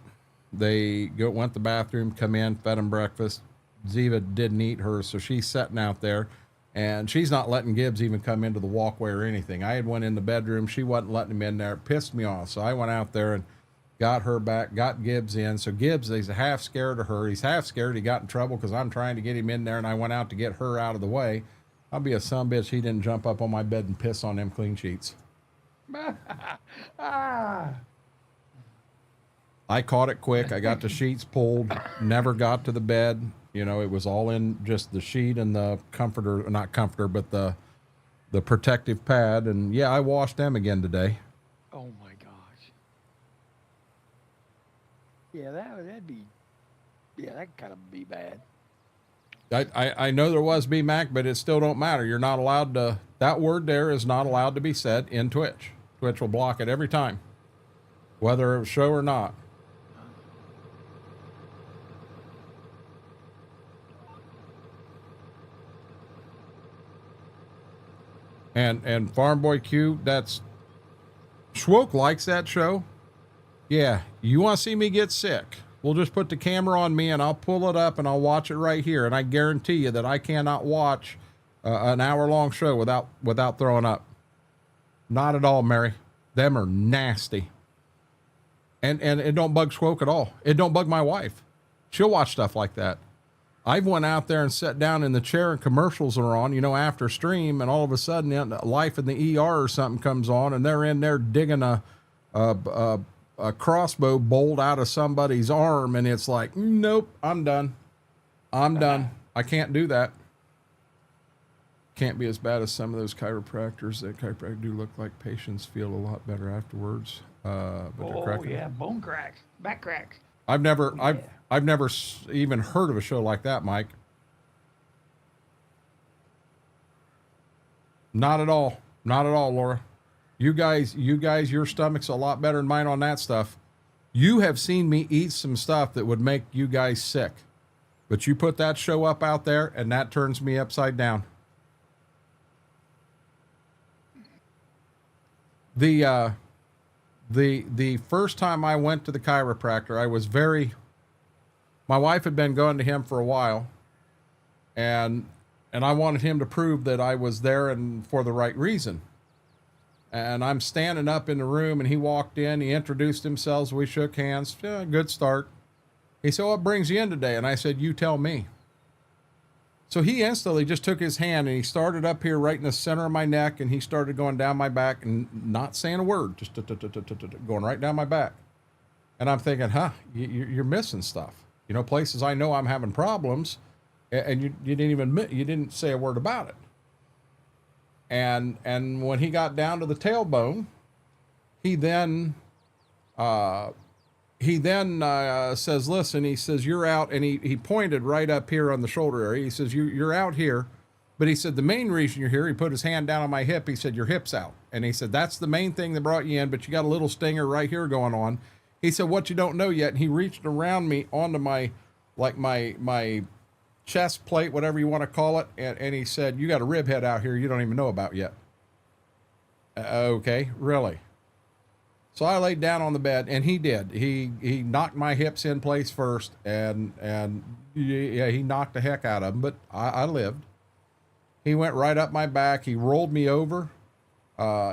Speaker 1: They went to the bathroom, come in, fed them breakfast. Ziva didn't eat hers, so she's sitting out there, and she's not letting Gibbs even come into the walkway or anything. I had went in the bedroom. She wasn't letting him in there. It pissed me off. So I went out there and got her back, got Gibbs in. So Gibbs, he's half scared of her. He's half scared he got in trouble because I'm trying to get him in there, and I went out to get her out of the way. I'll be a sumbitch. He didn't jump up on my bed and piss on them clean sheets. I caught it quick. I got the sheets pulled, never got to the bed. You know, it was all in just the sheet and the comforter, not comforter, but the protective pad. And yeah, I washed them again today.
Speaker 3: Oh my gosh. Yeah, that'd be, yeah, that kind of be bad.
Speaker 1: I know there was BMAC, but it still don't matter. You're not allowed to, that word there is not allowed to be said in Twitch. Twitch will block it every time, whether it was show or not. And Farm Boy Q, that's Schwoke likes that show. Yeah, you want to see me get sick? We'll just put the camera on me and I'll pull it up and I'll watch it right here. And I guarantee you that I cannot watch an hour-long show without throwing up. Not at all, Mary. Them are nasty. And it don't bug Schwoke at all. It don't bug my wife. She'll watch stuff like that. I've went out there and sat down in the chair and commercials are on, you know, after stream, and all of a sudden Life in the ER or something comes on and they're in there digging a crossbow bolt out of somebody's arm, and it's like, nope, I'm done. I'm done. I can't do that. Can't be as bad as some of those chiropractors. That chiropractors do look like patients feel a lot better afterwards. But they're cracking.
Speaker 3: Yeah, bone cracks, back cracks.
Speaker 1: I've never even heard of a show like that, Mike. Not at all. Not at all, Laura. You guys, your stomach's a lot better than mine on that stuff. You have seen me eat some stuff that would make you guys sick. But you put that show up out there and that turns me upside down. The first time I went to the chiropractor, I was my wife had been going to him for a while, and I wanted him to prove that I was there and for the right reason. And I'm standing up in the room, and he walked in, he introduced himself, we shook hands, yeah, good start. He said, what brings you in today? And I said, you tell me. So he instantly just took his hand and he started up here right in the center of my neck, and he started going down my back and not saying a word, just going right down my back. And I'm thinking, you're missing stuff. You know, places I know I'm having problems, and you didn't even admit, you didn't say a word about it. And when he got down to the tailbone, he then says, listen, he says, you're out. And he pointed right up here on the shoulder area. He says, you're out here. But he said, the main reason you're here, he put his hand down on my hip. He said, your hip's out. And he said, that's the main thing that brought you in, but you got a little stinger right here going on. He said, what you don't know yet. And he reached around me onto my chest plate, whatever you want to call it. And he said, you got a rib head out here you don't even know about yet. Okay, really? So I laid down on the bed, and he did. He knocked my hips in place first, and yeah, he knocked the heck out of them, but I lived. He went right up my back. He rolled me over.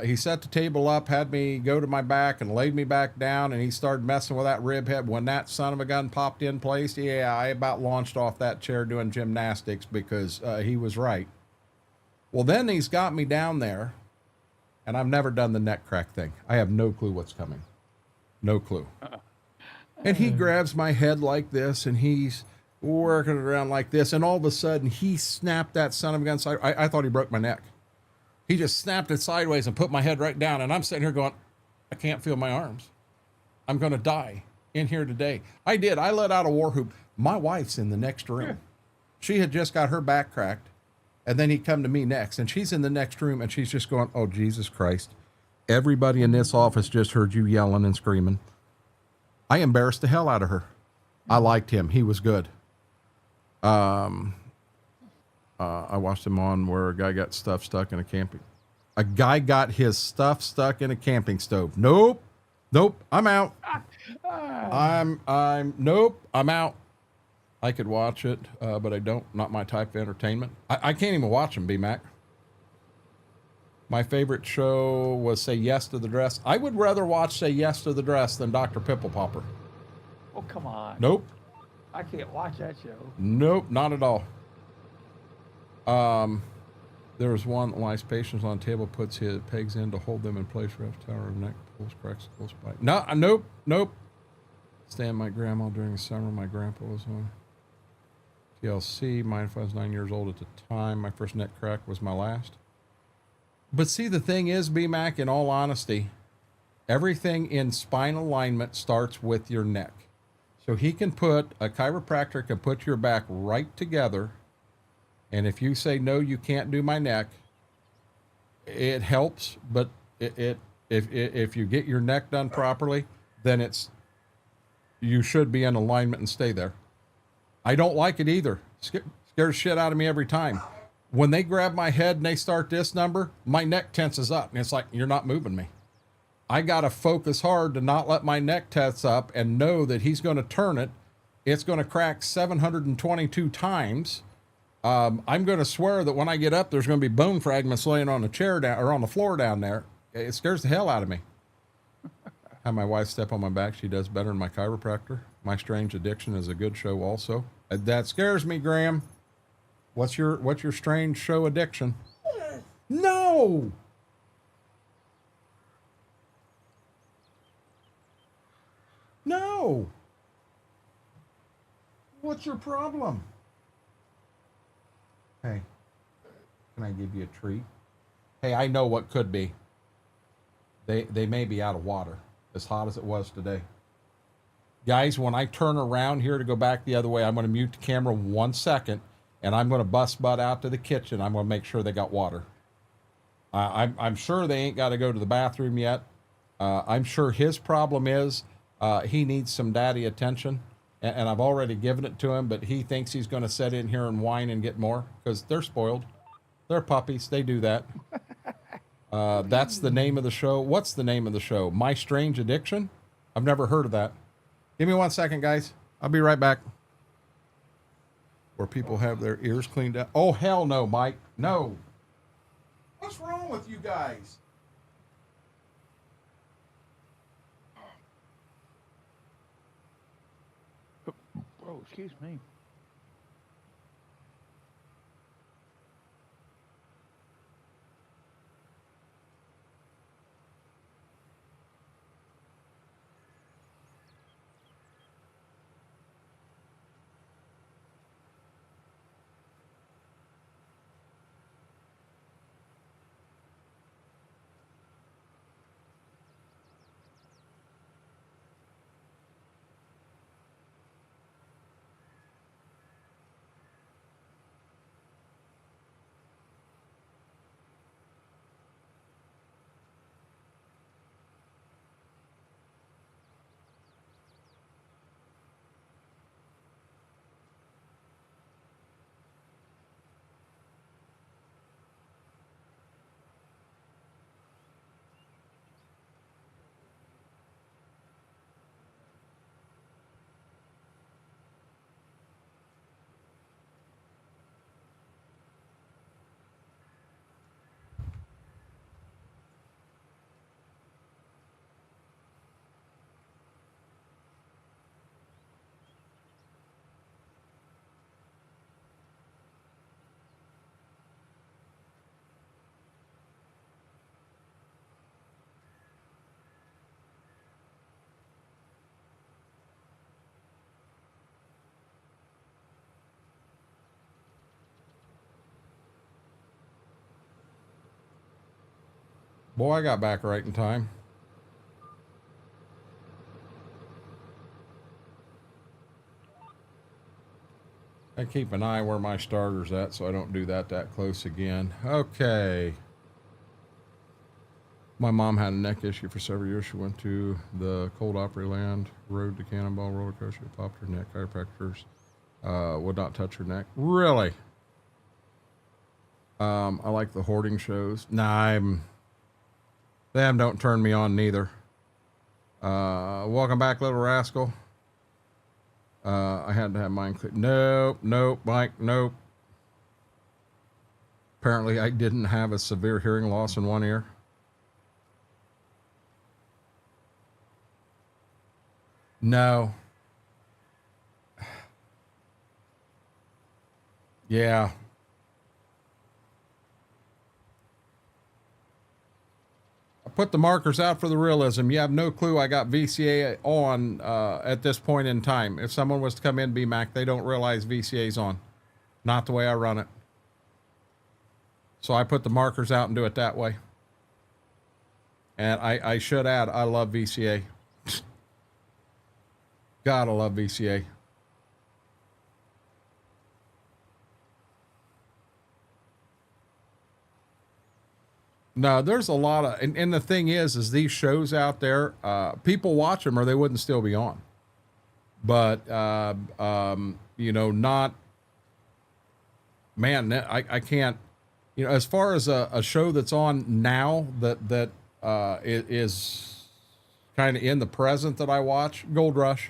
Speaker 1: He set the table up, had me go to my back and laid me back down, and he started messing with that rib head. When that son of a gun popped in place, yeah, I about launched off that chair doing gymnastics because he was right. Well, then he's got me down there, and I've never done the neck crack thing. I have no clue what's coming. No clue. And he grabs my head like this, and he's working it around like this, and all of a sudden, he snapped that son of a gun side. I thought he broke my neck. He just snapped it sideways and put my head right down, and I'm sitting here going, I can't feel my arms. I'm going to die in here today. I did. I let out a war whoop. My wife's in the next room. She had just got her back cracked, and then he come to me next, and she's in the next room, and she's just going, oh, Jesus Christ. Everybody in this office just heard you yelling and screaming. I embarrassed the hell out of her. I liked him. He was good. I watched him on where a guy got stuff stuck in a guy got his stuff stuck in a camping stove. Nope. I'm out. Nope. I'm out. I could watch it, but I don't. Not my type of entertainment. I can't even watch them, B-Mac. My favorite show was Say Yes to the Dress. I would rather watch Say Yes to the Dress than Dr. Pimple Popper.
Speaker 3: Oh, come on.
Speaker 1: Nope.
Speaker 3: I can't watch that show.
Speaker 1: Nope, not at all. There was one that lies patients on the table, puts his pegs in to hold them in place, wraps tower of neck, pulls, cracks, close by. No, nope. Staying with my grandma during the summer. My grandpa was on TLC. Mine, if I was 9 years old at the time. My first neck crack was my last. But see, the thing is, B-Mac, in all honesty, everything in spine alignment starts with your neck. So a chiropractor can put your back right together. And if you say, no, you can't do my neck, it helps. But if you get your neck done properly, then you should be in alignment and stay there. I don't like it either. Scares shit out of me every time. When they grab my head and they start this number, my neck tenses up. And it's like, you're not moving me. I got to focus hard to not let my neck tense up and know that he's going to turn it. It's going to crack 722 times. I'm going to swear that when I get up, there's going to be bone fragments laying on the chair down or on the floor down there. It scares the hell out of me. Have my wife step on my back. She does better than my chiropractor. My Strange Addiction is a good show also. That scares me, Graham. What's your strange show addiction? No. No. What's your problem? Hey, can I give you a treat? Hey, I know what could be. They may be out of water, as hot as it was today. Guys, when I turn around here to go back the other way, I'm going to mute the camera 1 second, and I'm going to bust butt out to the kitchen. I'm going to make sure they got water. I'm sure they ain't got to go to the bathroom yet. I'm sure his problem is he needs some daddy attention. And I've already given it to him, but he thinks he's going to sit in here and whine and get more because they're spoiled. They're puppies. They do that. That's the name of the show. What's the name of the show? My Strange Addiction? I've never heard of that. Give me 1 second, guys. I'll be right back. Where people have their ears cleaned out. Oh, hell no, Mike. No. What's wrong with you guys?
Speaker 3: Oh, excuse me.
Speaker 1: Boy, I got back right in time. I keep an eye where my starter's at so I don't do that close again. Okay. My mom had a neck issue for several years. She went to the Cold Opryland, rode the Cannonball roller coaster, popped her neck. Chiropractors would not touch her neck. Really? I like the hoarding shows. Nah, them don't turn me on neither. Welcome back, Little Rascal. I had to have mine clear. Nope, Mike, nope. Apparently I didn't have a severe hearing loss in one ear. No. Yeah. I put the markers out for the realism. You have no clue I got VCA on at this point in time. If someone was to come in BMAC, they don't realize VCA's on. Not the way I run it. So I put the markers out and do it that way. And I should add, I love VCA. God, I love VCA. No, there's a lot of, and the thing is these shows out there, people watch them or they wouldn't still be on. But, you know, not, man, I can't, you know, as far as a show that's on now that is kind of in the present that I watch, Gold Rush.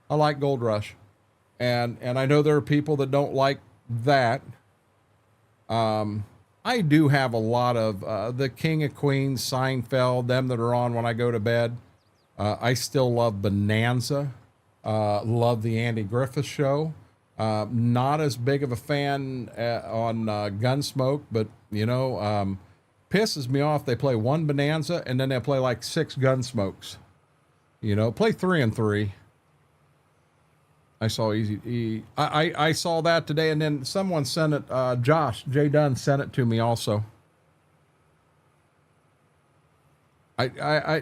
Speaker 1: I like Gold Rush. And I know there are people that don't like that. I do have a lot of the King of Queens, Seinfeld, them that are on when I go to bed. I still love Bonanza. Love the Andy Griffith Show. Not as big of a fan on Gunsmoke, but, you know, pisses me off. They play one Bonanza and then they play like 6 Gunsmokes. You know, play 3 and 3. I saw I saw that today, and then someone sent it. Josh J. Dunn sent it to me also. I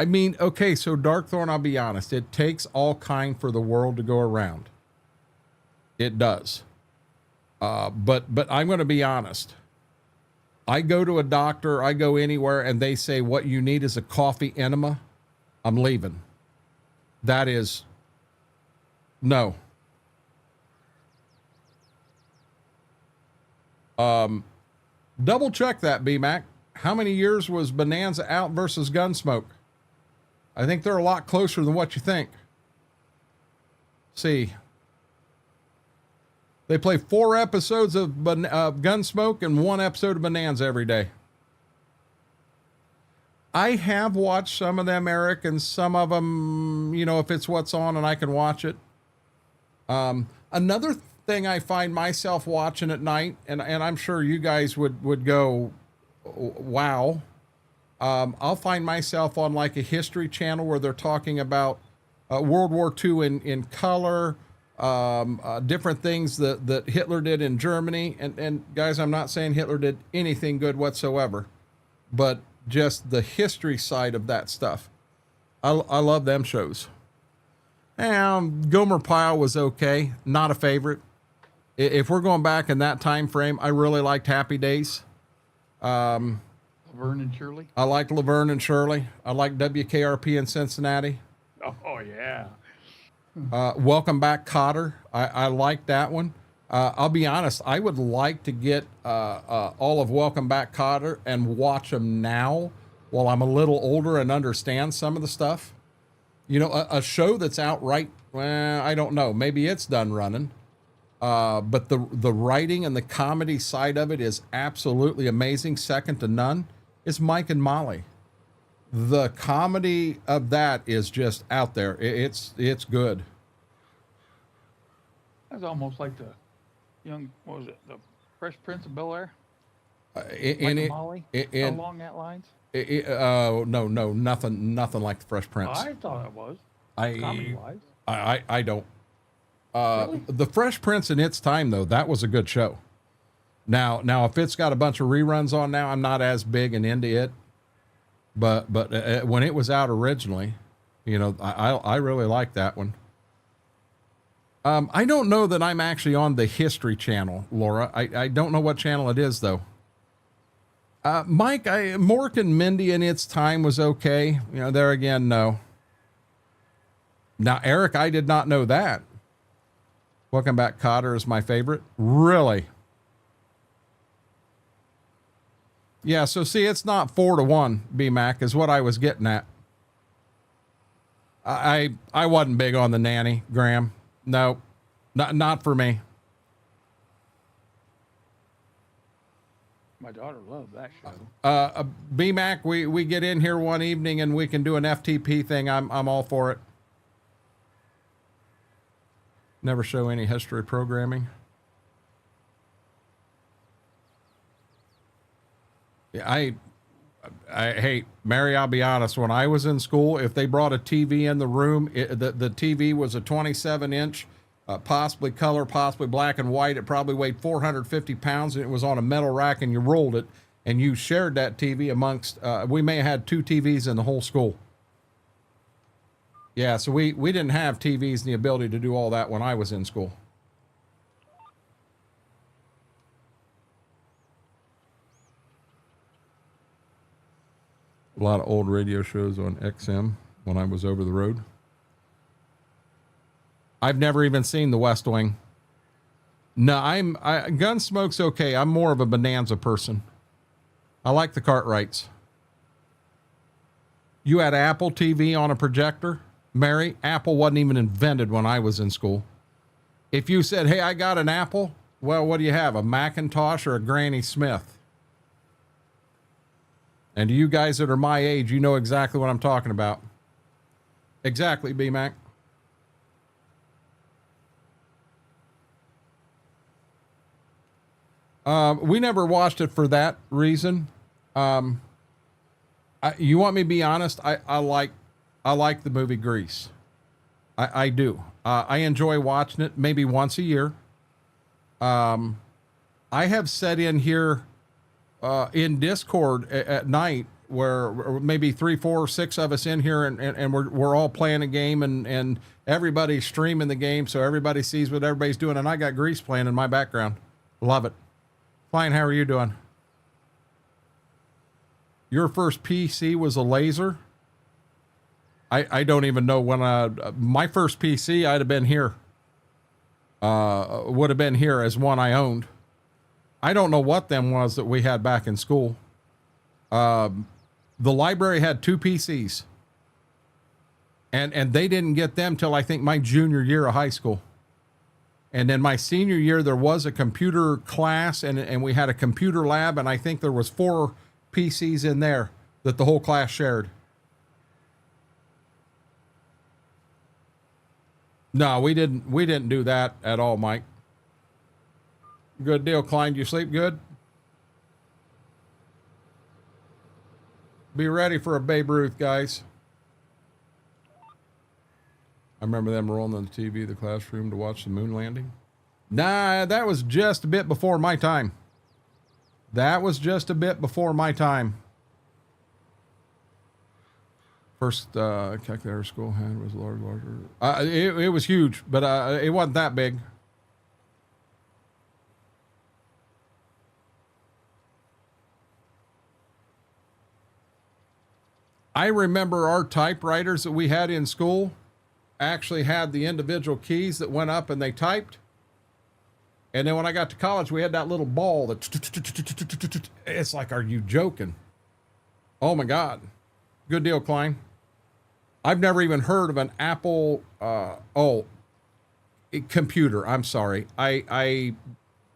Speaker 1: mean, okay, so Darkthorn, I'll be honest, it takes all kind for the world to go around. It does. But I'm going to be honest. I go to a doctor, I go anywhere, and they say what you need is a coffee enema. I'm leaving. That is. No. Double check that, BMAC. How many years was Bonanza out versus Gunsmoke? I think they're a lot closer than what you think. See. They play 4 episodes of Gunsmoke and 1 episode of Bonanza every day. I have watched some of them, Eric, and some of them, you know, if it's what's on and I can watch it. Another thing I find myself watching at night, and I'm sure you guys would go, wow. I'll find myself on like a history channel where they're talking about World War II in color, different things that Hitler did in Germany. And guys, I'm not saying Hitler did anything good whatsoever, but just the history side of that stuff. I love them shows. Gomer Pyle was okay. Not a favorite. If we're going back in that time frame, I really liked Happy Days.
Speaker 3: Laverne and Shirley.
Speaker 1: I like Laverne and Shirley. I like WKRP in Cincinnati.
Speaker 3: Oh yeah.
Speaker 1: Welcome Back, Cotter. I like that one. I'll be honest. I would like to get all of Welcome Back, Cotter and watch them now while I'm a little older and understand some of the stuff. You know, a show that's outright, I don't know, maybe it's done running. But the writing and the comedy side of it is absolutely amazing. Second to none is Mike and Molly. The comedy of that is just out there. It's good.
Speaker 3: That's almost like the young, what was it? The Fresh Prince of Bel-Air? Molly? Along that lines?
Speaker 1: No, nothing like the Fresh Prince.
Speaker 3: I thought it was. Comedy-wise.
Speaker 1: I don't.
Speaker 3: Really?
Speaker 1: The Fresh Prince in its time, though, that was a good show. Now, if it's got a bunch of reruns on now, I'm not as big and into it. But when it was out originally, you know, I really like that one. I don't know that I'm actually on the History Channel, Laura. I don't know what channel it is, though. Mike, Mork and Mindy in its time was okay. You know, there again, no. Now, Eric, I did not know that. Welcome Back, Cotter is my favorite. Really? Yeah, so see, it's not 4-1, B-Mac, is what I was getting at. I wasn't big on the nanny, Graham. No, not for me.
Speaker 3: My daughter loved that show.
Speaker 1: B-Mac, we get in here one evening and we can do an FTP thing. I'm all for it. Never show any history programming. I hey, Mary, I'll be honest. When I was in school, if they brought a TV in the room, the TV was a 27-inch, possibly color, possibly black and white. It probably weighed 450 pounds, and it was on a metal rack, and you rolled it, and you shared that TV amongst, we may have had 2 TVs in the whole school. Yeah, so we didn't have TVs and the ability to do all that when I was in school. A lot of old radio shows on XM when I was over the road. I've never even seen The West Wing. No, Gunsmoke's okay. I'm more of a Bonanza person. I like the Cartwrights. You had Apple TV on a projector? Mary, Apple wasn't even invented when I was in school. If you said, hey, I got an Apple, well, what do you have, a Macintosh or a Granny Smith? And to you guys that are my age, you know exactly what I'm talking about. Exactly, B-Mac. We never watched it for that reason. You want me to be honest? I like the movie Grease. I do. I enjoy watching it maybe once a year. I have set in here in Discord at night where maybe 3, 4, 6 of us in here and we're all playing a game and everybody's streaming the game so everybody sees what everybody's doing, and I got Grease playing in my background. Love it. Fine, how are you doing? Your first PC was a laser? I don't even know when my first PC I'd have been here. Would have been here as one I owned. I don't know what them was that we had back in school. The library had 2 PCs. And they didn't get them till I think my junior year of high school. And then my senior year, there was a computer class and we had a computer lab. And I think there was 4 PCs in there that the whole class shared. No, we didn't do that at all, Mike. Good deal, Klein. Do you sleep good? Be ready for a Babe Ruth, guys. I remember them rolling on the TV, the classroom, to watch the moon landing. Nah, that was just a bit before my time. That was just a bit before my time. First calculator school had was larger. It was huge, but it wasn't that big. I remember our typewriters that we had in school actually had the individual keys that went up and they typed. And then when I got to college, we had that little ball that it's like, are you joking? Oh my God. Good deal, Klein. I've never even heard of an Apple, computer. I'm sorry. I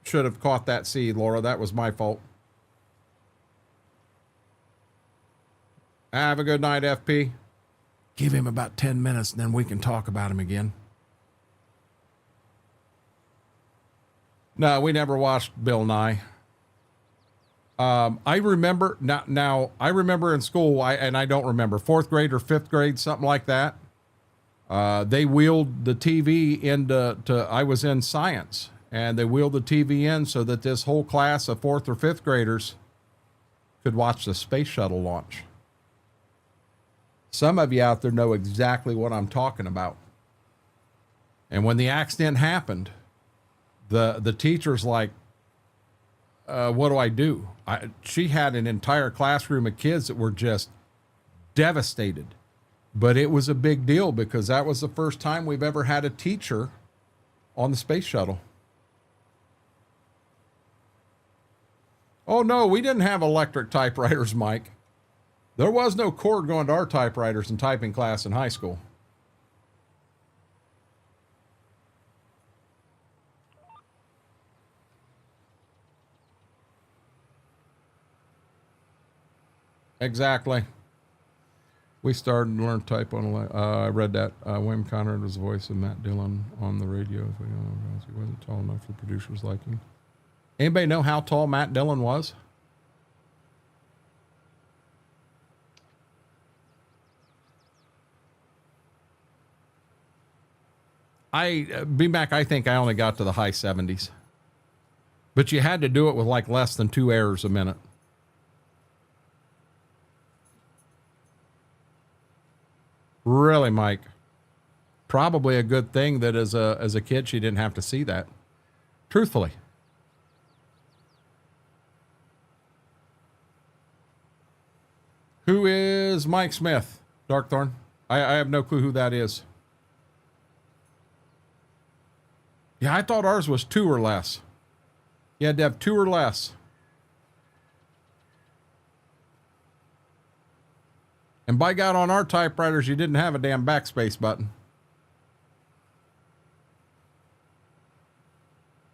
Speaker 1: should have caught that seed, Laura. That was my fault. Have a good night, FP. Give him about 10 minutes and then we can talk about him again. No, we never watched Bill Nye. I remember now I remember in school, and I don't remember 4th grade or 5th grade, something like that. They wheeled the TV into, I was in science and they wheeled the TV in so that this whole class of 4th or 5th graders could watch the space shuttle launch. Some of you out there know exactly what I'm talking about. And when the accident happened, the teacher's like, what do I do? She had an entire classroom of kids that were just devastated. But it was a big deal because that was the first time we've ever had a teacher on the space shuttle. Oh, no, we didn't have electric typewriters, Mike. There was no cord going to our typewriters in typing class in high school. Exactly. We started to learn type on. I read that. William Conrad was the voice of Matt Dillon on the radio. He wasn't tall enough for producers' liking. Anybody know how tall Matt Dillon was? B-Mac, I think I only got to the high 70s. But you had to do it with like less than 2 errors a minute. Really, Mike? Probably a good thing that as a kid she didn't have to see that. Truthfully. Who is Mike Smith? Darkthorn? I have no clue who that is. Yeah, I thought ours was 2 or less. You had to have 2 or less. And by God, on our typewriters, you didn't have a damn backspace button.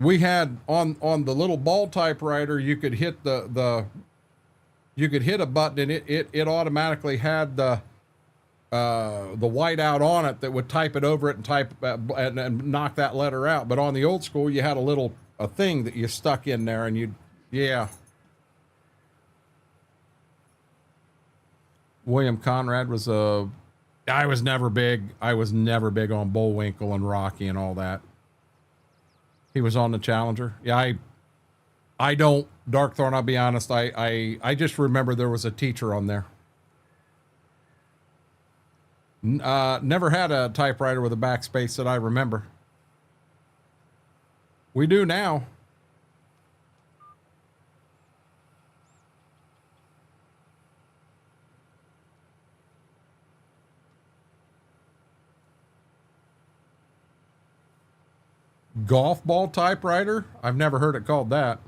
Speaker 1: We had on the little ball typewriter, you could hit you could hit a button and it automatically had the whiteout on it that would type it over it and type and knock that letter out. But on the old school, you had a thing that you stuck in there and yeah. William Conrad was I was never big on Bullwinkle and Rocky and all that. He was on the Challenger. Yeah, I don't, Darkthorn, I'll be honest, I just remember there was a teacher on there. Never had a typewriter with a backspace that I remember. We do now. Golf ball typewriter? I've never heard it called that.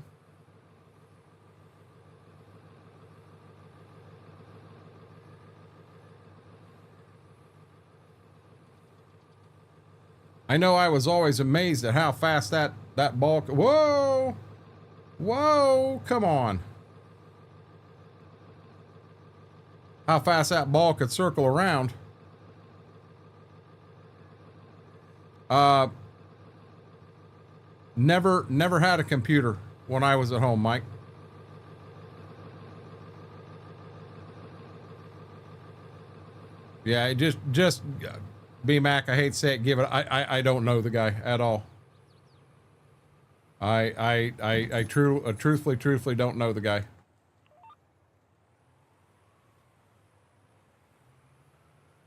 Speaker 1: I know I was always amazed at how fast that ball... Whoa! Whoa! Come on. How fast that ball could circle around. Never had a computer when I was at home, Mike. Yeah, just B-Mac, I hate to say it, give it, I don't know the guy at all. I truthfully don't know the guy.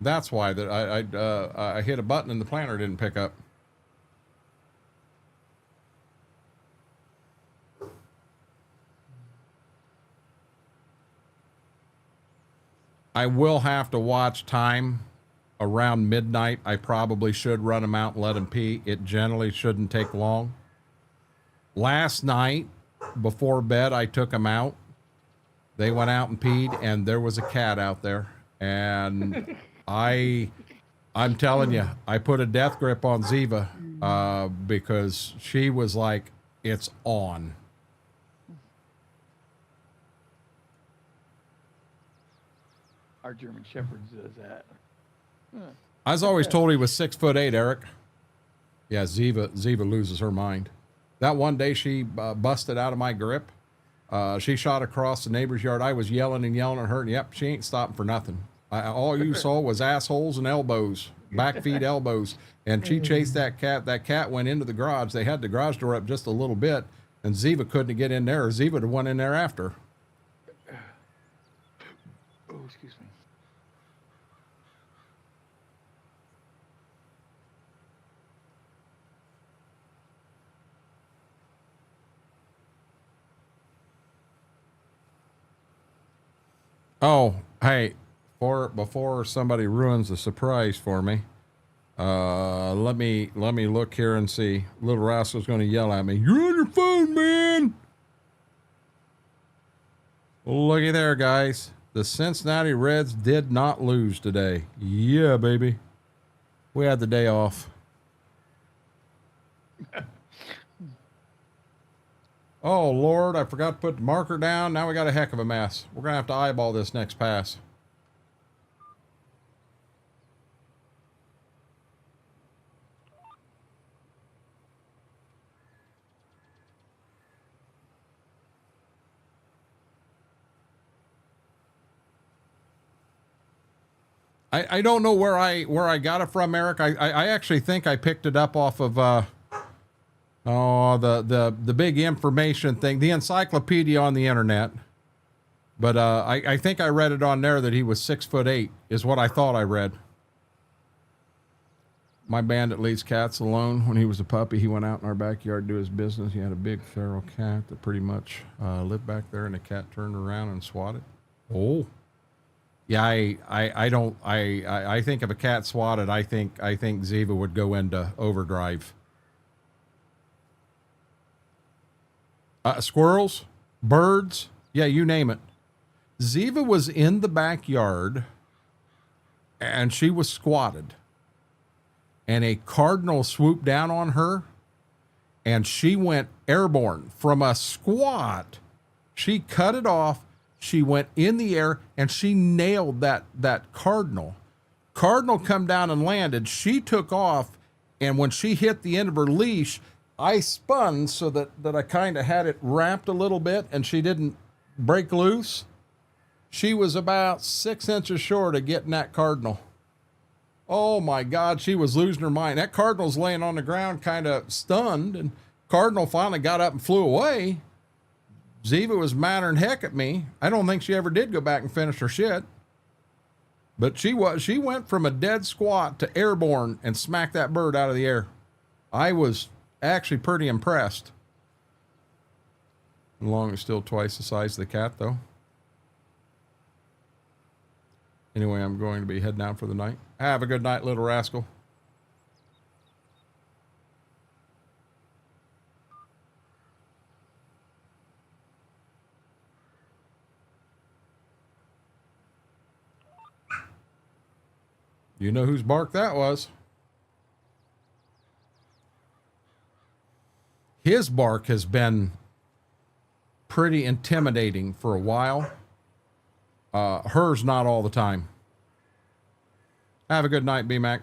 Speaker 1: That's why that I hit a button and the planter didn't pick up. I will have to watch time around midnight. I probably should run them out and let them pee. It generally shouldn't take long. Last night, before bed, I took them out. They went out and peed, and there was a cat out there. And I'm telling you, I put a death grip on Ziva because she was like, it's on.
Speaker 3: Our German Shepherd does that.
Speaker 1: I was always told he was 6'8", Eric. Yeah, Ziva loses her mind. That one day she busted out of my grip. She shot across the neighbor's yard. I was yelling and yelling at her, and yep, she ain't stopping for nothing. All you saw was assholes and elbows, back feet, elbows. And she chased that cat. That cat went into the garage. They had the garage door up just a little bit, and Ziva couldn't get in there, or Ziva would have went in there after.
Speaker 3: Oh, excuse me.
Speaker 1: Oh, hey, before somebody ruins the surprise for me, let me look here and see. Little Rascal's going to yell at me. You're on your phone, man. Looky there, guys. The Cincinnati Reds did not lose today. Yeah, baby. We had the day off. Oh, Lord, I forgot to put the marker down. Now we got a heck of a mess. We're going to have to eyeball this next pass. I don't know where I got it from, Eric. I actually think I picked it up off of the big information thing, the encyclopedia on the internet. But I think I read it on there that he was 6'8" is what I thought I read. My bandit leaves cats alone. When he was a puppy, he went out in our backyard to do his business. He had a big feral cat that pretty much lived back there, and the cat turned around and swatted. Oh. Yeah, I think if a cat swatted, I think Ziva would go into overdrive. Squirrels, birds, yeah, you name it. Ziva was in the backyard, and she was squatted, and a cardinal swooped down on her, and she went airborne from a squat. She cut it off. She went in the air and she nailed that cardinal. Cardinal come down and landed. She took off, and when she hit the end of her leash, I spun so that I kind of had it wrapped a little bit and she didn't break loose. She was about 6 inches short of getting that cardinal. Oh my God, she was losing her mind. That cardinal's laying on the ground kind of stunned, and Cardinal finally got up and flew away. Ziva was madder than heck at me. I don't think she ever did go back and finish her shit. But she went from a dead squat to airborne and smacked that bird out of the air. I was actually pretty impressed. Long is still twice the size of the cat, though. Anyway, I'm going to be heading out for the night. Have a good night, little rascal. You know whose bark that was. His bark has been pretty intimidating for a while. Hers not all the time. Have a good night, B-Mac.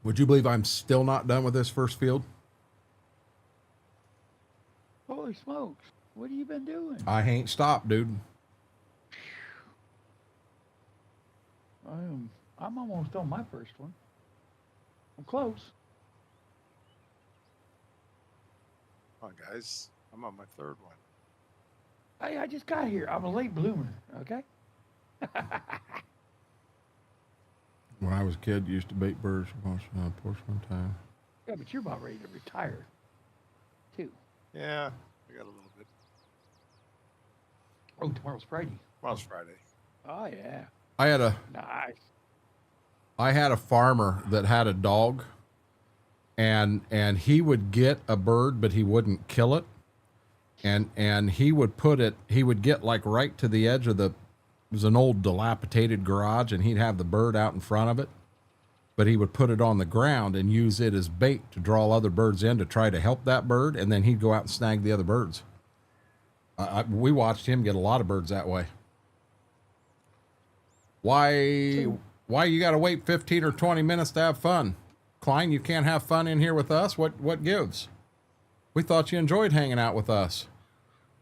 Speaker 1: Would you believe I'm still not done with this first field?
Speaker 3: Holy smokes. What have you been doing?
Speaker 1: I ain't stopped, dude.
Speaker 3: I'm almost on my first one. I'm close.
Speaker 2: Come on, guys. I'm on my third one.
Speaker 3: Hey, I just got here. I'm a late bloomer, okay?
Speaker 1: When I was a kid, used to bait birds once one time.
Speaker 3: Yeah, but you're about ready to retire, too.
Speaker 2: Yeah, I got a little bit.
Speaker 3: Oh, tomorrow's Friday.
Speaker 2: Tomorrow's Friday.
Speaker 3: Oh, yeah.
Speaker 1: I had a farmer that had a dog, and he would get a bird, but he wouldn't kill it. And he would get like right to the edge of it was an old dilapidated garage, and he'd have the bird out in front of it. but he would put it on the ground and use it as bait to draw other birds in to try to help that bird, and then he'd go out and snag the other birds. We watched him get a lot of birds that way. Why you got to wait 15 or 20 minutes to have fun? Klein, you can't have fun in here with us? What gives? We thought you enjoyed hanging out with us.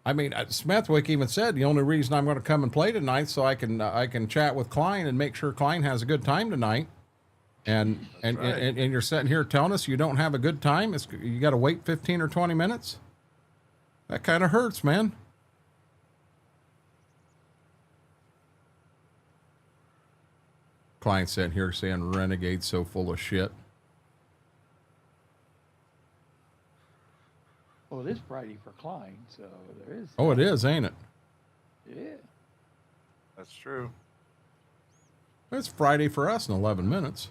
Speaker 1: I mean, Smethwick even said the only reason I'm going to come and play tonight so I can chat with Klein and make sure Klein has a good time tonight. And you're sitting here telling us you don't have a good time? You got to wait 15 or 20 minutes? That kind of hurts, man. Klein sitting here saying Renegade's so full of shit.
Speaker 3: Well, it is Friday for Klein, so there is.
Speaker 1: Oh, it is, ain't it?
Speaker 3: Yeah.
Speaker 2: That's true.
Speaker 1: It's Friday for us in 11 minutes.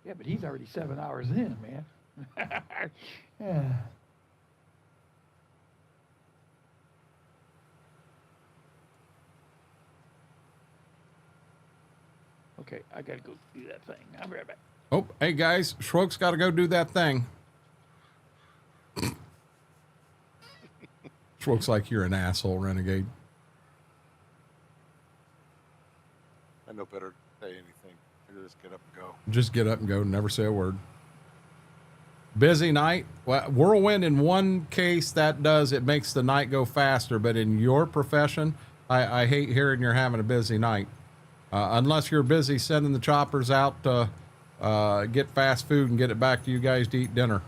Speaker 3: Yeah, but he's already 7 hours in, man. Yeah. Okay, I gotta go do that thing. I'll be right back.
Speaker 1: Oh, hey guys, Schwoke's got to go do that thing. Schwoke's like, you're an asshole, Renegade.
Speaker 2: I know better to say anything. I just get up and go.
Speaker 1: Just get up and go, never say a word. Busy night. Well, whirlwind in one case that does, it makes the night go faster, but in your profession, I hate hearing you're having a busy night. Unless you're busy sending the choppers out to get fast food and get it back to you guys to eat dinner.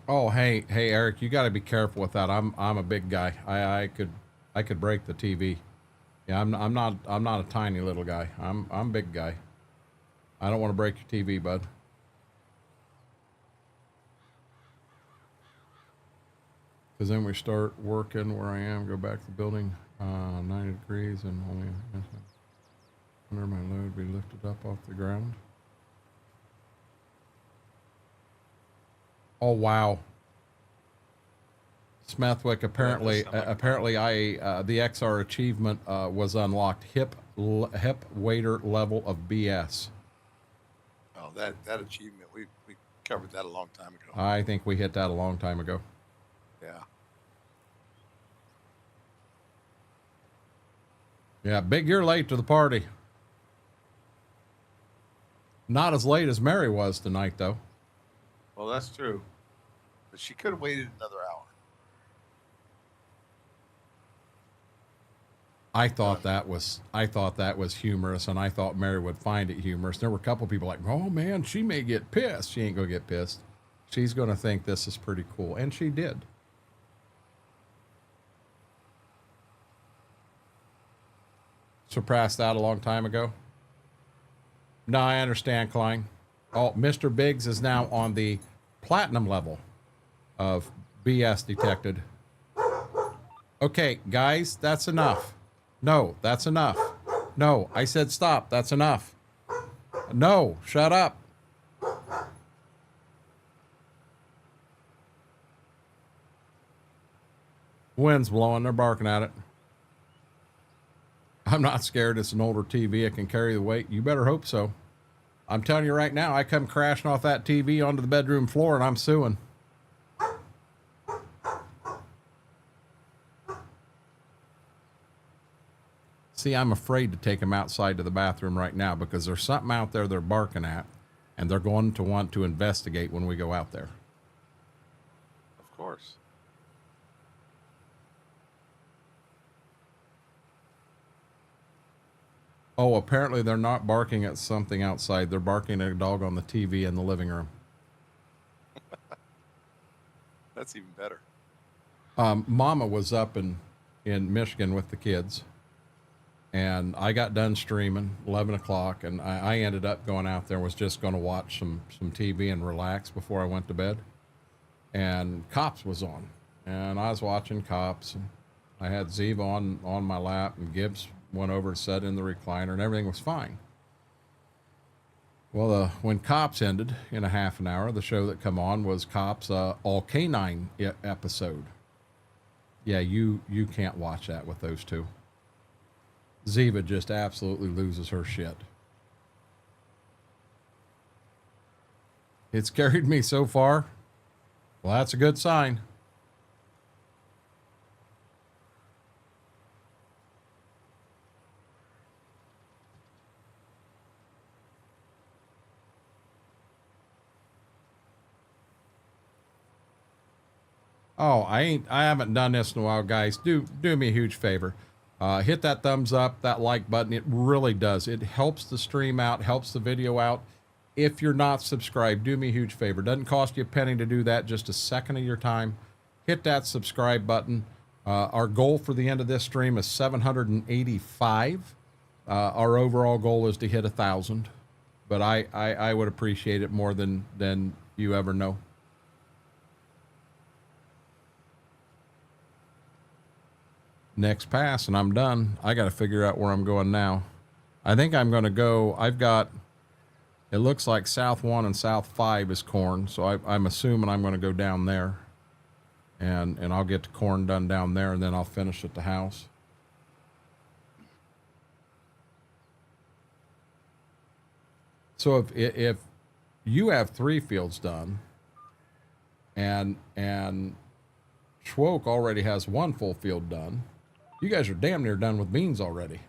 Speaker 1: Oh, hey, Eric, you got to be careful with that. I'm a big guy. I could break the TV. Yeah, I'm not a tiny little guy. I'm a big guy. I don't want to break your TV, bud. Because then we start working where I am, go back to the building, 90 degrees, and only under my load be lifted up off the ground. Oh wow, Smethwick. Apparently, the XR achievement was unlocked. Hip waiter level of BS.
Speaker 2: Oh, that achievement we covered that a long time ago.
Speaker 1: I think we hit that a long time ago.
Speaker 2: Yeah.
Speaker 1: Yeah, big year late to the party. Not as late as Mary was tonight, though.
Speaker 2: Well, that's true. But she could have waited another hour.
Speaker 1: I thought that was humorous, and I thought Mary would find it humorous. There were a couple people like, oh man, she may get pissed. She ain't gonna get pissed. She's gonna think this is pretty cool. And she did. Surpassed that a long time ago. No, I understand, Klein. Oh, Mr. Biggs is now on the platinum level of BS detected. Okay, guys, that's enough. No, that's enough. No, I said stop. That's enough. No, shut up. Wind's blowing. They're barking at it. I'm not scared. It's an older TV. It can carry the weight. You better hope so. I'm telling you right now, I come crashing off that TV onto the bedroom floor and I'm suing. See, I'm afraid to take them outside to the bathroom right now because there's something out there they're barking at and they're going to want to investigate when we go out there.
Speaker 2: Of course.
Speaker 1: Oh, apparently they're not barking at something outside. They're barking at a dog on the TV in the living room.
Speaker 2: That's even better.
Speaker 1: Mama was up in Michigan with the kids, and I got done streaming 11 o'clock, and I ended up going out there and was just going to watch some TV and relax before I went to bed. And Cops was on, and I was watching Cops, and I had Ziva on my lap, and Gibbs went over and sat in the recliner, and everything was fine. Well, when Cops ended in a half an hour, the show that come on was Cops all canine episode. Yeah, you can't watch that with those two. Ziva just absolutely loses her shit. It's carried me so far. Well, that's a good sign. Oh, I haven't done this in a while, guys. Do me a huge favor. Hit that thumbs up, that like button. It really does. It helps the stream out, helps the video out. If you're not subscribed, do me a huge favor. Doesn't cost you a penny to do that, just a second of your time. Hit that subscribe button. Our goal for the end of this stream is 785. Our overall goal is to hit 1,000, but I would appreciate it more than you ever know. Next pass, and I'm done. I got to figure out where I'm going now. I think I'm going to go, it looks like South 1 and South 5 is corn, so I'm assuming I'm going to go down there. And I'll get the corn done down there, and then I'll finish at the house. So if you have 3 fields done, and Schwoke already has 1 full field done, you guys are damn near done with beans already.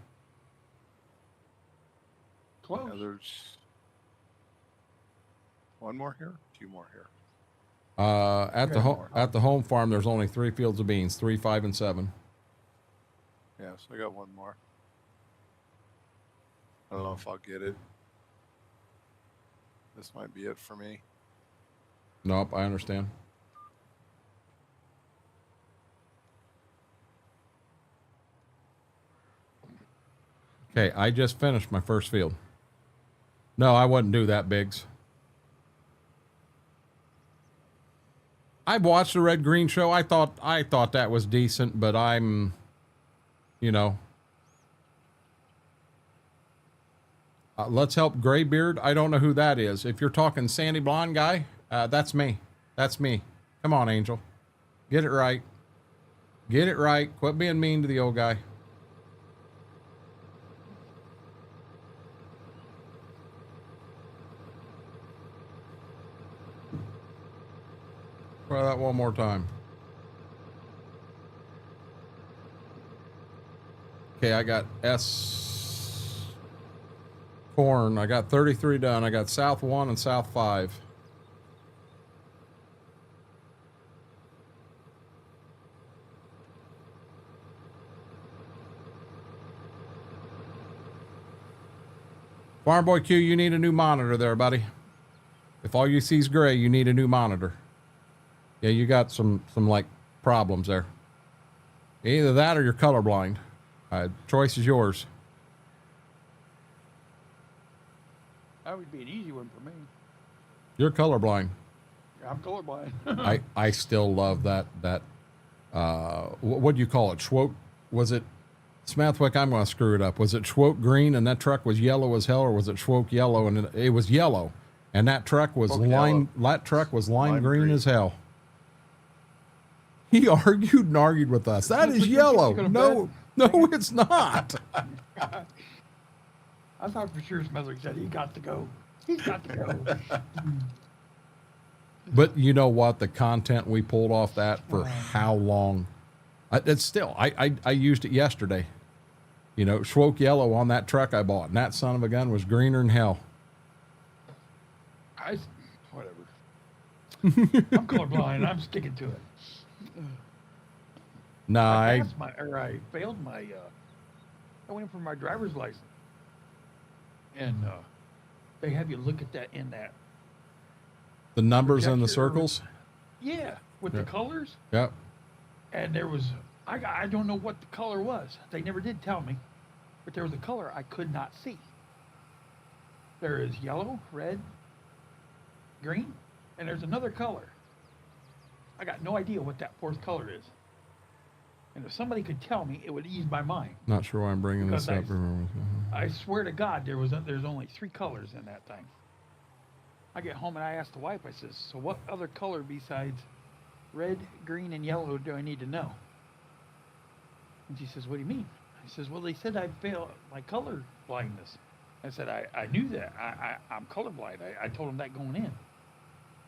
Speaker 3: Close.
Speaker 2: Yeah, there's one more here, 2 more here.
Speaker 1: At the home farm, there's only 3 fields of beans, 3, 5, and 7.
Speaker 2: Yeah, so I got 1 more. I don't know if I'll get it. This might be it for me.
Speaker 1: Nope, I understand. Okay, I just finished my first field. No, I wouldn't do that, Biggs. I've watched the Red Green show. I thought that was decent, but I'm, you know. Let's help Graybeard. I don't know who that is. If you're talking sandy blonde guy, that's me. That's me. Come on, Angel. Get it right. Get it right. Quit being mean to the old guy. Try that one more time. Okay, I got S corn. I got 33 done. I got South 1 and South 5. Farm Boy Q, you need a new monitor there, buddy. If all you see is gray, you need a new monitor. Yeah, you got some like problems there. Either that or you're colorblind. Choice is yours.
Speaker 3: That would be an easy one for me.
Speaker 1: You're colorblind.
Speaker 3: I'm colorblind.
Speaker 1: I still love that what do you call it? Schwoke? Was it Smethwick? I'm going to screw it up. Was it Schwoke green and that truck was yellow as hell, or was it Schwoke yellow and it was yellow and that truck was lime green as hell? He argued and argued with us. That is yellow. No, it's not.
Speaker 3: I thought for sure Smithwick said he got to go. He's got to go.
Speaker 1: But you know what? The content we pulled off that for how long? It's still, I used it yesterday. You know, Schwoke yellow on that truck I bought, and that son of a gun was greener than hell.
Speaker 3: Whatever. I'm colorblind. I'm sticking to it.
Speaker 1: No,
Speaker 3: I failed my, I went in for my driver's license. And they have you look at that in that.
Speaker 1: The numbers and the circles?
Speaker 3: Yeah, with the colors.
Speaker 1: Yep.
Speaker 3: And there was, I don't know what the color was. They never did tell me, but there was a color I could not see. There is yellow, red, green, and there's another color. I got no idea what that fourth color is. And if somebody could tell me, it would ease my mind.
Speaker 1: Not sure why I'm bringing this up.
Speaker 3: I swear to God, there's only 3 colors in that thing. I get home and I ask the wife, I says, so what other color besides red, green, and yellow do I need to know? And she says, what do you mean? I says, well, they said I fail my color blindness. I said, I knew that. I'm colorblind. I told them that going in.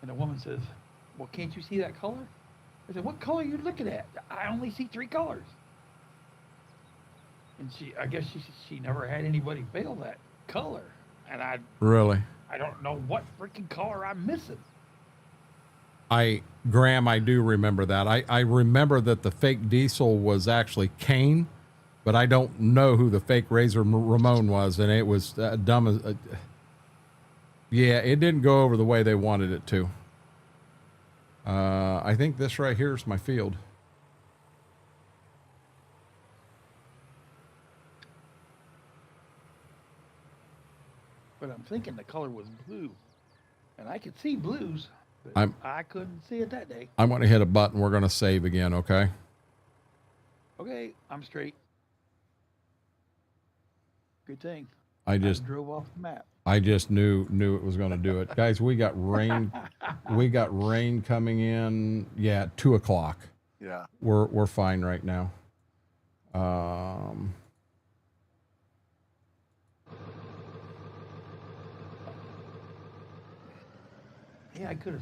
Speaker 3: And the woman says, well, can't you see that color? I said, what color are you looking at? I only see 3 colors. And I guess she never had anybody fail that color. And I don't know what freaking color I'm missing.
Speaker 1: Graham, I do remember that. I remember that the fake diesel was actually Kane, but I don't know who the fake Razor Ramon was, and it was dumb as... yeah, it didn't go over the way they wanted it to. I think this right here is my field.
Speaker 3: But I'm thinking the color was blue. And I could see blues, but I couldn't see it that day.
Speaker 1: I'm going to hit a button. We're going to save again, okay?
Speaker 3: Okay, I'm straight. Good thing.
Speaker 1: I just
Speaker 3: drove off the map.
Speaker 1: I just knew it was going to do it. Guys, we got rain. We got rain coming in. Yeah, 2 o'clock.
Speaker 2: Yeah.
Speaker 1: We're fine right now.
Speaker 3: Yeah, I could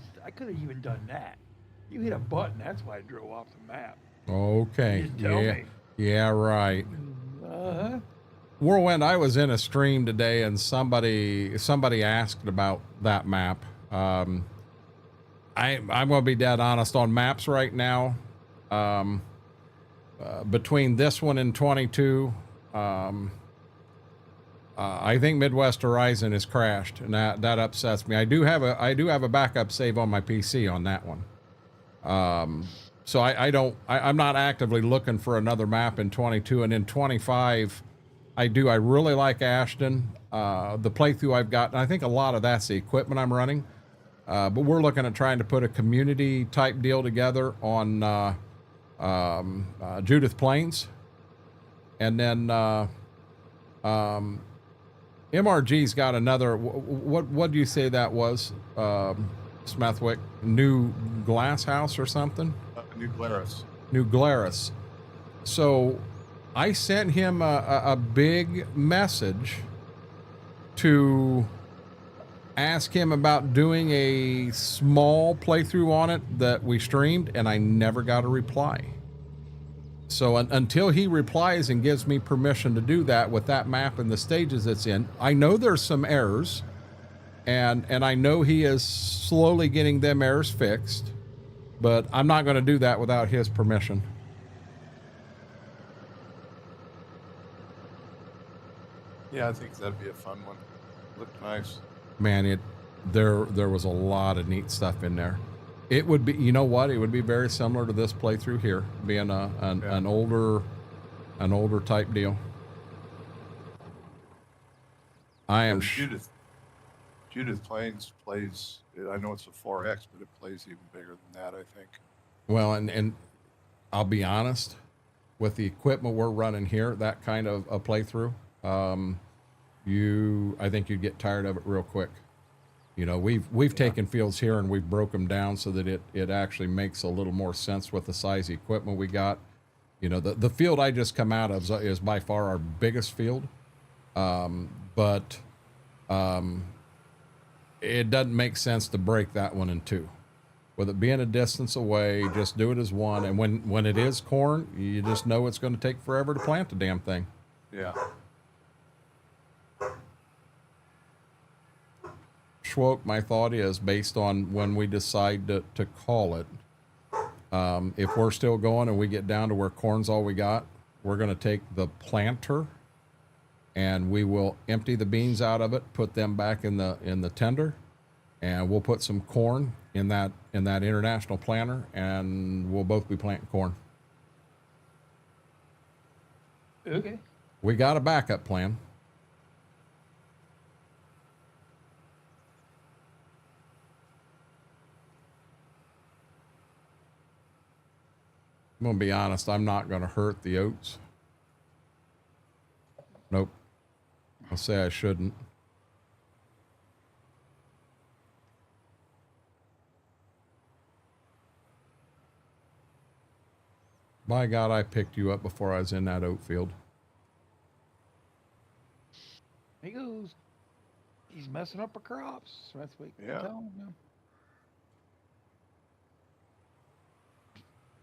Speaker 3: have even done that. You hit a button, that's why I drove off the map.
Speaker 1: Okay.
Speaker 3: You tell me.
Speaker 1: Yeah, right.
Speaker 3: Uh-huh.
Speaker 1: Whirlwind, I was in a stream today and somebody asked about that map. I'm going to be dead honest on maps right now. Between this one and 22, I think Midwest Horizon has crashed, and that upsets me. I do have a backup save on my PC on that one. So I'm not actively looking for another map in 22, and in 25. I really like Ashton. The playthrough I've got, and I think a lot of that's the equipment I'm running. But we're looking at trying to put a community type deal together on Judith Plains. And then MRG's got another, what do you say that was, Smethwick? New Glass House or something?
Speaker 2: New Glarus.
Speaker 1: New Glarus. So I sent him a big message to ask him about doing a small playthrough on it that we streamed, and I never got a reply. So until he replies and gives me permission to do that with that map and the stages it's in, I know there's some errors, and I know he is slowly getting them errors fixed, but I'm not going to do that without his permission.
Speaker 2: Yeah, I think that'd be a fun one. Looked nice.
Speaker 1: Man, there was a lot of neat stuff in there. It would be, you know what? It would be very similar to this playthrough here, being an older type deal.
Speaker 2: Judith Plains plays. I know it's a 4X, but it plays even bigger than that, I think.
Speaker 1: Well, and I'll be honest, with the equipment we're running here, that kind of a playthrough, I think you'd get tired of it real quick. You know, we've taken fields here and we've broke them down so that it actually makes a little more sense with the size of equipment we got. You know, the field I just come out of is by far our biggest field. But it doesn't make sense to break that one in 2. With it being a distance away, just do it as one. And when it is corn, you just know it's going to take forever to plant the damn thing.
Speaker 2: Yeah.
Speaker 1: Schwoke, my thought is, based on when we decide to call it, if we're still going and we get down to where corn's all we got, we're going to take the planter and we will empty the beans out of it, put them back in the tender, and we'll put some corn in that international planter, and we'll both be planting corn.
Speaker 3: Okay.
Speaker 1: We got a backup plan. I'm going to be honest, I'm not going to hurt the oats. Nope. I'll say I shouldn't. By God, I picked you up before I was in that oat field.
Speaker 3: He goes. He's messing up our crops. That's what you
Speaker 2: Yeah.
Speaker 3: tell him.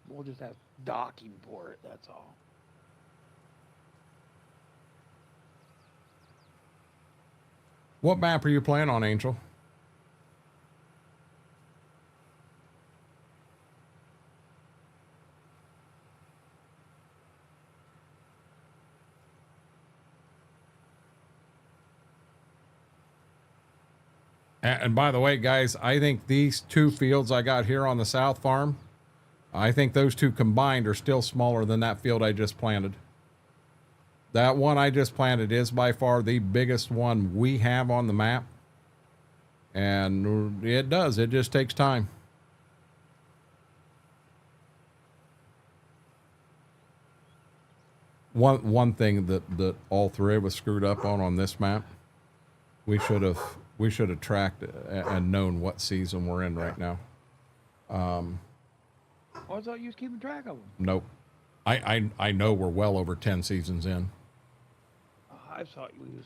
Speaker 3: We'll just have docking for it. That's all.
Speaker 1: What map are you playing on, Angel? And by the way, guys, I think these two fields I got here on the South Farm, I think those two combined are still smaller than that field I just planted. That one I just planted is by far the biggest one we have on the map. And it does. It just takes time. One thing that all three of us screwed up on this map, we should have tracked and known what season we're in right now.
Speaker 3: I thought you was keeping track of them.
Speaker 1: Nope. I know we're well over 10 seasons in.
Speaker 3: I thought you was.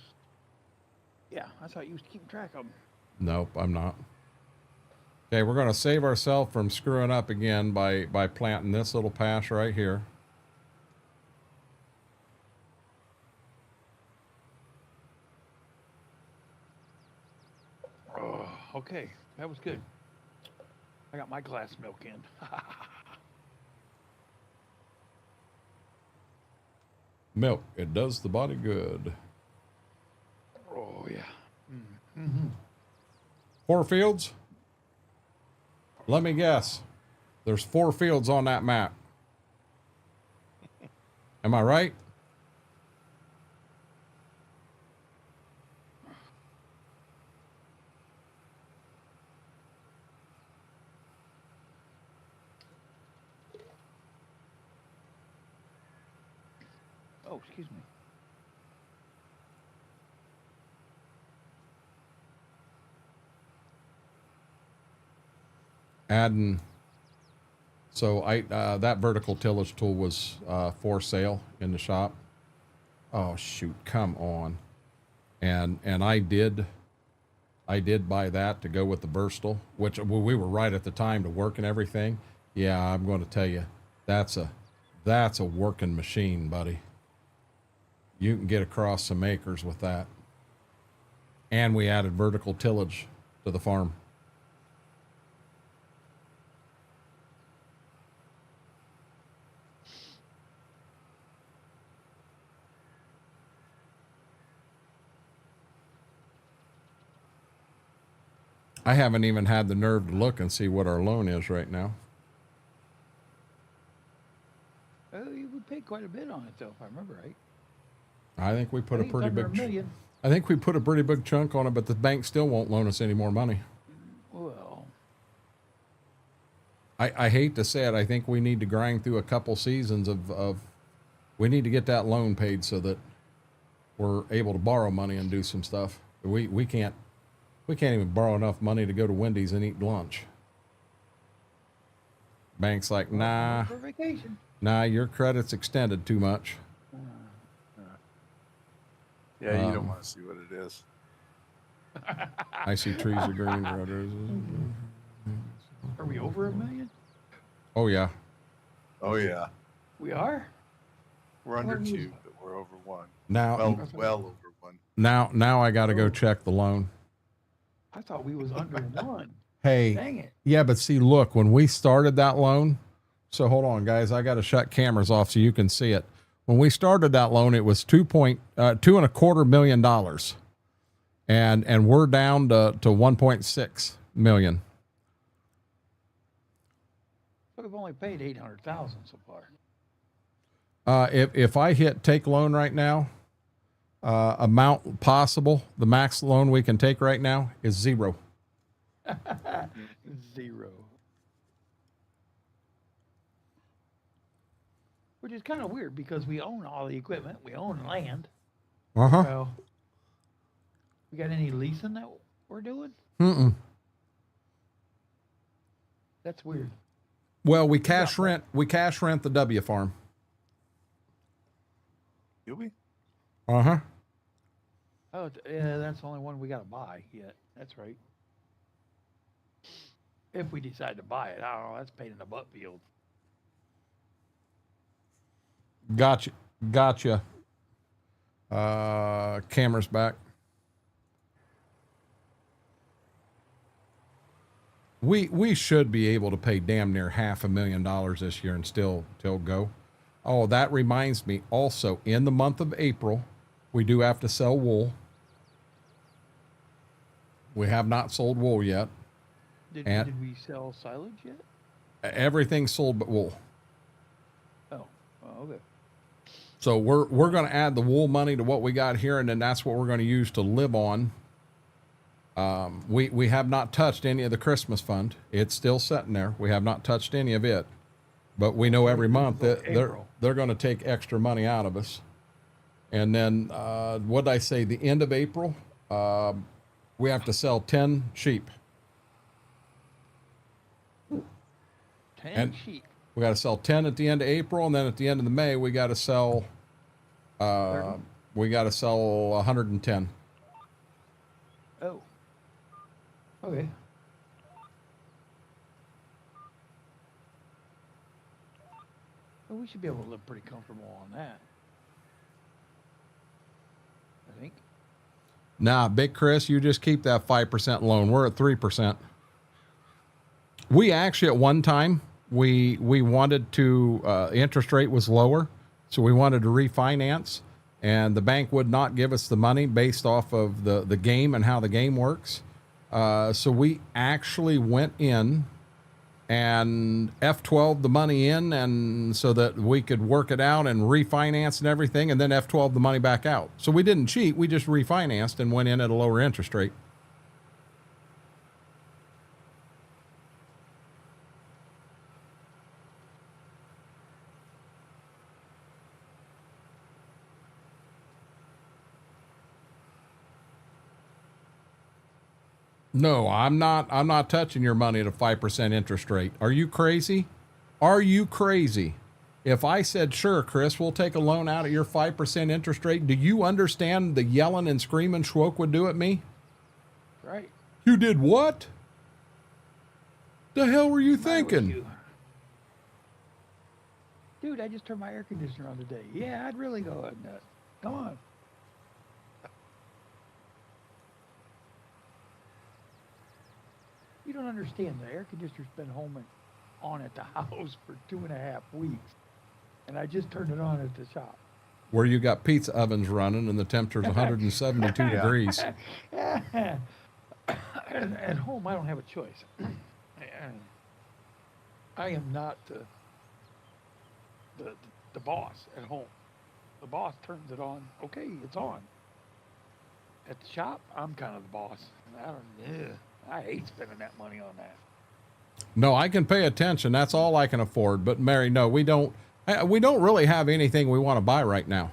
Speaker 3: Yeah, I thought you was keeping track of them.
Speaker 1: Nope, I'm not. Okay, we're going to save ourselves from screwing up again by planting this little patch right here.
Speaker 3: Oh, okay. That was good. I got my glass milk in.
Speaker 1: Milk, it does the body good.
Speaker 3: Oh, yeah. Mm-hmm.
Speaker 1: 4 fields? Let me guess. There's 4 fields on that map. Am I right?
Speaker 3: Oh, excuse me.
Speaker 1: Adding. So that vertical tillage tool was for sale in the shop. Oh shoot, come on. And I did buy that to go with the Burstal, which we were right at the time to work and everything. Yeah, I'm going to tell you, that's a working machine, buddy. You can get across some acres with that. And we added vertical tillage to the farm. I haven't even had the nerve to look and see what our loan is right now.
Speaker 3: Oh, we paid quite a bit on it, though, if I remember right.
Speaker 1: I think we put a pretty big.
Speaker 3: $1 million.
Speaker 1: I think we put a pretty big chunk on it, but the bank still won't loan us any more money.
Speaker 3: Well,
Speaker 1: I hate to say it. I think we need to grind through a couple seasons of we need to get that loan paid so that we're able to borrow money and do some stuff. We can't even borrow enough money to go to Wendy's and eat lunch. Bank's like, nah,
Speaker 3: for vacation.
Speaker 1: nah, your credit's extended too much.
Speaker 2: Yeah, you don't want to see what it is.
Speaker 1: I see trees are green. Roses.
Speaker 3: Are we over $1 million?
Speaker 1: Oh yeah.
Speaker 2: Oh yeah,
Speaker 3: We are?
Speaker 2: we're under
Speaker 3: What is
Speaker 2: 2,
Speaker 3: it?
Speaker 2: but we're over 1.
Speaker 1: Now,
Speaker 2: Well over 1.
Speaker 1: now I got to go check the loan.
Speaker 3: I thought we was under 1.
Speaker 1: Hey,
Speaker 3: Dang it.
Speaker 1: yeah, but see, look, when we started that loan, so hold on, guys, I got to shut cameras off so you can see it. When we started that loan, it was $2.25 million, and we're down to 1.6 million.
Speaker 3: So we've only paid $800,000 so far.
Speaker 1: If I hit take loan right now, amount possible, the max loan we can take right now is 0.
Speaker 3: 0. Which is kind of weird because we own all the equipment, we own land.
Speaker 1: Uh-huh.
Speaker 3: Well, we got any leasing that we're doing?
Speaker 1: Mm-mm.
Speaker 3: That's weird.
Speaker 1: Well, we cash rent the W farm.
Speaker 2: Do we?
Speaker 1: Uh-huh.
Speaker 3: Oh, yeah, that's the only one we got to buy yet. That's right. If we decide to buy it, I don't know. That's pain in the butt field.
Speaker 1: Gotcha. Camera's back. We should be able to pay damn near $500,000 this year and still go. Oh, that reminds me also, in the month of April, we do have to sell wool. We have not sold wool yet.
Speaker 3: Did we sell silage yet?
Speaker 1: Everything's sold but wool.
Speaker 3: Oh, okay.
Speaker 1: So we're going to add the wool money to what we got here, and then that's what we're going to use to live on. We have not touched any of the Christmas fund. It's still sitting there. We have not touched any of it, but we know every month that they're going to take extra money out of us. And then, what did I say? The end of April, we have to sell 10 sheep.
Speaker 3: 10 sheep.
Speaker 1: We got to sell 10 at the end of April, and then at the end of the May, we got to sell, 110.
Speaker 3: Oh. Okay. Well, we should be able to live pretty comfortable on that. I think.
Speaker 1: Nah, Big Chris, you just keep that 5% loan. We're at 3%. We actually, at one time, we wanted to, interest rate was lower, so we wanted to refinance, and the bank would not give us the money based off of the game and how the game works. So we actually went in and F12 the money in, and so that we could work it out and refinance and everything, and then F12 the money back out. So we didn't cheat. We just refinanced and went in at a lower interest rate. No, I'm not touching your money at a 5% interest rate. Are you crazy? Are you crazy? If I said, sure, Chris, we'll take a loan out at your 5% interest rate, do you understand the yelling and screaming Schwoke would do at me?
Speaker 3: Right.
Speaker 1: You did what? The hell were you thinking?
Speaker 3: Dude, I just turned my air conditioner on today. Yeah, I'd really go nuts. Come on. You don't understand. The air conditioner's been home and on at the house for 2.5 weeks. And I just turned it on at the shop.
Speaker 1: Where you got pizza ovens running and the temperature's 172 degrees.
Speaker 3: At home, I don't have a choice. I am not the boss at home. The boss turns it on. Okay, it's on. At the shop, I'm kind of the boss. I hate spending that money on that.
Speaker 1: No, I can pay attention. That's all I can afford. But Mary, no, we don't really have anything we want to buy right now.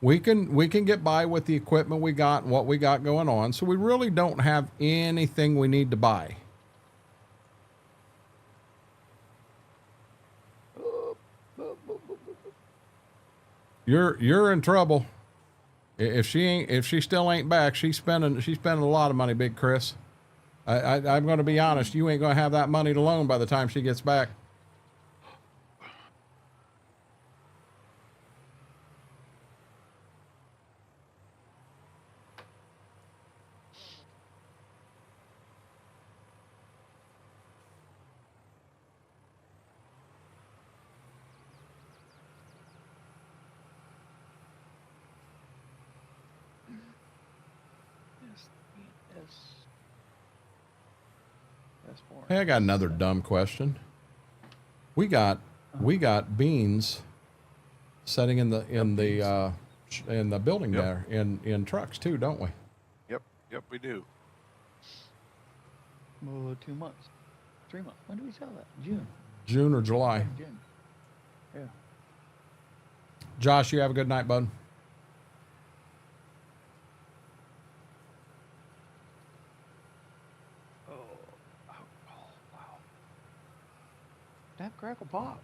Speaker 1: We can get by with the equipment we got and what we got going on. So we really don't have anything we need to buy. You're in trouble. If she still ain't back, she's spending a lot of money, Big Chris. I'm going to be honest. You ain't going to have that money to loan by the time she gets back. Hey, I got another dumb question. We got beans setting in the building
Speaker 2: Yep.
Speaker 1: there in trucks too, don't we?
Speaker 2: Yep, we do.
Speaker 3: Well, 2 months, 3 months. When do we sell that? June.
Speaker 1: June or July.
Speaker 3: June. Yeah.
Speaker 1: Josh, you have a good night, bud.
Speaker 3: Oh, wow. Snap, crackle, pop.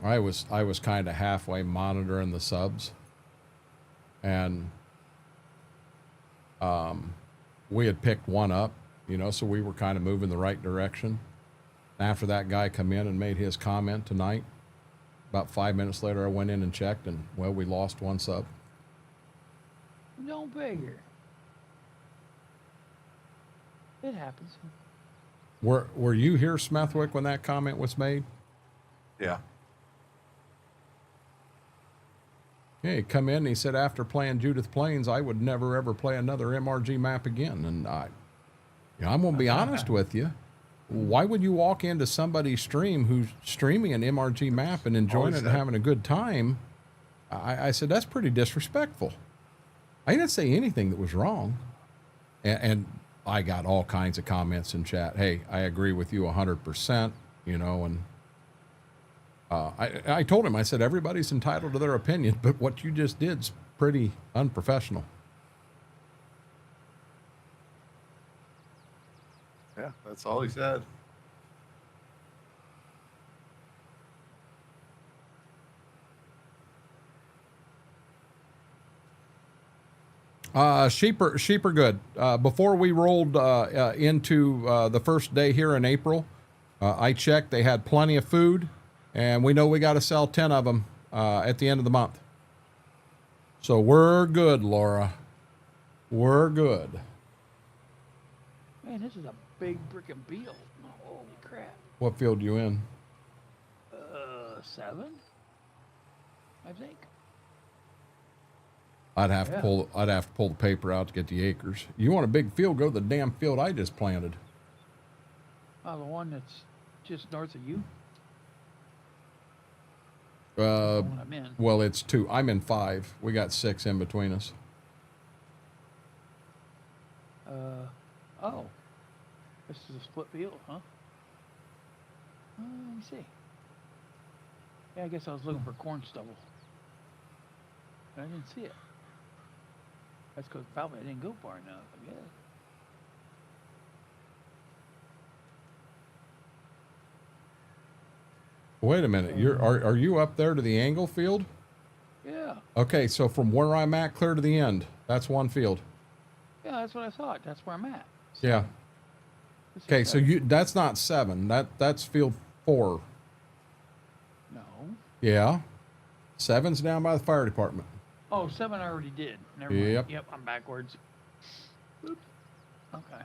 Speaker 1: I was kind of halfway monitoring the subs, and we had picked one up, you know, so we were kind of moving the right direction. After that guy come in and made his comment tonight, about 5 minutes later, I went in and checked, and well, we lost one sub.
Speaker 3: Don't figure. It happens.
Speaker 1: Were you here, Smethwick, when that comment was made?
Speaker 2: Yeah.
Speaker 1: Yeah, he come in and he said, after playing Judith Plains, I would never ever play another MRG map again. And I'm gonna be honest with you. Why would you walk into somebody's stream who's streaming an MRG map and enjoying it and having a good time? I said, that's pretty disrespectful. I didn't say anything that was wrong. And I got all kinds of comments in chat. Hey, I agree with you 100%, you know, and I told him, I said, everybody's entitled to their opinion, but what you just did's pretty unprofessional.
Speaker 2: Yeah, that's all he said.
Speaker 1: Sheep are good. Before we rolled into the first day here in April, I checked. They had plenty of food, and we know we got to sell 10 of them at the end of the month. So we're good, Laura. We're good.
Speaker 3: Man, this is a big freaking field. Holy crap.
Speaker 1: What field you in?
Speaker 3: 7, I think.
Speaker 1: I'd have to pull the paper out to get the acres. You want a big field? Go to the damn field I just planted.
Speaker 3: Oh, the one that's just north of you.
Speaker 1: Uh,
Speaker 3: The one I'm in.
Speaker 1: well, it's 2. I'm in 5. We got 6 in between us.
Speaker 3: Oh, this is a split field, huh? Let me see. Yeah, I guess I was looking for corn stubble. I didn't see it. That's because probably I didn't go far enough, I guess.
Speaker 1: Wait a minute. Are you up there to the angle field?
Speaker 3: Yeah.
Speaker 1: Okay, so from where I'm at clear to the end, that's one field.
Speaker 3: Yeah, that's what I thought. That's where I'm at.
Speaker 1: Yeah.
Speaker 3: This is
Speaker 1: Okay, so
Speaker 3: seven.
Speaker 1: that's not 7. That's field 4.
Speaker 3: No.
Speaker 1: Yeah. 7's down by the fire department.
Speaker 3: Oh, 7 I already did. Never mind.
Speaker 1: Yep.
Speaker 3: Yep, I'm backwards. Oops. Okay.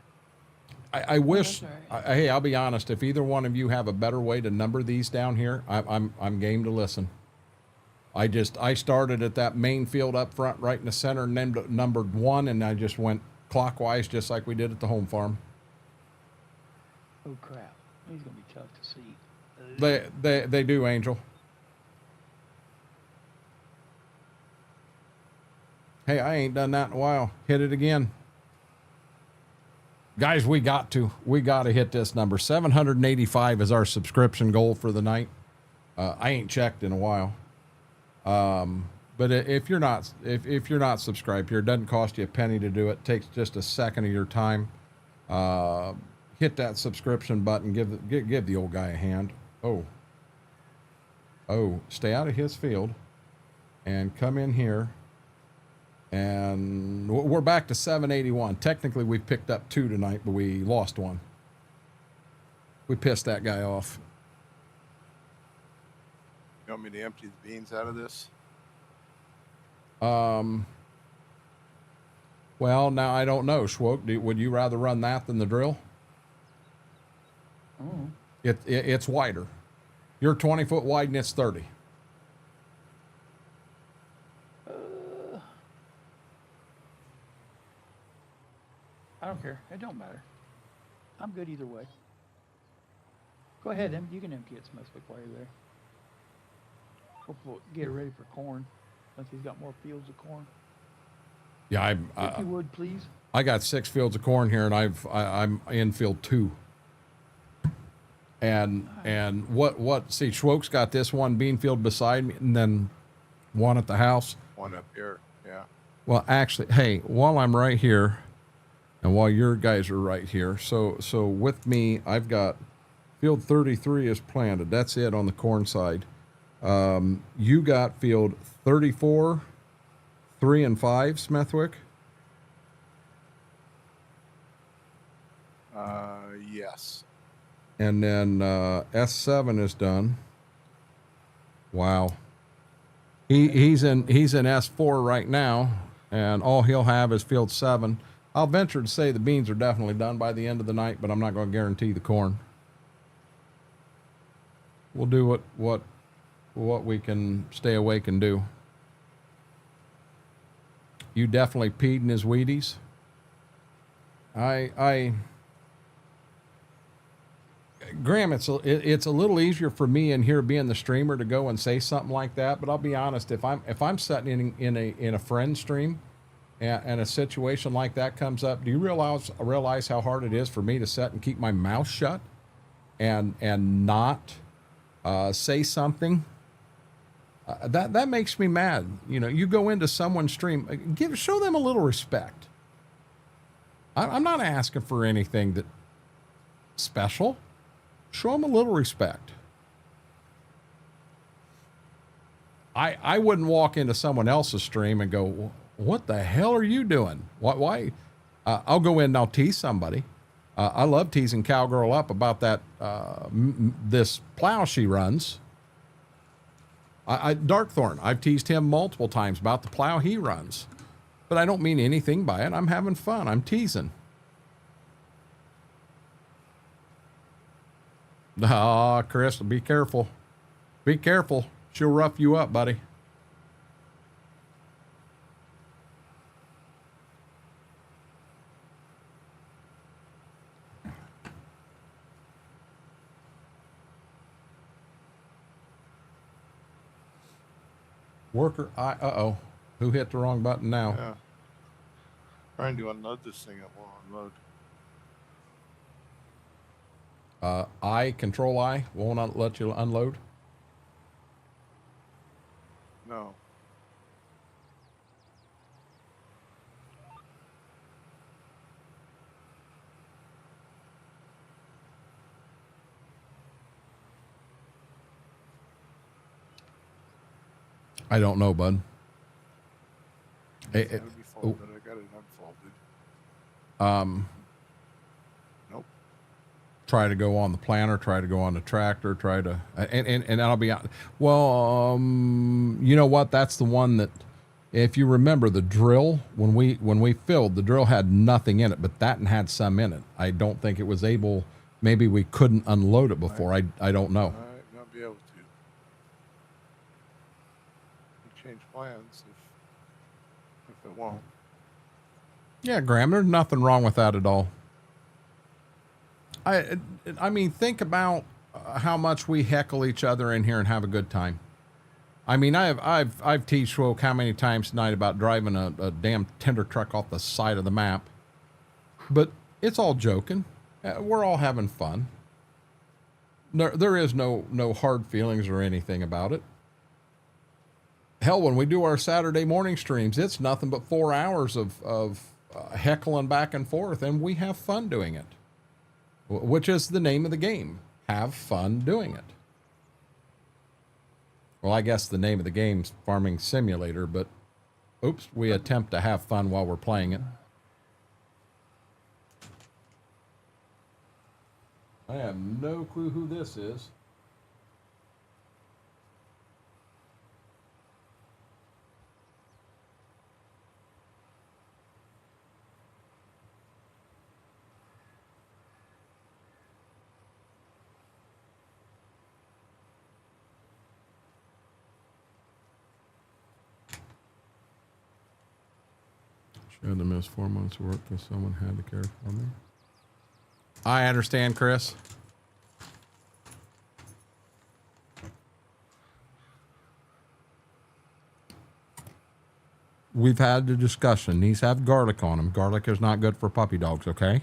Speaker 1: I wish.
Speaker 3: that's all right.
Speaker 1: Hey, I'll be honest. If either one of you have a better way to number these down here, I'm game to listen. I started at that main field up front, right in the center, and numbered 1, and I just went clockwise, just like we did at the home farm.
Speaker 3: Oh, crap. He's going to be tough to see.
Speaker 1: They do, Angel. Hey, I ain't done that in a while. Hit it again. Guys, we got to hit this number. 785 is our subscription goal for the night. I ain't checked in a while. But if you're not subscribed here, it doesn't cost you a penny to do it. It takes just a second of your time. Hit that subscription button. Give the old guy a hand. Oh, stay out of his field and come in here. And we're back to 781. Technically, we picked up 2 tonight, but we lost 1. We pissed that guy off.
Speaker 2: You want me to empty the beans out of this?
Speaker 1: Well, now I don't know, Schwoke. Would you rather run that than the drill?
Speaker 3: Oh.
Speaker 1: It's wider. You're 20 foot wide and it's 30.
Speaker 3: I don't care. It don't matter. I'm good either way. Go ahead, you can empty it, Smithwick, while you're there. Hopefully, get it ready for corn, since he's got more fields of corn.
Speaker 1: Yeah,
Speaker 3: If you would, please.
Speaker 1: I got 6 fields of corn here, and I'm in field 2. And see, Schwoke's got this one bean field beside me, and then one at the house.
Speaker 2: One up here, yeah.
Speaker 1: Well, actually, hey, while I'm right here, and while your guys are right here, so with me, I've got field 33 is planted. That's it on the corn side. You got field 34, 3 and 5, Smithwick.
Speaker 2: Yes.
Speaker 1: And then S7 is done. Wow. He's in S4 right now, and all he'll have is field 7. I'll venture to say the beans are definitely done by the end of the night, but I'm not going to guarantee the corn. We'll do what we can stay awake and do. You definitely peed in his Wheaties. Graham, it's a little easier for me in here being the streamer to go and say something like that. But I'll be honest, if I'm sitting in a friend stream, and a situation like that comes up, do you realize how hard it is for me to sit and keep my mouth shut, and not say something? That makes me mad. You know, you go into someone's stream, show them a little respect. I'm not asking for anything that special. Show them a little respect. I wouldn't walk into someone else's stream and go, what the hell are you doing? Why? I'll go in and I'll tease somebody. I love teasing Cowgirl up about that, this plow she runs. Darkthorn, I've teased him multiple times about the plow he runs, but I don't mean anything by it. I'm having fun. I'm teasing. Ah, Chris, be careful. Be careful. She'll rough you up, buddy. Worker, uh-oh. Who hit the wrong button now?
Speaker 2: Yeah. Trying to unload this thing, it won't unload.
Speaker 1: Control I, won't let you unload?
Speaker 2: No.
Speaker 1: I don't know, bud.
Speaker 2: It's gotta be folded. I got it unfolded. Nope.
Speaker 1: Try to go on the planter, try to go on the tractor, try to, and I'll be out. Well, you know what? That's the one that, if you remember the drill, when we filled, the drill had nothing in it, but that one had some in it. I don't think it was able, maybe we couldn't unload it before. I don't know.
Speaker 2: I might not be able to. Change plans if it won't.
Speaker 1: Yeah, Graham, there's nothing wrong with that at all. I mean, think about how much we heckle each other in here and have a good time. I mean, I've teased Schwoke how many times tonight about driving a damn tender truck off the side of the map, but it's all joking. We're all having fun. There is no hard feelings or anything about it. Hell, when we do our Saturday morning streams, it's nothing but 4 hours of heckling back and forth, and we have fun doing it, which is the name of the game. Have fun doing it. Well, I guess the name of the game's Farming Simulator, but oops, we attempt to have fun while we're playing it. I have no clue who this is. She had to miss 4 months of work because someone had to care for me. I understand, Chris. We've had the discussion. These have garlic on them. Garlic is not good for puppy dogs, okay?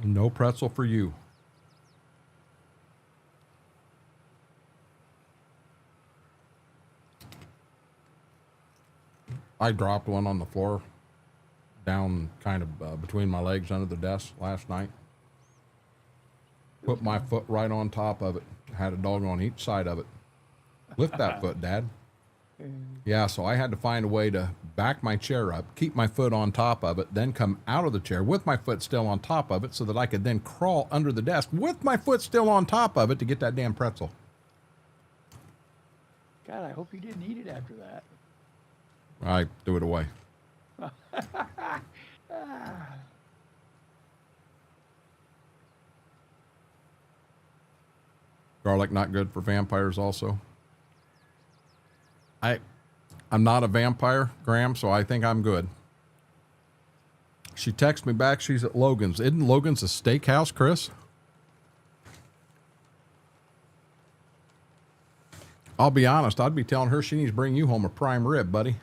Speaker 1: No pretzel for you. I dropped one on the floor down kind of between my legs under the desk last night. Put my foot right on top of it. Had a dog on each side of it. Lift that foot, Dad. Yeah, so I had to find a way to back my chair up, keep my foot on top of it, then come out of the chair with my foot still on top of it so that I could then crawl under the desk with my foot still on top of it to get that damn pretzel.
Speaker 3: God, I hope you didn't eat it after that.
Speaker 1: I threw it away. Garlic not good for vampires also. I'm not a vampire, Graham, so I think I'm good. She texted me back. She's at Logan's. Isn't Logan's a steakhouse, Chris? I'll be honest. I'd be telling her she needs to bring you home a prime rib, buddy.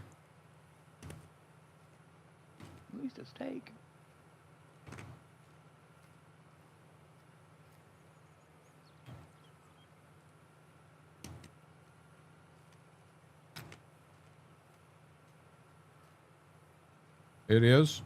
Speaker 3: At least a steak.
Speaker 1: It is.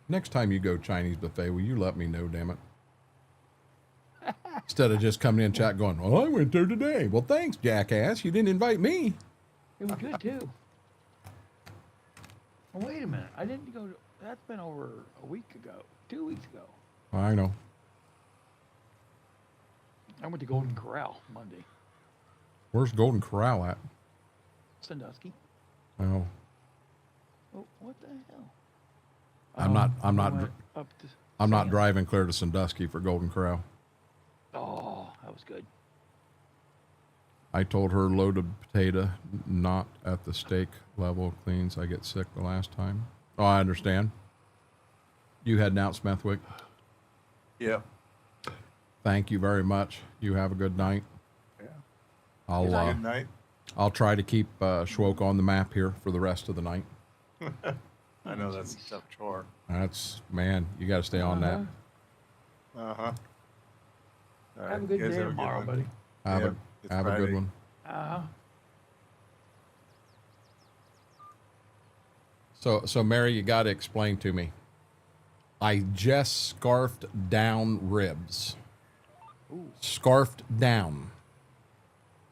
Speaker 1: Next time you go Chinese buffet, will you let me know, damn it? Instead of just coming in chat going, well, I went there today. Well, thanks, jackass. You didn't invite me.
Speaker 3: It was good too. Oh, wait a minute. I didn't go. That's been over a week ago. 2 weeks ago.
Speaker 1: I know.
Speaker 3: I went to Golden Corral Monday.
Speaker 1: Where's Golden Corral at?
Speaker 3: Sandusky.
Speaker 1: Oh,
Speaker 3: Oh, what the hell?
Speaker 1: I'm not
Speaker 3: Sam.
Speaker 1: driving clear to Sandusky for Golden Corral.
Speaker 3: Oh, that was good.
Speaker 1: I told her loaded potato, not at the steak level, cleans. I get sick the last time. Oh, I understand. You heading out, Smethwick?
Speaker 2: Yeah.
Speaker 1: Thank you very much. You have a good night.
Speaker 2: Yeah. Good night.
Speaker 1: I'll try to keep Schwoke on the map here for the rest of the night.
Speaker 2: I know that's a tough chore.
Speaker 1: That's, man, you got to stay on that.
Speaker 2: Uh-huh. All
Speaker 3: Have a good
Speaker 2: you guys
Speaker 3: day
Speaker 2: have
Speaker 3: tomorrow,
Speaker 2: one.
Speaker 3: buddy.
Speaker 1: Have
Speaker 2: Yeah,
Speaker 1: a
Speaker 2: it's
Speaker 1: have a good
Speaker 2: Friday.
Speaker 1: one. So Mary, you got to explain to me. I just scarfed down ribs.
Speaker 3: Ooh.
Speaker 1: Scarfed down.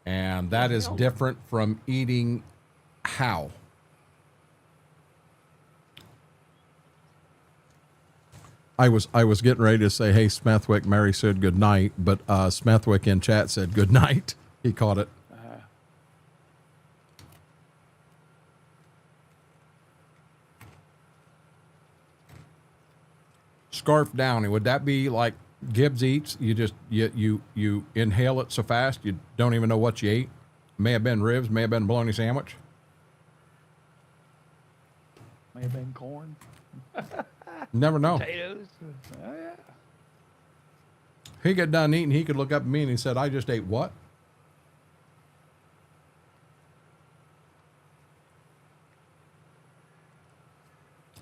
Speaker 1: And that is different from eating how? I was getting ready to say, hey, Smethwick, Mary said good night, but Smethwick in chat said good night. He caught it. Scarf down. And would that be like Gibbs eats? You just you inhale it so fast you don't even know what you ate. May have been ribs, may have been a bologna sandwich.
Speaker 3: May have been corn.
Speaker 1: Never know.
Speaker 3: Potatoes. Oh, yeah.
Speaker 1: He got done eating. He could look up at me and he said, I just ate what?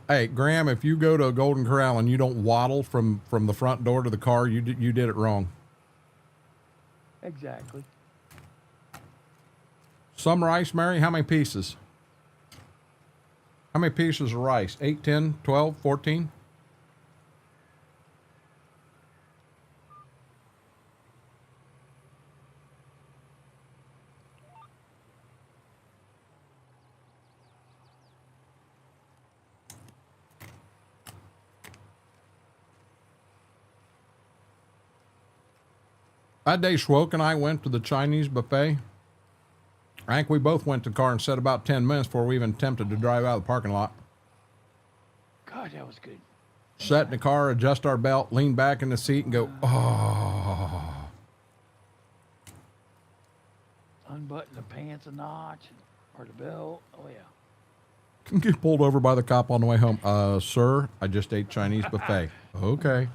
Speaker 1: Hey, Graham, if you go to a Golden Corral and you don't waddle from the front door to the car, you did it wrong.
Speaker 3: Exactly.
Speaker 1: Some rice, Mary, how many pieces? How many pieces of rice? 8, 10, 12, 14? That day, Schwoke and I went to the Chinese buffet. I think we both went to the car and sat about 10 minutes before we even attempted to drive out of the parking lot.
Speaker 3: God, that was good.
Speaker 1: Sat in the car, adjust our belt, lean back in the seat, and go, oh.
Speaker 3: Unbutton the pants a notch or the belt. Oh yeah.
Speaker 1: Get pulled over by the cop on the way home. Sir, I just ate Chinese buffet. Okay.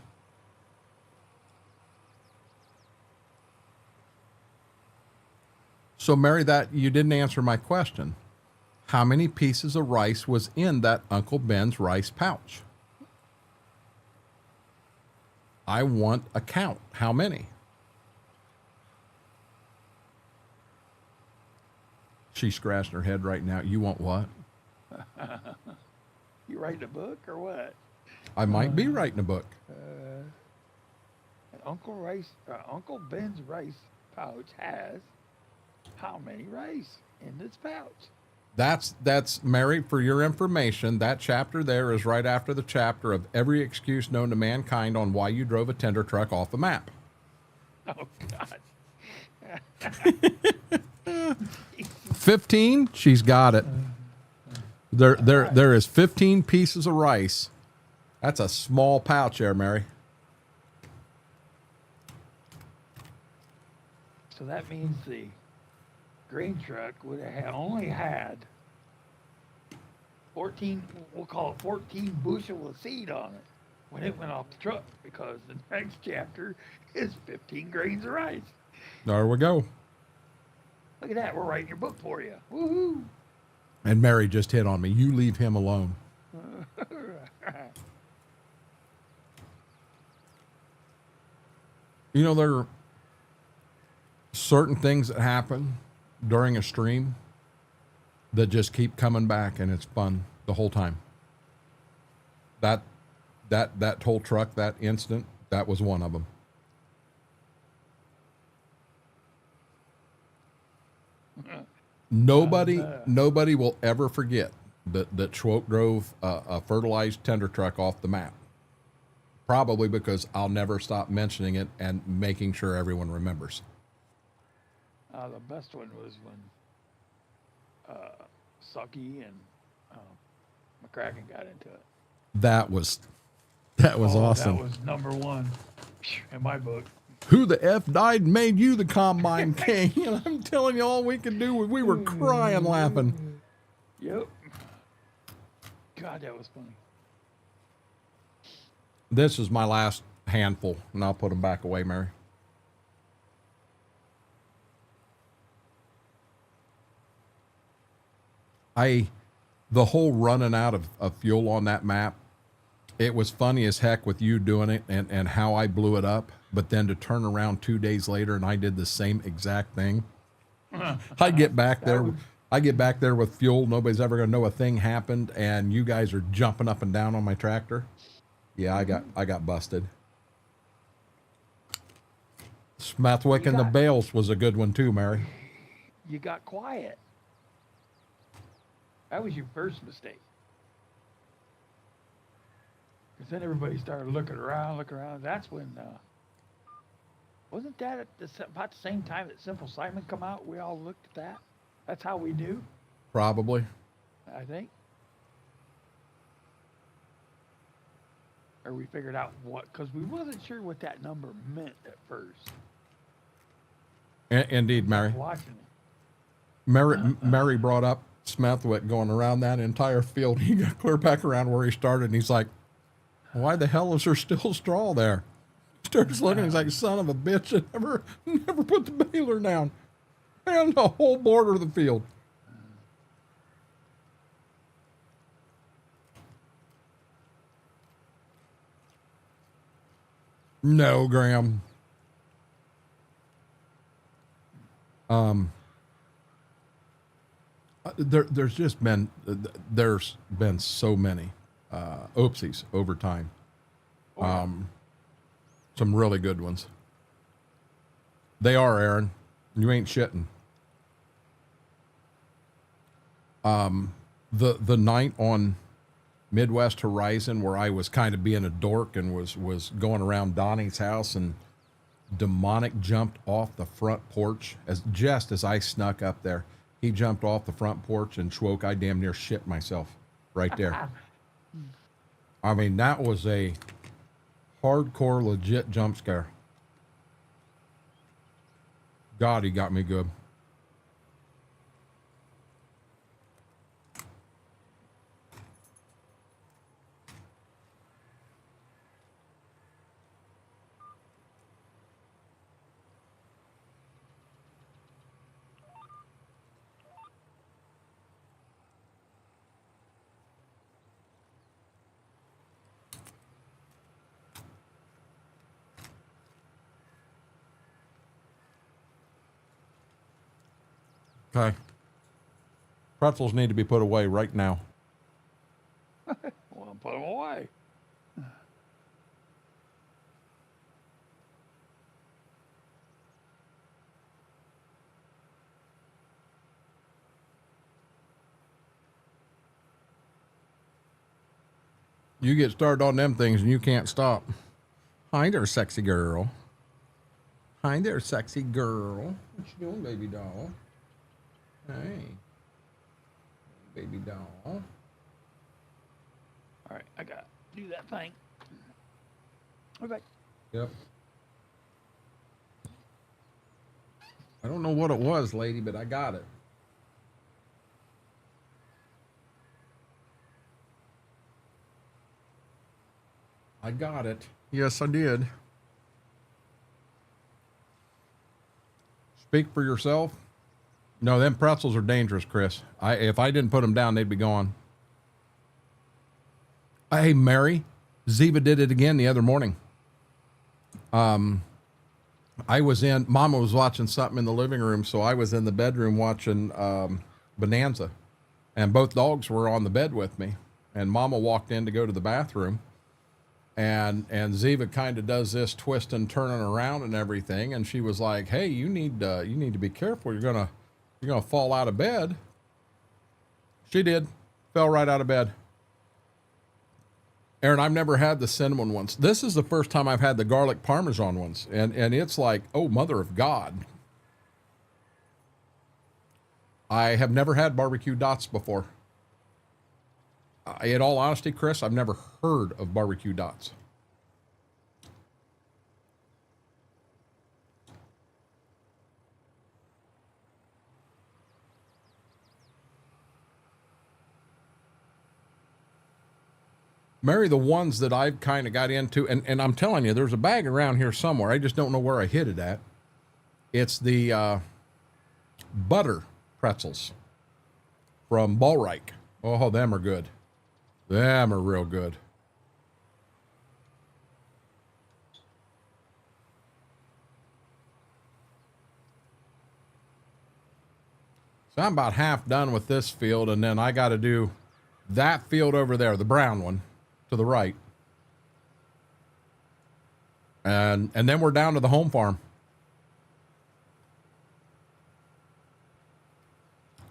Speaker 1: So, Mary, that you didn't answer my question. How many pieces of rice was in that Uncle Ben's rice pouch? I want a count. How many? She's scratching her head right now. You want what?
Speaker 3: You writing a book or what?
Speaker 1: I might be writing a book.
Speaker 3: Uncle Ben's rice pouch has how many rice in this pouch?
Speaker 1: That's Mary, for your information, that chapter there is right after the chapter of every excuse known to mankind on why you drove a tender truck off the map.
Speaker 3: Oh God.
Speaker 1: 15, she's got it. There is 15 pieces of rice. That's a small pouch there, Mary.
Speaker 3: So that means the grain truck would have only had 14, we'll call it 14 bushel of seed on it when it went off the truck, because the next chapter is 15 grains of rice.
Speaker 1: There we go.
Speaker 3: Look at that. We're writing your book for you. Woohoo.
Speaker 1: And Mary just hit on me. You leave him alone. You know, there are certain things that happen during a stream that just keep coming back, and it's fun the whole time. That whole truck, that incident, that was one of them. Nobody will ever forget that Schwoke drove a fertilized tender truck off the map. Probably because I'll never stop mentioning it and making sure everyone remembers.
Speaker 3: The best one was when Sucky and McCracken got into it.
Speaker 1: That was awesome.
Speaker 3: That was number one in my book.
Speaker 1: Who the F died and made you the combine king? And I'm telling you, all we could do was we were crying laughing.
Speaker 3: Yep. God, that was funny.
Speaker 1: This is my last handful, and I'll put them back away, Mary. The whole running out of fuel on that map, it was funny as heck with you doing it and how I blew it up. But then to turn around 2 days later and I did the same exact thing. I get back there with fuel. Nobody's ever going to know a thing happened. And you guys are jumping up and down on my tractor. Yeah, I got busted. Smethwick and the bales was a good one too, Mary.
Speaker 3: You got quiet. That was your first mistake. Because then everybody started looking around. That's when, wasn't that about the same time that Simple Simon come out? We all looked at that. That's how we knew.
Speaker 1: Probably.
Speaker 3: I think. Or we figured out what, because we wasn't sure what that number meant at first.
Speaker 1: Indeed, Mary.
Speaker 3: Watching it.
Speaker 1: Mary brought up Smethwick going around that entire field. He got clear back around where he started, and he's like, why the hell is there still straw there? He starts looking, he's like, son of a bitch, I never put the baler down. And the whole border of the field. No, Graham. There's been so many oopsies over time. Some really good ones. They are, Aaron. You ain't shitting. The night on Midwest Horizon where I was kind of being a dork and was going around Donnie's house, and Demonic jumped off the front porch as I snuck up there. He jumped off the front porch and Schwoke, I damn near shit myself right there. I mean, that was a hardcore, legit jump scare. God, he got me good. Okay. Pretzels need to be put away right now.
Speaker 3: Well, put them away.
Speaker 1: You get started on them things and you can't stop. Hi there, sexy girl. Hi there, sexy girl. What you doing, baby doll? Hey. Baby doll.
Speaker 3: All right, I got to do that thing. Okay.
Speaker 1: Yep. I don't know what it was, lady, but I got it. I got it. Yes, I did. Speak for yourself. No, them pretzels are dangerous, Chris. If I didn't put them down, they'd be gone. Hey, Mary, Ziva did it again the other morning. I was in, Mama was watching something in the living room, so I was in the bedroom watching Bonanza, and both dogs were on the bed with me. And Mama walked in to go to the bathroom, and Ziva kind of does this twisting, turning around and everything, and she was like, "Hey, you need to be careful. You're gonna fall out of bed." She did, fell right out of bed. Aaron, I've never had the cinnamon ones. This is the first time I've had the garlic parmesan ones, and it's like, oh, mother of God. I have never had barbecue dots before. In all honesty, Chris, I've never heard of barbecue dots. Mary, the ones that I've kind of got into, and I'm telling you, there's a bag around here somewhere. I just don't know where I hid it at. It's the butter pretzels from Ballreich. Oh, them are good. Them are real good. So I'm about half done with this field, and then I got to do that field over there, the brown one to the right. And then we're down to the home farm.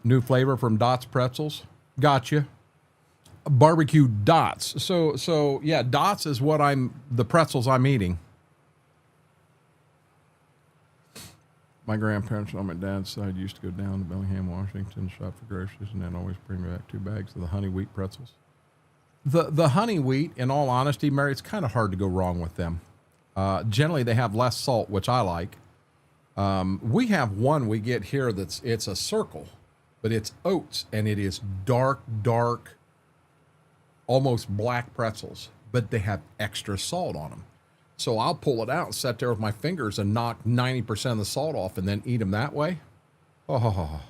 Speaker 1: New flavor from Dots Pretzels. Gotcha. Barbecue Dots. So yeah, Dots is what the pretzels I'm eating. My grandparents on my dad's side used to go down to Bellingham, Washington, shop for groceries, and then always bring back 2 bags of the honey wheat pretzels. The honey wheat, in all honesty, Mary, it's kind of hard to go wrong with them. Generally, they have less salt, which I like. We have one we get here it's a circle, but it's oats, and it is dark, almost black pretzels, but they have extra salt on them. So I'll pull it out and sit there with my fingers and knock 90% of the salt off and then eat them that way. Oh,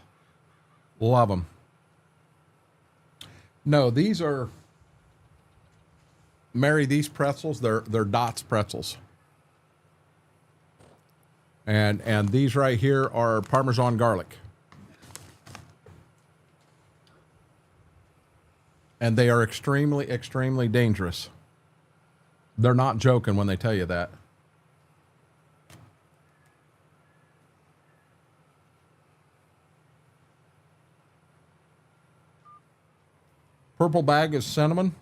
Speaker 1: love them. No, these are, Mary, these pretzels, they're Dots pretzels. And these right here are Parmesan garlic. And they are extremely, extremely dangerous. They're not joking when they tell you that. Purple bag is cinnamon.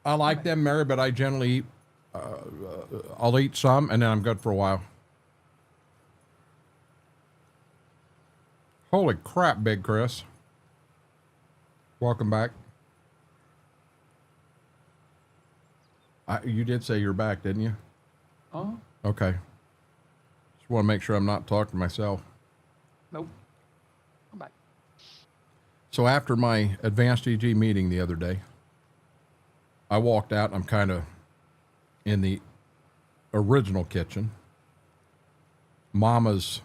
Speaker 1: I like them, Mary, but I generally eat, I'll eat some and then I'm good for a while. Holy crap, Big Chris. Welcome back. You did say you're back, didn't you?
Speaker 3: Oh,
Speaker 1: Okay. Just want to make sure I'm not talking to myself.
Speaker 3: nope. I'm back.
Speaker 1: So after my advanced EG meeting the other day, I walked out and I'm kind of in the original kitchen. Mama's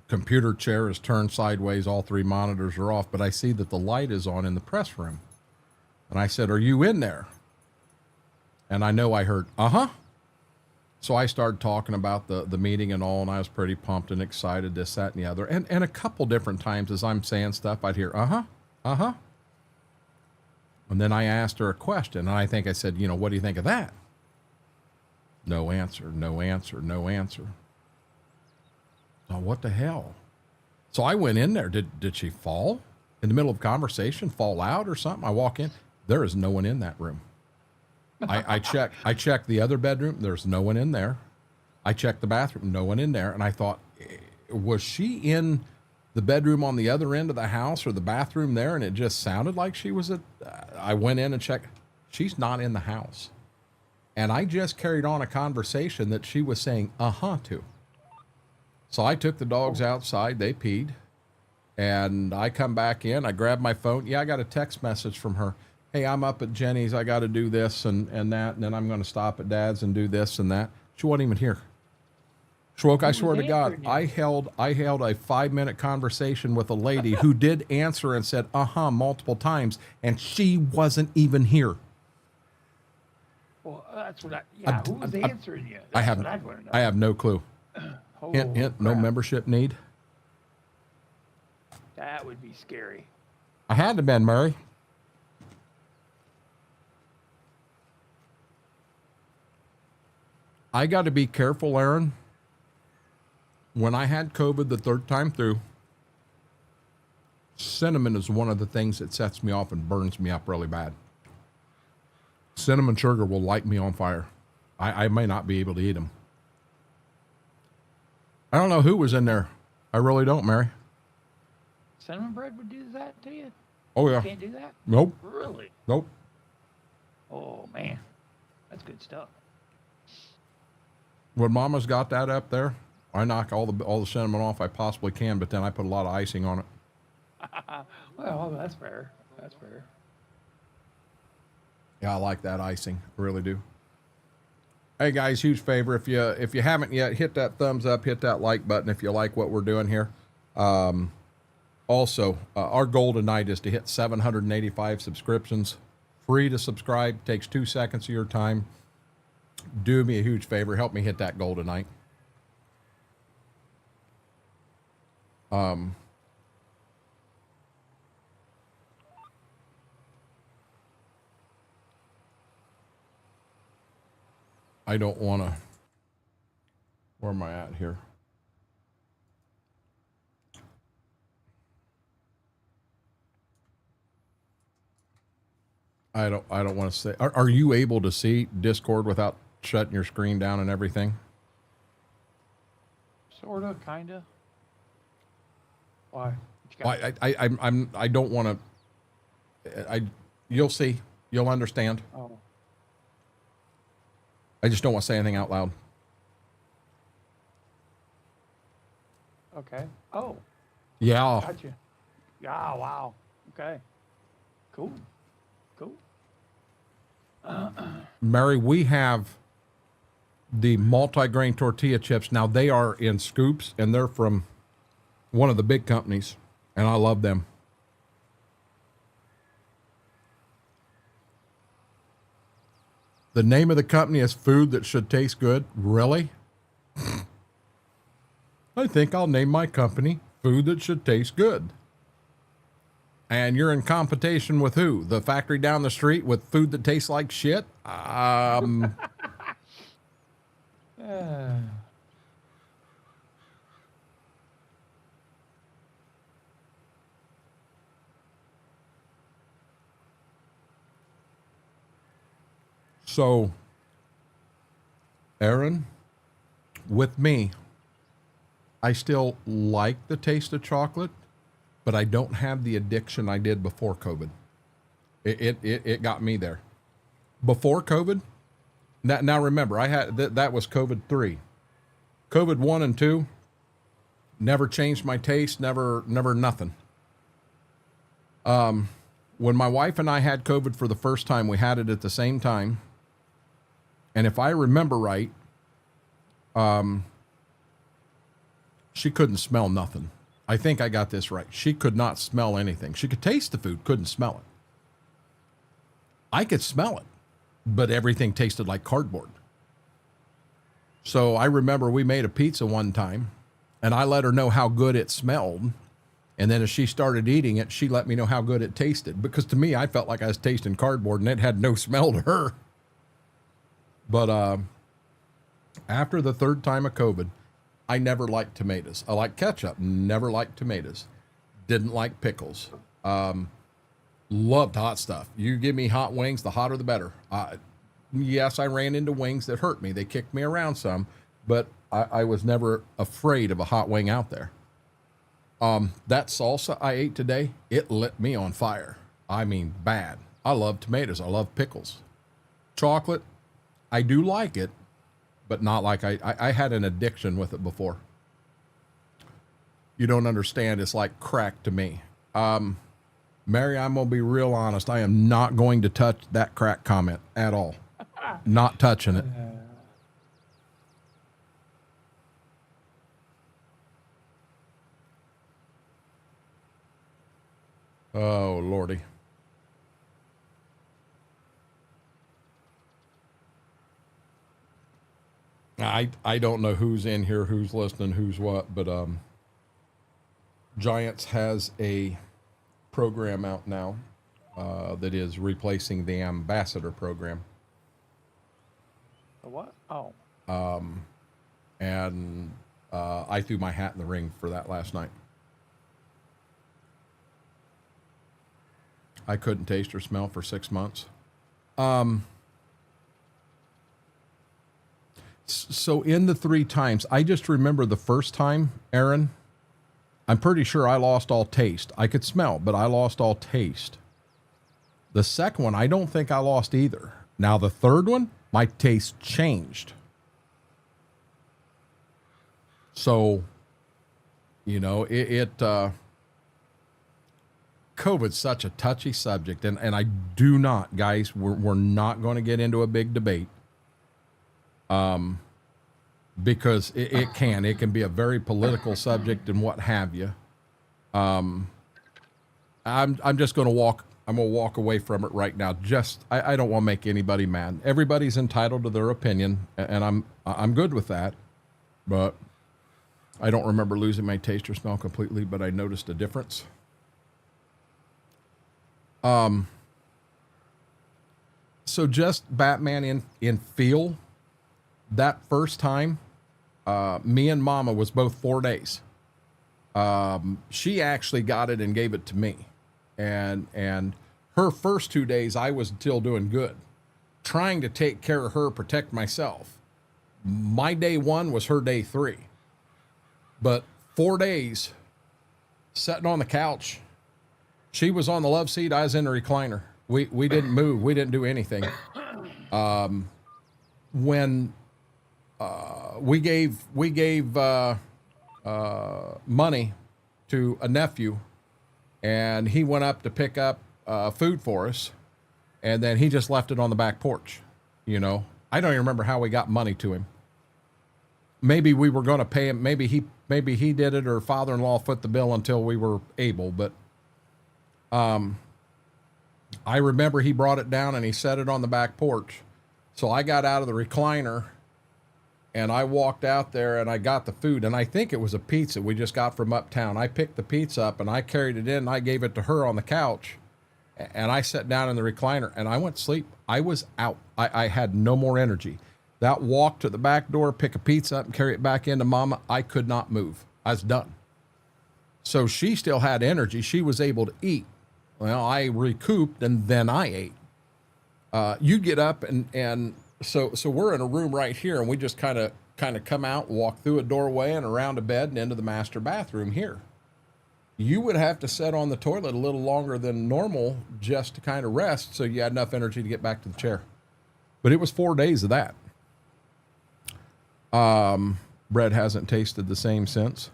Speaker 1: computer chair is turned sideways. All three monitors are off, but I see that the light is on in the press room. And I said, "Are you in there?" And I know I heard, "Uh-huh." So I started talking about the meeting and all, and I was pretty pumped and excited, this, that, and the other. And a couple different times as I'm saying stuff, I'd hear, "Uh-huh, uh-huh." And then I asked her a question, and I think I said, "What do you think of that?" No answer, no answer, no answer. Oh, what the hell? So I went in there. Did she fall in the middle of conversation, fall out or something? I walk in. There is no one in that room. I checked the other bedroom. There's no one in there. I checked the bathroom. No one in there. And I thought, was she in the bedroom on the other end of the house or the bathroom there? And it just sounded like she was I went in and checked. She's not in the house. And I just carried on a conversation that she was saying, "Uh-huh" to. So I took the dogs outside. They peed. And I come back in. I grab my phone. Yeah, I got a text message from her. "Hey, I'm up at Jenny's. I got to do this and that. And then I'm going to stop at Dad's and do this and that." She wasn't even here. Schwoke, I swear to God, I held a 5-minute conversation with a lady who did answer and said, "Uh-huh," multiple times. And she wasn't even here.
Speaker 3: Well, that's what who was answering you?
Speaker 1: I have no clue. Hint,
Speaker 3: Crap.
Speaker 1: no membership need.
Speaker 3: That would be scary.
Speaker 1: I had to have been, Mary. I got to be careful, Aaron. When I had COVID the third time through, cinnamon is one of the things that sets me off and burns me up really bad. Cinnamon sugar will light me on fire. I may not be able to eat them. I don't know who was in there. I really don't, Mary.
Speaker 3: Cinnamon bread would do that to you?
Speaker 1: Oh, yeah.
Speaker 3: You can't do that?
Speaker 1: Nope.
Speaker 3: Really?
Speaker 1: Nope.
Speaker 3: Oh, man. That's good stuff.
Speaker 1: When Mama's got that up there, I knock all the cinnamon off I possibly can, but then I put a lot of icing on it.
Speaker 3: Well, that's fair. That's fair.
Speaker 1: Yeah, I like that icing. I really do. Hey guys, huge favor. If you haven't yet, hit that thumbs up, hit that like button if you like what we're doing here. Also, our goal tonight is to hit 785 subscriptions. Free to subscribe. Takes 2 seconds of your time. Do me a huge favor. Help me hit that goal tonight. I don't want to. Where am I at here? I don't want to say. Are you able to see Discord without shutting your screen down and everything?
Speaker 3: Sorta, kinda. Why?
Speaker 1: I don't want to. You'll see. You'll understand.
Speaker 3: Oh.
Speaker 1: I just don't want to say anything out loud.
Speaker 3: Okay. Oh.
Speaker 1: Yeah.
Speaker 3: Gotcha. Yeah. Wow. Okay. Cool. Cool.
Speaker 1: Mary, we have the multi-grain tortilla chips. Now they are in scoops and they're from one of the big companies and I love them. The name of the company is Food That Should Taste Good. Really? I think I'll name my company Food That Should Taste Good. And you're in competition with who? The factory down the street with food that tastes like shit? So, Aaron, with me, I still like the taste of chocolate, but I don't have the addiction I did before COVID. It got me there. Before COVID, now remember, I had that was COVID 3. COVID 1 and 2 never changed my taste, never nothing. When my wife and I had COVID for the first time, we had it at the same time. And if I remember right, she couldn't smell nothing. I think I got this right. She could not smell anything. She could taste the food, couldn't smell it. I could smell it, but everything tasted like cardboard. So I remember we made a pizza one time, and I let her know how good it smelled. And then as she started eating it, she let me know how good it tasted. Because to me, I felt like I was tasting cardboard, and it had no smell to her. But after the third time of COVID, I never liked tomatoes. I like ketchup, never liked tomatoes. Didn't like pickles. Loved hot stuff. You give me hot wings, the hotter the better. Yes, I ran into wings that hurt me. They kicked me around some, but I was never afraid of a hot wing out there. That salsa I ate today, it lit me on fire. I mean, bad. I love tomatoes. I love pickles. Chocolate, I do like it, but not like I had an addiction with it before. You don't understand. It's like crack to me. Mary, I'm going to be real honest. I am not going to touch that crack comment at all. Not touching it. Oh, Lordy. I don't know who's in here, who's listening, who's what, but Giants has a program out now that is replacing the ambassador program.
Speaker 4: The what? Oh.
Speaker 1: And I threw my hat in the ring for that last night. I couldn't taste or smell for 6 months. So in the 3 times, I just remember the first time, Aaron, I'm pretty sure I lost all taste. I could smell, but I lost all taste. The second one, I don't think I lost either. Now the third one, my taste changed. So, you know, COVID's such a touchy subject, and I do not, guys, we're not going to get into a big debate. Because it can be a very political subject and what have you. I'm just going to walk away from it right now. I don't want to make anybody mad. Everybody's entitled to their opinion, and I'm good with that. But I don't remember losing my taste or smell completely, but I noticed a difference. So just Batman in feel. That first time, me and Mama was both 4 days. She actually got it and gave it to me. And her first 2 days, I was still doing good, trying to take care of her, protect myself. My day 1 was her day 3. But 4 days, sitting on the couch, she was on the love seat, I was in the recliner. We didn't move. We didn't do anything. When we gave money to a nephew, and he went up to pick up food for us, and then he just left it on the back porch. You know, I don't even remember how we got money to him. Maybe we were going to pay him. Maybe he did it, or father-in-law foot the bill until we were able. But I remember he brought it down and he set it on the back porch. So I got out of the recliner and I walked out there and I got the food, and I think it was a pizza we just got from uptown. I picked the pizza up and I carried it in and I gave it to her on the couch, and I sat down in the recliner and I went to sleep. I was out. I had no more energy. That walk to the back door, pick a pizza up and carry it back into Mama, I could not move. I was done. So she still had energy. She was able to eat. Well, I recouped and then I ate. You get up and so we're in a room right here, and we just kind of come out, walk through a doorway and around a bed and into the master bathroom here. You would have to sit on the toilet a little longer than normal just to kind of rest, so you had enough energy to get back to the chair. But it was 4 days of that. Bread hasn't tasted the same since.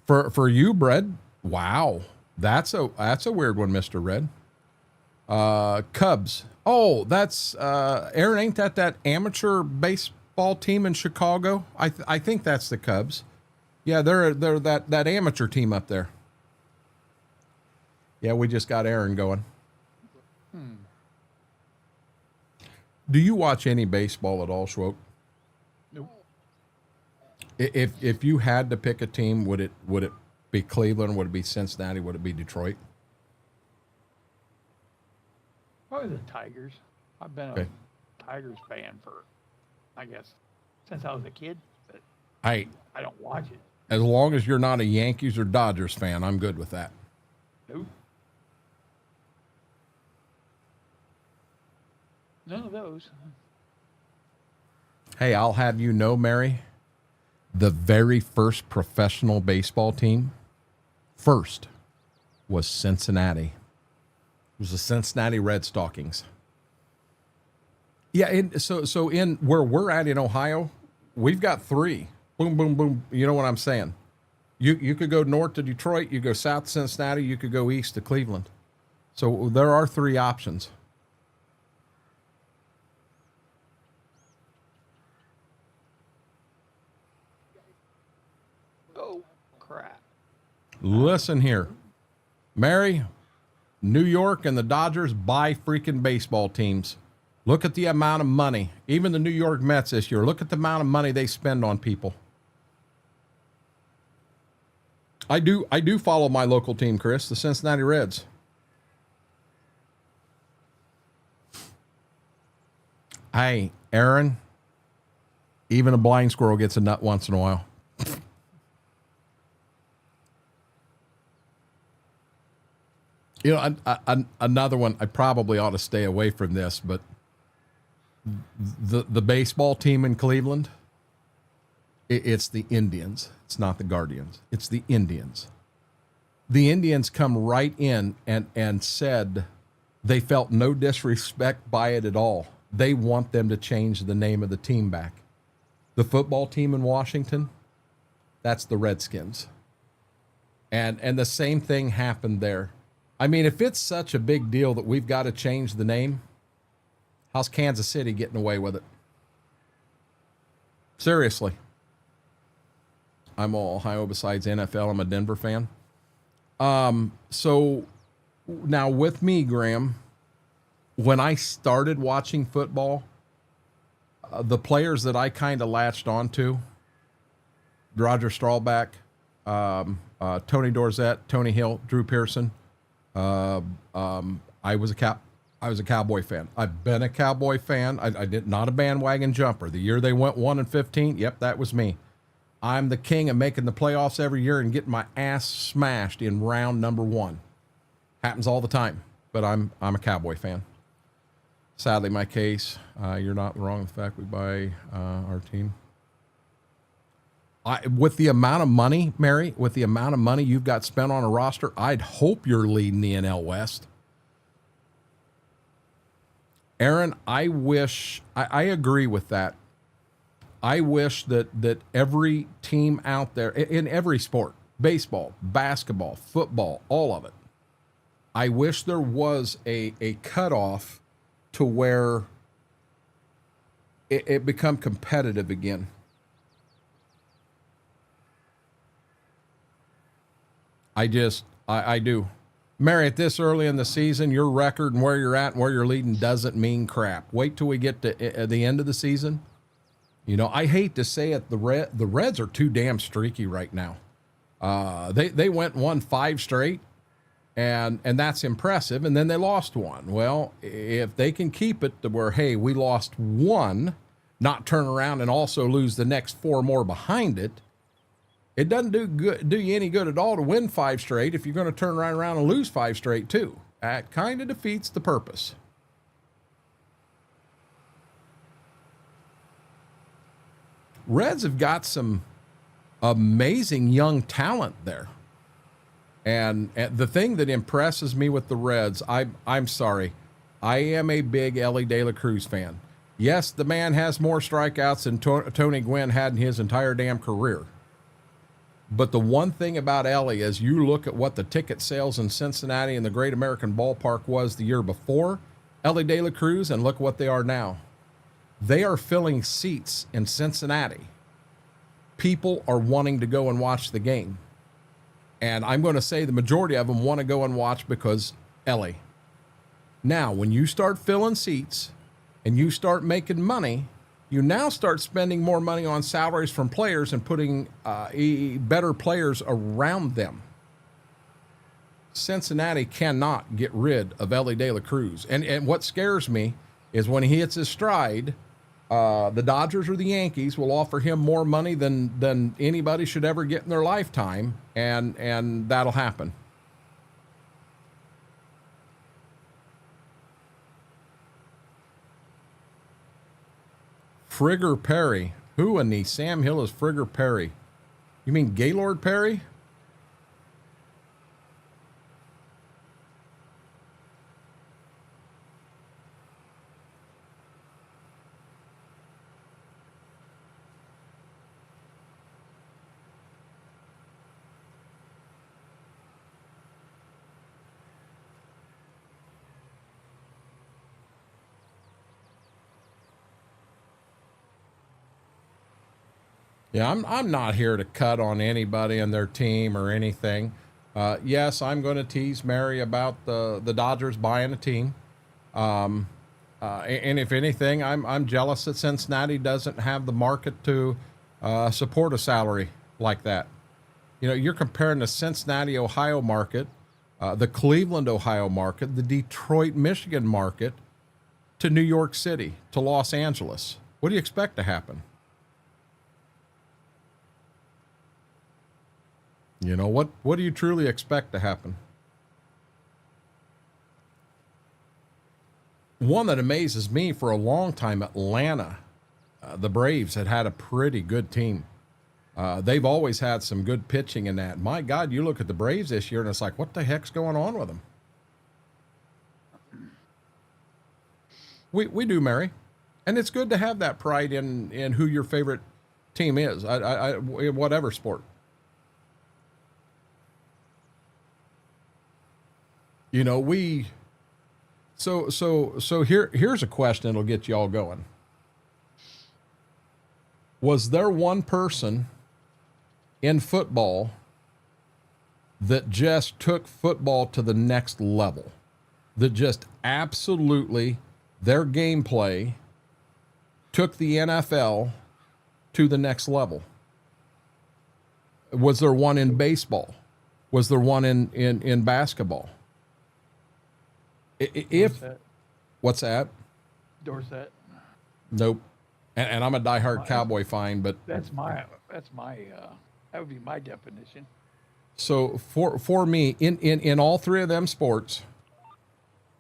Speaker 1: For you, Bread, wow, that's a weird one, Mr. Red. Cubs. Oh, that's Aaron. Ain't that amateur baseball team in Chicago? I think that's the Cubs. Yeah, they're that amateur team up there. Yeah, we just got Aaron going. Do you watch any baseball at all, Schwoke?
Speaker 3: Nope.
Speaker 1: If you had to pick a team, would it be Cleveland? Would it be Cincinnati? Would it be Detroit?
Speaker 3: Probably the Tigers. I've been
Speaker 1: Okay.
Speaker 3: a Tigers fan for, I guess, since I was a kid. But
Speaker 1: I
Speaker 3: don't watch it.
Speaker 1: As long as you're not a Yankees or Dodgers fan, I'm good with that.
Speaker 3: Nope. None of those.
Speaker 1: Hey, I'll have you know, Mary, the very first professional baseball team was Cincinnati. It was the Cincinnati Red Stockings. Yeah, and so in where we're at in Ohio, we've got 3. Boom, boom, boom. You know what I'm saying? You could go north to Detroit, you go south to Cincinnati, you could go east to Cleveland. So there are 3 options.
Speaker 3: Oh, crap.
Speaker 1: Listen here, Mary, New York and the Dodgers buy freaking baseball teams. Look at the amount of money. Even the New York Mets this year, look at the amount of money they spend on people. I do follow my local team, Chris, the Cincinnati Reds. Hey, Aaron, even a blind squirrel gets a nut once in a while. You know, another one, I probably ought to stay away from this, but the baseball team in Cleveland, it's the Indians. It's not the Guardians. It's the Indians. The Indians come right in and said they felt no disrespect by it at all. They want them to change the name of the team back. The football team in Washington, that's the Redskins. And the same thing happened there. I mean, if it's such a big deal that we've got to change the name, how's Kansas City getting away with it? Seriously. I'm all Ohio besides NFL. I'm a Denver fan. So now with me, Graham, when I started watching football, the players that I kind of latched onto, Roger Staubach, Tony Dorsett, Tony Hill, Drew Pearson. I was a Cowboy fan. I've been a Cowboy fan. I did not a bandwagon jumper. The year they went 1-15, yep, that was me. I'm the king of making the playoffs every year and getting my ass smashed in round number 1. Happens all the time, but I'm a Cowboy fan. Sadly, my case, you're not wrong with the fact we buy our team. With the amount of money, Mary, with the amount of money you've got spent on a roster, I'd hope you're leading the NL West. Aaron, I wish, I agree with that. I wish that every team out there, in every sport, baseball, basketball, football, all of it, I wish there was a cutoff to where it become competitive again. I do. Mary, at this early in the season, your record and where you're at and where you're leading doesn't mean crap. Wait till we get to the end of the season. You know, I hate to say it, the Reds are too damn streaky right now. They went and won 5 straight, and that's impressive, and then they lost 1. Well, if they can keep it to where, hey, we lost 1, not turn around and also lose the next 4 more behind it, it doesn't do you any good at all to win 5 straight if you're going to turn right around and lose 5 straight too. That kind of defeats the purpose. Reds have got some amazing young talent there. And the thing that impresses me with the Reds, I'm sorry, I am a big Ellie De La Cruz fan. Yes, the man has more strikeouts than Tony Gwynn had in his entire damn career. But the one thing about Ellie is you look at what the ticket sales in Cincinnati and the Great American Ballpark was the year before Ellie De La Cruz, and look what they are now. They are filling seats in Cincinnati. People are wanting to go and watch the game. And I'm going to say the majority of them want to go and watch because Ellie. Now, when you start filling seats and you start making money, you now start spending more money on salaries from players and putting better players around them. Cincinnati cannot get rid of Ellie De La Cruz. And what scares me is when he hits his stride, the Dodgers or the Yankees will offer him more money than anybody should ever get in their lifetime, and that'll happen. Frigger Perry. Who in the Sam Hill is Frigger Perry? You mean Gaylord Perry? Yeah, I'm not here to cut on anybody and their team or anything. Yes, I'm going to tease Mary about the Dodgers buying a team. And if anything, I'm jealous that Cincinnati doesn't have the market to support a salary like that. You know, you're comparing the Cincinnati, Ohio market, the Cleveland, Ohio market, the Detroit, Michigan market to New York City, to Los Angeles. What do you expect to happen? You know, what do you truly expect to happen? One that amazes me for a long time, Atlanta. The Braves had a pretty good team. They've always had some good pitching in that. My God, you look at the Braves this year and it's like, what the heck's going on with them? We do, Mary. And it's good to have that pride in who your favorite team is, in whatever sport. You know, here's a question that'll get you all going. Was there one person in football that just took football to the next level? That just absolutely, their gameplay took the NFL to the next level? Was there one in baseball? Was there one in basketball?
Speaker 4: Dorset.
Speaker 1: What's that?
Speaker 4: Dorset.
Speaker 1: Nope. And I'm a diehard Cowboy fan, but
Speaker 4: that would be my definition.
Speaker 1: So for me, in all three of them sports,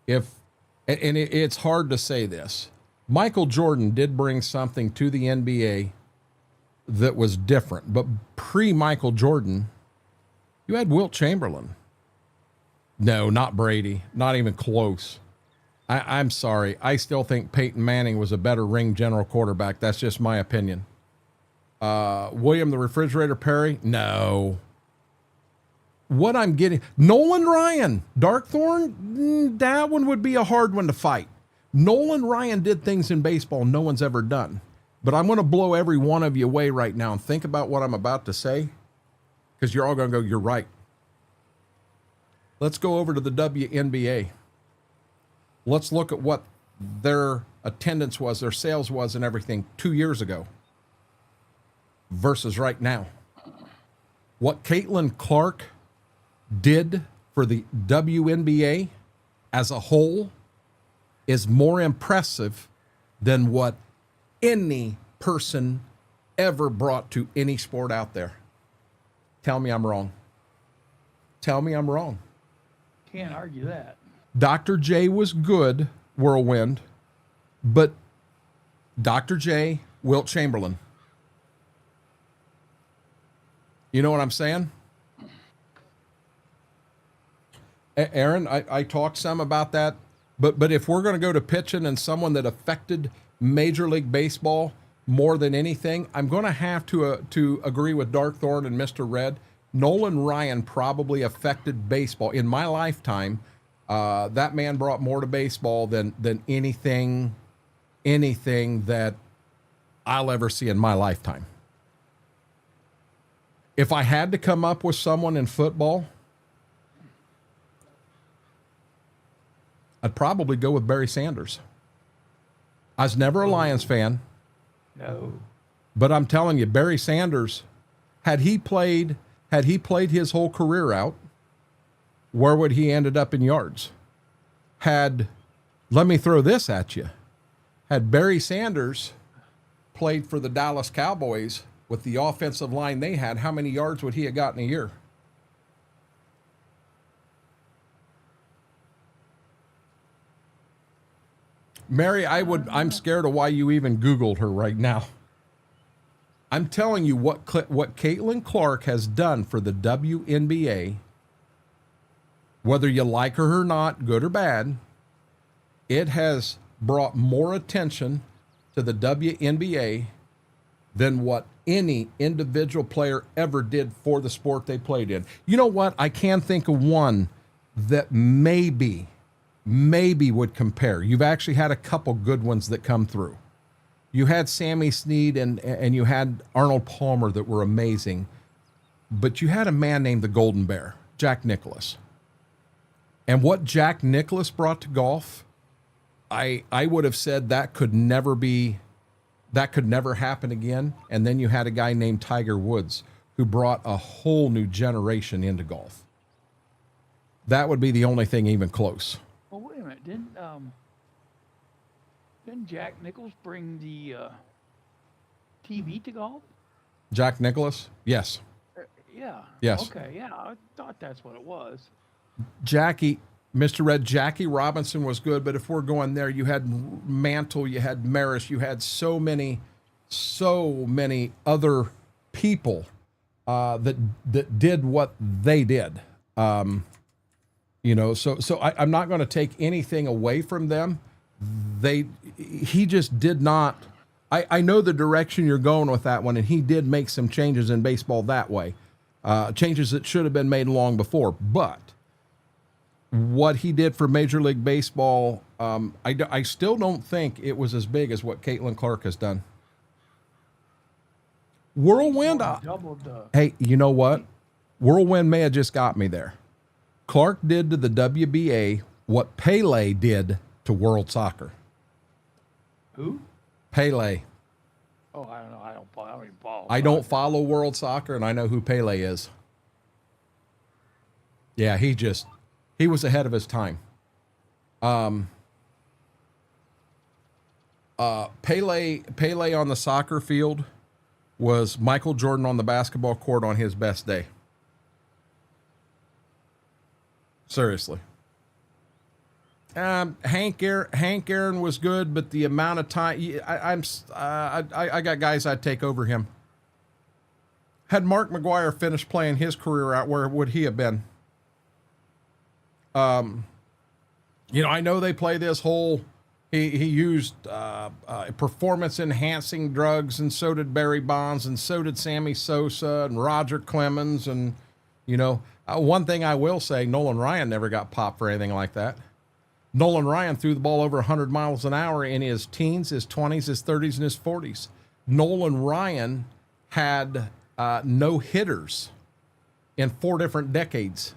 Speaker 1: it's hard to say this, Michael Jordan did bring something to the NBA that was different, but pre-Michael Jordan, you had Wilt Chamberlain. No, not Brady. Not even close. I'm sorry. I still think Peyton Manning was a better ring general quarterback. That's just my opinion. William the Refrigerator Perry? No. What I'm getting... Nolan Ryan. Darkthorn? That one would be a hard one to fight. Nolan Ryan did things in baseball no one's ever done. But I'm going to blow every one of you away right now and think about what I'm about to say, because you're all going to go, you're right. Let's go over to the WNBA. Let's look at what their attendance was, their sales was, and everything 2 years ago versus right now. What Caitlin Clark did for the WNBA as a whole is more impressive than what any person ever brought to any sport out there. Tell me I'm wrong. Tell me I'm wrong.
Speaker 3: Can't argue that.
Speaker 1: Dr. J was good, Whirlwind, but Dr. J, Wilt Chamberlain. You know what I'm saying? Aaron, I talked some about that, but if we're going to go to pitching and someone that affected Major League Baseball more than anything, I'm going to have to agree with Dark Thorn and Mr. Red. Nolan Ryan probably affected baseball in my lifetime. That man brought more to baseball than anything that I'll ever see in my lifetime. If I had to come up with someone in football, I'd probably go with Barry Sanders. I was never a Lions fan.
Speaker 3: No.
Speaker 1: But I'm telling you, Barry Sanders, had he played his whole career out, where would he ended up in yards? Let me throw this at you. Had Barry Sanders played for the Dallas Cowboys with the offensive line they had, how many yards would he have gotten a year? Mary, I'm scared of why you even Googled her right now. I'm telling you what Caitlin Clark has done for the WNBA, whether you like her or not, good or bad, it has brought more attention to the WNBA than what any individual player ever did for the sport they played in. You know what? I can think of one that maybe would compare. You've actually had a couple good ones that come through. You had Sammy Snead and you had Arnold Palmer that were amazing, but you had a man named the Golden Bear, Jack Nicklaus. And what Jack Nicklaus brought to golf, I would have said that could never happen again. And then you had a guy named Tiger Woods who brought a whole new generation into golf. That would be the only thing even close.
Speaker 4: Well, wait a minute. Didn't Jack Nicklaus bring the TV to golf?
Speaker 1: Jack Nicklaus? Yes.
Speaker 4: Yeah.
Speaker 1: Yes.
Speaker 4: Okay. Yeah, I thought that's what it was.
Speaker 1: Mr. Red, Jackie Robinson was good, but if we're going there, you had Mantle, you had Maris, you had so many other people that did what they did. So I'm not going to take anything away from them. He just did not. I know the direction you're going with that one, and he did make some changes in baseball that way, changes that should have been made long before. But what he did for Major League Baseball, I still don't think it was as big as what Caitlin Clark has done. Whirlwind, hey, you know what? Whirlwind may have just got me there. Clark did to the WBA what Pele did to World Soccer.
Speaker 3: Who?
Speaker 1: Pele.
Speaker 4: Oh, I don't know. I don't even follow.
Speaker 1: I don't follow World Soccer, and I know who Pele is. Yeah, he was ahead of his time. Pele on the soccer field was Michael Jordan on the basketball court on his best day. Seriously. Hank Aaron was good, but the amount of time I got guys I'd take over him. Had Mark McGuire finished playing his career out, where would he have been? I know they play this whole. He used performance enhancing drugs, and so did Barry Bonds, and so did Sammy Sosa and Roger Clemens, and one thing I will say, Nolan Ryan never got popped for anything like that. Nolan Ryan threw the ball over 100 miles an hour in his teens, his 20s, his 30s, and his 40s. Nolan Ryan had no hitters in 4 different decades.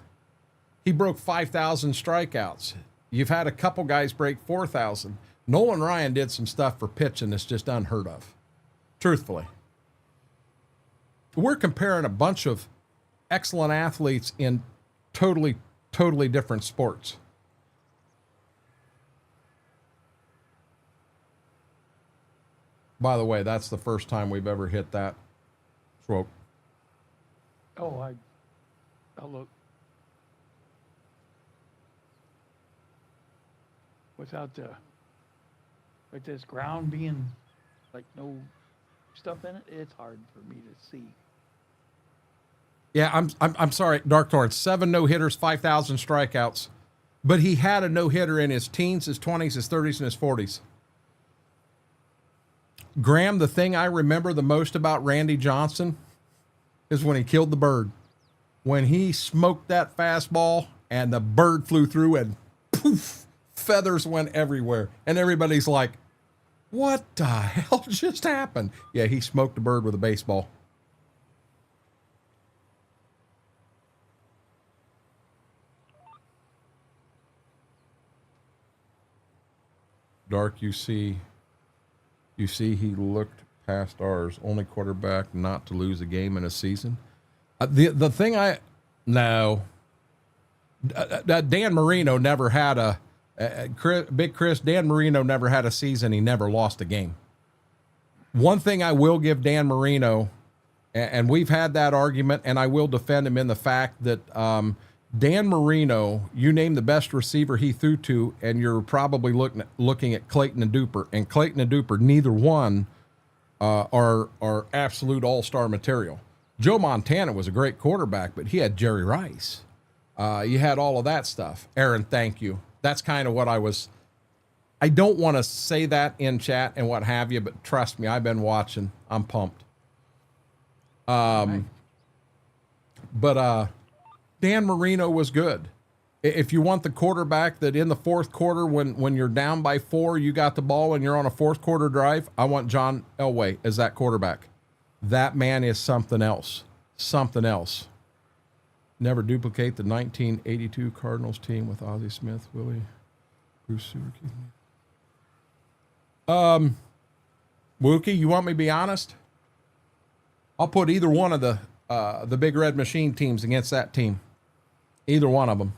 Speaker 1: He broke 5,000 strikeouts. You've had a couple guys break 4,000. Nolan Ryan did some stuff for pitching that's just unheard of. Truthfully. We're comparing a bunch of excellent athletes in totally different sports. By the way, that's the first time we've ever hit that swope.
Speaker 4: Oh, I'll look. Without this ground being like no stuff in it, it's hard for me to see.
Speaker 1: Yeah, I'm sorry, Dark Torrent. 7 no-hitters, 5,000 strikeouts. But he had a no-hitter in his teens, his 20s, his 30s, and his 40s. Graham, the thing I remember the most about Randy Johnson is when he killed the bird. When he smoked that fastball and the bird flew through and poof, feathers went everywhere. And everybody's like, what the hell just happened? Yeah, he smoked a bird with a baseball. Dark, you see he looked past ours. Only quarterback not to lose a game in a season. The thing Dan Marino never had Big Chris, Dan Marino never had a season. He never lost a game. One thing I will give Dan Marino, and we've had that argument, and I will defend him in the fact that Dan Marino, you name the best receiver he threw to, and you're probably looking at Clayton and Duper. And Clayton and Duper, neither one are absolute all-star material. Joe Montana was a great quarterback, but he had Jerry Rice. You had all of that stuff. Aaron, thank you. That's kind of what I don't want to say that in chat and what have you, but trust me, I've been watching. I'm pumped. But Dan Marino was good. If you want the quarterback that in the fourth quarter, when you're down by 4, you got the ball and you're on a fourth quarter drive, I want John Elway as that quarterback. That man is something else. Something else. Never duplicate the 1982 Cardinals team with Ozzie Smith, Willie, Bruce Sewer. Wookie, you want me to be honest? I'll put either one of the Big Red Machine teams against that team. Either one of them.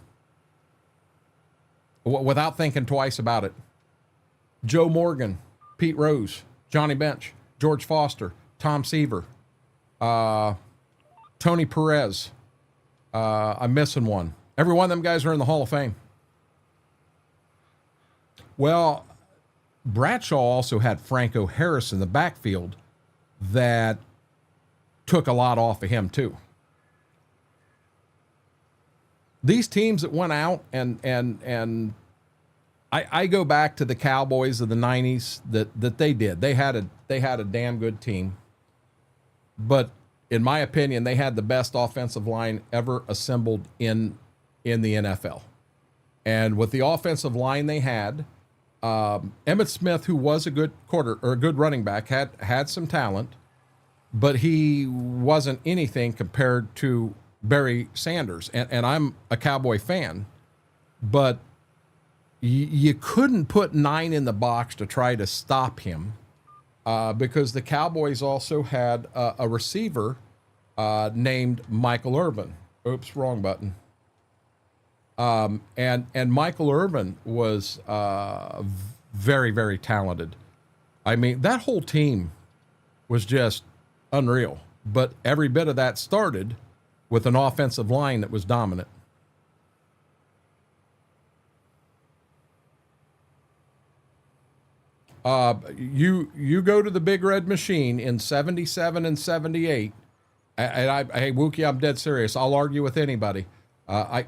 Speaker 1: Without thinking twice about it. Joe Morgan, Pete Rose, Johnny Bench, George Foster, Tom Seaver, Tony Perez. I'm missing one. Every one of them guys are in the Hall of Fame. Well, Bradshaw also had Franco Harris in the backfield that took a lot off of him too. These teams that went out and I go back to the Cowboys of the 90s that they did. They had a damn good team. But in my opinion, they had the best offensive line ever assembled in the NFL. And with the offensive line they had, Emmitt Smith, who was a good good running back, had some talent, but he wasn't anything compared to Barry Sanders. And I'm a Cowboy fan, but you couldn't put 9 in the box to try to stop him because the Cowboys also had a receiver named Michael Irvin. Oops, wrong button. And Michael Irvin was very, very talented. I mean, that whole team was just unreal. But every bit of that started with an offensive line that was dominant. You go to the Big Red Machine in 77 and 78, and hey, Wookie, I'm dead serious. I'll argue with anybody. I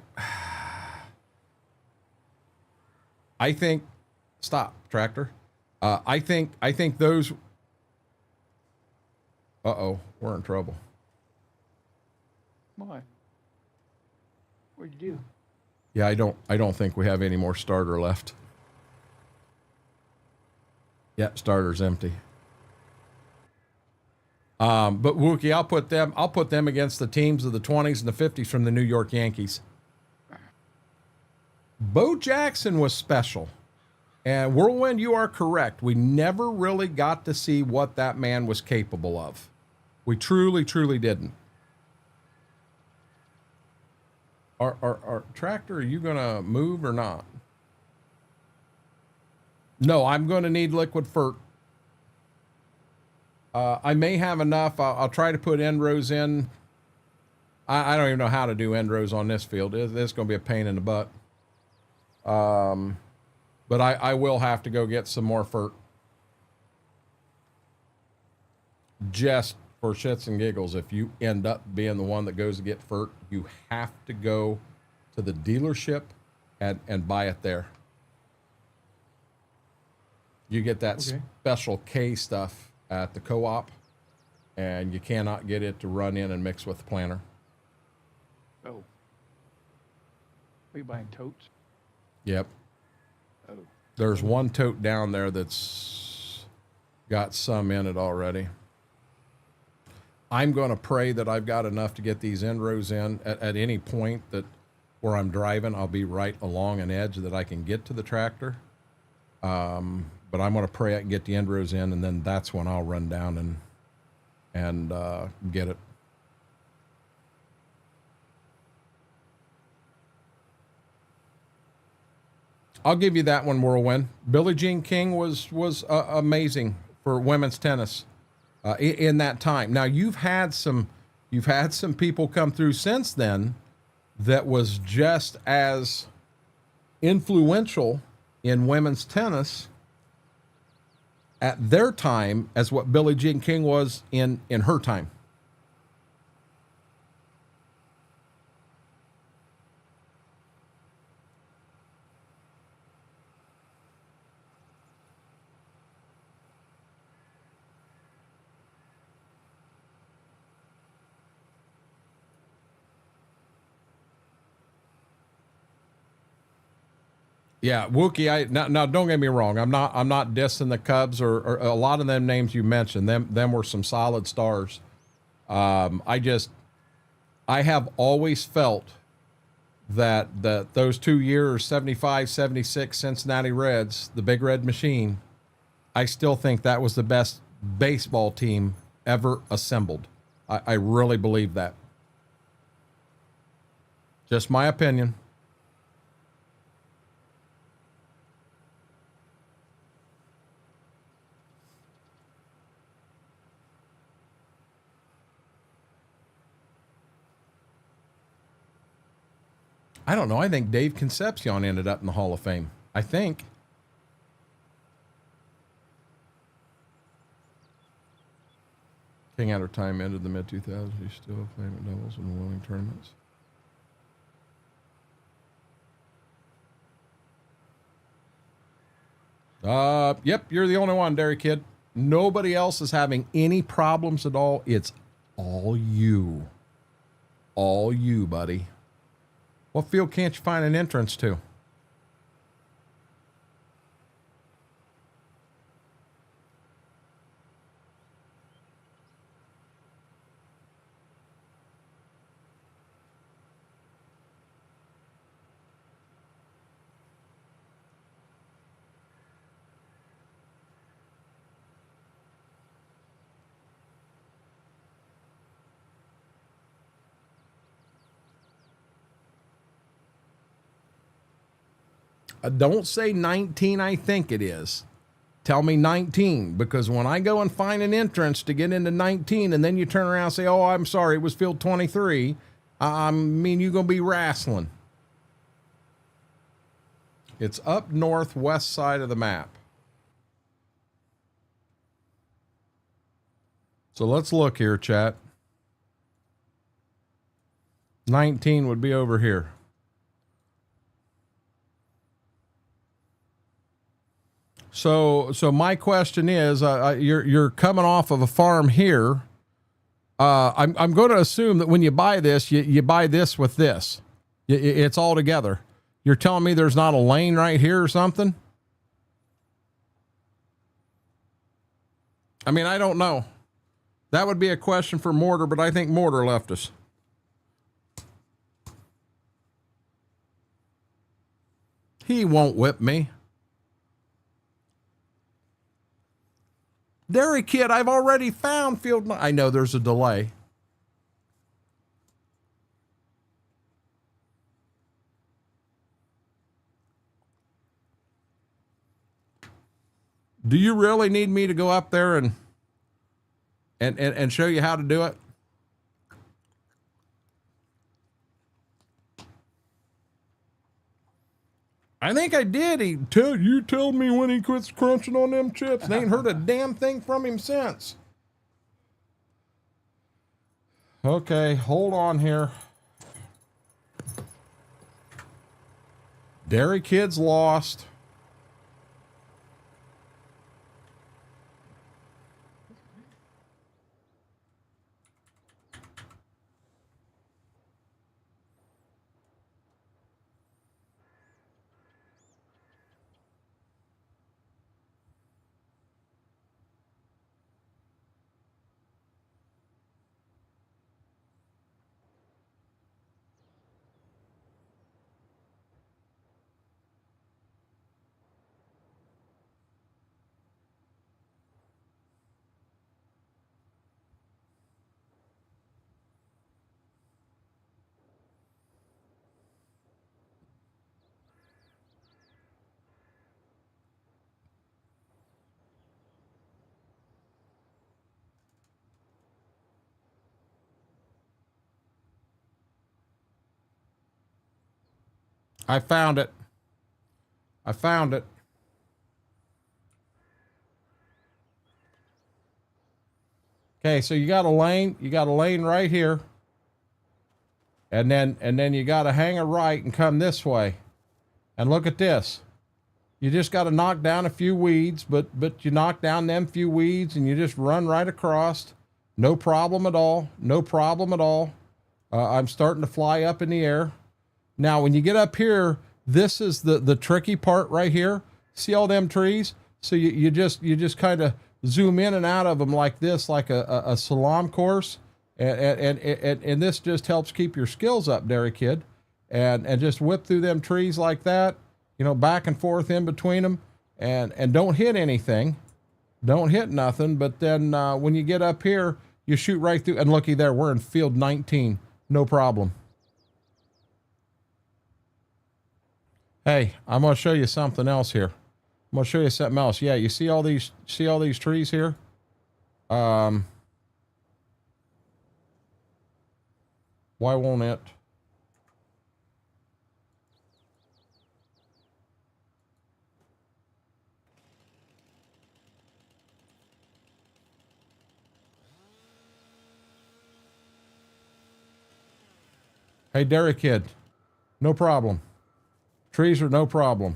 Speaker 1: think, stop, Tractor. I think those, uh-oh, we're in trouble.
Speaker 4: Why? What'd you do?
Speaker 1: Yeah, I don't think we have any more starter left. Yeah, starter's empty. But Wookie, I'll put them against the teams of the 20s and the 50s from the New York Yankees. Bo Jackson was special. And Whirlwind, you are correct. We never really got to see what that man was capable of. We truly, truly didn't. Our Tractor, are you going to move or not? No, I'm going to need liquid fert. I may have enough. I'll try to put end rows in. I don't even know how to do end rows on this field. It's going to be a pain in the butt. But I will have to go get some more fert. Just for shits and giggles, if you end up being the one that goes to get FERT, you have to go to the dealership and buy it there. You get that special K stuff at the co-op, and you cannot get it to run in and mix with the planter.
Speaker 4: Oh. Are you buying totes?
Speaker 1: Yep.
Speaker 4: Oh.
Speaker 1: There's one tote down there that's got some in it already. I'm going to pray that I've got enough to get these end rows in at any point that where I'm driving, I'll be right along an edge that I can get to the tractor. But I'm going to pray I can get the end rows in, and then that's when I'll run down and get it. I'll give you that one, Whirlwind. Billie Jean King was amazing for women's tennis in that time. Now you've had some people come through since then that was just as influential in women's tennis at their time as what Billie Jean King was in her time. Yeah, Wookie. Now don't get me wrong. I'm not dissing the Cubs or a lot of them names you mentioned. Them were some solid stars. I have always felt that those 2 years, 75, 76 Cincinnati Reds, the Big Red Machine, I still think that was the best baseball team ever assembled. I really believe that. Just my opinion. I don't know. I think Dave Concepcion ended up in the Hall of Fame. I think. King Outer Time ended the mid-2000s. He's still playing at doubles and winning tournaments. Yep, you're the only one, Dairy Kid. Nobody else is having any problems at all. It's all you. All you, buddy. What field can't you find an entrance to? Don't say 19, I think it is. Tell me 19, because when I go and find an entrance to get into 19 and then you turn around and say, oh, I'm sorry, it was field 23, I mean, you're going to be wrestling. It's up northwest side of the map. So let's look here, chat. 19 would be over here. So my question is, you're coming off of a farm here. I'm going to assume that when you buy this, you buy this with this. It's all together. You're telling me there's not a lane right here or something? I mean, I don't know. That would be a question for Mortar, but I think Mortar left us. He won't whip me. Dairy Kid, I've already found field. I know there's a delay. Do you really need me to go up there and show you how to do it? I think I did. You told me when he quits crunching on them chips. They ain't heard a damn thing from him since. Okay, hold on here. Dairy Kid's lost. I found it. I found it. Okay, so you got a lane right here. And then you got to hang a right and come this way. And look at this. You just got to knock down a few weeds, but you knock down them few weeds and you just run right across. No problem at all. No problem at all. I'm starting to fly up in the air. Now, when you get up here, this is the tricky part right here. See all them trees? So you just kind of zoom in and out of them like this, like a slalom course. And this just helps keep your skills up, Dairy Kid. And just whip through them trees like that, you know, back and forth in between them. And don't hit anything. Don't hit nothing. But then when you get up here, you shoot right through. And looky there, we're in field 19. No problem. Hey, I'm going to show you something else here. I'm going to show you something else. Yeah, you see all these trees here? Why won't it? Hey, Dairy Kid, no problem. Trees are no problem.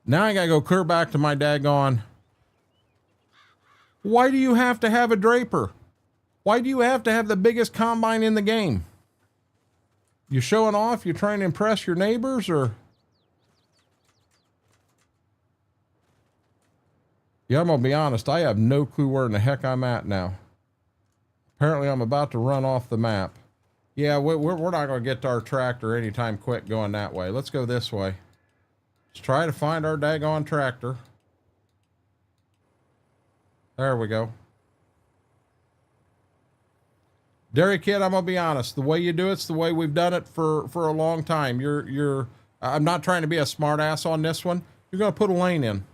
Speaker 1: Now I gotta go clear back to my daggone. Why do you have to have a draper? Why do you have to have the biggest combine in the game? You showing off? You trying to impress your neighbors or? Yeah, I'm gonna be honest. I have no clue where in the heck I'm at now. Apparently I'm about to run off the map. Yeah, we're not going to get to our tractor anytime quick going that way. Let's go this way. Let's try to find our daggone tractor. There we go. Dairy Kid, I'm going to be honest. The way you do it's the way we've done it for a long time. I'm not trying to be a smart ass on this one. You're going to put a lane in.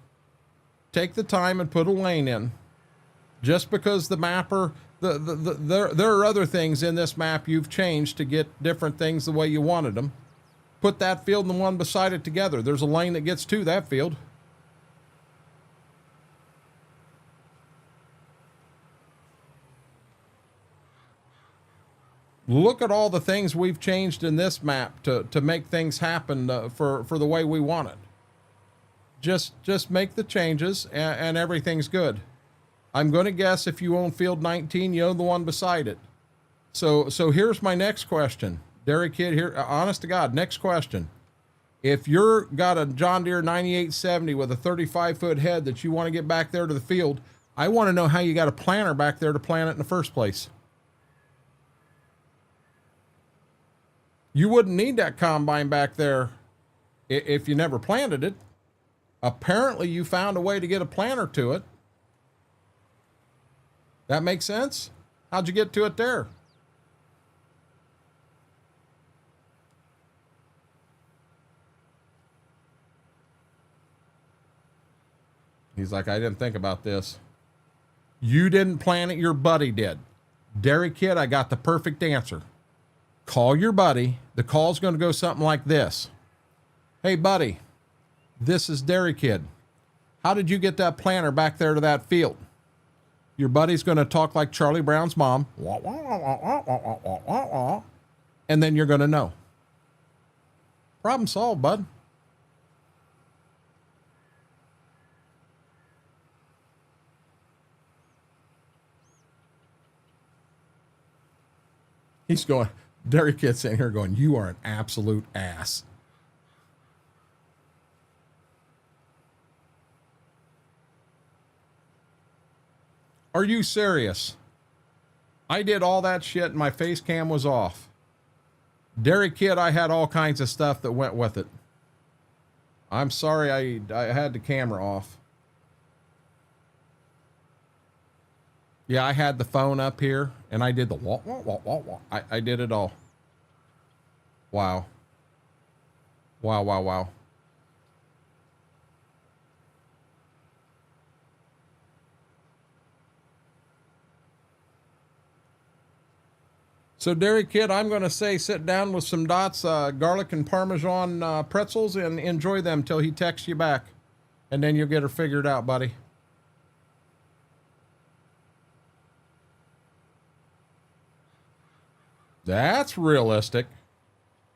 Speaker 1: Take the time and put a lane in. Just because the mapper... There are other things in this map you've changed to get different things the way you wanted them. Put that field and the one beside it together. There's a lane that gets to that field. Look at all the things we've changed in this map to make things happen for the way we want it. Just make the changes and everything's good. I'm going to guess if you own field 19, you own the one beside it. So here's my next question. Dairy Kid here, honest to God, next question. If you're got a John Deere 9870 with a 35-foot head that you want to get back there to the field, I want to know how you got a planter back there to plant it in the first place. You wouldn't need that combine back there if you never planted it. Apparently you found a way to get a planter to it. That makes sense? How'd you get to it there? He's like, I didn't think about this. You didn't plan it, your buddy did. Dairy Kid, I got the perfect answer. Call your buddy. The call's going to go something like this. Hey, buddy, this is Dairy Kid. How did you get that planter back there to that field? Your buddy's going to talk like Charlie Brown's mom. And then you're going to know. Problem solved, bud. He's going, Derek Kitt's sitting here going, you are an absolute ass. Are you serious? I did all that shit and my face cam was off. Derek Kitt, I had all kinds of stuff that went with it. I'm sorry I had the camera off. Yeah, I had the phone up here and I did the wah, wah, wah, wah, wah. I did it all. Wow. Wow, wow, wow. So, Derek Kitt, I'm going to say sit down with some Dots, garlic and Parmesan pretzels and enjoy them till he texts you back. And then you'll get her figured out, buddy. That's realistic.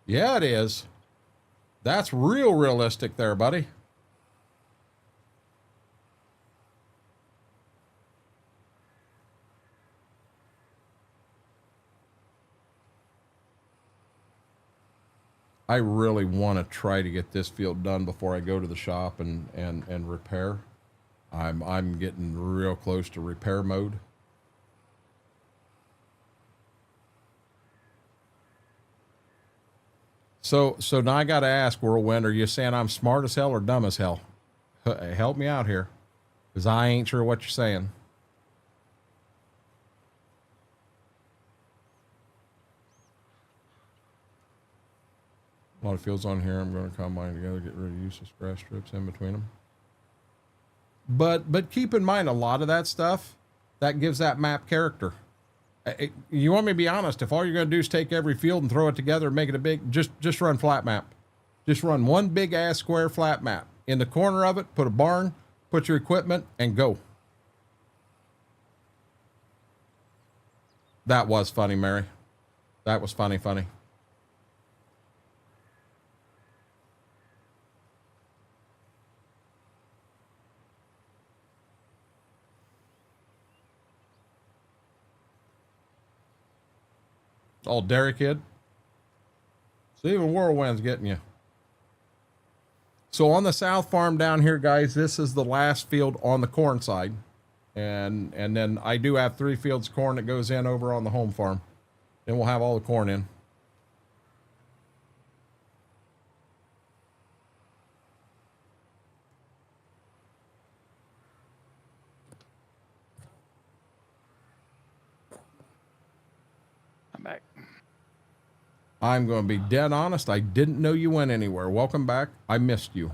Speaker 1: Yeah, it is. That's real realistic there, buddy. I really want to try to get this field done before I go to the shop and repair. I'm getting real close to repair mode. So now I got to ask, Whirlwind, are you saying I'm smart as hell or dumb as hell? Help me out here, because I ain't sure what you're saying. A lot of fields on here. I'm going to combine together, get rid of useless grass strips in between them. But keep in mind, a lot of that stuff, that gives that map character. You want me to be honest, if all you're going to do is take every field and throw it together and make it a big, just run flat map. Just run one big ass square flat map. In the corner of it, put a barn, put your equipment, and go. That was funny, Mary. That was funny. All Derek Kitt. So even Whirlwind's getting you. So on the south farm down here, guys, this is the last field on the corn side. And then I do have 3 fields of corn that goes in over on the home farm. Then we'll have all the corn in.
Speaker 4: Back.
Speaker 1: I'm going to be dead honest. I didn't know you went anywhere. Welcome back. I missed you.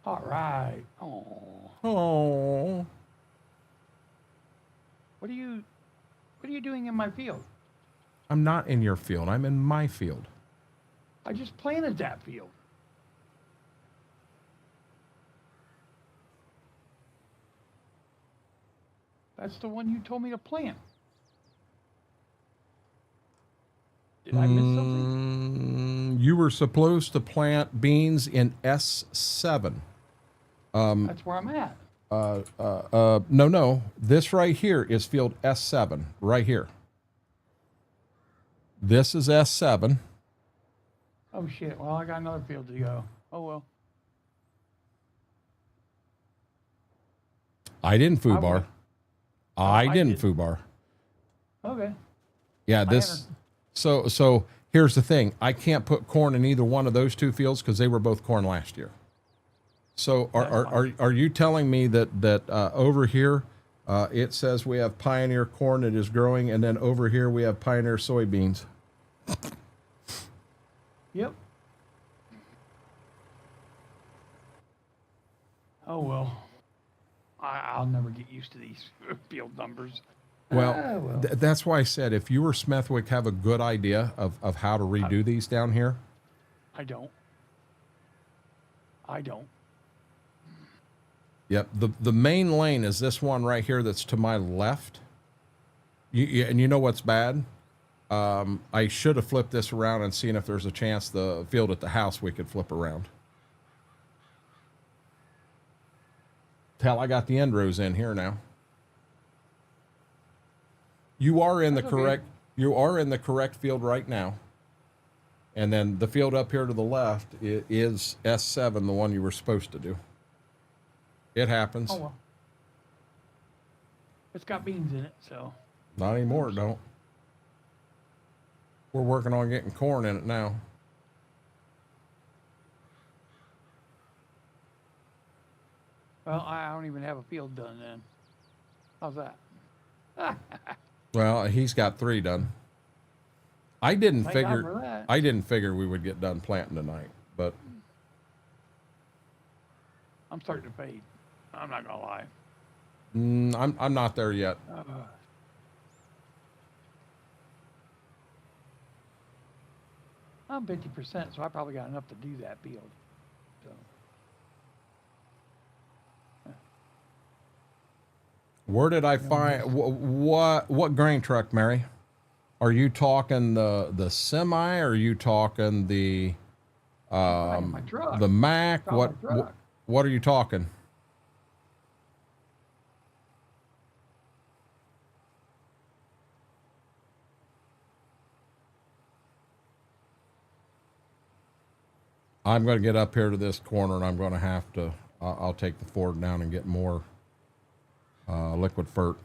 Speaker 4: All right. Oh.
Speaker 1: Oh.
Speaker 4: What are you doing in my field?
Speaker 1: I'm not in your field. I'm in my field.
Speaker 4: I just planted that field. That's the one you told me to plant. Did I miss something?
Speaker 1: You were supposed to plant beans in S7.
Speaker 4: That's where I'm at.
Speaker 1: No. This right here is field S7, right here. This is S7.
Speaker 4: Oh shit. Well, I got another field to go. Oh well.
Speaker 1: I didn't foobar.
Speaker 4: would-
Speaker 1: I
Speaker 4: I
Speaker 1: didn't
Speaker 4: did.
Speaker 1: foobar.
Speaker 4: Okay.
Speaker 1: Yeah, this. So here's the thing. I can't put corn in either one of those 2 fields because they were both corn last year. So are you telling me that over here it says we have Pioneer corn that is growing, and then over here we have Pioneer soybeans?
Speaker 4: Yep. Oh well. I'll never get used to these field numbers.
Speaker 1: Well, that's why I said if you or Smethwick have a good idea of how to redo these down here.
Speaker 4: I don't.
Speaker 1: Yep. The main lane is this one right here that's to my left. And you know what's bad? I should have flipped this around and seen if there's a chance the field at the house we could flip around. Hell, I got the end rows in here now. You are in the correct. You are in the correct field right now. And then the field up here to the left is S7, the one you were supposed to do. It happens.
Speaker 4: Oh well. It's got beans in it, so.
Speaker 1: Not anymore, it don't. We're working on getting corn in it now.
Speaker 4: Well, I don't even have a field done then. How's that?
Speaker 1: Well, he's got 3 done. I didn't
Speaker 4: Thank God
Speaker 1: figure
Speaker 4: for that.
Speaker 1: I didn't figure we would get done planting tonight, but
Speaker 4: I'm starting to fade. I'm not gonna lie.
Speaker 1: I'm not there yet.
Speaker 4: I'm 50%, so I probably got enough to do that field. So.
Speaker 1: Where did I find what grain truck, Mary? Are you talking the semi? Or are you talking the
Speaker 4: My truck.
Speaker 1: the Mac?
Speaker 4: My truck.
Speaker 1: What are you talking? I'm going to get up here to this corner, and I'm going to have to. I'll take the Ford down and get more liquid fert.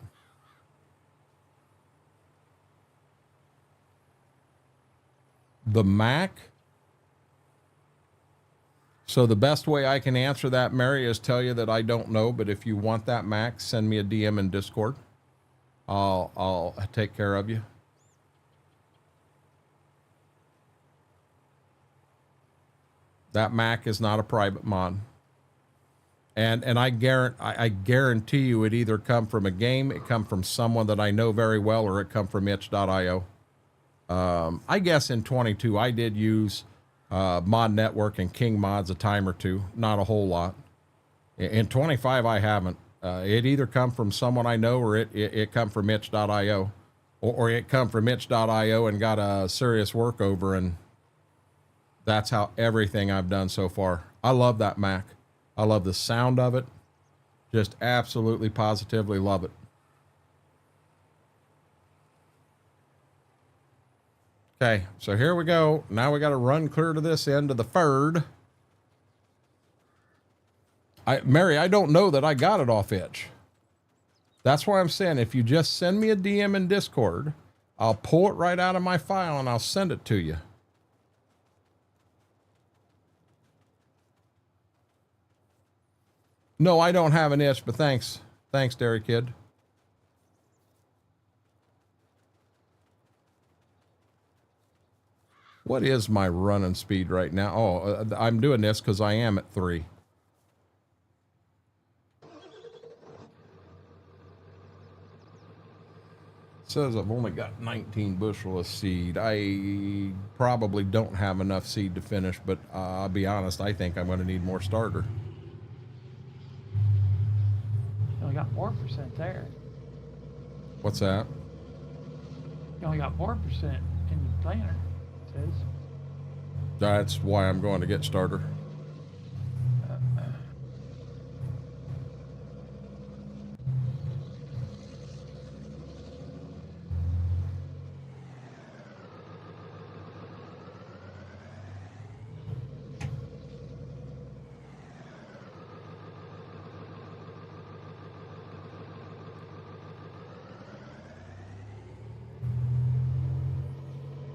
Speaker 1: The Mac. So the best way I can answer that, Mary, is tell you that I don't know. But if you want that Mac, send me a DM in Discord. I'll take care of you. That Mac is not a private mod. And I guarantee you it either come from a game, it come from someone that I know very well, or it come from itch.io. I guess in 22 I did use Mod Network and King Mods a time or two, not a whole lot. In 25 I haven't. It either come from someone I know, or it come from itch.io, or it come from itch.io and got a serious workover, and that's how everything I've done so far. I love that Mac. I love the sound of it. Just absolutely, positively love it. Okay, so here we go. Now we got to run clear to this end of the Ferd. Mary, I don't know that I got it off itch. That's why I'm saying if you just send me a DM in Discord, I'll pull it right out of my file and I'll send it to you. No, I don't have an itch, but thanks. Thanks, Dairy Kid. What is my running speed right now? Oh, I'm doing this because I am at 3. It says I've only got 19 bushel of seed. I probably don't have enough seed to finish, but I'll be honest, I think I'm going to need more starter.
Speaker 4: You only got 4% there.
Speaker 1: What's that?
Speaker 4: You only got 4% in the planter, it says.
Speaker 1: That's why I'm going to get starter.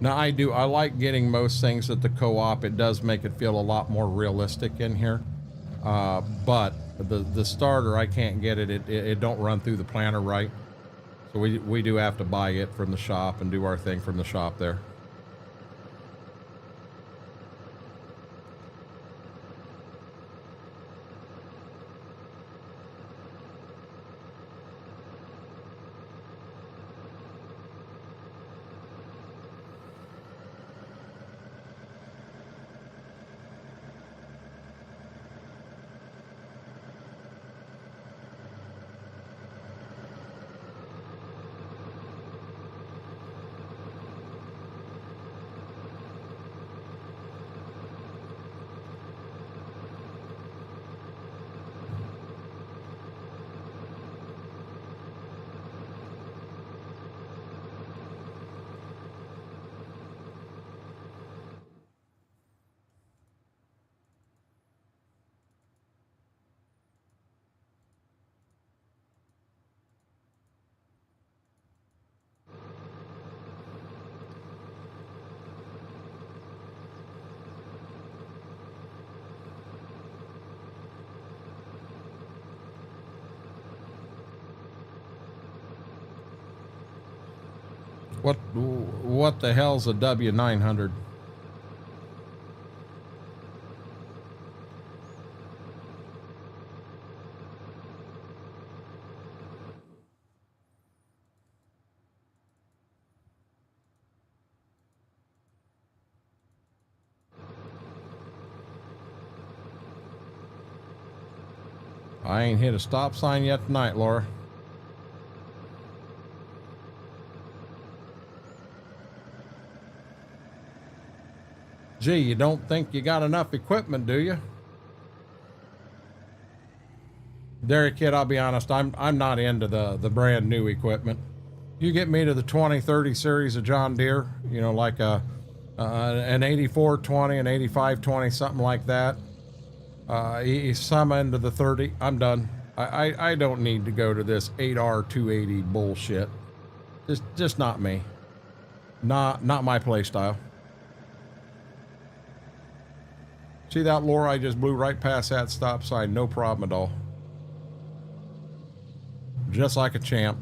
Speaker 1: Now I like getting most things at the co-op. It does make it feel a lot more realistic in here. But the starter, I can't get it. It don't run through the planter right. So we do have to buy it from the shop and do our thing from the shop there. What the hell's a W900? I ain't hit a stop sign yet tonight, Laura. Gee, you don't think you got enough equipment, do you? Derek, kid, I'll be honest, I'm not into the brand new equipment. You get me to the 2030 series of John Deere, you know, like an 8420, an 8520, something like that. Some into the 30, I'm done. I don't need to go to this 8R280 bullshit. Just not me. Not my play style. See that, Laura? I just blew right past that stop sign, no problem at all. Just like a champ.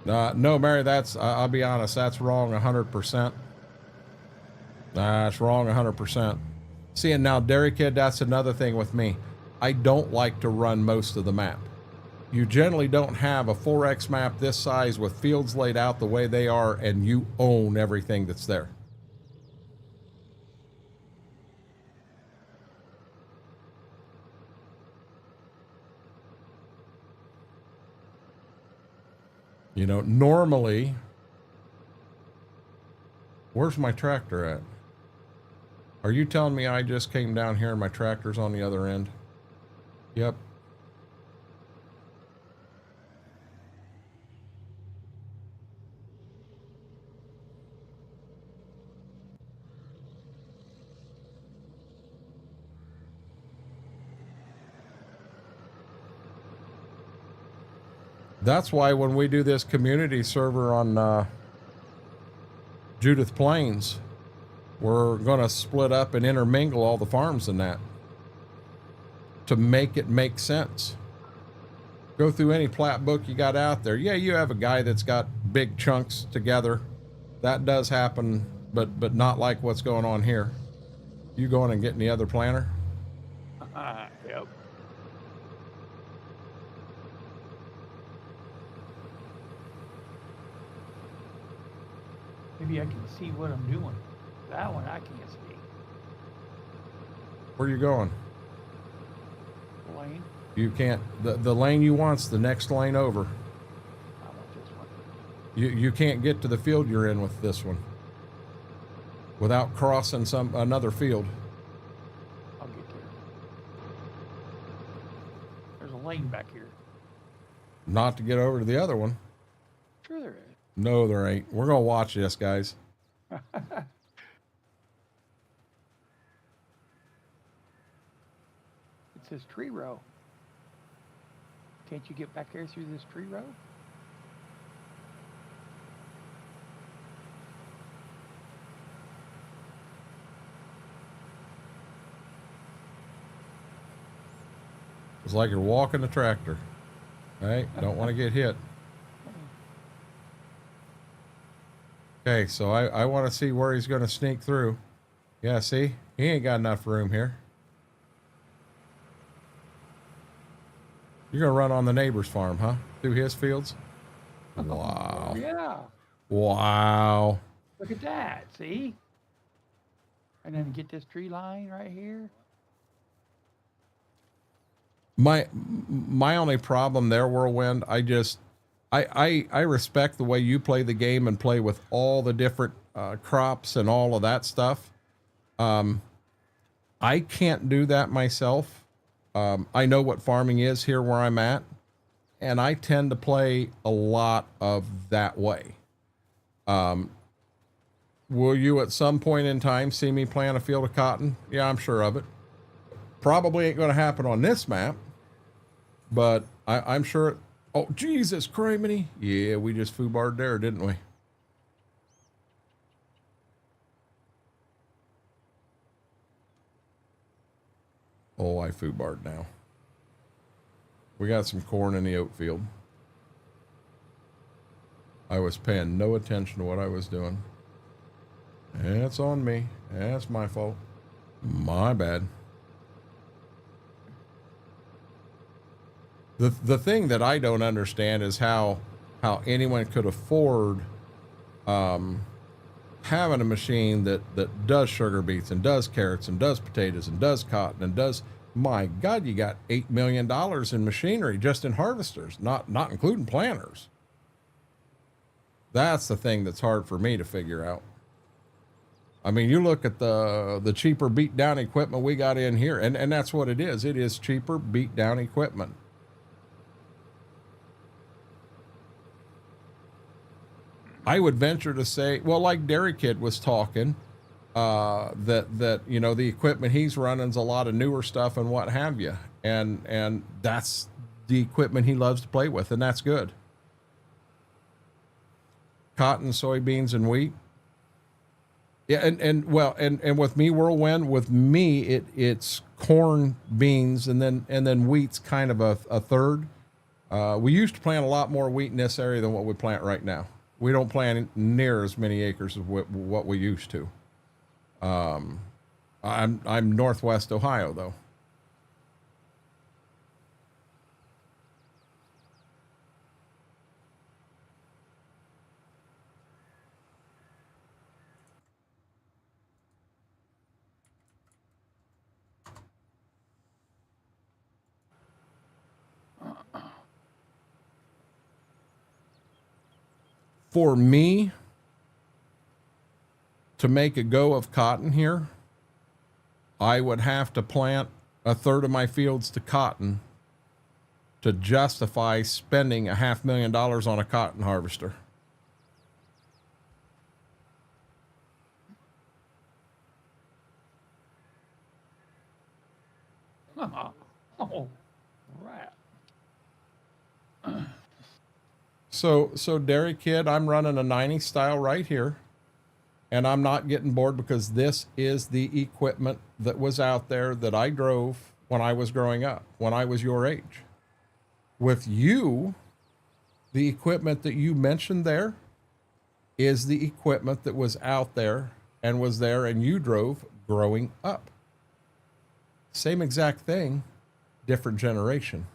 Speaker 1: No, Mary, that's, I'll be honest, that's wrong 100%. That's wrong 100%. See, and now, Dairy Kid, that's another thing with me. I don't like to run most of the map. You generally don't have a 4X map this size with fields laid out the way they are, and you own everything that's there. You know, normally, where's my tractor at? Are you telling me I just came down here and my tractor's on the other end? Yep. That's why when we do this community server on Judith Plains, we're going to split up and intermingle all the farms in that to make it make sense. Go through any plat book you got out there. Yeah, you have a guy that's got big chunks together. That does happen, but not like what's going on here. You going and getting the other planter?
Speaker 4: Yep. Maybe I can see what I'm doing. That one I can't see.
Speaker 1: Where are you going?
Speaker 4: Lane.
Speaker 1: You can't. The lane you want's the next lane over.
Speaker 4: I want this one.
Speaker 1: You can't get to the field you're in with this one without crossing another field.
Speaker 4: I'll get there. There's a lane back here.
Speaker 1: Not to get over to the other one.
Speaker 4: Sure there is.
Speaker 1: No, there ain't. We're gonna watch this, guys.
Speaker 4: It says tree row. Can't you get back here through this tree row?
Speaker 1: It's like you're walking a tractor. Right? Don't want to get hit. Okay, so I want to see where he's going to sneak through. Yeah, see? He ain't got enough room here. You're going to run on the neighbor's farm, huh? Through his fields? Wow.
Speaker 4: Yeah.
Speaker 1: Wow.
Speaker 4: Look at that. See? And then get this tree line right here.
Speaker 1: My only problem there, Whirlwind, I respect the way you play the game and play with all the different crops and all of that stuff. I can't do that myself. I know what farming is here where I'm at, and I tend to play a lot of that way. Will you at some point in time see me plant a field of cotton? Yeah, I'm sure of it. Probably ain't going to happen on this map, but I'm sure. Oh, Jesus criminy. Yeah, we just foobarred there, didn't we? Oh, I foobarred now. We got some corn in the oat field. I was paying no attention to what I was doing. It's on me. That's my fault. My bad. The thing that I don't understand is how anyone could afford having a machine that does sugar beets and does carrots and does potatoes and does cotton and does, my God, you got $8 million in machinery just in harvesters, not including planters. That's the thing that's hard for me to figure out. I mean, you look at the cheaper beat down equipment we got in here, and that's what it is. It is cheaper beat down equipment. I would venture to say, well, like Dairy Kid was talking, that you know, the equipment he's running is a lot of newer stuff and what have you, and that's the equipment he loves to play with, and that's good. Cotton, soybeans, and wheat. Yeah, and with me, Whirlwind, with me, it's corn, beans, and then wheat's kind of a third. We used to plant a lot more wheat in this area than what we plant right now. We don't plant near as many acres of what we used to. I'm Northwest Ohio though. For me to make a go of cotton here, I would have to plant a third of my fields to cotton to justify spending $500,000 on a cotton harvester.
Speaker 3: Oh, rat.
Speaker 1: So Dairy Kid, I'm running a 90 style right here, and I'm not getting bored because this is the equipment that was out there that I drove when I was growing up, when I was your age. With you, the equipment that you mentioned there is the equipment that was out there and was there and you drove growing up. Same exact thing, different generation.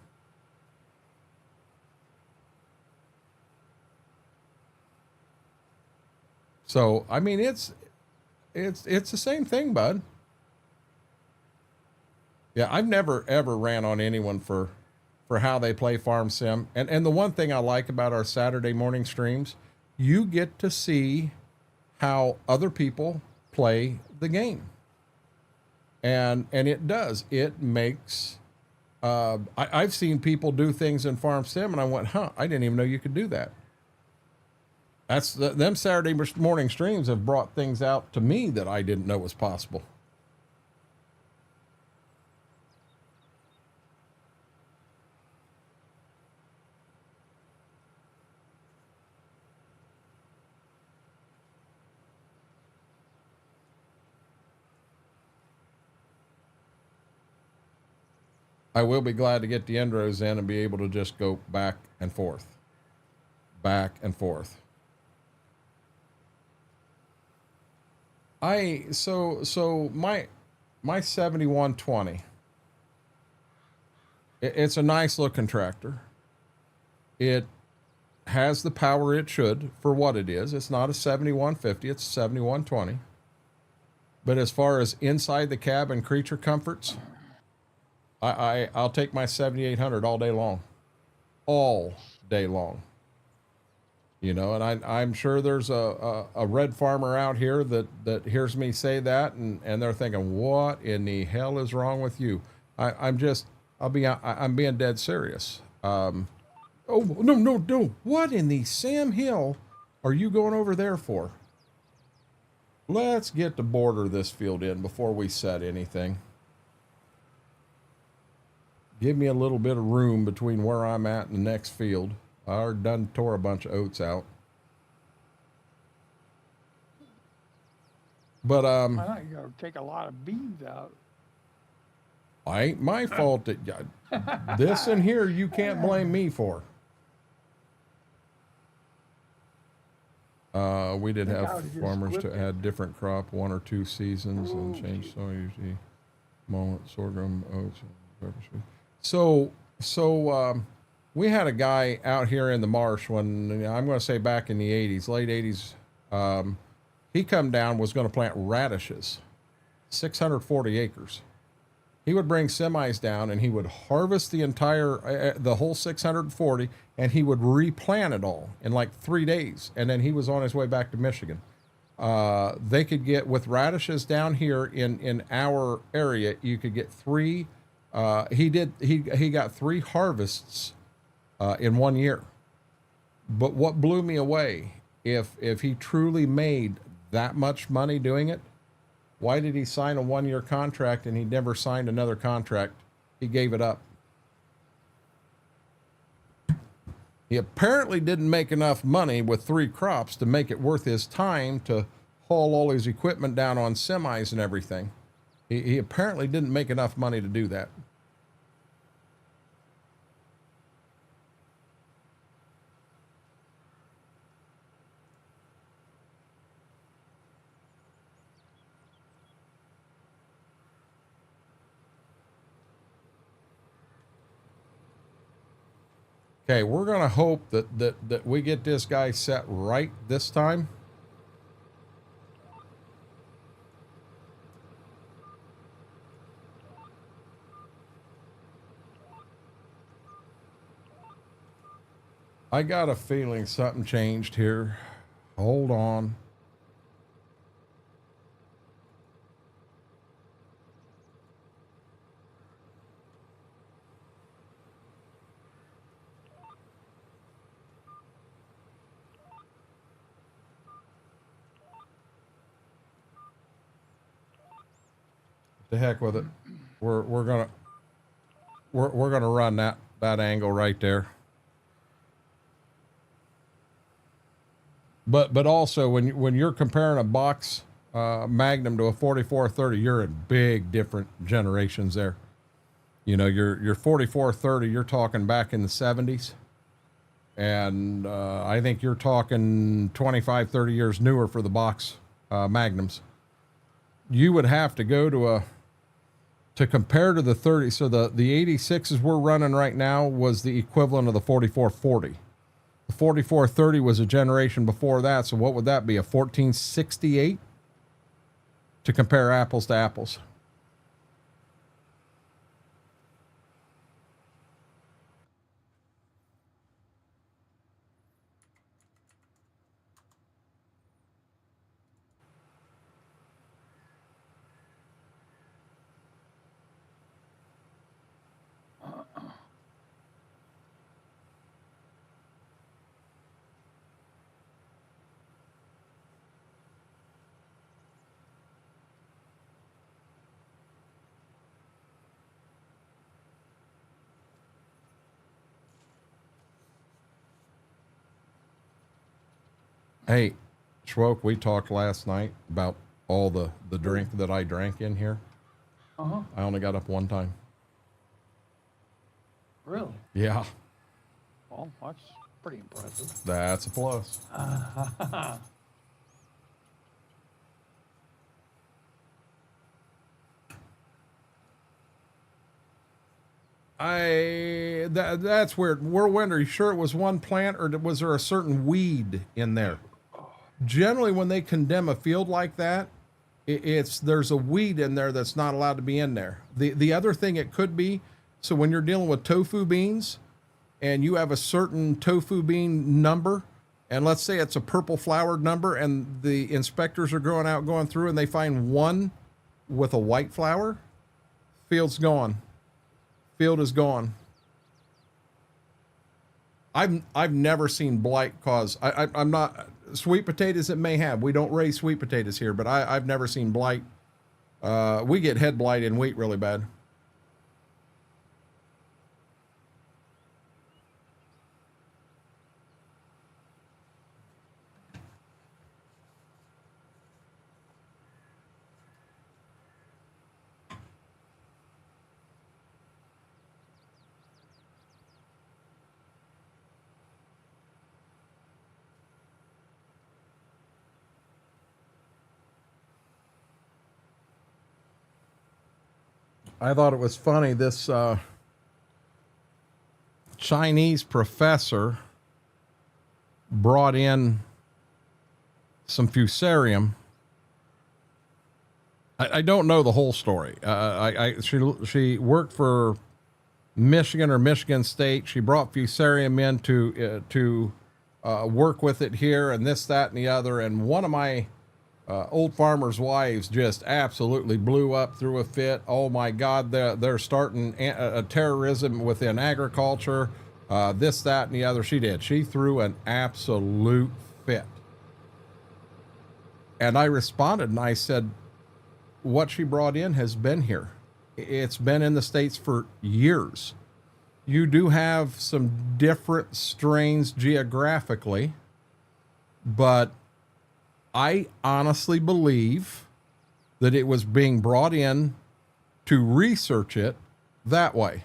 Speaker 1: So, I mean, it's the same thing, bud. Yeah, I've never ever ran on anyone for how they play Farm Sim. And the one thing I like about our Saturday morning streams, you get to see how other people play the game. And it does. It makes I've seen people do things in Farm Sim and I went, huh, I didn't even know you could do that. That's them Saturday morning streams have brought things out to me that I didn't know was possible. I will be glad to get the end rows in and be able to just go back and forth. Back and forth. So my 7120, it's a nice looking tractor. It has the power it should for what it is. It's not a 7150, it's a 7120. But as far as inside the cab and creature comforts, I'll take my 7800 all day long. All day long. You know, and I'm sure there's a red farmer out here that hears me say that and they're thinking, what in the hell is wrong with you? I'm being dead serious. Oh, no. What in the Sam Hill are you going over there for? Let's get the border of this field in before we set anything. Give me a little bit of room between where I'm at and the next field. I already done tore a bunch of oats out. But
Speaker 3: I thought you were going to take a lot of beans out.
Speaker 1: ain't my fault that this in here you can't blame me for. We did
Speaker 3: Think I
Speaker 1: have
Speaker 3: would've just
Speaker 1: farmers to
Speaker 3: flipped it.
Speaker 1: add different crop, 1 or 2 seasons, and
Speaker 3: Oh,
Speaker 1: change
Speaker 3: shoot.
Speaker 1: soy usually mullet, sorghum, oats, and pepper seed. So we had a guy out here in the marsh when I'm going to say back in the 80s, late 80s. He come down, was going to plant radishes, 640 acres. He would bring semis down and he would harvest the entire, the whole 640, and he would replant it all in like 3 days. And then he was on his way back to Michigan. They could get, with radishes down here in our area, you could get 3, he got 3 harvests in 1 year. But what blew me away, if he truly made that much money doing it, why did he sign a 1-year contract and he never signed another contract? He gave it up. He apparently didn't make enough money with 3 crops to make it worth his time to haul all his equipment down on semis and everything. He apparently didn't make enough money to do that. Okay, we're going to hope that we get this guy set right this time. I got a feeling something changed here. Hold on. The heck with it. We're gonna run that angle right there. But also when you're comparing a box Magnum to a 4430, you're in big different generations there. You know, your 4430, you're talking back in the 70s, and I think you're talking 25, 30 years newer for the box Magnums. You would have to go to compare to the 30. So the 86s we're running right now was the equivalent of the 4440. The 4430 was a generation before that. So what would that be? A 1468 to compare apples to apples. Hey, Schwoke, we talked last night about all the drink that I drank in here.
Speaker 3: Uh-huh.
Speaker 1: I only got up 1 time.
Speaker 3: Really?
Speaker 1: Yeah,
Speaker 4: Well, that's pretty impressive.
Speaker 1: that's a plus. That's weird. Whirlwind, are you sure it was 1 plant, or was there a certain weed in there? Generally, when they condemn a field like that, there's a weed in there that's not allowed to be in there. The other thing it could be, so when you're dealing with tofu beans and you have a certain tofu bean number, and let's say it's a purple flowered number, and the inspectors are going through and they find 1 with a white flower, field's gone. Field is gone. I've never seen blight cause. I'm not, sweet potatoes it may have. We don't raise sweet potatoes here, but I've never seen blight. We get head blight in wheat really bad. I thought it was funny. This Chinese professor brought in some fusarium. I don't know the whole story. She worked for Michigan or Michigan State. She brought fusarium in to work with it here and this, that, and the other. And one of my old farmers' wives just absolutely blew up, threw a fit. Oh my God, they're starting a terrorism within agriculture. This, that, and the other. She did. She threw an absolute fit. And I responded and I said, what she brought in has been here. It's been in the States for years. You do have some different strains geographically, but I honestly believe that it was being brought in to research it that way.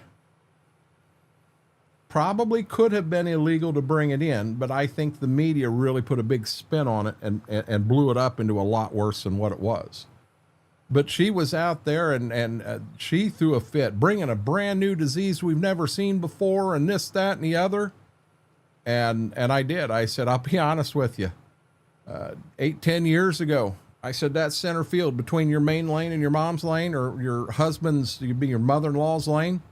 Speaker 1: Probably could have been illegal to bring it in, but I think the media really put a big spin on it and blew it up into a lot worse than what it was. But she was out there and she threw a fit, bringing a brand new disease we've never seen before and this, that, and the other. And I did. I said, I'll be honest with you. 8-10 years ago, I said that center field between your main lane and your mom's lane, or your husband's, you'd be your mother-in-law's lane.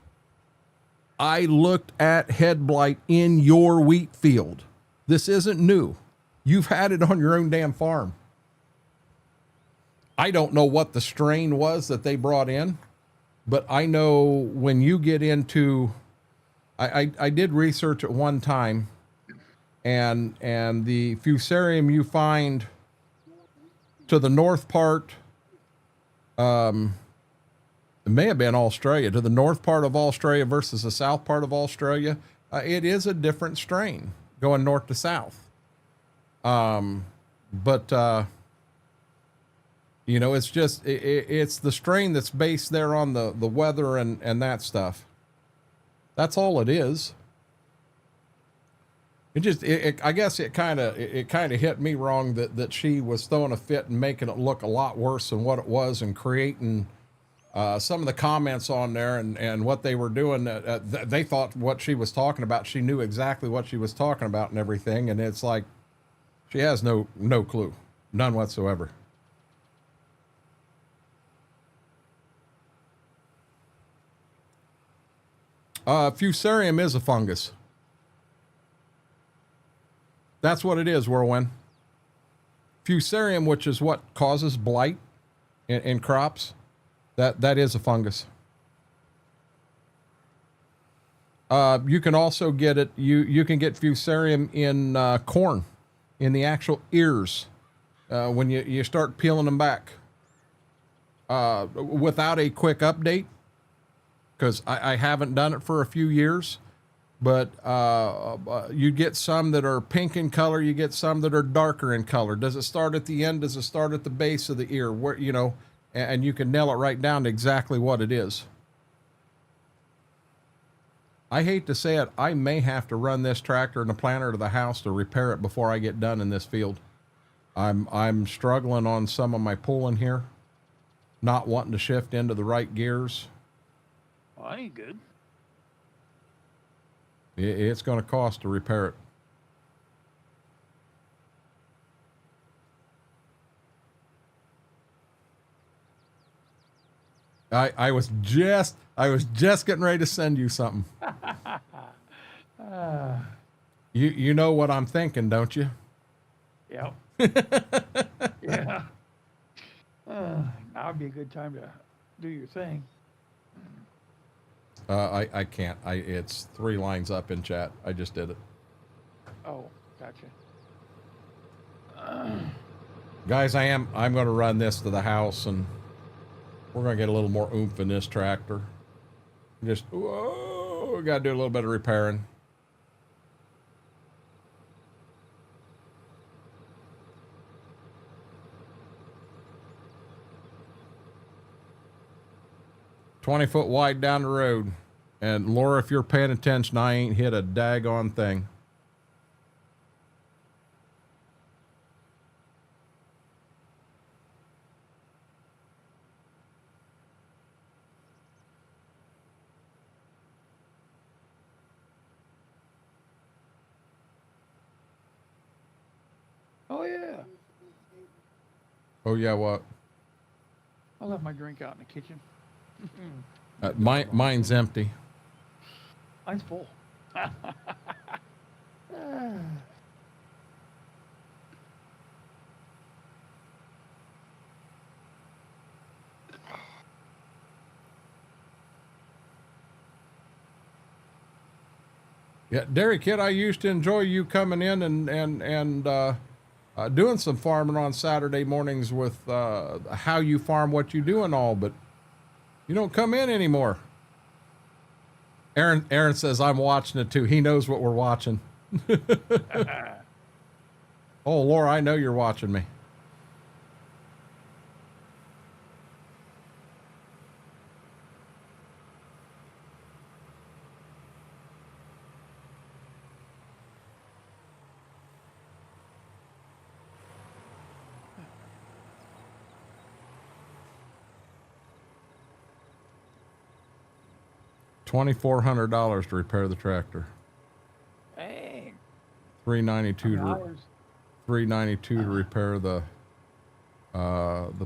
Speaker 1: I looked at head blight in your wheat field. This isn't new. You've had it on your own damn farm. I don't know what the strain was that they brought in, but I know when you get into, I did research at one time, and the fusarium you find to the north part, it may have been Australia, to the north part of Australia versus the south part of Australia, it is a different strain going north to south. You know, it's just, it's the strain that's based there on the weather and that stuff. That's all it is. It just, I guess it kind of hit me wrong that she was throwing a fit and making it look a lot worse than what it was, and creating some of the comments on there and what they were doing. They thought what she was talking about, she knew exactly what she was talking about and everything. And it's like, she has no clue, none whatsoever. Fusarium is a fungus. That's what it is, Whirlwind. Fusarium, which is what causes blight in crops, that is a fungus. You can also get it, you can get fusarium in corn, in the actual ears, when you start peeling them back. Without a quick update, because I haven't done it for a few years, but you get some that are pink in color, you get some that are darker in color. Does it start at the end? Does it start at the base of the ear? Where, you know, and you can nail it right down to exactly what it is. I hate to say it, I may have to run this tractor and the planter to the house to repair it before I get done in this field. I'm struggling on some of my pulling here, not wanting to shift into the right gears.
Speaker 4: Well, that ain't good.
Speaker 1: It's going to cost to repair it. I was just getting ready to send you something. You know what I'm thinking, don't you?
Speaker 3: Yep. Yeah. Now would be a good time to do your thing.
Speaker 1: I can't. It's 3 lines up in chat. I just did it.
Speaker 3: Oh, gotcha.
Speaker 1: Guys, I'm going to run this to the house, and we're going to get a little more oomph in this tractor. Just, whoa, we got to do a little bit of repairing. "20 foot wide down the road." And Laura, if you're paying attention, I ain't hit a daggone thing.
Speaker 4: Oh yeah.
Speaker 1: Oh yeah, what?
Speaker 4: I left my drink out in the kitchen.
Speaker 1: Mine's empty.
Speaker 4: Mine's full.
Speaker 1: Yeah, Dairy Kid, I used to enjoy you coming in and doing some farming on Saturday mornings with how you farm, what you do and all, but you don't come in anymore. Aaron says, I'm watching it too. He knows what we're watching. Oh, Laura, I know you're watching me. $2,400 to repair the tractor.
Speaker 4: Dang.
Speaker 1: $392 to repair the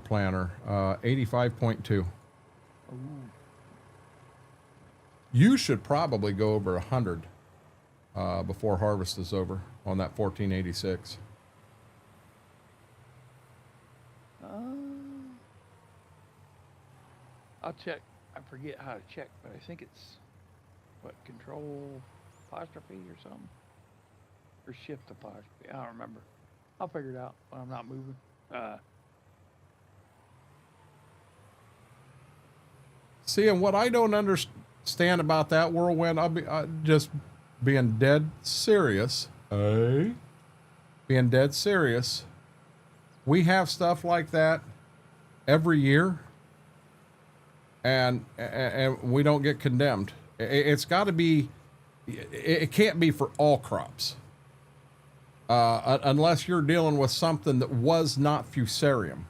Speaker 1: planter. 85.2.
Speaker 4: Ooh.
Speaker 1: You should probably go over 100 before harvest is over on that 1486.
Speaker 4: I'll check. I forget how to check, but I think it's what, control apostrophe or something, or shift apostrophe. I don't remember. I'll figure it out when I'm not moving.
Speaker 1: See, and what I don't understand about that whirlwind, I'll be just being dead serious. Being dead serious. We have stuff like that every year, and we don't get condemned. It's got to be. It can't be for all crops, unless you're dealing with something that was not fusarium.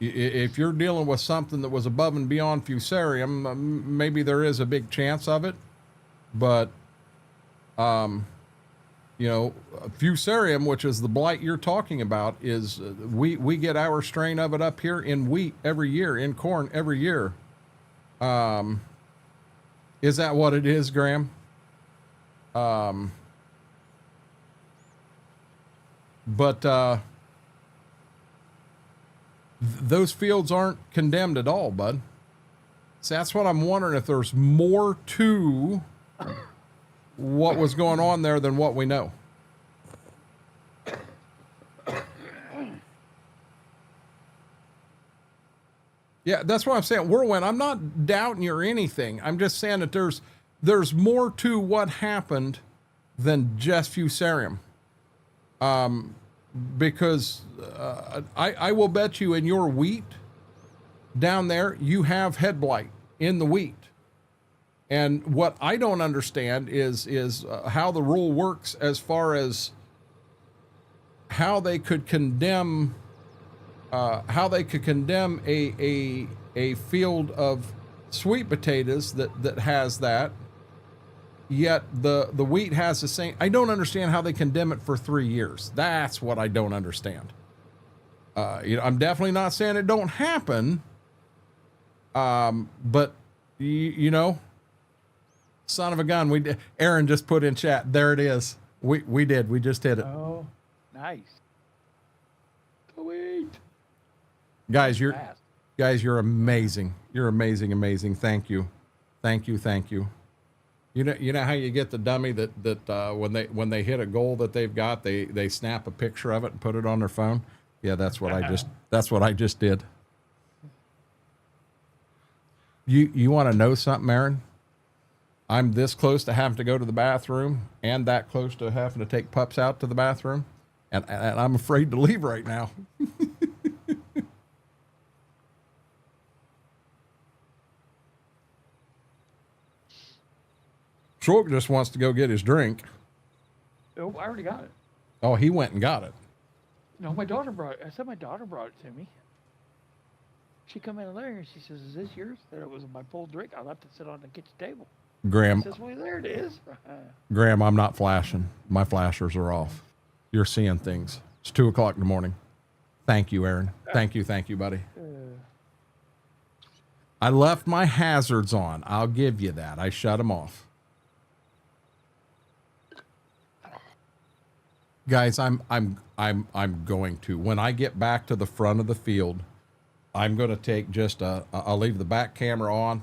Speaker 1: If you're dealing with something that was above and beyond fusarium, maybe there is a big chance of it, but you know, fusarium, which is the blight you're talking about, is we get our strain of it up here in wheat every year, in corn every year. Is that what it is, Graham? But those fields aren't condemned at all, bud. So that's what I'm wondering, if there's more to what was going on there than what we know. Yeah, that's what I'm saying. Whirlwind, I'm not doubting you or anything. I'm just saying that there's more to what happened than just fusarium. Because I will bet you in your wheat down there, you have head blight in the wheat. And what I don't understand is how the rule works as far as how they could condemn a field of sweet potatoes that has that, yet the wheat has the same. I don't understand how they condemn it for 3 years. That's what I don't understand. You know, I'm definitely not saying it don't happen. But you know, son of a gun, we did. Aaron just put in chat. There it is. We did. We just hit it.
Speaker 4: Oh, nice. Sweet.
Speaker 1: Guys, you're amazing. You're amazing. Thank you. You know how you get the dummy that when they hit a goal that they've got, they snap a picture of it and put it on their phone. Yeah, that's what I just did. You want to know something, Aaron? I'm this close to having to go to the bathroom and that close to having to take pups out to the bathroom, and I'm afraid to leave right now. Short just wants to go get his drink.
Speaker 4: Oh, I already got it.
Speaker 1: Oh, he went and got it.
Speaker 4: No, my daughter brought it. I said my daughter brought it to me. She come in there and she says, "Is this yours?" That it was my full drink. I left it sit on the kitchen table.
Speaker 1: Graham.
Speaker 4: I says, "Well, there it is."
Speaker 1: Graham, I'm not flashing. My flashers are off. You're seeing things. It's 2 o'clock in the morning. Thank you, Aaron. Thank you, buddy. I left my hazards on. I'll give you that. I shut them off. Guys, I'm going to, when I get back to the front of the field, I'm going to take just I'll leave the back camera on.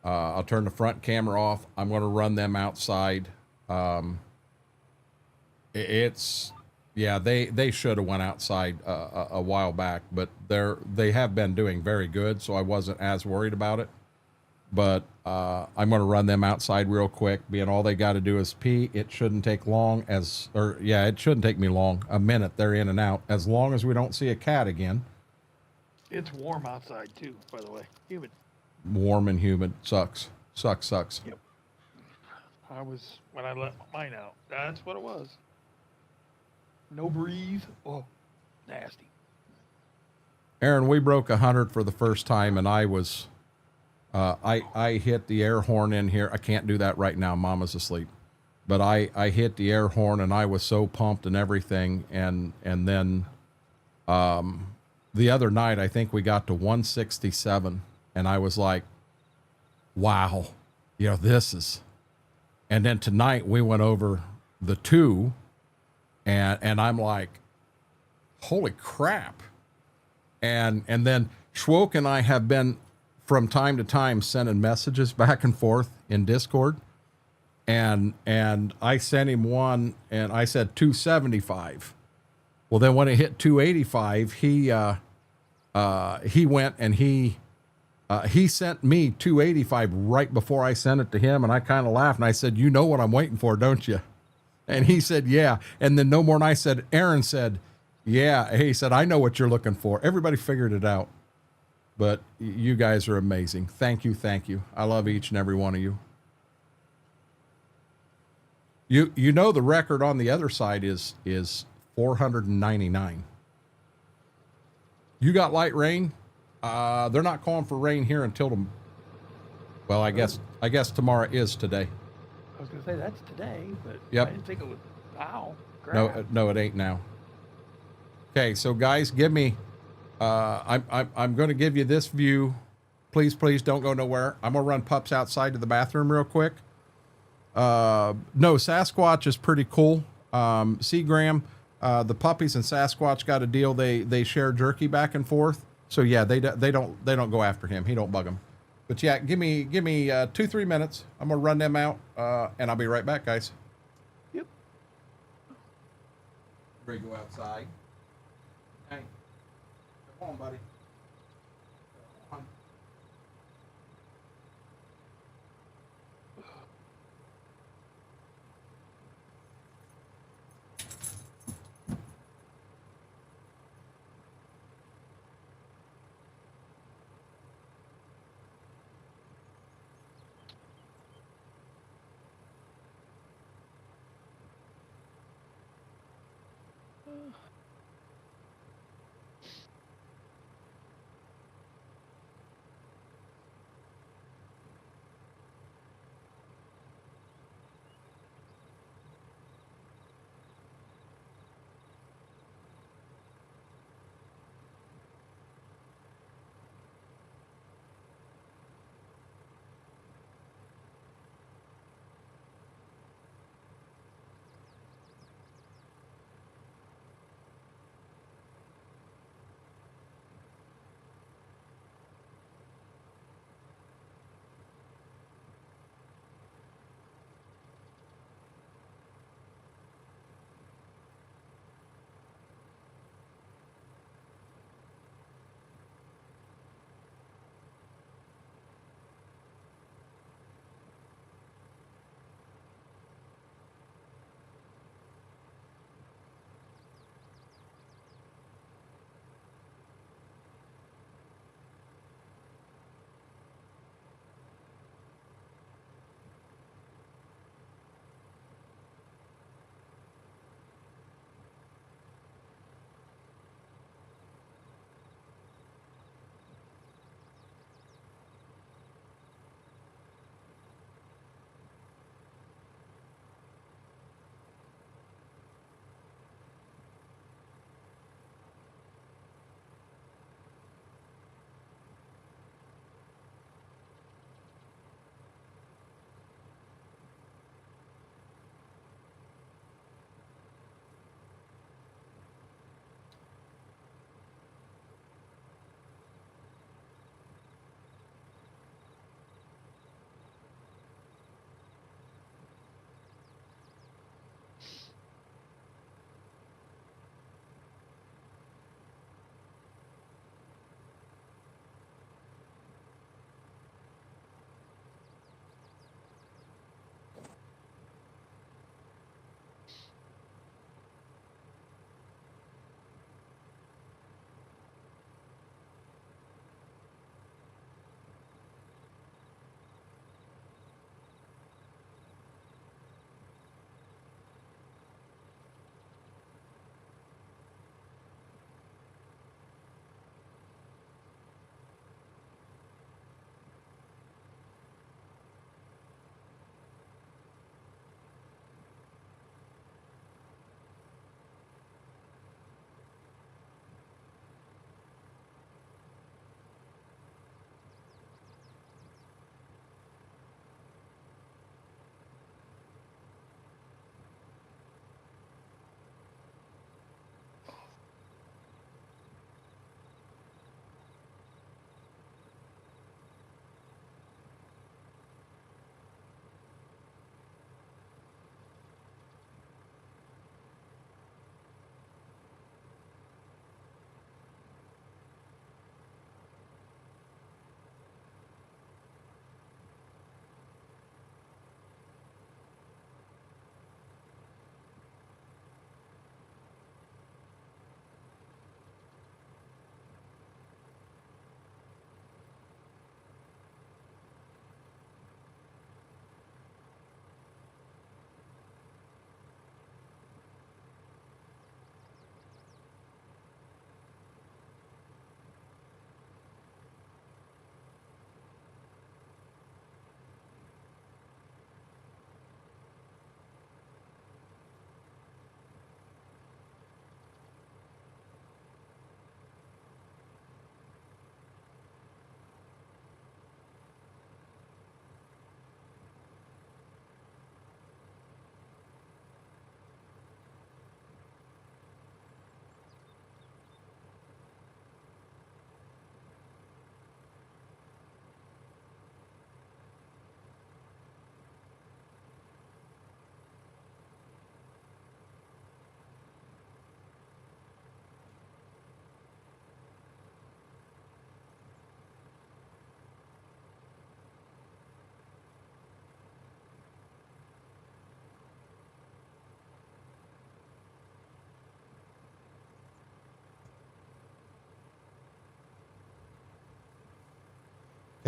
Speaker 1: I'll turn the front camera off. I'm going to run them outside. They should have went outside a while back, but they have been doing very good, so I wasn't as worried about it. But I'm going to run them outside real quick. Being all they got to do is pee. It shouldn't take long it shouldn't take me long. A minute, they're in and out. As long as we don't see a cat again.
Speaker 4: It's warm outside too, by the way. Humid.
Speaker 1: Warm and humid. Sucks. Sucks.
Speaker 4: Yep. When I let mine out, that's what it was. No breeze. Oh, nasty.
Speaker 1: Aaron, we broke 100 for the first time, and I was, I hit the air horn in here. I can't do that right now. Mama's asleep. But I hit the air horn, and I was so pumped and everything. And then the other night, I think we got to 167, and I was like, wow, this is. And then tonight we went over the 2, and I'm like, holy crap. And then Schwoke and I have been from time to time sending messages back and forth in Discord. And I sent him one and I said 275. Well, then when it hit 285, he went and he sent me 285 right before I sent it to him. And I kind of laughed and I said, you know what I'm waiting for, don't you? And he said, yeah. And then no more. And Aaron said, yeah. He said, I know what you're looking for. Everybody figured it out. But you guys are amazing. Thank you. Thank you. I love each and every one of you. You know, the record on the other side is 499. You got light rain. They're not calling for rain here until well, I guess tomorrow is today.
Speaker 4: I was gonna say that's today, but
Speaker 1: yep.
Speaker 4: I didn't think it was. Wow. Crap.
Speaker 1: No, it ain't now. Okay, so guys, give me. I'm going to give you this view. Please don't go nowhere. I'm gonna run pups outside to the bathroom real quick. No, Sasquatch is pretty cool. Seagram, the puppies and Sasquatch got a deal. They share jerky back and forth. So yeah, they don't go after him. He don't bug them. But yeah, give me 2-3 minutes. I'm gonna run them out, and I'll be right back, guys.
Speaker 4: Yep.
Speaker 1: Ready to go outside? Hey, come on, buddy. Come on.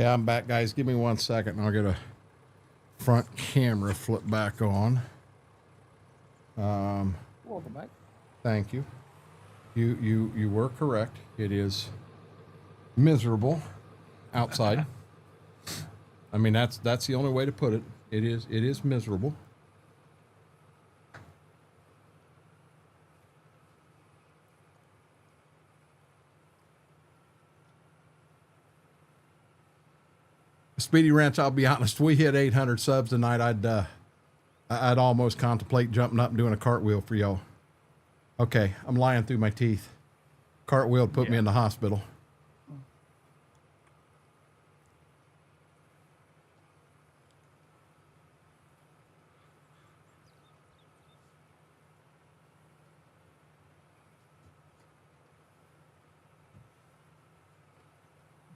Speaker 1: Yeah, I'm back, guys. Give me 1 second and I'll get a front camera flip back on.
Speaker 4: Welcome back.
Speaker 1: Thank you. You were correct. It is miserable outside. I mean, that's the only way to put it. It is miserable. Speedy Ranch, I'll be honest, we hit 800 subs tonight. I'd almost contemplate jumping up and doing a cartwheel for y'all. Okay, I'm lying through my teeth. Cartwheel put me in the hospital.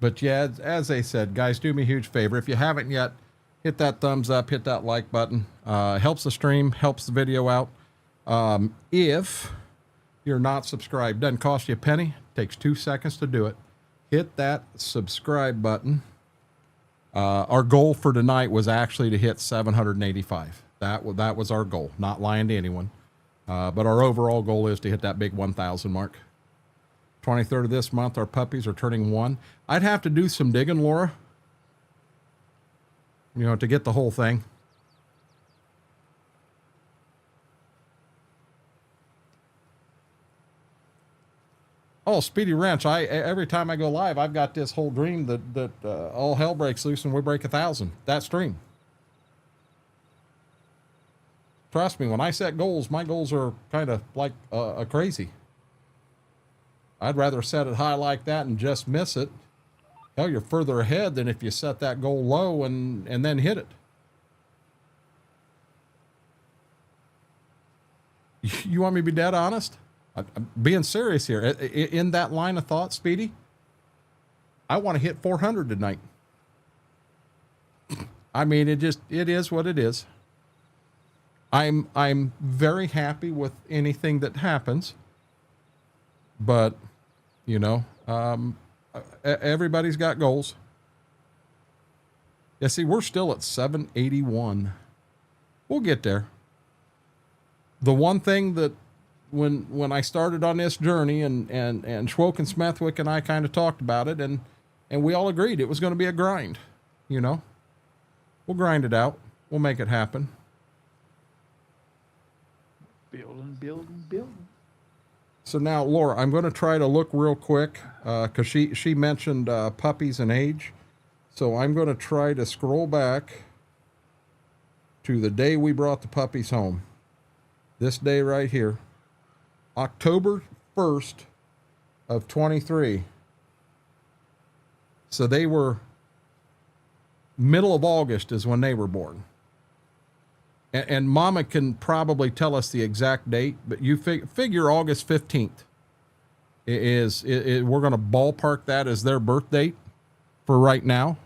Speaker 1: But yeah, as they said, guys, do me a huge favor. If you haven't yet, hit that thumbs up, hit that like button. Helps the stream, helps the video out. If you're not subscribed, doesn't cost you a penny, takes 2 seconds to do it. Hit that subscribe button. Our goal for tonight was actually to hit 785. That was our goal, not lying to anyone. But our overall goal is to hit that big 1,000 mark. 23rd of this month, our puppies are turning 1. I'd have to do some digging, Laura, to get the whole thing. Oh, Speedy Ranch, every time I go live, I've got this whole dream that all hell breaks loose and we break 1,000. That stream. Trust me, when I set goals, my goals are kind of like a crazy. I'd rather set it high like that and just miss it. Hell, you're further ahead than if you set that goal low and then hit it. You want me to be dead honest? I'm being serious here. In that line of thought, Speedy, I want to hit 400 tonight. I mean, it is what it is. I'm very happy with anything that happens, but everybody's got goals. Yeah, see, we're still at 781. We'll get there. The one thing that when I started on this journey and Schwoke and Smethwick and I kind of talked about it and we all agreed it was going to be a grind, We'll grind it out. We'll make it happen.
Speaker 4: Building.
Speaker 1: So now, Laura, I'm going to try to look real quick because she mentioned puppies and age. So I'm going to try to scroll back to the day we brought the puppies home. This day right here, October 1st of 23. So they were middle of August is when they were born. And Mama can probably tell us the exact date, but you figure August 15th we're going to ballpark that as their birth date for right now.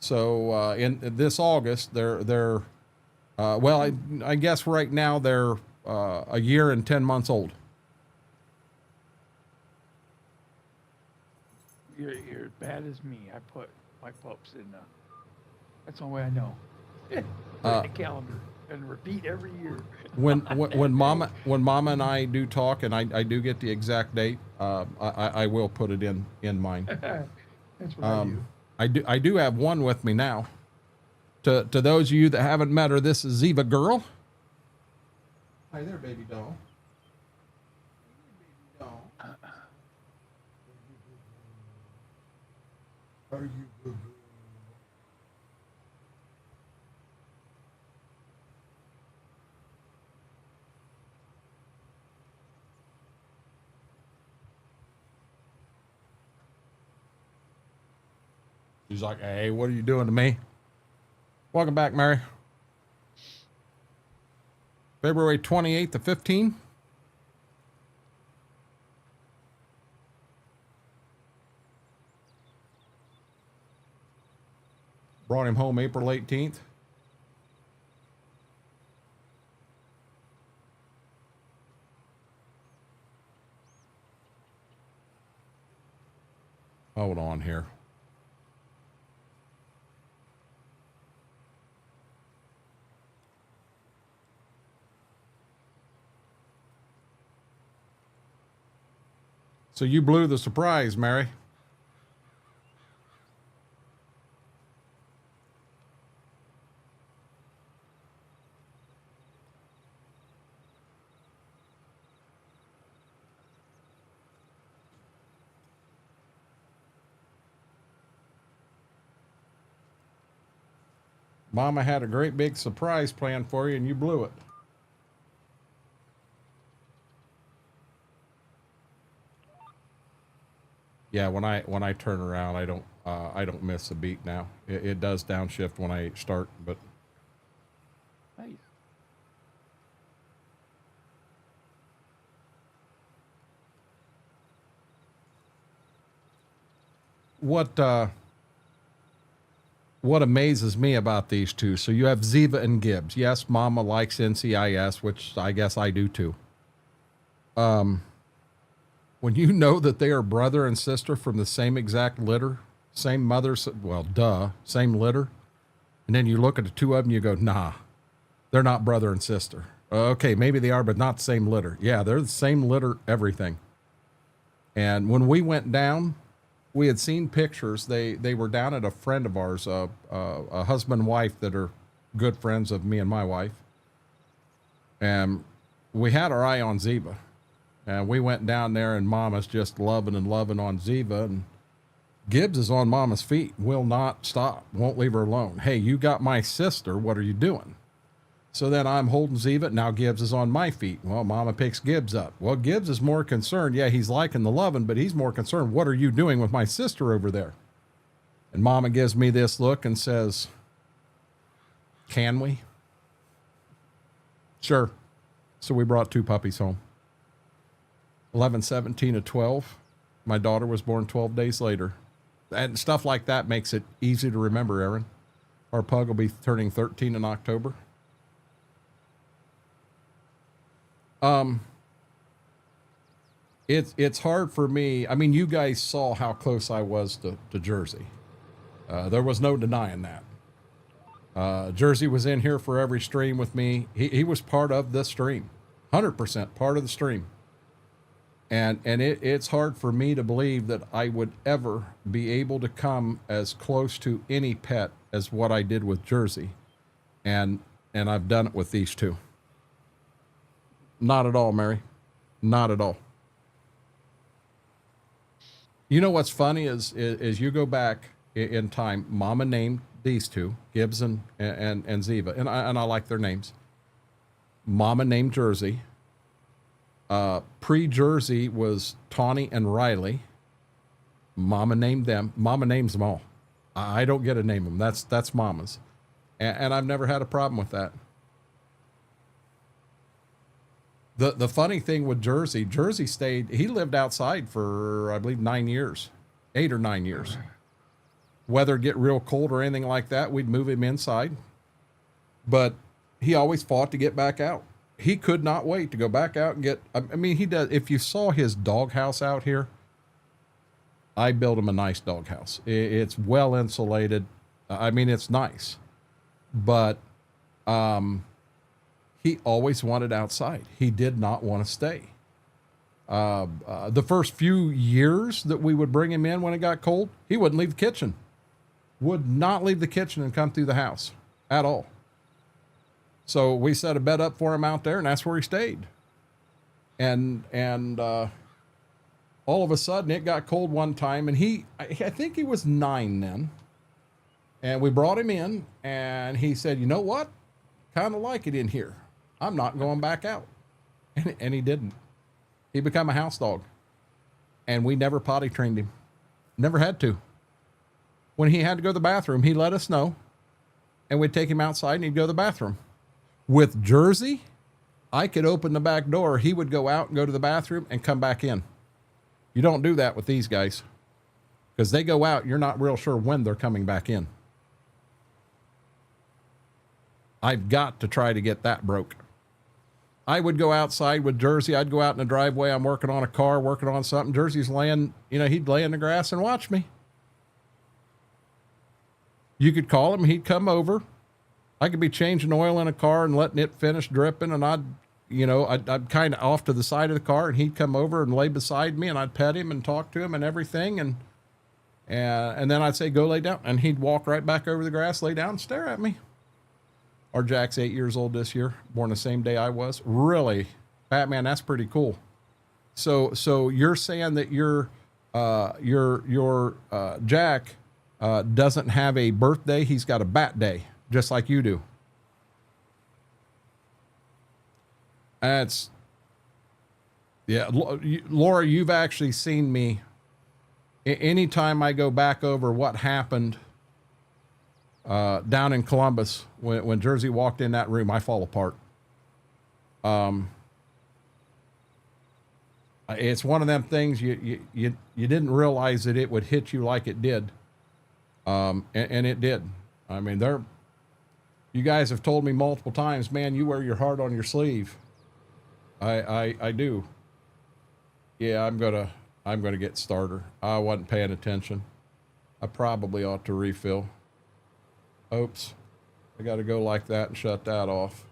Speaker 1: So in this August, they're I guess right now they're a year and 10 months old.
Speaker 4: You're as bad as me. I put my pups in that's the only way I know. The calendar. And repeat every year.
Speaker 1: when Mama and I do talk and I do get the exact date, I will put it in mine.
Speaker 3: That's what
Speaker 1: I do have one with me now. To those of you that haven't met her, this is Ziva Girl. Hi there, baby doll. Are you good? She's like, hey, what are you doing to me? Welcome back, Mary. February 28th of 15. Brought him home April 18th. Hold on here. So you blew the surprise, Mary. Mama had a great big surprise planned for you and you blew it. Yeah, when I turn around, I don't miss a beat now. It does downshift when I start, but
Speaker 4: Nice.
Speaker 1: what amazes me about these two, so you have Ziva and Gibbs. Yes, Mama likes NCIS, which I guess I do too. When you know that they are brother and sister from the same exact litter, same mother, well, duh, same litter, and then you look at the two of them, you go, nah, they're not brother and sister. Okay, maybe they are, but not the same litter. Yeah, they're the same litter, everything. And when we went down, we had seen pictures. They were down at a friend of ours, a husband and wife that are good friends of me and my wife. And we had our eye on Ziva. And we went down there and Mama's just loving and loving on Ziva. And Gibbs is on Mama's feet, will not stop, won't leave her alone. Hey, you got my sister. What are you doing? So then I'm holding Ziva. Now Gibbs is on my feet. Well, Mama picks Gibbs up. Well, Gibbs is more concerned. Yeah, he's liking the loving, but he's more concerned. What are you doing with my sister over there? And Mama gives me this look and says, can we? Sure. So we brought two puppies home. 11, 17, and 12. My daughter was born 12 days later. And stuff like that makes it easy to remember, Aaron. Our pug will be turning 13 in October. It's hard for me. I mean, you guys saw how close I was to Jersey. There was no denying that. Jersey was in here for every stream with me. He was part of the stream, 100% part of the stream. And it's hard for me to believe that I would ever be able to come as close to any pet as what I did with Jersey. And I've done it with these two. Not at all, Mary. Not at all. You know what's funny is you go back in time, Mama named these two, Gibbs and Ziva, and I like their names. Mama named Jersey. Pre-Jersey was Tawny and Riley. Mama named them. Mama names them all. I don't get to name them. That's Mama's. And I've never had a problem with that. The funny thing with Jersey he lived outside for, I believe, 9 years, 8 or 9 years. Weather get real cold or anything like that, we'd move him inside. But he always fought to get back out. He could not wait to go back out and get, I mean, he does. If you saw his doghouse out here, I built him a nice doghouse. It's well insulated. I mean, it's nice, but, he always wanted outside. He did not want to stay. The first few years that we would bring him in when it got cold, he wouldn't leave the kitchen. Would not leave the kitchen and come through the house at all. So we set a bed up for him out there, and that's where he stayed. And all of a sudden, it got cold one time, and I think he was 9 then. And we brought him in, and he said, you know what? Kind of like it in here. I'm not going back out. And he didn't. He became a house dog. And we never potty trained him. Never had to. When he had to go to the bathroom, he let us know. And we'd take him outside and he'd go to the bathroom. With Jersey, I could open the back door. He would go out and go to the bathroom and come back in. You don't do that with these guys. Because they go out, you're not real sure when they're coming back in. I've got to try to get that broke. I would go outside with Jersey. I'd go out in the driveway. I'm working on a car, working on something. Jersey's laying, he'd lay in the grass and watch me. You could call him. He'd come over. I could be changing oil in a car and letting it finish dripping. And I'd, you know, I'd kind of off to the side of the car, and he'd come over and lay beside me, and I'd pet him and talk to him and everything. And then I'd say, go lay down. And he'd walk right back over the grass, lay down, and stare at me. Our Jack's 8 years old this year, born the same day I was. Really, Batman, that's pretty cool. So you're saying that your Jack doesn't have a birthday. He's got a bat day, just like you do. That's, yeah, Laura, you've actually seen me. Anytime I go back over what happened down in Columbus, when Jersey walked in that room, I fall apart. It's one of them things you didn't realize that it would hit you like it did. And it did. I mean, you guys have told me multiple times, man, you wear your heart on your sleeve. I do. Yeah, I'm gonna get starter. I wasn't paying attention. I probably ought to refill. Oops. I got to go like that and shut that off.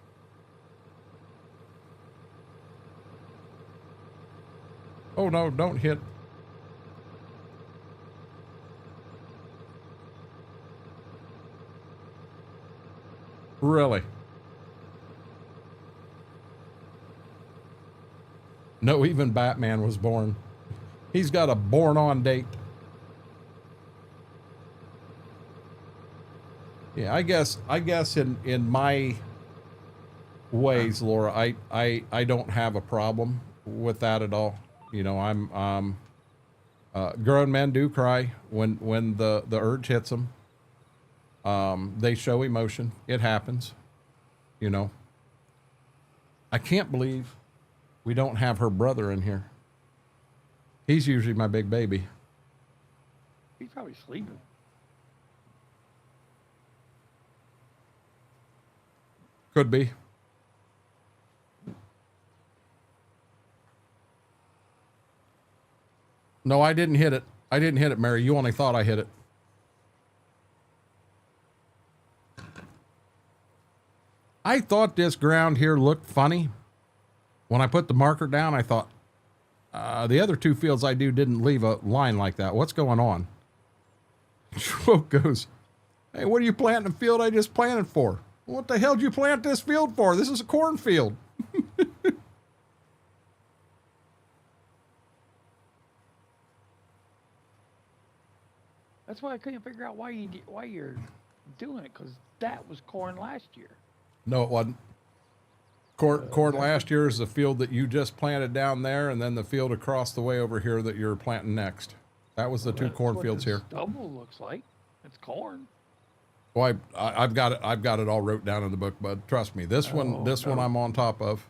Speaker 1: Oh no, don't hit. Really? No, even Batman was born. He's got a born on date. Yeah, I guess in my ways, Laura, I don't have a problem with that at all. You know, grown men do cry when the urge hits them. They show emotion. It happens. You know, I can't believe we don't have her brother in here. He's usually my big baby.
Speaker 4: He's probably sleeping.
Speaker 1: Could be. No, I didn't hit it. I didn't hit it, Mary. You only thought I hit it. I thought this ground here looked funny. When I put the marker down, I thought, the other two fields I do didn't leave a line like that. What's going on? Schwoke goes, hey, what are you planting a field I just planted for? What the hell did you plant this field for? This is a cornfield.
Speaker 4: That's why I couldn't figure out why you're doing it, because that was corn last year.
Speaker 1: No, it wasn't. Corn last year is the field that you just planted down there, and then the field across the way over here that you're planting next. That was the two cornfields here.
Speaker 4: Stubble looks like it's corn.
Speaker 1: Well, I've got it all wrote down in the book, bud. Trust me. This one I'm on top of.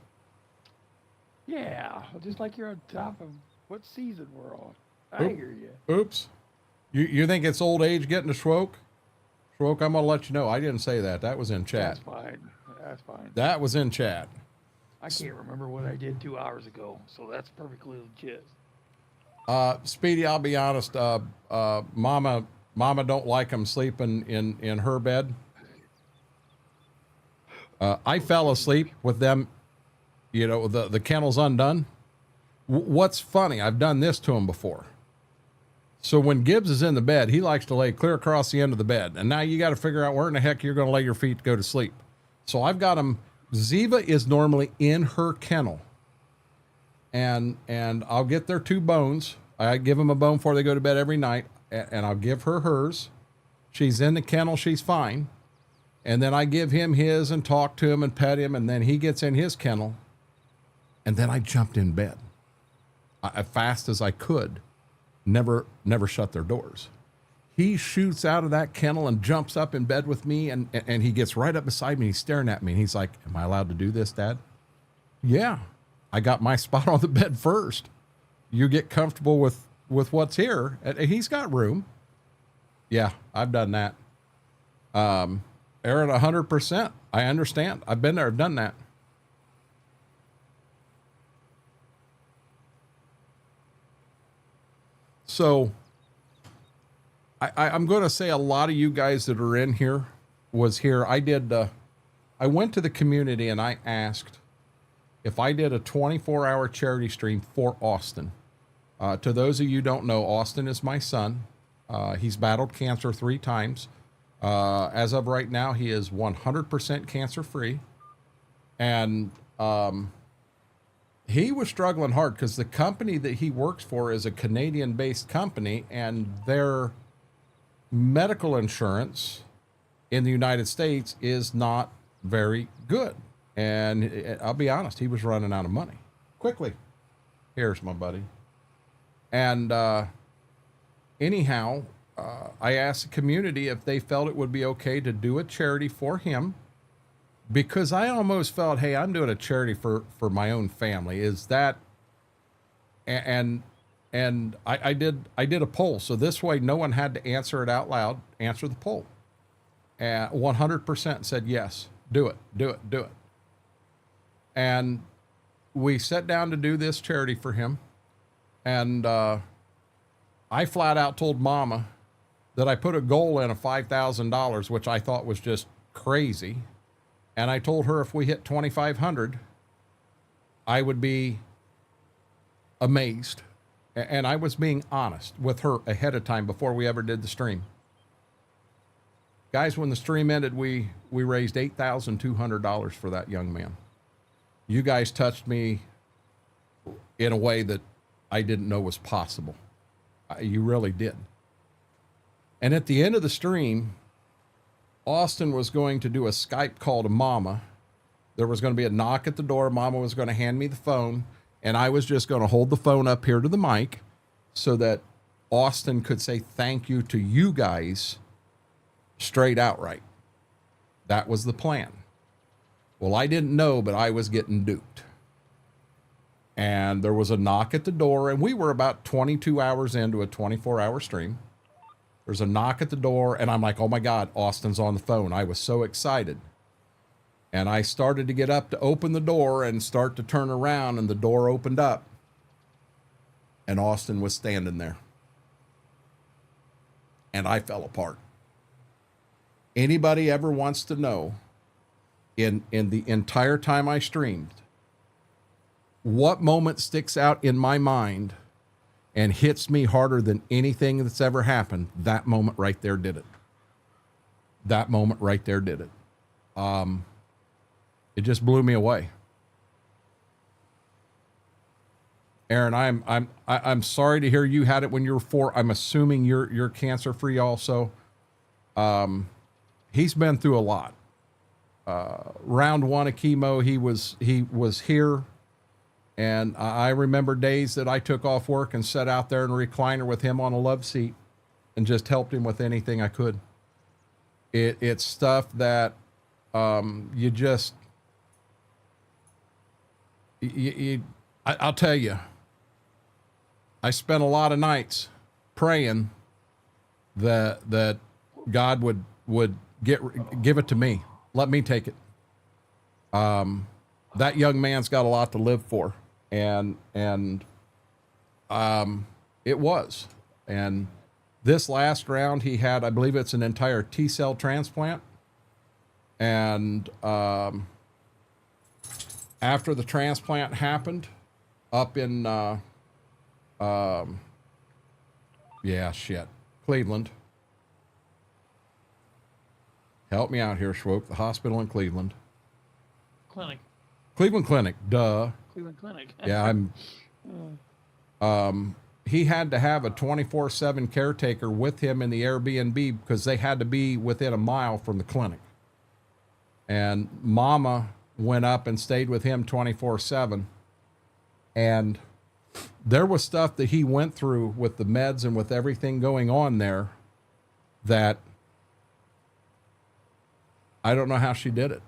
Speaker 4: Yeah, just like you're on top of what season we're on. I hear you.
Speaker 1: Oops. You think it's old age getting a Schwoke? Schwoke, I'm gonna let you know. I didn't say that. That was in chat.
Speaker 4: That's fine. That's fine.
Speaker 1: That was in chat.
Speaker 4: I can't remember what I did 2 hours ago, so that's perfectly legit.
Speaker 1: Speedy, I'll be honest. Mama don't like him sleeping in her bed. I fell asleep with them, you know, the kennels undone. What's funny, I've done this to him before. So when Gibbs is in the bed, he likes to lay clear across the end of the bed. And now you got to figure out where in the heck you're going to lay your feet to go to sleep. So I've got him. Ziva is normally in her kennel. And I'll get their 2 bones. I give them a bone before they go to bed every night. And I'll give her hers. She's in the kennel. She's fine. And then I give him his and talk to him and pet him. And then he gets in his kennel. And then I jumped in bed as fast as I could. Never shut their doors. He shoots out of that kennel and jumps up in bed with me, and he gets right up beside me. He's staring at me, and he's like, am I allowed to do this, Dad? Yeah, I got my spot on the bed first. You get comfortable with what's here. And he's got room. Yeah, I've done that. Aaron, 100%. I understand. I've been there, I've done that. So I'm going to say a lot of you guys that are in here was here. I went to the community and I asked, if I did a 24-hour charity stream for Austin. To those of you who don't know, Austin is my son. He's battled cancer 3 times. As of right now, he is 100% cancer-free. And he was struggling hard because the company that he works for is a Canadian-based company, and their medical insurance in the United States is not very good. And I'll be honest, he was running out of money quickly. Here's my buddy. And anyhow, I asked the community if they felt it would be okay to do a charity for him, because I almost felt, hey, I'm doing a charity for my own family. Is that, and I did a poll. So this way, no one had to answer it out loud, answer the poll. And 100% said, yes, do it, do it, do it. And we sat down to do this charity for him. And I flat out told Mama that I put a goal in of $5,000, which I thought was just crazy. And I told her if we hit 2,500, I would be amazed. And I was being honest with her ahead of time before we ever did the stream. Guys, when the stream ended, we raised $8,200 for that young man. You guys touched me in a way that I didn't know was possible. You really did. And at the end of the stream, Austin was going to do a Skype call to Mama. There was going to be a knock at the door. Mama was going to hand me the phone, and I was just going to hold the phone up here to the mic so that Austin could say thank you to you guys straight outright. That was the plan. Well, I didn't know, but I was getting duped. And there was a knock at the door, and we were about 22 hours into a 24-hour stream. There's a knock at the door, and I'm like, oh my God, Austin's on the phone. I was so excited. And I started to get up to open the door and start to turn around, and the door opened up, and Austin was standing there. And I fell apart. Anybody ever wants to know, in the entire time I streamed, what moment sticks out in my mind and hits me harder than anything that's ever happened? That moment right there did it. That moment right there did it. It just blew me away. Aaron, I'm sorry to hear you had it when you were 4. I'm assuming you're cancer free also. He's been through a lot. Round 1 of chemo, he was here. And I remember days that I took off work and sat out there in a recliner with him on a love seat and just helped him with anything I could. It's stuff that you just, I'll tell you, I spent a lot of nights praying that God would give it to me. Let me take it. That young man's got a lot to live for. And it was. And this last round, he had, I believe it's an entire T-cell transplant. And after the transplant happened up in, Cleveland. Help me out here, Schwope. The hospital in Cleveland. Cleveland Clinic, duh.
Speaker 4: Cleveland Clinic.
Speaker 1: Yeah, he had to have a 24/7 caretaker with him in the Airbnb because they had to be within a mile from the clinic. And Mama went up and stayed with him 24/7. And there was stuff that he went through with the meds and with everything going on there that I don't know how she did it.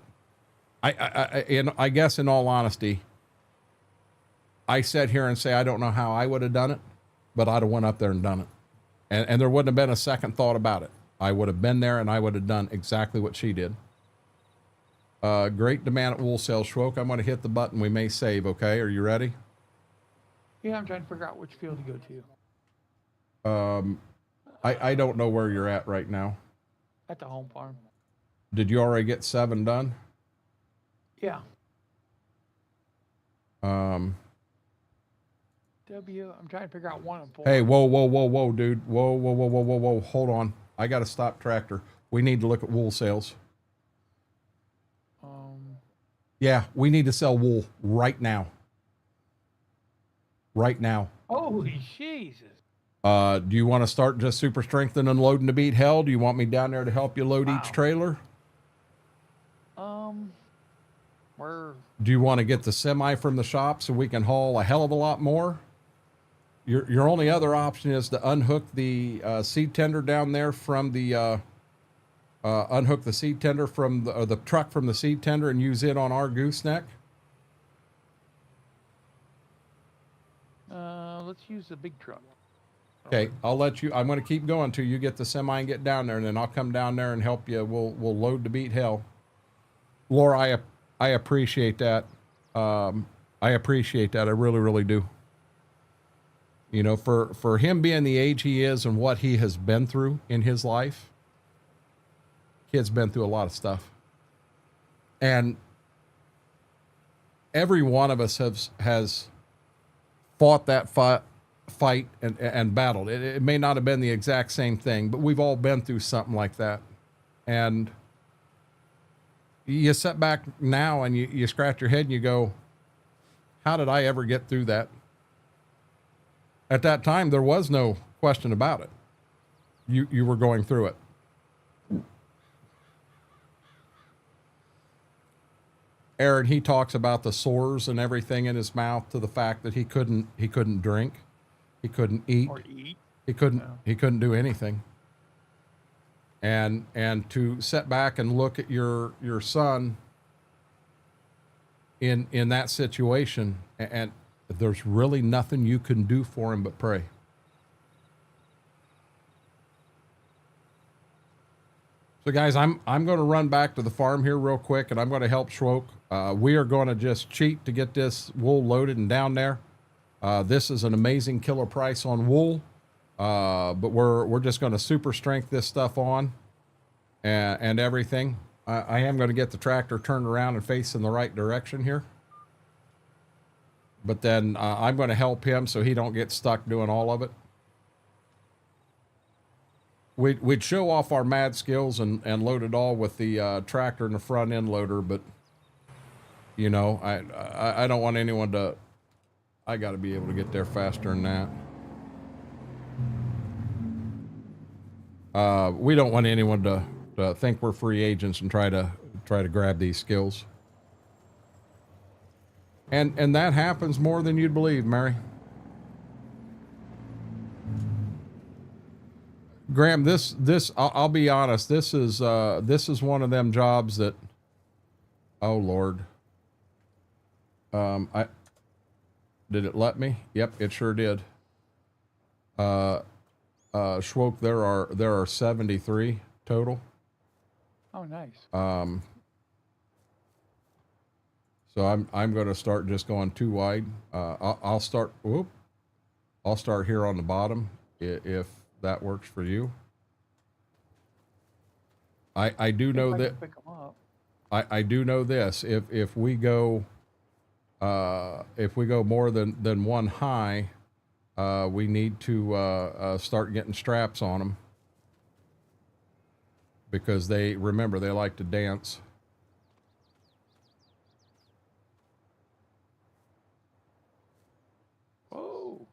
Speaker 1: I guess in all honesty, I sit here and say, I don't know how I would have done it, but I'd have went up there and done it. And there wouldn't have been a second thought about it. I would have been there and I would have done exactly what she did. Great demand at Wool Sales. Schwoke, I'm going to hit the button. We may save. Okay. Are you ready?
Speaker 4: Yeah, I'm trying to figure out which field to go to.
Speaker 1: I don't know where you're at right now.
Speaker 4: At the home farm.
Speaker 1: Did you already get 7 done?
Speaker 4: Yeah.
Speaker 1: Um,
Speaker 4: I'm trying to figure out 1 and 4.
Speaker 1: hey, whoa, dude. Whoa. Hold on. I got to stop tractor. We need to look at wool sales. Yeah, we need to sell wool right now. Right now.
Speaker 4: Holy Jesus.
Speaker 1: Do you want to start just super strengthening and loading to beat hell? Do you want me down there to help you load each trailer? Do you want to get the semi from the shop so we can haul a hell of a lot more? Your only other option is to unhook the seed tender down there from the unhook the seed tender from the truck from the seed tender and use it on our gooseneck.
Speaker 4: Let's use the big truck.
Speaker 1: Okay, I'll let you. I'm going to keep going till you get the semi and get down there, and then I'll come down there and help you. We'll load to beat hell. Laura, I appreciate that. I appreciate that. I really, really do. You know, for him being the age he is and what he has been through in his life, kid's been through a lot of stuff. And every one of us has fought that fight and battled. It may not have been the exact same thing, but we've all been through something like that. And you sit back now and you scratch your head and you go, how did I ever get through that? At that time, there was no question about it. You were going through it. Aaron, he talks about the sores and everything in his mouth to the fact that he couldn't drink, he couldn't eat, he couldn't do anything. And to sit back and look at your son in that situation, and there's really nothing you can do for him but pray. So guys, I'm going to run back to the farm here real quick, and I'm going to help Schwoke. We are going to just cheat to get this wool loaded and down there. This is an amazing killer price on wool, but we're just going to super strength this stuff on and everything. I am going to get the tractor turned around and face in the right direction here. But then I'm going to help him so he don't get stuck doing all of it. We'd show off our mad skills and load it all with the tractor and the front end loader, but you know, I don't want anyone to. I got to be able to get there faster than that. We don't want anyone to think we're free agents and try to grab these skills. And that happens more than you'd believe, Mary. Graham, this I'll be honest, this is one of them jobs that, oh Lord. Did it let me? Yep, it sure did. Schwoke, there are 73 total.
Speaker 4: Oh, nice.
Speaker 1: So I'm going to start just going too wide. I'll start here on the bottom if that works for you. I do know that I do know this. If we go more than one high, we need to start getting straps on them because they like to dance.
Speaker 4: Whoa.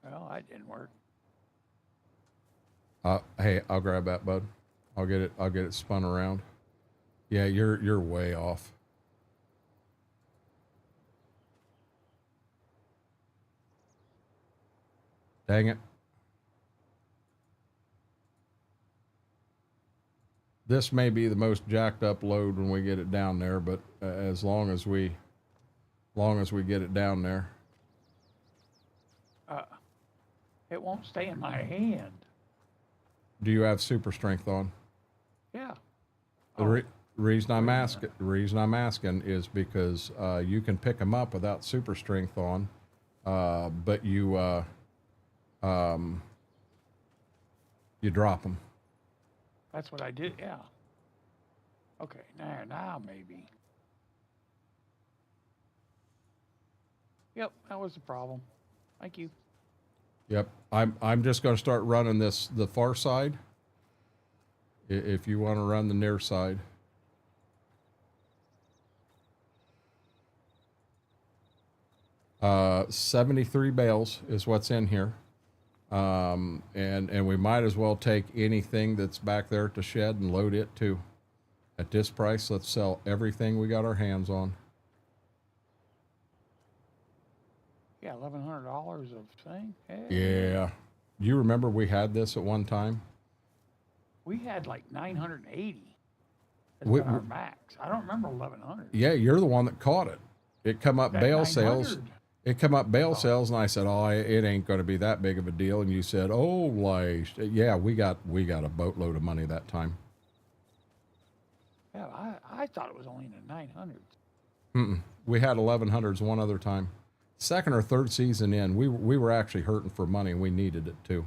Speaker 4: Well, that didn't work.
Speaker 1: Hey, I'll grab that, bud. I'll get it spun around. Yeah, you're way off. Dang it. This may be the most jacked up load when we get it down there, but as long as we get it down there.
Speaker 4: It won't stay in my hand.
Speaker 1: Do you have super strength on?
Speaker 4: Yeah.
Speaker 1: The reason I'm asking is because you can pick them up without super strength on, but you drop them.
Speaker 4: That's what I did. Yeah. Okay. Now maybe. Yep, that was the problem. Thank you.
Speaker 1: Yep. I'm just going to start running the far side. If you want to run the near side. 73 bales is what's in here. And we might as well take anything that's back there at the shed and load it too. At this price, let's sell everything we got our hands on.
Speaker 4: Yeah, $1,100 of thing. Hey.
Speaker 1: Yeah. You remember we had this at one time?
Speaker 4: We had like 980 as
Speaker 1: We-
Speaker 4: our max. I don't remember 1,100.
Speaker 1: Yeah, you're the one that caught it. It come up
Speaker 4: That
Speaker 1: bale sales.
Speaker 4: 900.
Speaker 1: It come up bale sales, and I said, "Oh, it ain't going to be that big of a deal." And you said, "Oh, like, yeah, we got a boatload of money that time."
Speaker 4: Yeah, I thought it was only in the 900s.
Speaker 1: We had 1100s one other time. Second or third season in, we were actually hurting for money, and we needed it too.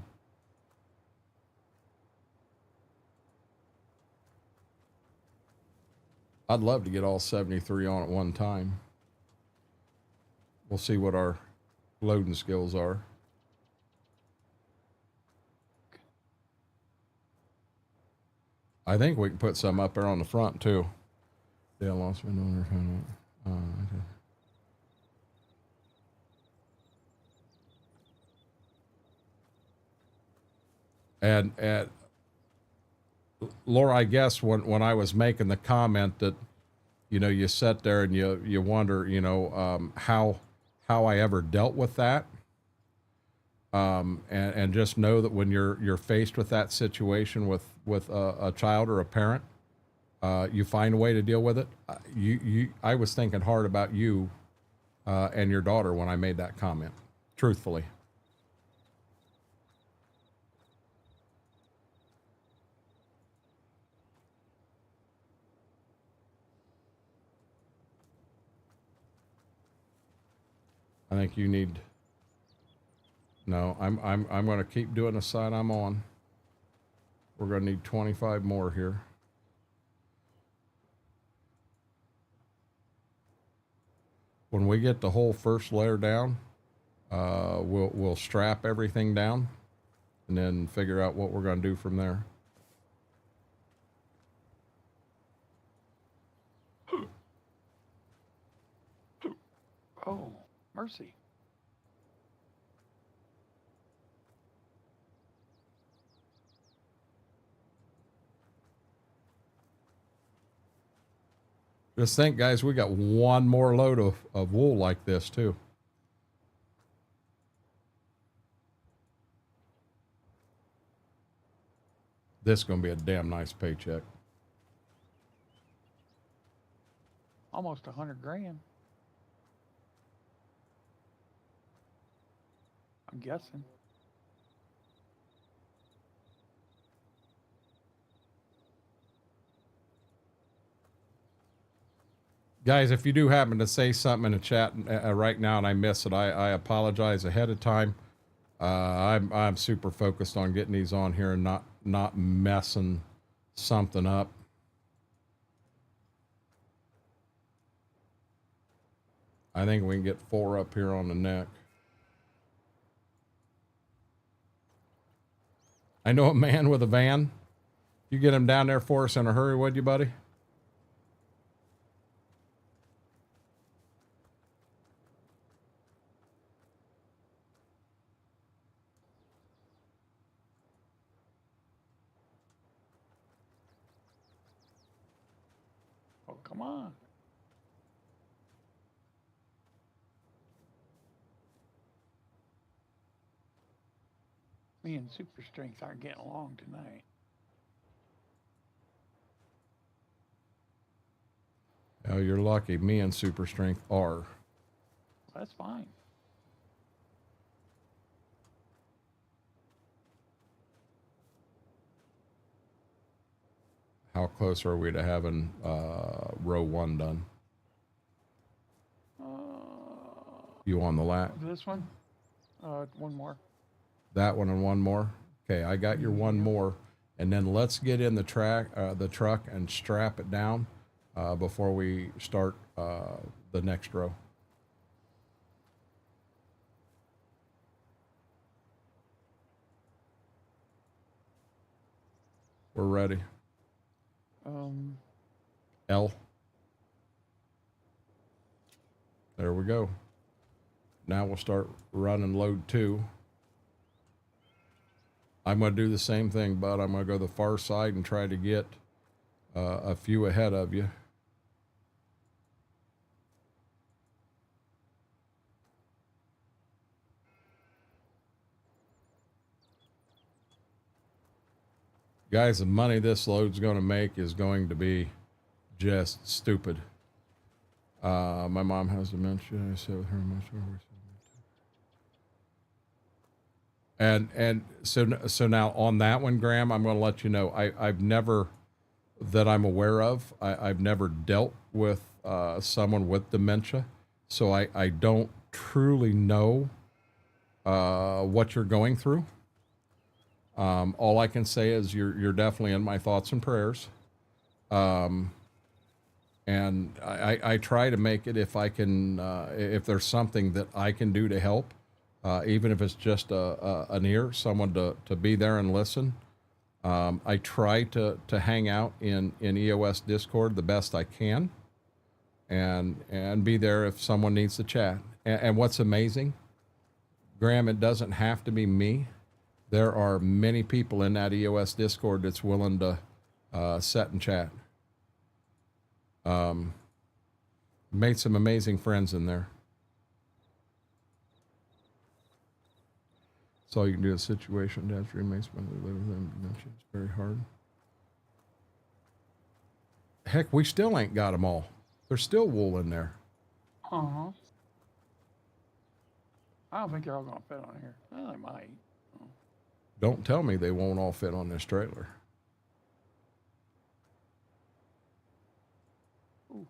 Speaker 1: I'd love to get all 73 on at one time. We'll see what our loading skills are. I think we can put some up there on the front too. Dale lost my owner. Okay. And Laura, I guess when I was making the comment that, you know, you sit there and you wonder, you know, how I ever dealt with that. And just know that when you're faced with that situation with a child or a parent, you find a way to deal with it. I was thinking hard about you and your daughter when I made that comment, truthfully. I think you need. No, I'm going to keep doing the side I'm on. We're going to need 25 more here. When we get the whole first layer down, we'll strap everything down and then figure out what we're going to do from there.
Speaker 4: Oh, mercy.
Speaker 1: Just think, guys, we got one more load of wool like this, too. This is going to be a damn nice paycheck.
Speaker 4: Almost 100 grand. I'm guessing.
Speaker 1: Guys, if you do happen to say something in the chat right now and I miss it, I apologize ahead of time. I'm super focused on getting these on here and not messing something up. I think we can get 4 up here on the neck. I know a man with a van. You get him down there for us in a hurry, would you, buddy?
Speaker 4: Oh, come on. Me and Super Strength aren't getting along tonight.
Speaker 1: Oh, you're lucky. Me and Super Strength are.
Speaker 4: That's fine.
Speaker 1: How close are we to having row 1 done? You on the lat?
Speaker 4: This one? One more.
Speaker 1: That one and one more. Okay, I got your one more, and then let's get in the truck and strap it down before we start the next row. We're ready. L. There we go. Now we'll start running load 2. I'm going to do the same thing, bud. I'm going to go the far side and try to get a few ahead of you. Guys, the money this load's going to make is going to be just stupid. My mom has dementia. I sit with her much more. And so now on that one, Graham, I'm going to let you know, I've never, that I'm aware of, I've never dealt with someone with dementia. So I don't truly know what you're going through. All I can say is you're definitely in my thoughts and prayers. And I try to make it, if I can, if there's something that I can do to help, even if it's just an ear, someone to be there and listen. I try to hang out in EOS Discord the best I can, and be there if someone needs to chat. And what's amazing, Graham, it doesn't have to be me. There are many people in that EOS Discord that's willing to sit and chat. Made some amazing friends in there. That's all you can do in a situation. Dad's roommates, when we live with them, it's very hard. Heck, we still ain't got them all. There's still wool in there.
Speaker 4: I don't think they're all gonna fit on here. Well, they might.
Speaker 1: Don't tell me they won't all fit on this trailer.
Speaker 4: Ooh.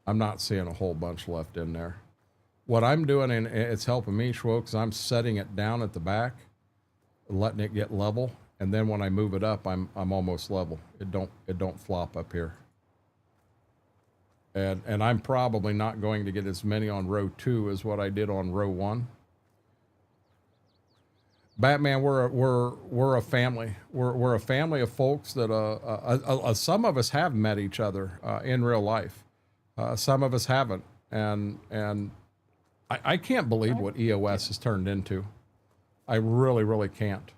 Speaker 1: I'm not seeing a whole bunch left in there. What I'm doing, and it's helping me, Schwo, because I'm setting it down at the back, letting it get level, and then when I move it up, I'm almost level. It don't flop up here. And I'm probably not going to get as many on row 2 as what I did on row 1. Batman, we're a family. We're a family of folks that some of us have met each other in real life. Some of us haven't, and I can't believe what EOS has turned into. I really can't.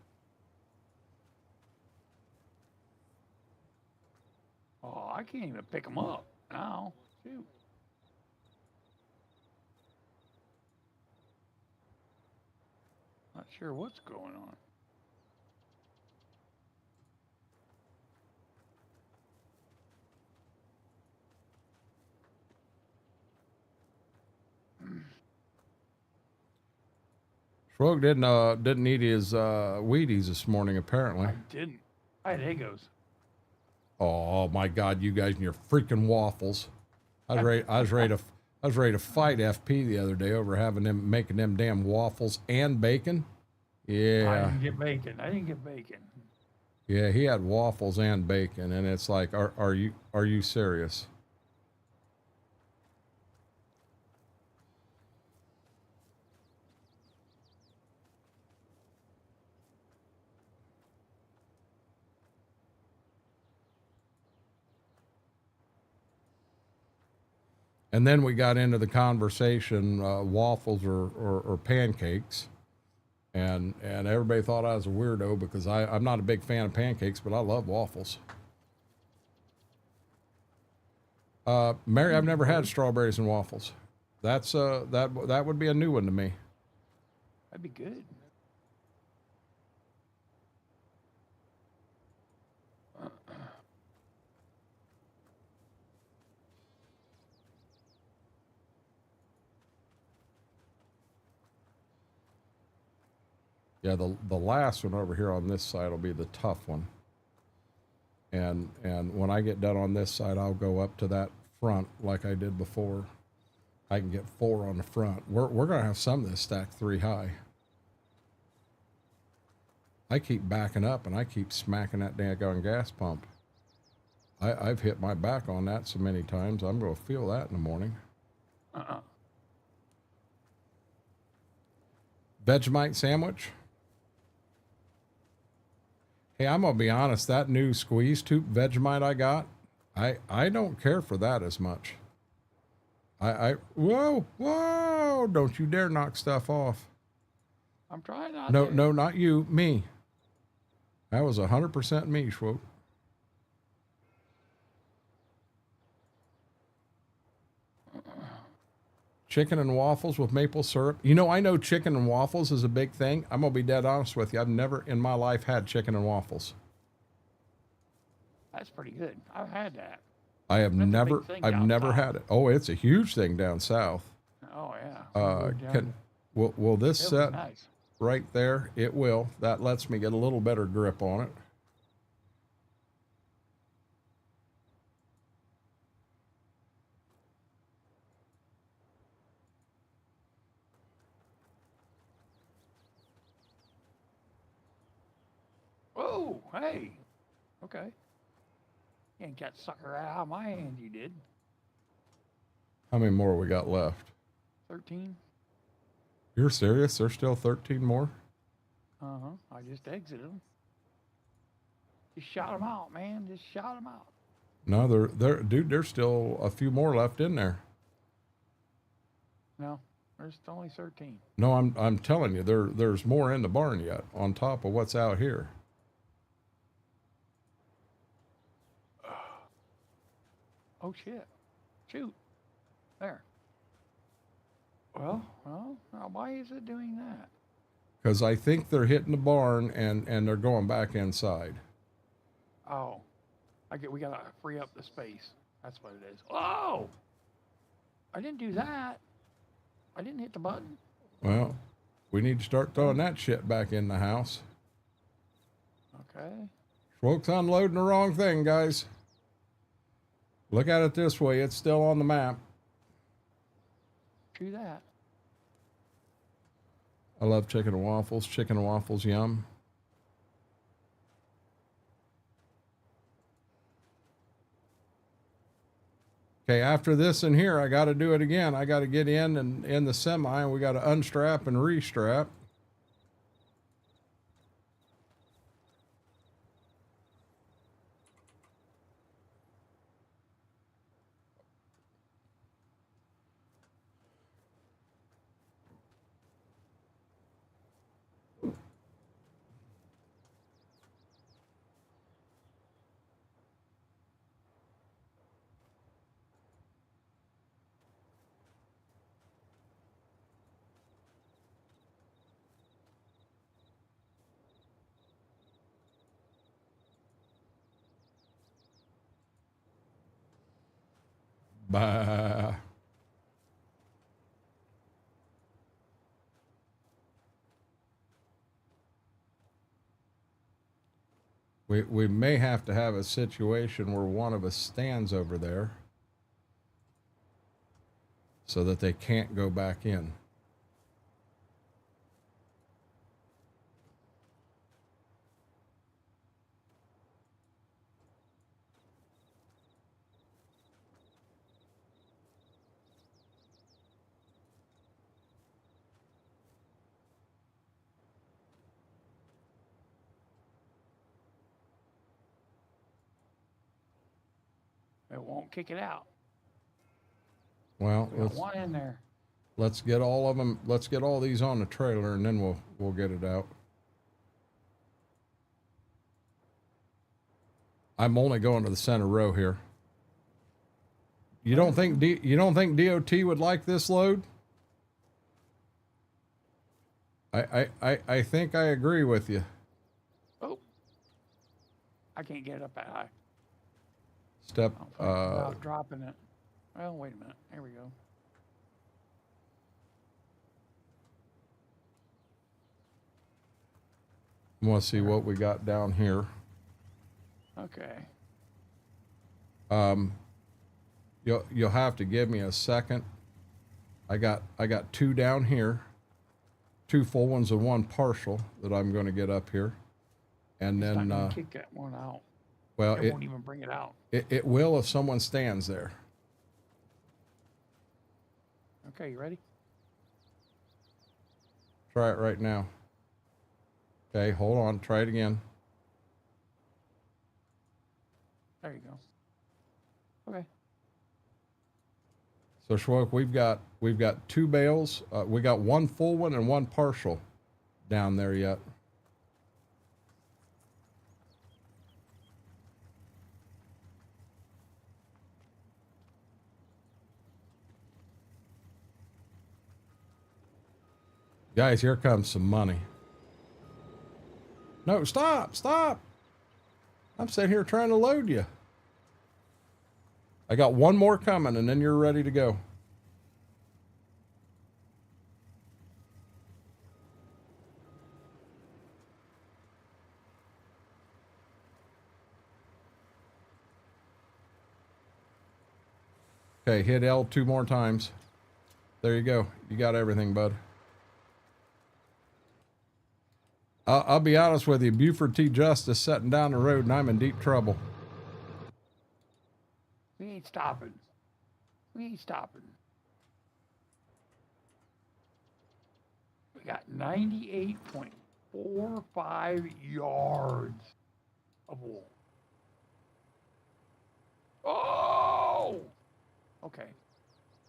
Speaker 4: Oh, I can't even pick them up now. Shoot. Not sure what's going on.
Speaker 1: Schroeg didn't eat his Wheaties this morning, apparently.
Speaker 4: I didn't. I had Eggos.
Speaker 1: Oh my God, you guys and your freaking waffles! I was ready to fight FP the other day over making them damn waffles and bacon. Yeah.
Speaker 4: I didn't get bacon.
Speaker 1: Yeah, he had waffles and bacon, and it's like, are you serious? And then we got into the conversation, waffles or pancakes. And everybody thought I was a weirdo because I'm not a big fan of pancakes, but I love waffles. Mary, I've never had strawberries and waffles. That's that would be a new one to me.
Speaker 4: That'd be good.
Speaker 1: Yeah, the last one over here on this side will be the tough one. And when I get done on this side, I'll go up to that front like I did before. I can get 4 on the front. We're gonna have some of this stacked 3 high. I keep backing up and I keep smacking that daggone gas pump. I've hit my back on that so many times. I'm gonna feel that in the morning. Vegemite sandwich. Hey, I'm gonna be honest. That new squeeze tube Vegemite I got, I don't care for that as much. Whoa! Don't you dare knock stuff off.
Speaker 4: I'm trying not
Speaker 1: No,
Speaker 4: to.
Speaker 1: no, not you, me. That was 100% me, Schwope. Chicken and waffles with maple syrup. You know, I know chicken and waffles is a big thing. I'm gonna be dead honest with you. I've never in my life had chicken and waffles.
Speaker 4: That's pretty good. I've had that.
Speaker 1: I have
Speaker 4: That's a big
Speaker 1: never,
Speaker 4: thing
Speaker 1: I've
Speaker 4: down
Speaker 1: never
Speaker 4: south.
Speaker 1: had it. Oh, it's a huge thing down south.
Speaker 4: Oh yeah. We were down
Speaker 1: Will this
Speaker 4: there. It was
Speaker 1: set
Speaker 4: nice.
Speaker 1: right there? It will. That lets me get a little better grip on it.
Speaker 4: Oh, hey. Okay. You ain't got sucker right out of my hand, you did.
Speaker 1: How many more we got left?
Speaker 4: 13.
Speaker 1: You're serious? There's still 13 more?
Speaker 4: I just exited them. Just shot them out, man. Just shot them out.
Speaker 1: No, dude, there's still a few more left in there.
Speaker 4: No, there's only 13.
Speaker 1: No, I'm telling you, there's more in the barn yet on top of what's out here.
Speaker 4: Oh shit! Shoot! There. Well, now why is it doing that?
Speaker 1: Because I think they're hitting the barn and they're going back inside.
Speaker 4: Oh, we gotta free up the space. That's what it is. Oh! I didn't do that. I didn't hit the button.
Speaker 1: Well, we need to start throwing that shit back in the house.
Speaker 4: Okay.
Speaker 1: Folks unloading the wrong thing, guys. Look at it this way, it's still on the map.
Speaker 4: Do that.
Speaker 1: I love chicken and waffles. Chicken and waffles, yum. Okay, after this in here, I got to do it again. I got to get in and in the semi, and we got to unstrap and restrap. Bah. We may have to have a situation where one of us stands over there so that they can't go back in.
Speaker 4: It won't kick it out.
Speaker 1: Well,
Speaker 4: We got one in there.
Speaker 1: let's get all of them. Let's get all these on the trailer, and then we'll get it out. I'm only going to the center row here. You don't think DOT would like this load? I think I agree with you.
Speaker 4: Oh. I can't get it up that high.
Speaker 1: Step
Speaker 4: I'm thinking about dropping it. Well, wait a minute. Here we go.
Speaker 1: I want to see what we got down here.
Speaker 4: Okay.
Speaker 1: You'll have to give me a second. I got two down here, two full ones and one partial that I'm going to get up here, and
Speaker 4: It's
Speaker 1: then
Speaker 4: not gonna kick that one out.
Speaker 1: well,
Speaker 4: It won't even bring it out.
Speaker 1: it will if someone stands there.
Speaker 4: Okay, you ready?
Speaker 1: Try it right now. Okay, hold on. Try it again.
Speaker 4: There you go. Okay.
Speaker 1: So Schwoke, we've got 2 bales. We got 1 full one and 1 partial down there yet. Guys, here comes some money. No, stop, stop. I'm sitting here trying to load you. I got 1 more coming and then you're ready to go. Okay, hit L 2 more times. There you go. You got everything, bud. I'll be honest with you, Buford T. Justice setting down the road and I'm in deep trouble.
Speaker 4: We ain't stopping. We ain't stopping. We got 98.45 yards of wool. Oh! Okay.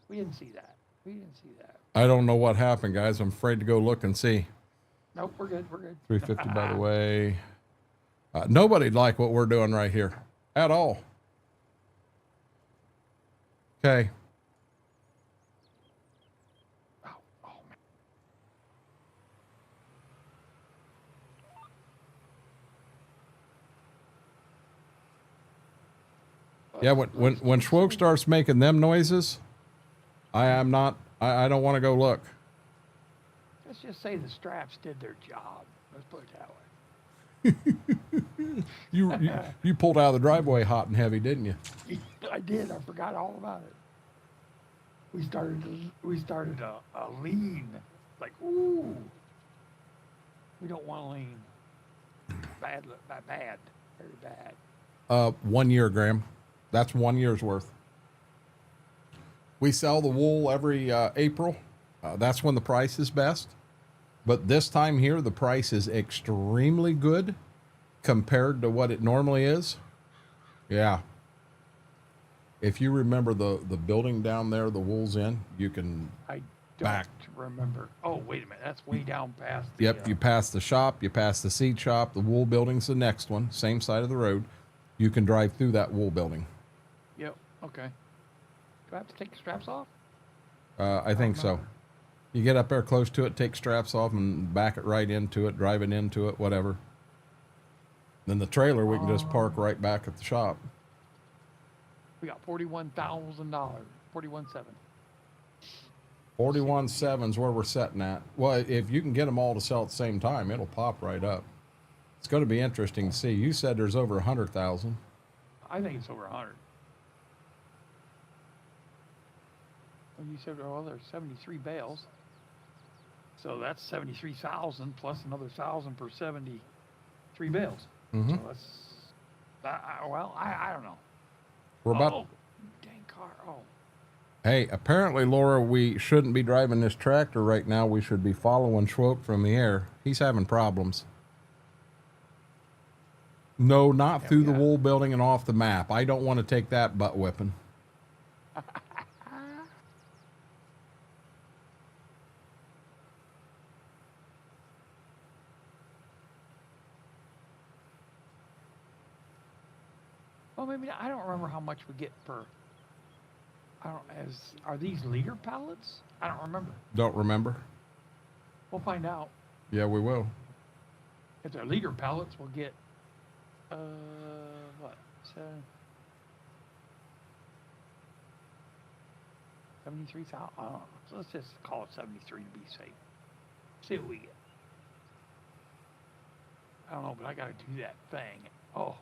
Speaker 4: We didn't see that. We didn't see that.
Speaker 1: I don't know what happened, guys. I'm afraid to go look and see.
Speaker 4: Nope, we're good. We're good.
Speaker 1: 350 by the way. Nobody'd like what we're doing right here at all. Okay.
Speaker 4: Oh, man.
Speaker 1: Yeah, when Schwoke starts making them noises, I don't want to go look.
Speaker 4: Let's just say the straps did their job. Let's put it that way.
Speaker 1: You pulled out of the driveway hot and heavy, didn't you?
Speaker 4: I did. I forgot all about it. We started a lean. Like, ooh. We don't want to lean. Bad. Very bad.
Speaker 1: 1 year, Graham. That's 1 year's worth. We sell the wool every April. That's when the price is best. But this time here, the price is extremely good compared to what it normally is. Yeah. If you remember the building down there, the wool's in, you can
Speaker 4: I don't remember. Oh, wait a minute. That's way down past the...
Speaker 1: Yep, you pass the shop, you pass the seed shop, the wool building's the next one, same side of the road. You can drive through that wool building.
Speaker 4: Yep, okay. Do I have to take the straps off?
Speaker 1: I think so. You get up there close to it, take straps off and back it right into it, drive it into it, whatever. Then the trailer, we can just park right back at the shop.
Speaker 4: We got $41,000. 41.7.
Speaker 1: 41.7's where we're setting at. Well, if you can get them all to sell at the same time, it'll pop right up. It's going to be interesting to see. You said there's over 100,000.
Speaker 4: I think it's over 100. Well, you said, well, there's 73 bales. So that's 73,000 plus another 1,000 per 73 bales.
Speaker 1: Mm-hmm.
Speaker 4: So that's, I don't know.
Speaker 1: We're about.
Speaker 4: Oh, dang car. Oh.
Speaker 1: Hey, apparently, Laura, we shouldn't be driving this tractor right now. We should be following Schwoke from the air. He's having problems. No, not through the wool building and off the map. I don't want to take that butt whipping.
Speaker 4: Well, maybe I don't remember how much we get per. Are these liter pallets? I don't remember.
Speaker 1: Don't remember?
Speaker 4: We'll find out.
Speaker 1: Yeah, we will.
Speaker 4: If they're liter pallets, we'll get what? 73,000. I don't know. So let's just call it 73 to be safe. See what we get. I don't know, but I got to do that thing. Oh,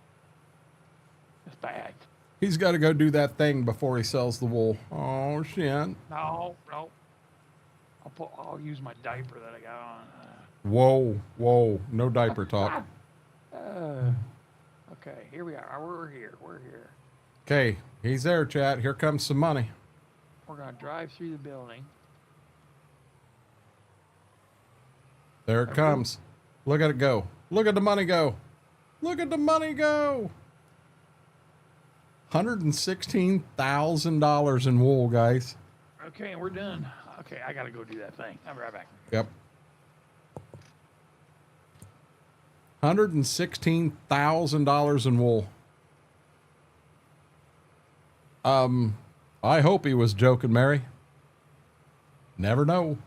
Speaker 4: it's bad.
Speaker 1: He's got to go do that thing before he sells the wool. Oh, shit.
Speaker 4: No. I'll use my diaper that I got on.
Speaker 1: Whoa. No diaper talk.
Speaker 4: Okay, here we are. We're here.
Speaker 1: Okay, he's there, chat. Here comes some money.
Speaker 4: We're going to drive through the building.
Speaker 1: There it comes. Look at it go. Look at the money go. Look at the money go. $116,000 in wool, guys.
Speaker 4: Okay, and we're done. Okay, I gotta go do that thing. I'll be right back.
Speaker 1: Yep. $116,000 in wool. I hope he was joking, Mary. Never know.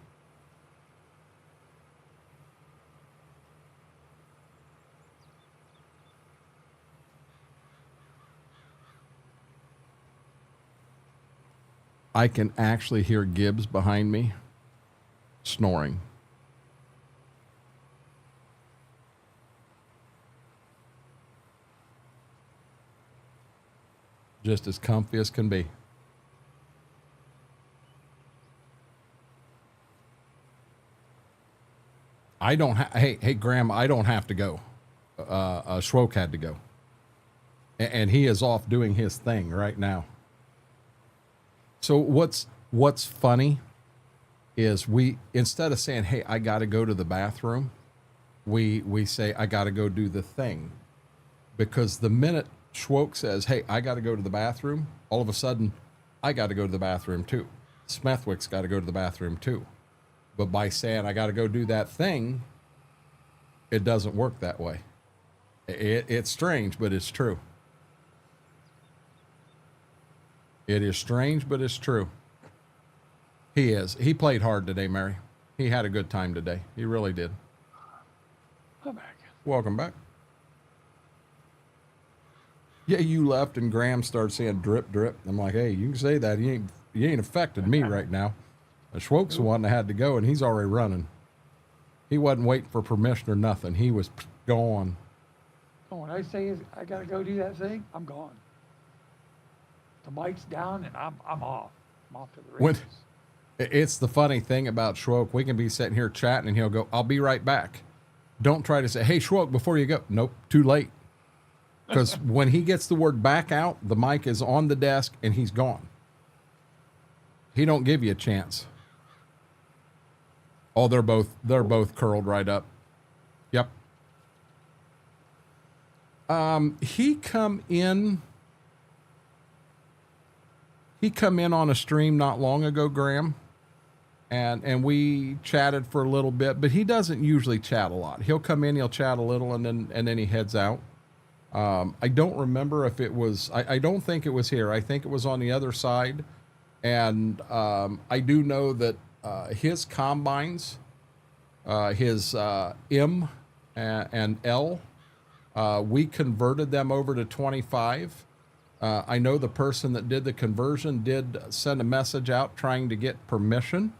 Speaker 1: I can actually hear Gibbs behind me snoring. Just as comfy as can be. Hey, Graham, I don't have to go. Schwoke had to go. And he is off doing his thing right now. So what's funny is we, instead of saying, hey, I got to go to the bathroom, we say, I got to go do the thing. Because the minute Schwoke says, hey, I got to go to the bathroom, all of a sudden, I got to go to the bathroom too. Smethwick's got to go to the bathroom too. But by saying I got to go do that thing, it doesn't work that way. It's strange, but it's true. It is strange, but it's true. He is. He played hard today, Mary. He had a good time today. He really did.
Speaker 4: I'm back.
Speaker 1: Welcome back. Yeah, you left and Graham started saying drip, drip. I'm like, hey, you can say that. You ain't affected me right now. Schwoke's the one that had to go, and he's already running. He wasn't waiting for permission or nothing. He was gone.
Speaker 4: Oh, when I say I gotta go do that thing, I'm gone. The mic's down and I'm off. I'm off to the races.
Speaker 1: It's the funny thing about Schwoke. We can be sitting here chatting, and he'll go, I'll be right back. Don't try to say, hey, Schwoke, before you go. Nope, too late. Because when he gets the word back out, the mic is on the desk, and he's gone. He don't give you a chance. Oh, they're both curled right up. Yep. He come in on a stream not long ago, Graham, and we chatted for a little bit, but he doesn't usually chat a lot. He'll come in, he'll chat a little, and then he heads out. I don't remember if it was, I don't think it was here. I think it was on the other side. And I do know that his combines, his M and L, we converted them over to 25. I know the person that did the conversion did send a message out trying to get permission.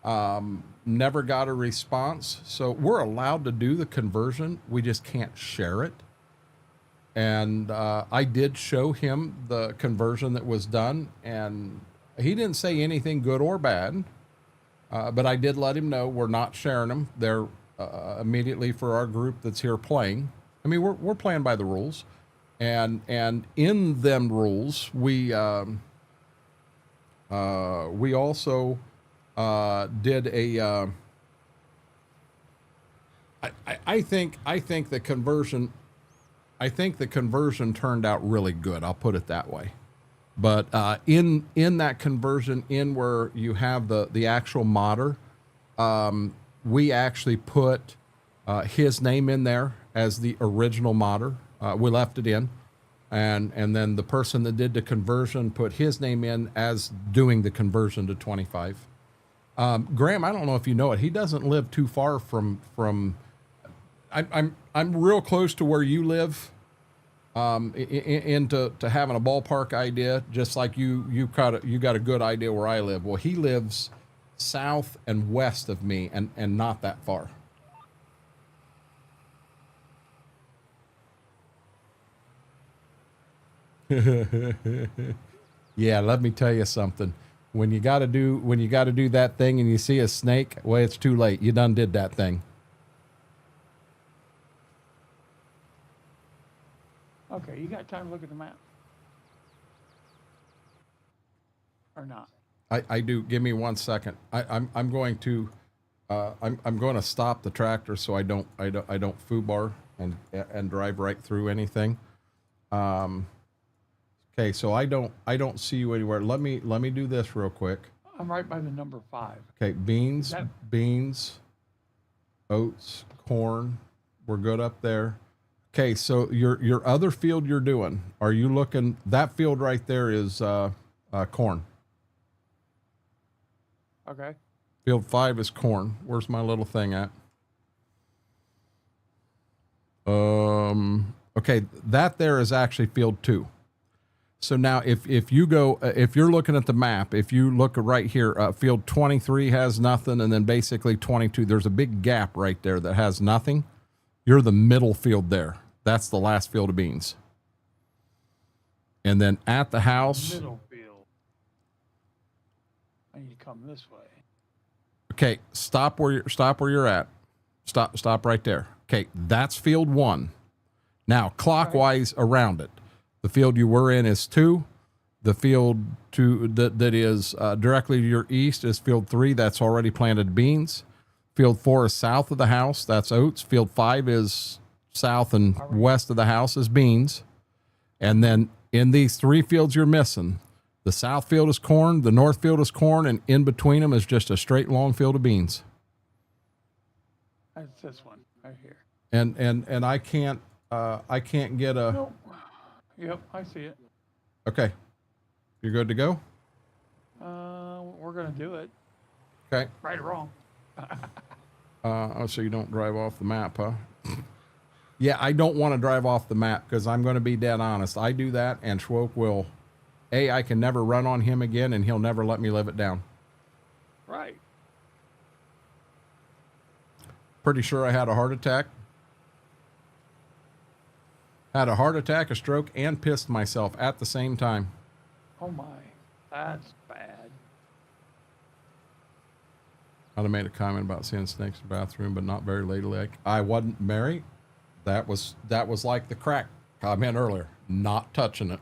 Speaker 1: Never got a response. So we're allowed to do the conversion. We just can't share it. And I did show him the conversion that was done, and he didn't say anything good or bad, but I did let him know we're not sharing them. They're immediately for our group that's here playing. I mean, we're playing by the rules, and in them rules, we also did a. I think the conversion. I think the conversion turned out really good. I'll put it that way. But in that conversion, in where you have the actual modder, we actually put his name in there as the original modder. We left it in, and then the person that did the conversion put his name in as doing the conversion to 25. Graham, I don't know if you know it. He doesn't live too far from. I'm real close to where you live. Into having a ballpark idea, just like you got a good idea where I live. Well, he lives south and west of me, and not that far. Yeah, let me tell you something. When you got to do that thing, and you see a snake, well, it's too late. You done did that thing.
Speaker 4: Okay, you got time to look at the map? Or not?
Speaker 1: I do. Give me 1 second. I'm going to I'm going to stop the tractor so I don't foobar and drive right through anything. Okay, so I don't see you anywhere. Let me do this real quick.
Speaker 4: I'm right by the number 5.
Speaker 1: Okay, beans,
Speaker 4: That-
Speaker 1: beans, oats, corn. We're good up there. Okay, so your other field you're doing, are you looking, that field right there is corn.
Speaker 4: Okay.
Speaker 1: Field 5 is corn. Where's my little thing at? Okay, that there is actually field 2. So now if you go, if you're looking at the map, if you look right here, field 23 has nothing, and then basically 22, there's a big gap right there that has nothing. You're the middle field there. That's the last field of beans. And then at the house.
Speaker 4: Middle field. I need to come this way.
Speaker 1: Okay, stop where you're at. Stop right there. Okay, that's field 1. Now clockwise around it. The field you were in is 2. The field 2 that is directly to your east is field 3. That's already planted beans. Field 4 is south of the house. That's oats. Field 5 is south and west of the house is beans. And then in these 3 fields you're missing, the south field is corn, the north field is corn, and in between them is just a straight long field of beans.
Speaker 4: That's this one right here.
Speaker 1: And I can't get a.
Speaker 4: Nope. Yep, I see it.
Speaker 1: Okay, you're good to go.
Speaker 4: We're gonna do it.
Speaker 1: Okay.
Speaker 4: Right or wrong.
Speaker 1: Oh, so you don't drive off the map, huh? Yeah, I don't want to drive off the map because I'm going to be dead honest. I do that, and Schwoke will. I can never run on him again, and he'll never let me live it down.
Speaker 4: Right.
Speaker 1: Pretty sure I had a heart attack. Had a heart attack, a stroke, and pissed myself at the same time.
Speaker 4: Oh my, that's bad.
Speaker 1: I'd have made a comment about seeing snakes in the bathroom, but not very ladylike. I wasn't Mary. That was like the crack comment earlier. Not touching it.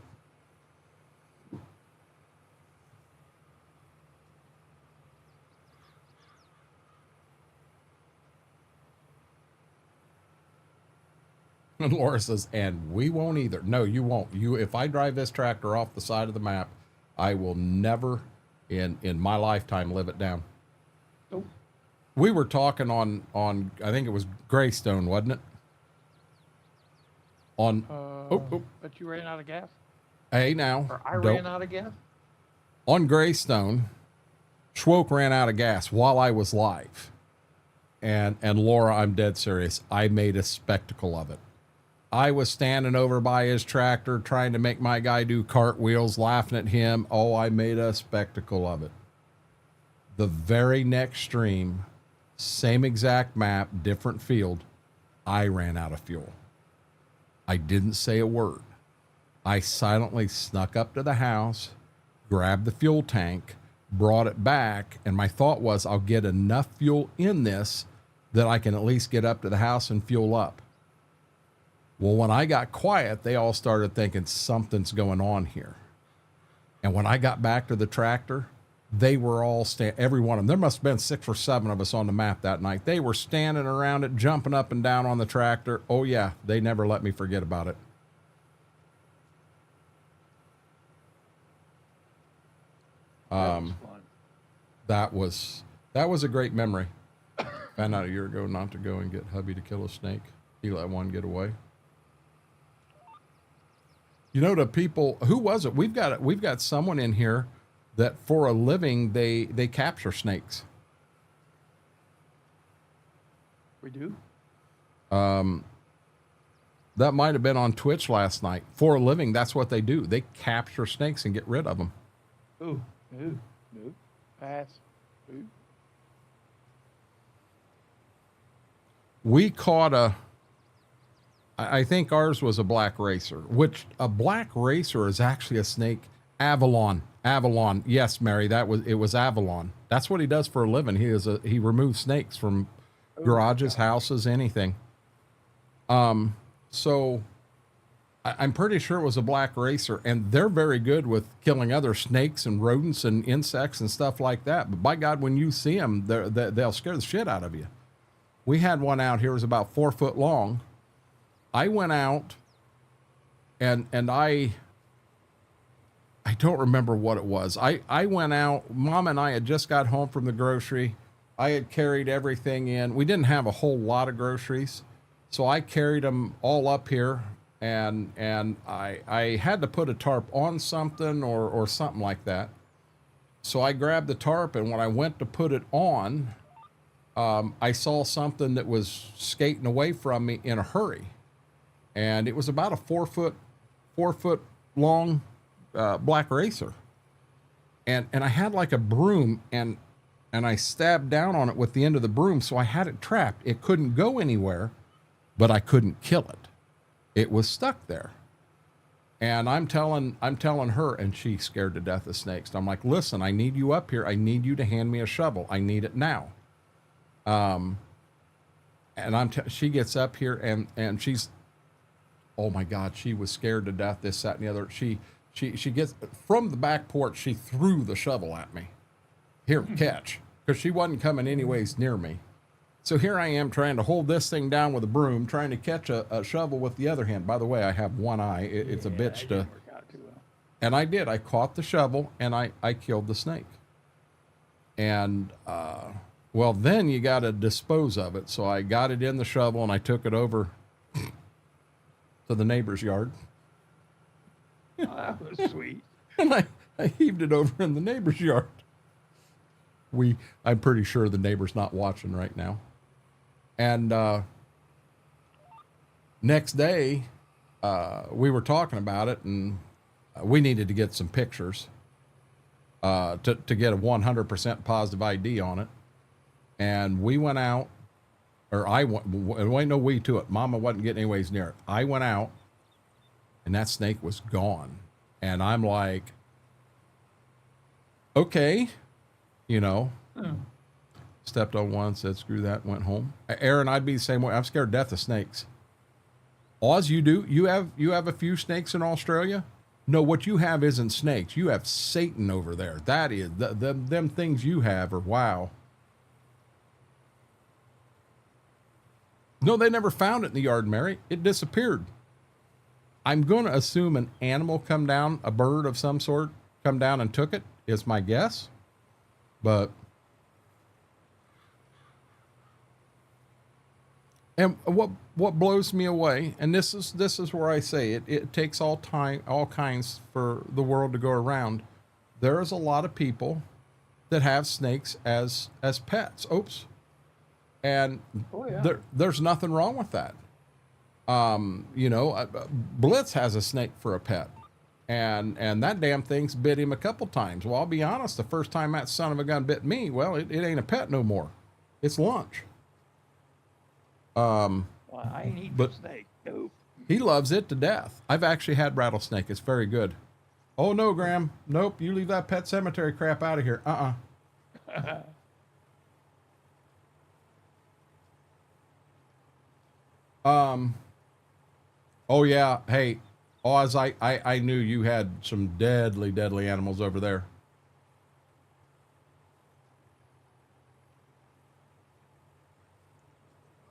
Speaker 1: And Laura says, and we won't either. No, you won't. If I drive this tractor off the side of the map, I will never in my lifetime live it down.
Speaker 4: Nope.
Speaker 1: We were talking on I think it was Greystone, wasn't it?
Speaker 4: But you ran out of gas?
Speaker 1: Hey now.
Speaker 4: Or I ran out of gas?
Speaker 1: On Greystone, Schwoke ran out of gas while I was live. And Laura, I'm dead serious. I made a spectacle of it. I was standing over by his tractor trying to make my guy do cartwheels, laughing at him. Oh, I made a spectacle of it. The very next stream, same exact map, different field, I ran out of fuel. I didn't say a word. I silently snuck up to the house, grabbed the fuel tank, brought it back, and my thought was I'll get enough fuel in this that I can at least get up to the house and fuel up. Well, when I got quiet, they all started thinking something's going on here. And when I got back to the tractor, they were all every one of them. There must have been 6 or 7 of us on the map that night. They were standing around it, jumping up and down on the tractor. Oh yeah, they never let me forget about it. That was a great memory. Found out a year ago not to go and get hubby to kill a snake. He let one get away. You know, to people, who was it? We've got someone in here that for a living they capture snakes.
Speaker 4: We do?
Speaker 1: That might have been on Twitch last night. For a living, that's what they do. They capture snakes and get rid of them.
Speaker 4: Ooh, no, pass. Ooh.
Speaker 1: We caught I think ours was a black racer, which a black racer is actually a snake. Avalon. Yes, Mary, it was Avalon. That's what he does for a living. He removes snakes from garages, houses, anything. So I'm pretty sure it was a black racer, and they're very good with killing other snakes and rodents and insects and stuff like that. But by God, when you see them, they'll scare the shit out of you. We had one out here, it was about 4 foot long. I went out and I I don't remember what it was. I went out, Mom and I had just got home from the grocery. I had carried everything in. We didn't have a whole lot of groceries, so I carried them all up here, and I had to put a tarp on something or something like that. So I grabbed the tarp, and when I went to put it on, I saw something that was skating away from me in a hurry, and it was about a 4 foot long black racer, and I had like a broom, and I stabbed down on it with the end of the broom, so I had it trapped. It couldn't go anywhere, but I couldn't kill it. It was stuck there. And I'm telling her, and she's scared to death of snakes. I'm like, listen, I need you up here. I need you to hand me a shovel. I need it now. And she gets up here, and she's, oh my God, she was scared to death. This, that, and the other. She gets from the back porch. She threw the shovel at me. Here, catch, because she wasn't coming anyways near me. So here I am trying to hold this thing down with a broom, trying to catch a shovel with the other hand. By the way, I have one eye. It's a bitch to. And I did. I caught the shovel, and I killed the snake. And, well, then you got to dispose of it. So I got it in the shovel, and I took it over to the neighbor's yard.
Speaker 3: Oh, that was sweet.
Speaker 1: And I heaved it over in the neighbor's yard. I'm pretty sure the neighbor's not watching right now. And next day, we were talking about it, and we needed to get some pictures to get a 100% positive ID on it. And we went out, or I went, and ain't no we to it. Mama wasn't getting anyways near it. I went out, and that snake was gone. And I'm like, okay. You know, stepped on one, said, screw that, went home. Aaron, I'd be the same way. I'm scared to death of snakes. Oz, you do? You have a few snakes in Australia? No, what you have isn't snakes. You have Satan over there. That is, them things you have are wow. No, they never found it in the yard, Mary. It disappeared. I'm going to assume an animal come down, a bird of some sort, come down and took it, is my guess. But, and what blows me away, and this is where I say it takes all kinds for the world to go around. There is a lot of people that have snakes as pets. Oops. And
Speaker 3: Oh, yeah.
Speaker 1: there's nothing wrong with that. You know, Blitz has a snake for a pet. And that damn thing's bit him a couple times. Well, I'll be honest, the first time that son of a gun bit me, well, it ain't a pet no more. It's lunch.
Speaker 3: Well, I ain't eating
Speaker 1: but-
Speaker 3: snake. Nope.
Speaker 1: He loves it to death. I've actually had rattlesnake. It's very good. Oh, no, Graham. Nope, you leave that pet cemetery crap out of here. Oh, yeah. Hey, Oz, I knew you had some deadly animals over there.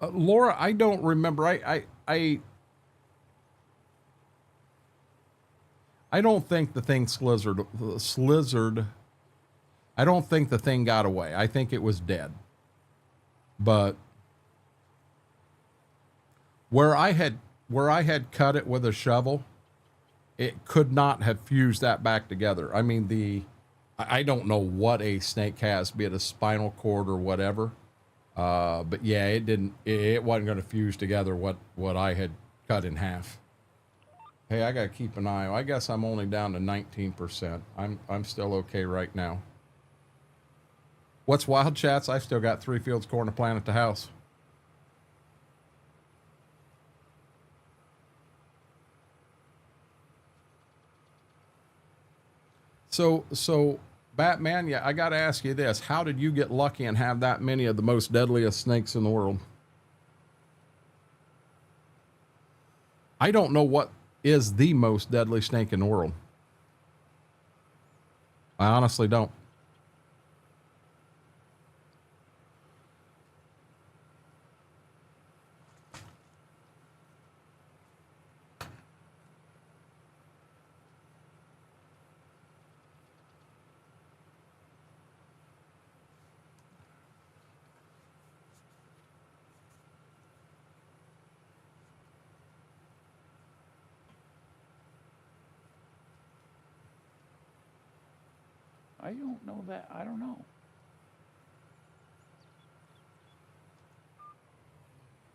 Speaker 1: Laura, I don't remember. I don't think the thing slizzard. I don't think the thing got away. I think it was dead. But where I had cut it with a shovel, it could not have fused that back together. I mean, I don't know what a snake has, be it a spinal cord or whatever. But yeah, it wasn't going to fuse together what I had cut in half. Hey, I got to keep an eye. I guess I'm only down to 19%. I'm still okay right now. What's wild, chats? I've still got 3 fields, corn, a plant at the house. So Batman, yeah, I got to ask you this. How did you get lucky and have that many of the most deadliest snakes in the world? I don't know what is the most deadly snake in the world. I honestly don't.
Speaker 4: I don't know that. I don't know.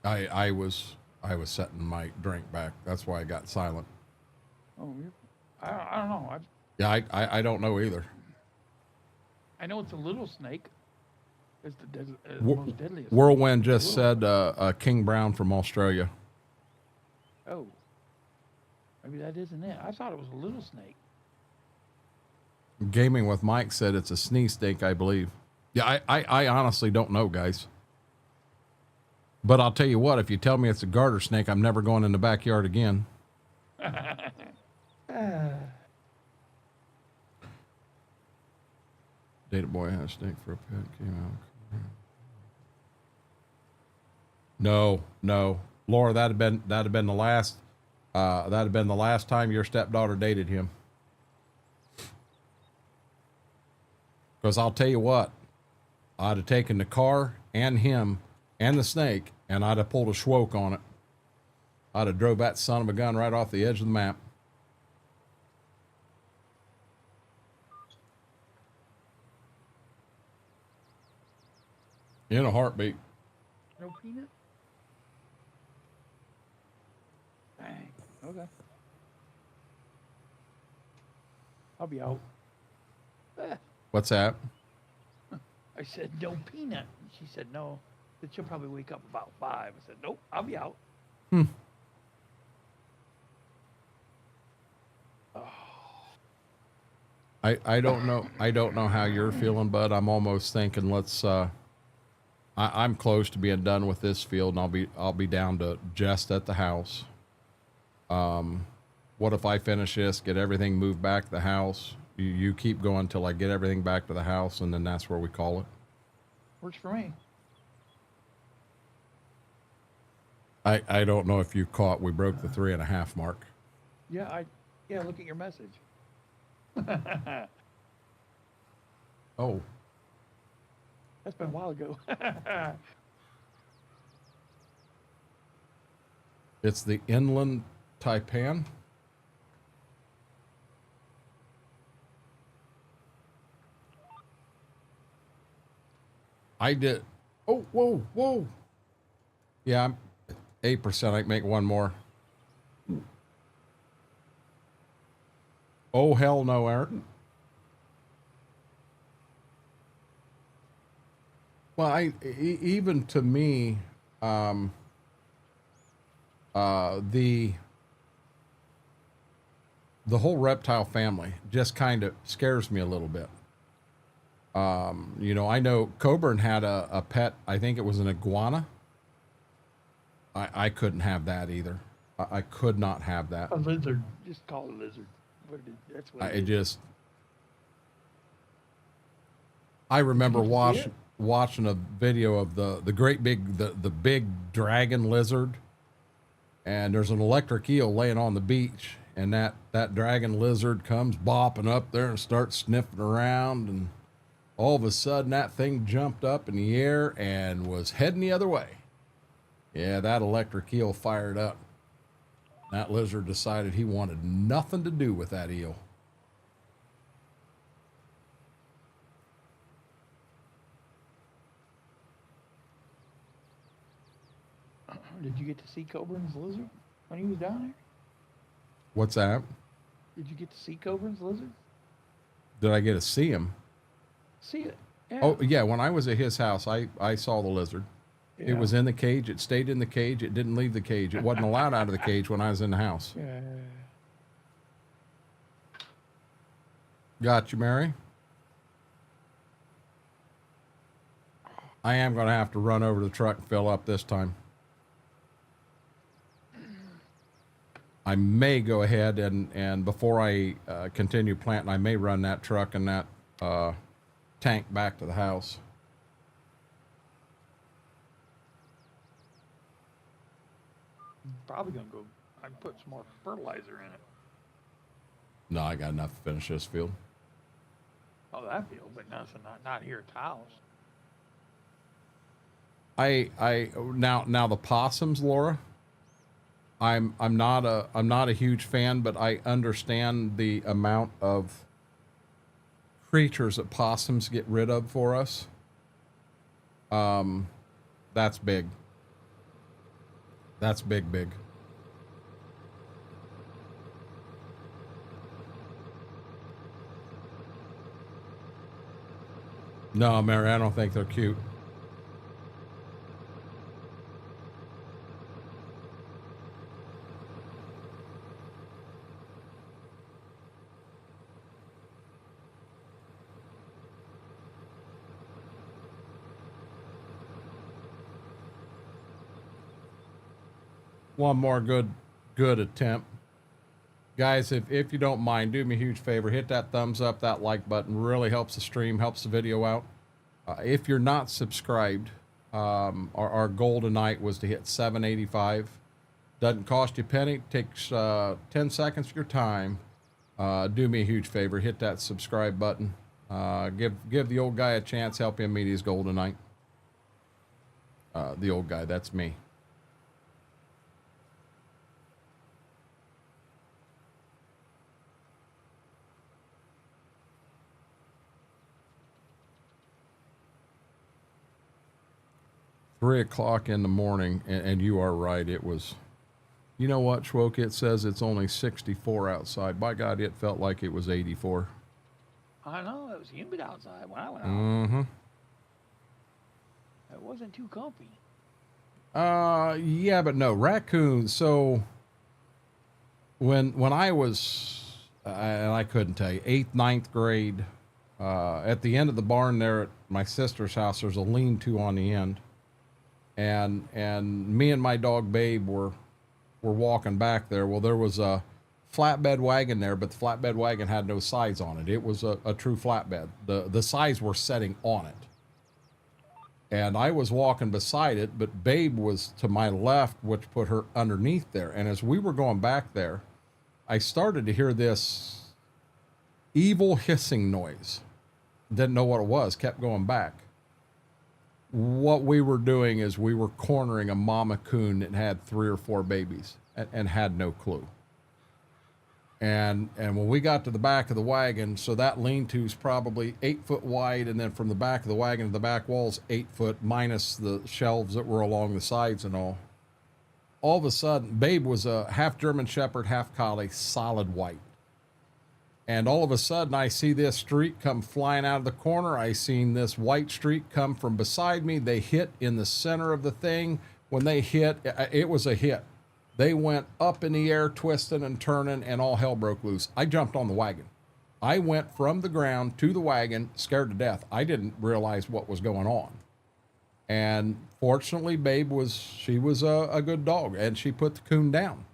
Speaker 1: I was setting my drink back. That's why I got silent.
Speaker 4: Oh, I don't know.
Speaker 1: Yeah, I don't know either.
Speaker 4: I know it's a little snake. It's the most deadliest.
Speaker 1: Whirlwind just said King Brown from Australia.
Speaker 4: Oh, maybe that isn't it. I thought it was a little snake.
Speaker 1: Gaming with Mike said it's a sneeze snake, I believe. Yeah, I honestly don't know, guys. But I'll tell you what, if you tell me it's a garter snake, I'm never going in the backyard again. Data boy has a snake for a pet. Came out. No, Laura, that'd have been the last time your stepdaughter dated him. Because I'll tell you what, I'd have taken the car and him and the snake, and I'd have pulled a schwoke on it. I'd have drove that son of a gun right off the edge of the map. In a heartbeat.
Speaker 4: No peanut? Dang. Okay. I'll be out.
Speaker 1: What's that?
Speaker 4: I said, no peanut. She said, no. That she'll probably wake up about 5. I said, nope, I'll be out.
Speaker 1: I don't know. I don't know how you're feeling, bud. I'm almost thinking I'm close to being done with this field, and I'll be down to just at the house. What if I finish this, get everything moved back to the house? You keep going till I get everything back to the house, and then that's where we call it.
Speaker 4: Works for me.
Speaker 1: I don't know if you caught, we broke the 3.5 mark.
Speaker 4: Yeah, look at your message.
Speaker 1: Oh,
Speaker 4: That's been a while ago.
Speaker 1: it's the inland taipan. I did. Oh, whoa. Yeah, I'm 8%. I can make one more. Oh, hell no, Aaron. Well, even to me, the whole reptile family just kind of scares me a little bit. I know Coburn had a pet. I think it was an iguana. I couldn't have that either. I could not have that.
Speaker 4: A lizard. Just call it a lizard. That's what it is.
Speaker 1: I remember watching a video of the great big, the big dragon lizard, and there's an electric eel laying on the beach, and that dragon lizard comes bopping up there and starts sniffing around, and all of a sudden that thing jumped up in the air and was heading the other way. Yeah, that electric eel fired up. That lizard decided he wanted nothing to do with that eel.
Speaker 4: Did you get to see Coburn's lizard when he was down there?
Speaker 1: What's that?
Speaker 4: Did you get to see Coburn's lizard?
Speaker 1: Did I get to see him?
Speaker 4: See it? Yeah.
Speaker 1: Oh, yeah. When I was at his house, I saw the lizard.
Speaker 4: Yeah.
Speaker 1: It was in the cage. It stayed in the cage. It didn't leave the cage. It wasn't allowed out of the cage when I was in the house.
Speaker 4: Yeah.
Speaker 1: Got you, Mary? I am going to have to run over to the truck and fill up this time. I may go ahead and before I continue planting, I may run that truck and that tank back to the house.
Speaker 4: Probably gonna go. I put some more fertilizer in it.
Speaker 1: No, I got enough to finish this field.
Speaker 4: Oh, that field, but nothing. Not here at the house.
Speaker 1: Now the possums, Laura. I'm not a huge fan, but I understand the amount of creatures that possums get rid of for us, that's big. That's big, big. No, Mary, I don't think they're cute. One more good attempt. Guys, if you don't mind, do me a huge favor. Hit that thumbs up, that like button. Really helps the stream, helps the video out. If you're not subscribed, our goal tonight was to hit 785. Doesn't cost you a penny. Takes 10 seconds of your time. Do me a huge favor. Hit that subscribe button. Give the old guy a chance. Help him meet his goal tonight. The old guy, that's me. Three o'clock in the morning, and you are right. It was, you know what, Schwoke? It says it's only 64 outside. By God, it felt like it was 84.
Speaker 4: I know, it was humid outside when I went out.
Speaker 1: Mm-hmm.
Speaker 4: It wasn't too comfy.
Speaker 1: Yeah, but no, raccoons. So when I was, and I couldn't tell you, 8th, 9th grade, at the end of the barn there at my sister's house, there's a lean-to on the end. And me and my dog Babe were walking back there. Well, there was a flatbed wagon there, but the flatbed wagon had no sides on it. It was a true flatbed. The sides were setting on it. And I was walking beside it, but Babe was to my left, which put her underneath there. And as we were going back there, I started to hear this evil hissing noise. Didn't know what it was, kept going back. What we were doing is we were cornering a mama coon that had 3 or 4 babies and had no clue. And when we got to the back of the wagon, so that lean-to's probably 8 foot wide, and then from the back of the wagon to the back wall's 8 foot, minus the shelves that were along the sides and all. All of a sudden, Babe was a half German Shepherd, half Collie, solid white. And all of a sudden, I see this streak come flying out of the corner. I seen this white streak come from beside me. They hit in the center of the thing. When they hit, it was a hit. They went up in the air, twisting and turning, and all hell broke loose. I jumped on the wagon. I went from the ground to the wagon, scared to death. I didn't realize what was going on. And fortunately, Babe was a good dog, and she put the coon down.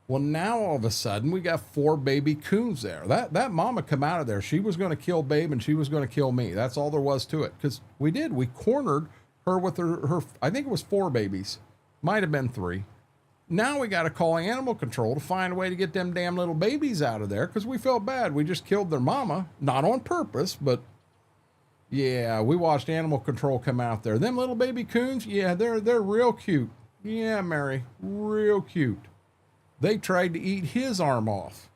Speaker 1: Well, now all of a sudden we got 4 baby coons there. That mama come out of there. She was going to kill Babe and she was going to kill me. That's all there was to it. Because we cornered her with her, I think it was 4 babies. Might have been 3. Now we got to call animal control to find a way to get them damn little babies out of there because we felt bad. We just killed their mama, not on purpose, but yeah, we watched animal control come out there. Them little baby coons, yeah, they're real cute. Yeah, Mary, real cute. They tried to eat his arm off.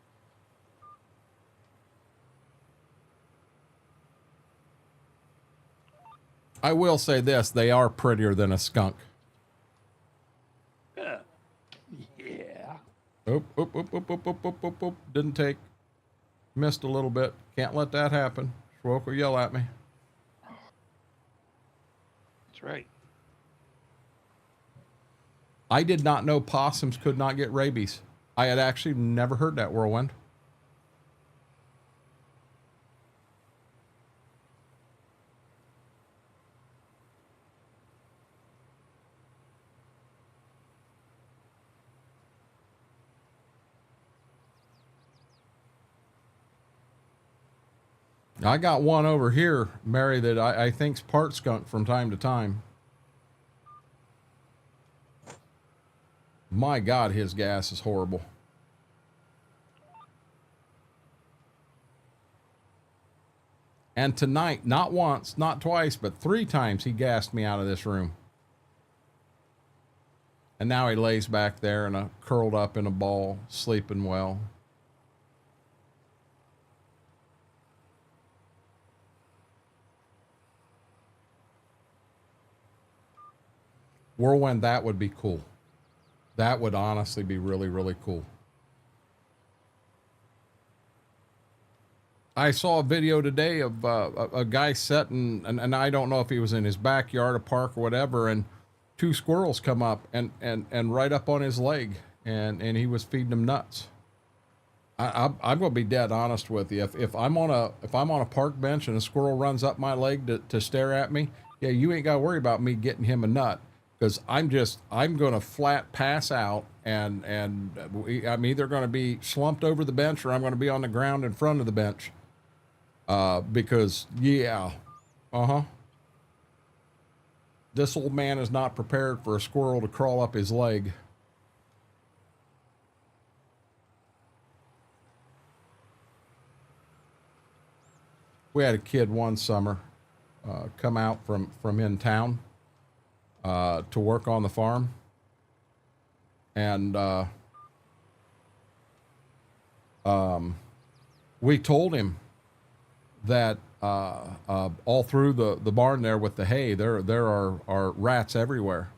Speaker 1: I will say this, they are prettier than a skunk.
Speaker 4: Yeah.
Speaker 1: Oop, oop, oop, oop, oop, oop, oop, oop, oop. Didn't take. Missed a little bit. Can't let that happen. Schwoke will yell at me.
Speaker 4: That's right.
Speaker 1: I did not know possums could not get rabies. I had actually never heard that, Whirlwind. I got one over here, Mary, that I think's part skunk from time to time. My God, his gas is horrible. And tonight, not once, not twice, but 3 times he gassed me out of this room. And now he lays back there and curled up in a ball, sleeping well. Whirlwind, that would be cool. That would honestly be really, really cool. I saw a video today of a guy setting, and I don't know if he was in his backyard, a park, or whatever, and two squirrels come up and right up on his leg, and he was feeding them nuts. I'm going to be dead honest with you. If I'm on a park bench and a squirrel runs up my leg to stare at me, yeah, you ain't got to worry about me getting him a nut, because I'm going to flat pass out, and I'm either going to be slumped over the bench or I'm going to be on the ground in front of the bench. Because yeah, this old man is not prepared for a squirrel to crawl up his leg. We had a kid one summer come out from in town to work on the farm, and we told him that all through the barn there with the hay, there are rats everywhere,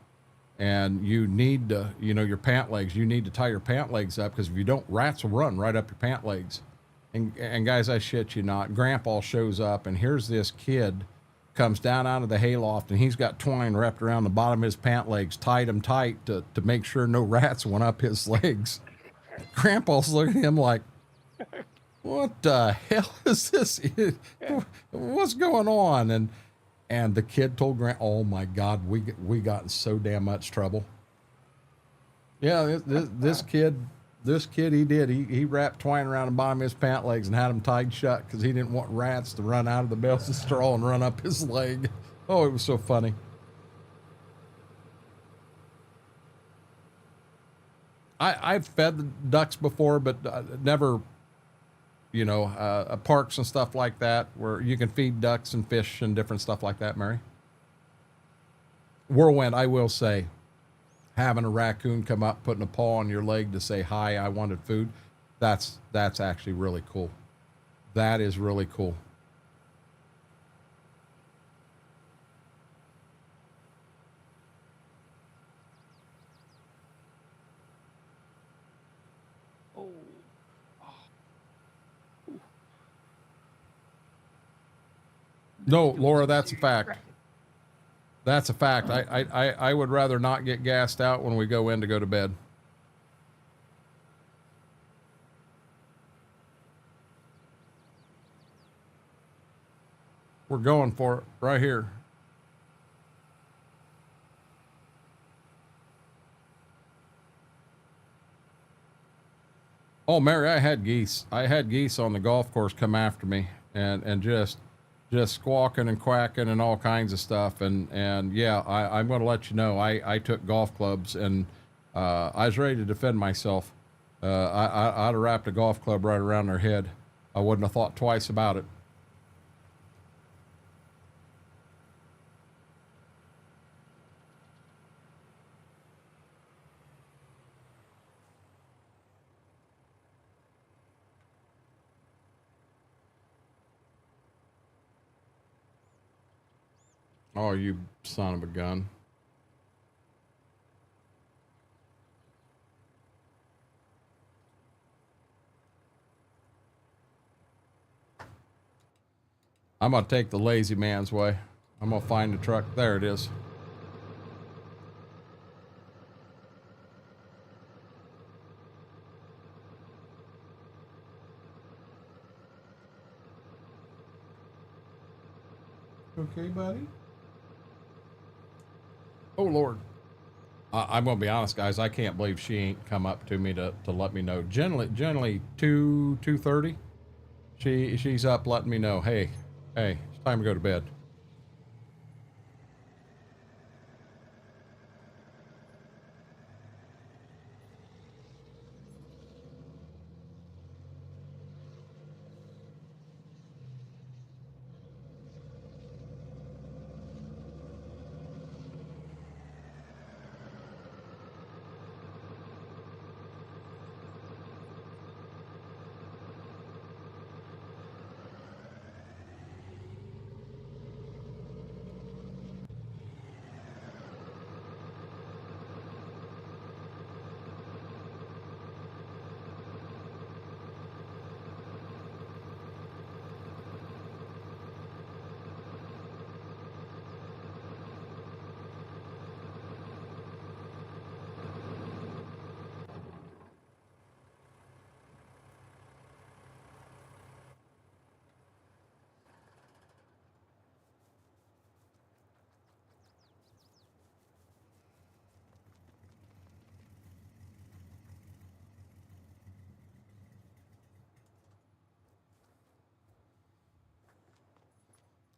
Speaker 1: and you need to, your pant legs, you need to tie your pant legs up, because if you don't, rats will run right up your pant legs. And guys, I shit you not, Grandpa shows up, and here's this kid comes down out of the hayloft, and he's got twine wrapped around the bottom of his pant legs, tied them tight to make sure no rats went up his legs. Grandpa's looking at him like, what the hell is this? What's going on? And the kid told Grant, oh my God, we got in so damn much trouble. Yeah, this kid, he did. He wrapped twine around the bottom of his pant legs and had them tied shut because he didn't want rats to run out of the bales of straw and run up his leg. Oh, it was so funny. I've fed the ducks before, but never, parks and stuff like that where you can feed ducks and fish and different stuff like that, Mary. Whirlwind, I will say, having a raccoon come up, putting a paw on your leg to say, hi, I wanted food, that's actually really cool. That is really cool.
Speaker 4: Oh.
Speaker 1: No, Laura, that's a fact. That's a fact. I would rather not get gassed out when we go in to go to bed. We're going for it right here. Oh, Mary, I had geese. I had geese on the golf course come after me and just squawking and quacking and all kinds of stuff. And yeah, I'm going to let you know, I took golf clubs and I was ready to defend myself. I'd have wrapped a golf club right around their head. I wouldn't have thought twice about it. Oh, you son of a gun. I'm going to take the lazy man's way. I'm going to find the truck. There it is. Okay, buddy? Oh, Lord. I'm going to be honest, guys. I can't believe she ain't come up to me to let me know. Generally 2:30, she's up letting me know, hey, it's time to go to bed.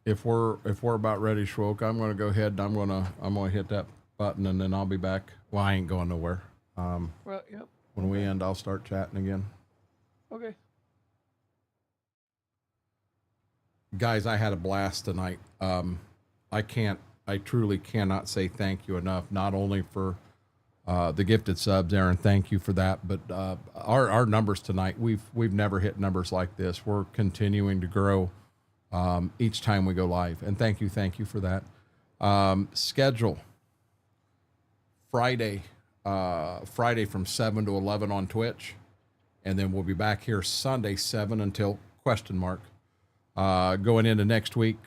Speaker 1: if we're about ready, Schwoke, I'm going to go ahead and I'm going to hit that button and then I'll be back. Well, I ain't going nowhere.
Speaker 4: Well, yep.
Speaker 1: When we end, I'll start chatting again.
Speaker 4: Okay.
Speaker 1: Guys, I had a blast tonight. I truly cannot say thank you enough, not only for the gifted subs, Aaron, thank you for that, but our numbers tonight, we've never hit numbers like this. We're continuing to grow each time we go live, and thank you for that. Schedule Friday from 7 to 11 on Twitch, and then we'll be back here Sunday 7 until ? Going into next week,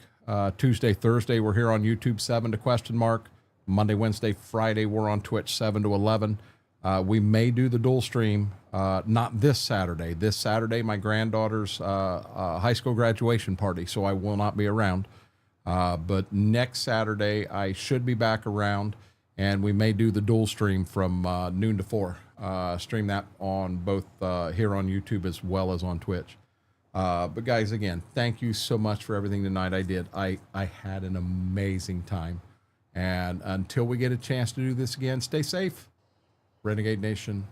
Speaker 1: Tuesday, Thursday, we're here on YouTube 7 to ? Monday, Wednesday, Friday, we're on Twitch 7 to 11. We may do the dual stream, not this Saturday. This Saturday, my granddaughter's high school graduation party, so I will not be around. But next Saturday, I should be back around, and we may do the dual stream from noon to 4. Stream that on both here on YouTube as well as on Twitch. But guys, again, thank you so much for everything tonight. I had an amazing time. And until we get a chance to do this again, stay safe. Renegade Nation,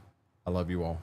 Speaker 1: I love you all.